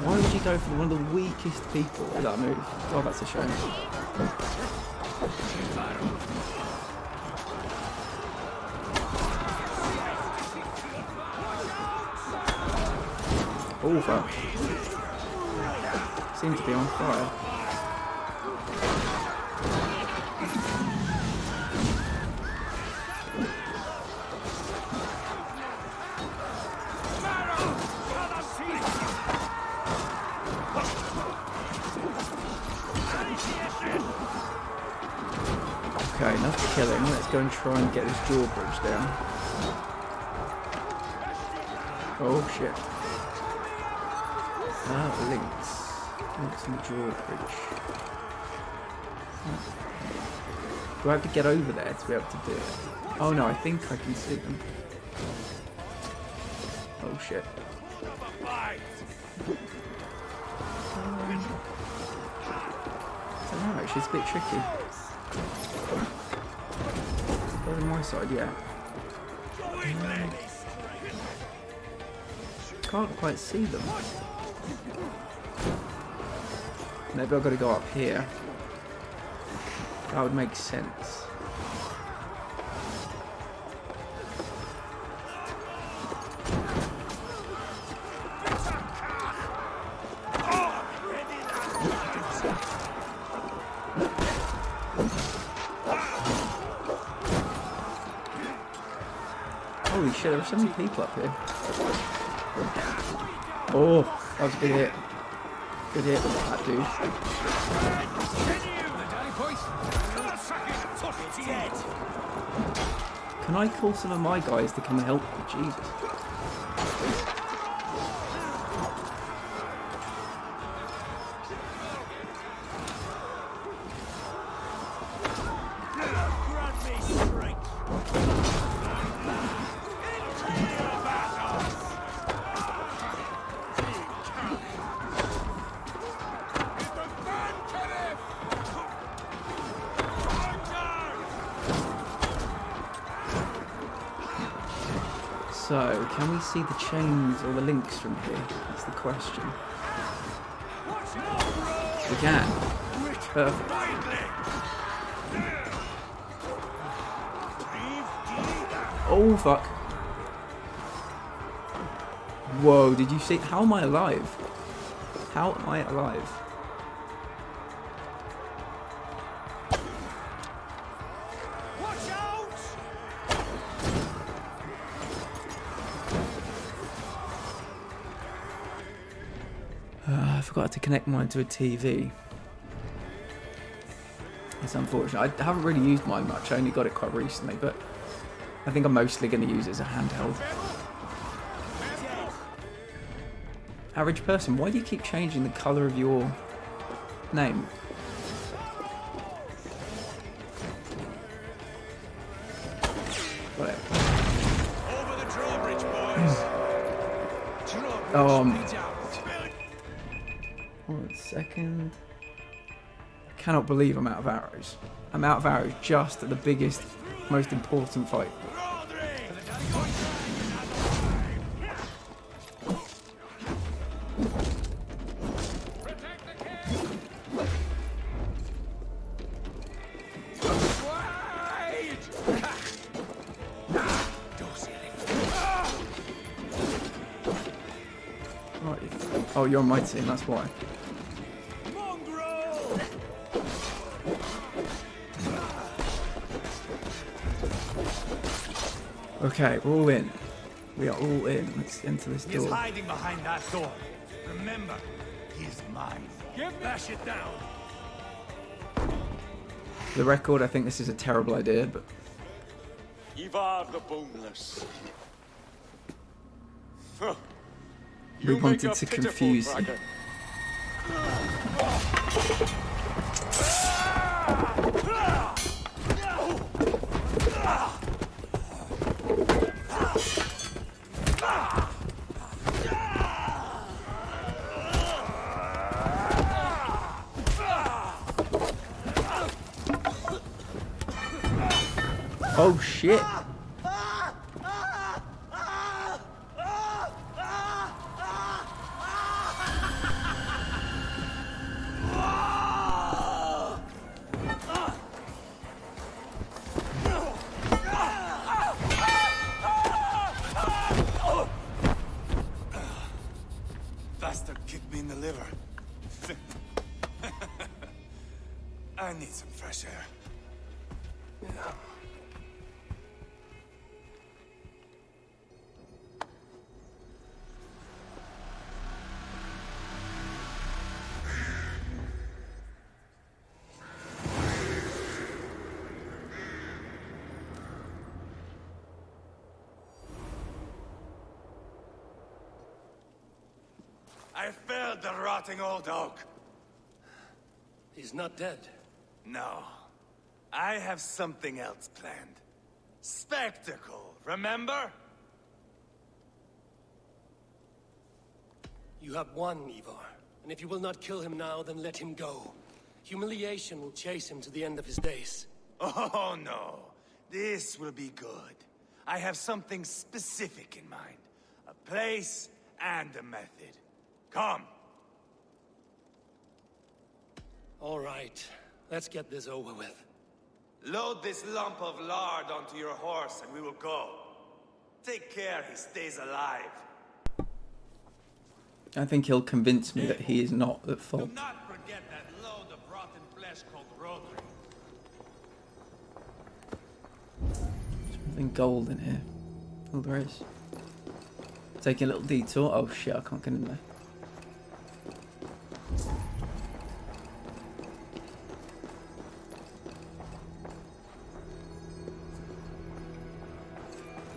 Why would you go for one of the weakest people with that move? Oh, that's a shame. Oh, fuck. Seems to be on fire. Okay, enough killing. Let's go and try and get this drawbridge down. Oh shit. Links. Links in the drawbridge. Do I have to get over there to be able to do it? Oh no, I think I can see them. Oh shit. I don't know, actually it's a bit tricky. Go to my side, yeah. Can't quite see them. Maybe I've got to go up here. That would make sense. Holy shit, there are so many people up here. Oh, that was a good hit. Good hit with that dude. Can I call some of my guys to come and help me? Jesus. So, can we see the chains or the links from here? That's the question. We can. Perfect. Oh, fuck. Whoa, did you see? How am I alive? How am I alive? I forgot to connect mine to a TV. It's unfortunate. I haven't really used mine much. I only got it quite recently, but I think I'm mostly going to use it as a handheld. Average person, why do you keep changing the colour of your name? Whatever. Over the drawbridge, boys. One second. I cannot believe I'm out of arrows. I'm out of arrows just at the biggest, most important fight. Oh, you're on my team, that's why. Okay, we're all in. We are all in. Let's enter this door. He is hiding behind that door. Remember, he is mine. Bash it down. For the record, I think this is a terrible idea, but... Ivar the Boneless. We wanted to confuse you. Oh shit. Bastard kicked me in the liver. I need some fresh air. Yeah. I felled the rotting old oak. He's not dead. No. I have something else planned. Spectacle, remember? You have won, Ivar. And if you will not kill him now, then let him go. Humiliation will chase him to the end of his days. Oh, no. This will be good. I have something specific in mind. A place and a method. Come. All right. Let's get this over with. Load this lump of lard onto your horse and we will go. Take care he stays alive. I think he'll convince me that he is not at fault. Do not forget that load of rotten flesh called Rodri. Something gold in here. Oh, there is. Taking a little detour. Oh shit, I can't get in there.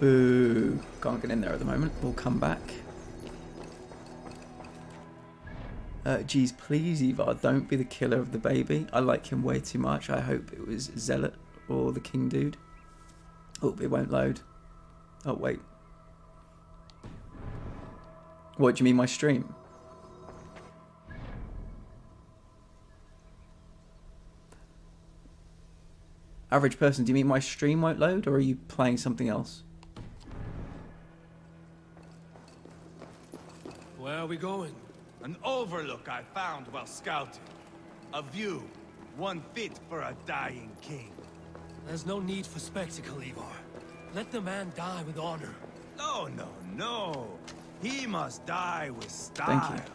Boo. Can't get in there at the moment. We'll come back. Geez, please, Ivar, don't be the killer of the baby. I like him way too much. I hope it was Zealot or the King Dude. Oh, it won't load. Oh, wait. What, do you mean my stream? Average person, do you mean my stream won't load, or are you playing something else? Where are we going? An overlook I found while scouting. A view, one fit for a dying king. There's no need for spectacle, Ivar. Let the man die with honor. No, no, no. He must die with style. Thank you.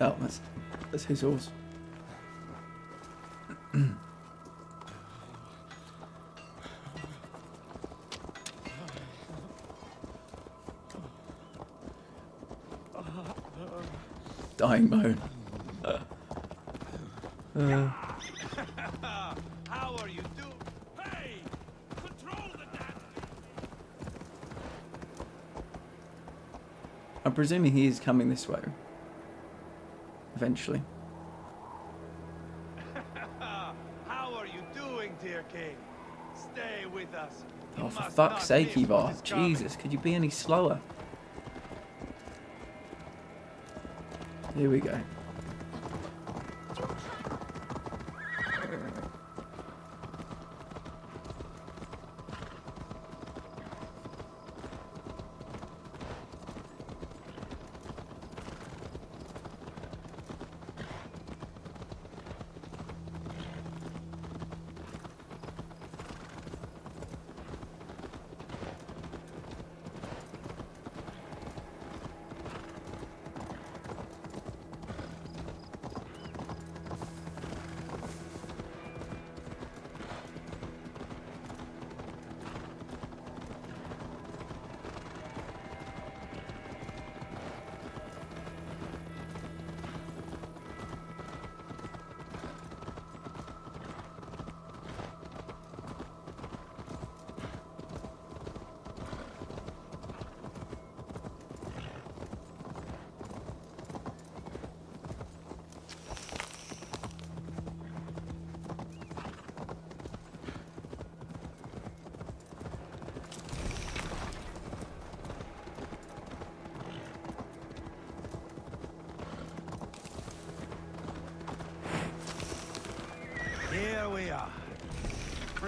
Oh, that's his horse. Dying moan. How are you doing? Hey! Control the damn. I'm presuming he is coming this way. Eventually. How are you doing, dear king? Stay with us. You Oh, for must fuck's not sake, miss what Ivar. is coming. Jesus, could you be any slower? Here we go.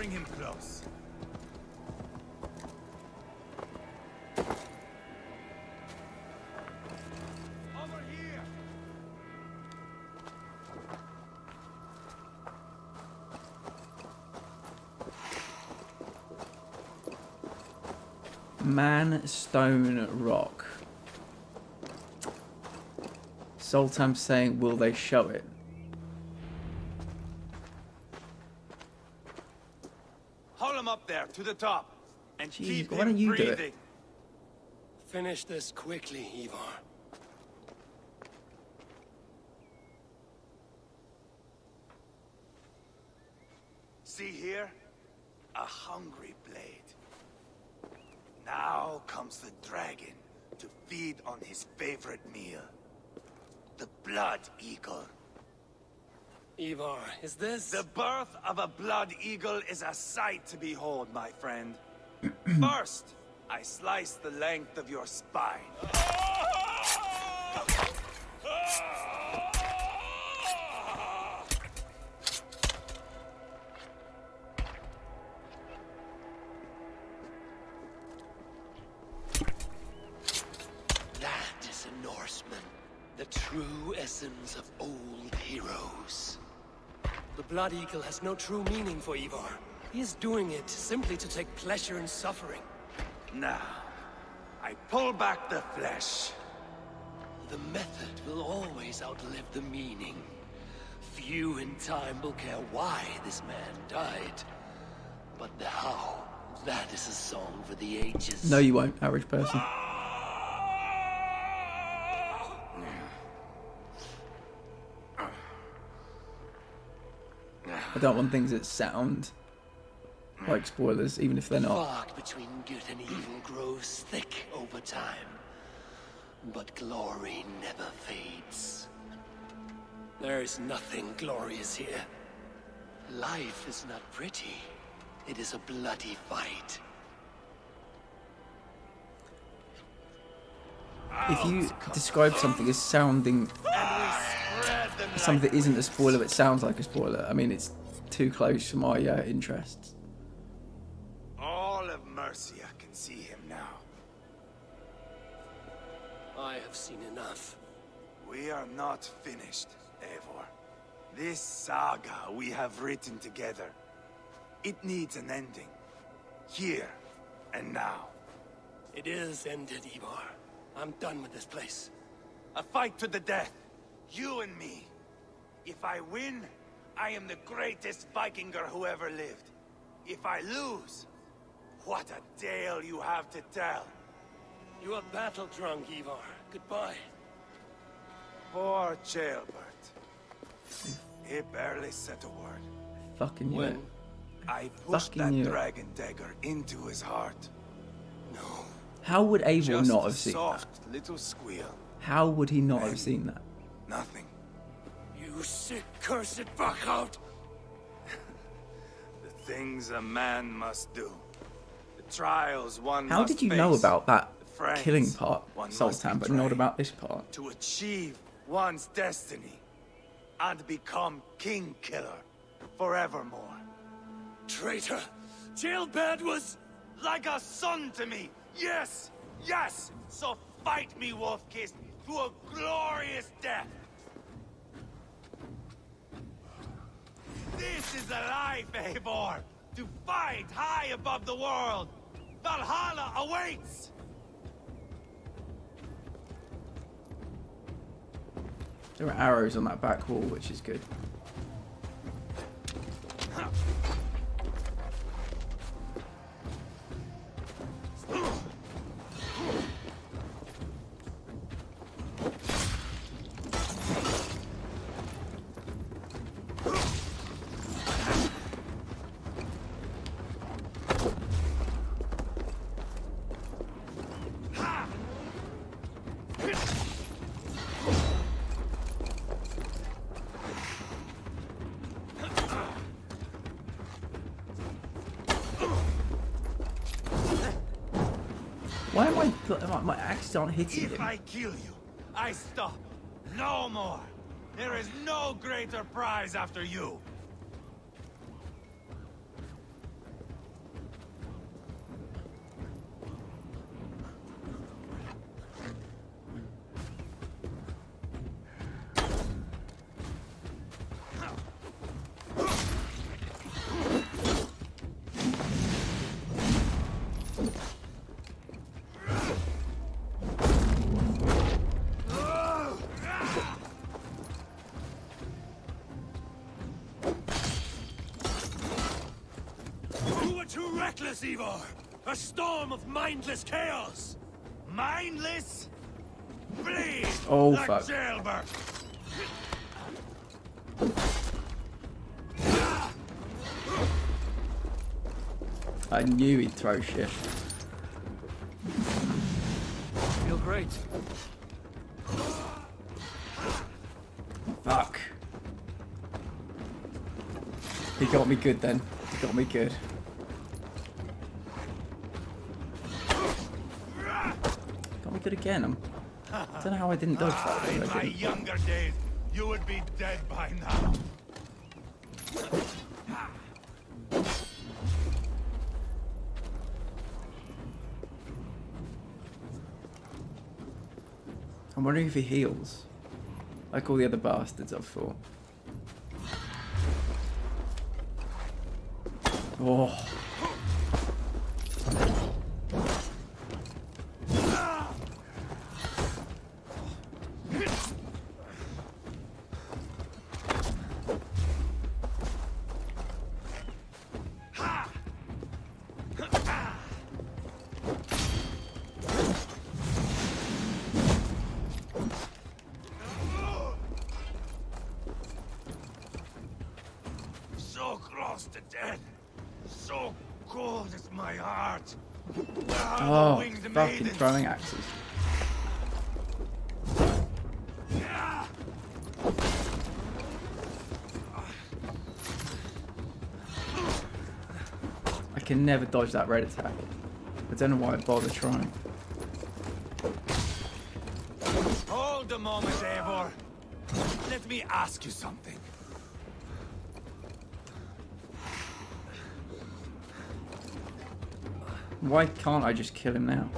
Bring him close. Over here. Man, stone, rock. Sultan's saying, will they show it? Haul him up there to the top and Jeez, keep why him don't you do breathing. it? Finish this quickly, Ivar. See here? A hungry blade. Now comes the dragon to feed on his favorite meal. The blood eagle. Ivar, is this... The birth of a blood eagle is a sight to behold, my friend. First, I slice the length of your spine. That is a Norseman. The true essence of old heroes. The Blood Eagle has no true meaning for Ivar. He is doing it simply to take pleasure in suffering. Now, I pull back the flesh. The method will always outlive the meaning. Few in time will care why this man died. But the how, that is a song for the ages. No, you won't, average person. I don't want things that sound like spoilers, even if they're The not. fog between good and evil grows thick over time. But glory never fades. There is nothing glorious here. Life is not pretty. It is a bloody fight. If you describe something as sounding something that isn't a spoiler but sounds like a spoiler, I mean, it's too close for my interests. All of Mercia can see him now. I have seen enough. We are not finished, Eivor. This saga we have written together, it needs an ending. Here and now. It is ended, Ivar. I'm done with this place. A fight to the death. You and me. If I win, I am the greatest Vikinger who ever lived. If I lose, what a tale you have to tell. You are battle drunk, Ivar. Goodbye. Poor Ceolbert. He barely said a word. Fucking knew it. I pushed Fucking that knew it. dragon dagger into his heart. No. How would Eivor Just not a have seen that? soft little squeal. How would he not have seen that? Nothing. You sick, cursed fuck-out! The things a man must do. The trials one How must did you face. know about that The friends killing part, one must Sultan, but betray. not about this part? To achieve one's destiny. And become king killer. Forevermore. Traitor! Ceolbert was... Like a son to me! Yes! Yes! So fight me, Wolf-Kissed, to a glorious death! This is a life, Eivor! To fight high above the world! Valhalla awaits! There are arrows on that back wall, which is good. Why am my axes aren't hitting If him? I kill you, I stop. No more. There is no greater prize after you. You were too reckless, Ivor! A storm of mindless chaos! Mindless? Bleed! Oh, like fuck. jailbird! I knew he'd throw shit. Feel great. Fuck. He got me good then. He got me good. Got me good again. I don't know how I didn't dodge that. In my younger days, you would be dead by now. I'm wondering if he heals. Like all the other bastards I've fought. Oh. So close to death. So cold is my heart. Oh, fucking throwing axes. I can never dodge that red attack. I don't know why I bother trying. Hold a moment, Eivor. Let me ask you something. Why can't I just kill him now?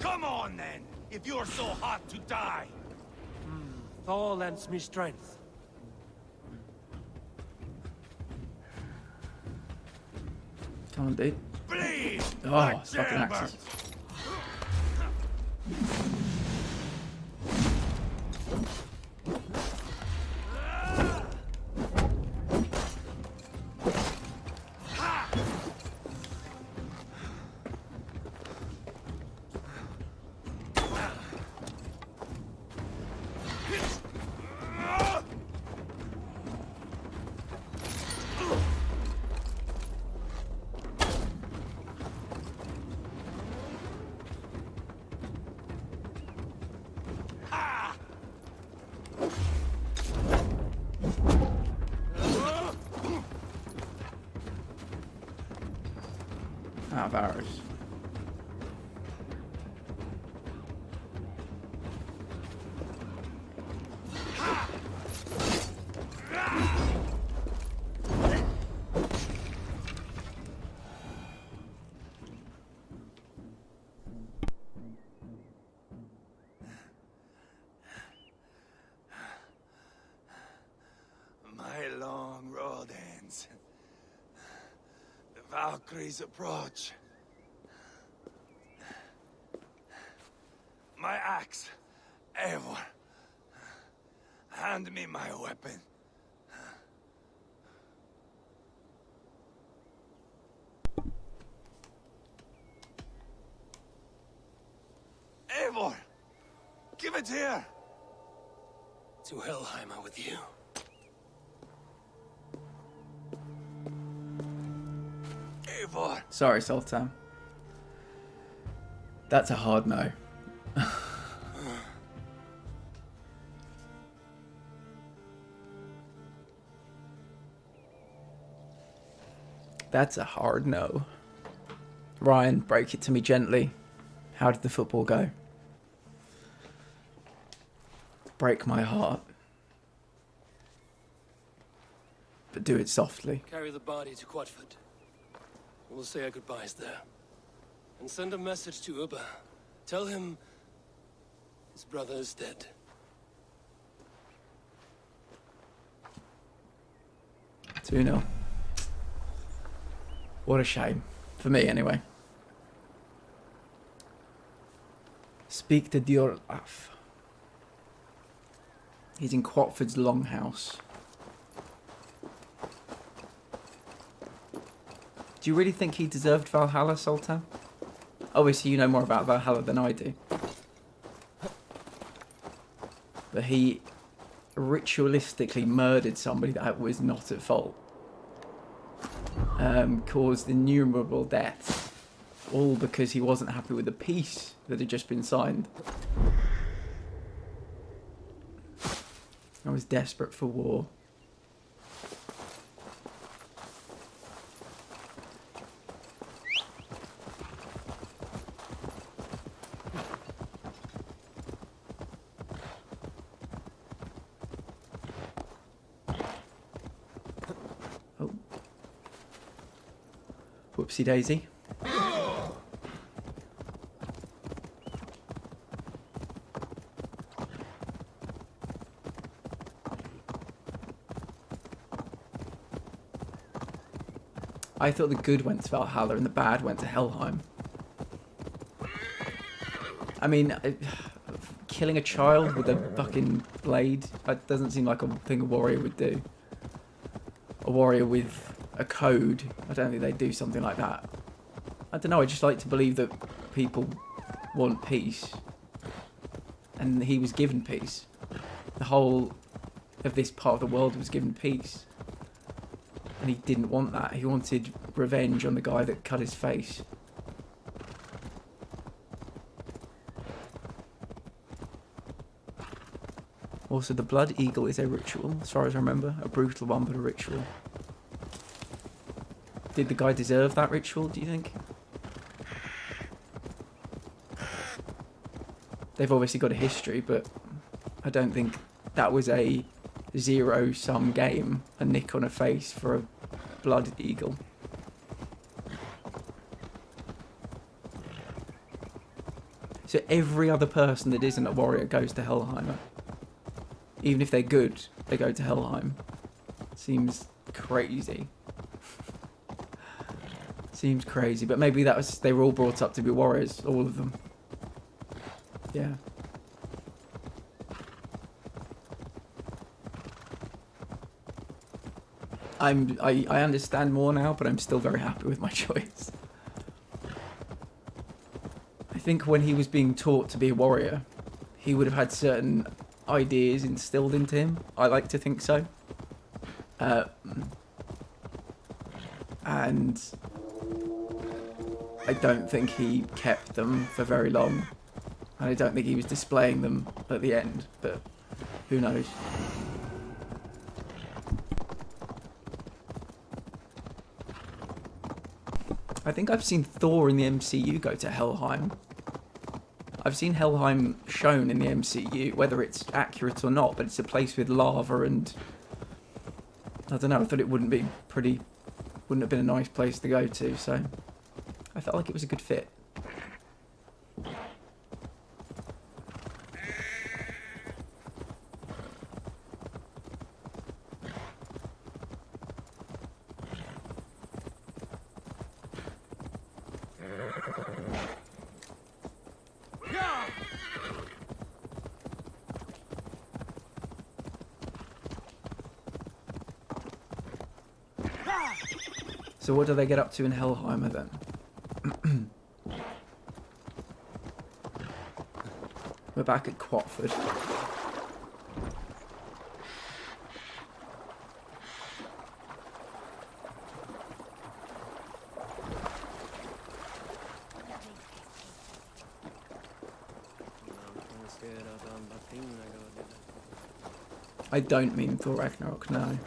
Come on, then, if you're so hot to die. Thor lends me strength. Come on, dude. Bleed! Oh, like fucking jailbird. axes. Out of arrows. My long road ends. The Valkyries approach. My axe, Eivor. Hand me my weapon. Eivor! Give it here! To Helheimer with you. Eivor! Sorry, Sultan. That's a hard no. That's a hard no. Ryan, break it to me gently. How did the football go? Break my heart. But do it softly. Carry the body to Quatford. We'll say our goodbyes there. And send a message to Uba. Tell him his brother is dead. Two 2-0. What a shame. For me, anyway. Speak to Diorlaf. He's in Quatford's longhouse. Do you really think he deserved Valhalla, Sultan? Obviously, you know more about Valhalla than I do. But he ritualistically murdered somebody that was not at fault. Caused innumerable deaths. All because he wasn't happy with the peace that had just been signed. I was desperate for war. Oh. Whoopsie daisy. I thought the good went to Valhalla and the bad went to Helheim. I mean, killing a child with a fucking blade, that doesn't seem like a thing a warrior would do. A warrior with a code, I don't think they'd do something like that. I don't know, I just like to believe that people want peace. And he was given peace. The whole of this part of the world was given peace. And he didn't want that. He wanted revenge on the guy that cut his face. Also, the blood eagle is a ritual, as far as I remember. A brutal one, but a ritual. Did the guy deserve that ritual, do you think? They've obviously got a history, but I don't think that was a zero-sum game. A nick on a face for a blood eagle. So every other person that isn't a warrior goes to Helheim. Even if they're good, they go to Helheim. Seems crazy. Seems crazy, but maybe that was, they were all brought up to be warriors, all of them. Yeah. I understand more now, but I'm still very happy with my choice. I think when he was being taught to be a warrior, he would have had certain ideas instilled into him. I like to think so. And I don't think he kept them for very long. And I don't think he was displaying them at the end, but who knows. I think I've seen Thor in the MCU go to Helheim. I've seen Helheim shown in the MCU, whether it's accurate or not, but it's a place with lava and... I don't know, I thought it wouldn't have been a nice place to go to, so... I felt like it was a good fit. So what do they get up to in Helheimer then? We're back at Quatford. I don't mean Thor Ragnarok, no.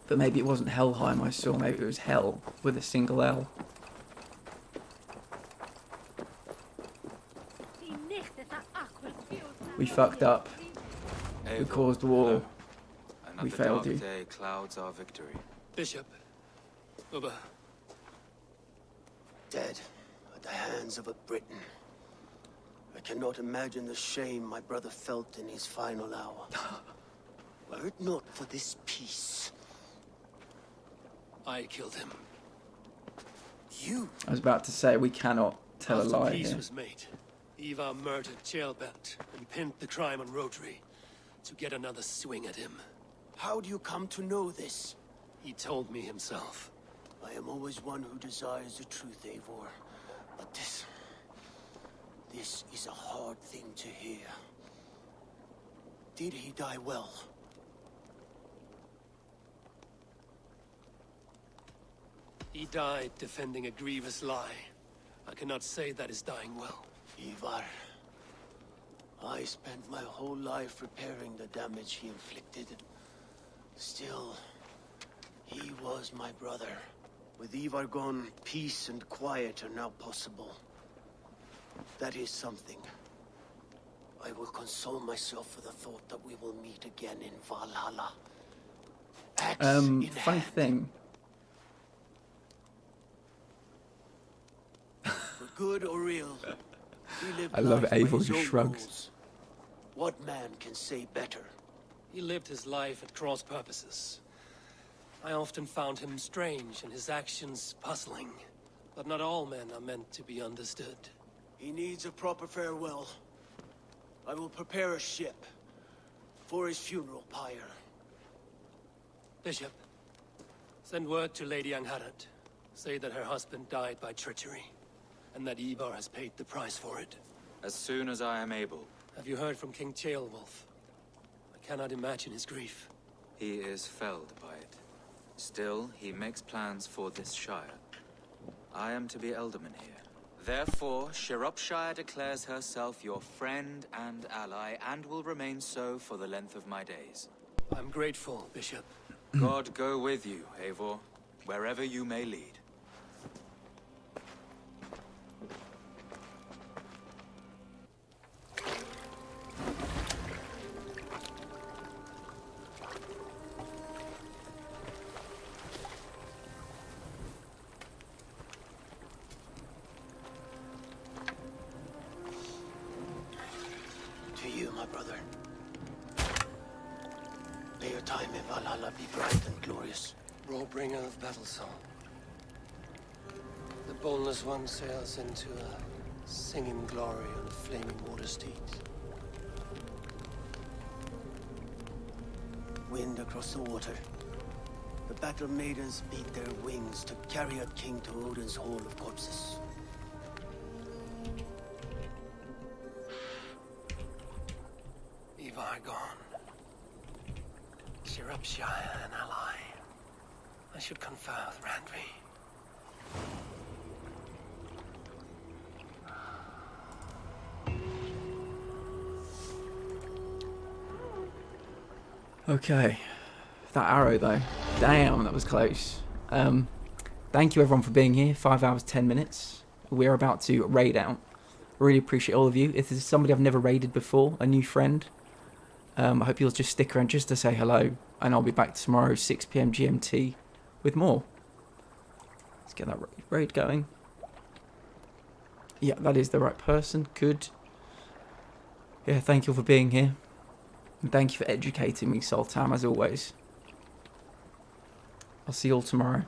But maybe it wasn't Helheim I saw, maybe it was Hell with a single L. We fucked up. We caused war. We failed you. Day clouds our victory. Bishop. Uber. Dead at the hands of a Briton. A cannot imagine the shame my brother felt in his final hour. Were it not for this peace. I killed him. You? I was about to say, we cannot tell a After lie peace here. was made, Ivar murdered Jailbelt and pinned the crime on Rotary to get another swing at him. How do you come to know this? He told me himself. I am always one who desires the truth, Eivor. But this is a hard thing to hear. Did he die well? He died defending a grievous lie. I cannot say that is dying well. Ivar, I spent my whole life repairing the damage he inflicted. Still, he was my brother. With Ivar gone, peace and quiet are now possible. That is something. I will console myself for the thought that we will meet again in Valhalla. Funny thing. For good or ill, he lived I love life by Eivor his just own shrugs. rules. What man can say better? He lived his life at cross purposes. I often found him strange and his actions puzzling. But not all men are meant to be understood. He needs a proper farewell. I will prepare a ship for his funeral pyre. Bishop, send word to Lady Angharad. Say that her husband died by treachery, and that Ivar has paid the price for it. As soon as I am able. Have you heard from King Ceolwulf? I cannot imagine his grief. He is felled by it. Still, he makes plans for this shire. I am to be Elderman here. Therefore, Shropshire declares herself your friend and ally, and will remain so for the length of my days. I'm grateful, Bishop. God go with you, Eivor, wherever you may lead. To you, my brother. May your time in Valhalla be bright and glorious. Rawbringer of battle song. The boneless one sails into a singing glory on a flaming water steed. Wind across the water. The battle maidens beat their wings to carry a king to Odin's Hall of Corpses. Ivar gone. Shropshire an ally. I should confer with Randvi. Okay. That arrow, though. Damn, that was close. Thank you, everyone, for being here. 5 hours, 10 minutes. We're about to raid out. Really appreciate all of you. If there's somebody I've never raided before, a new friend, I hope you'll just stick around just to say hello. And I'll be back tomorrow, 6 PM GMT, with more. Let's get that raid going. Yeah, that is the right person. Good. Yeah, thank you for being here. And thank you for educating me, Sultan, as always. I'll see you all tomorrow.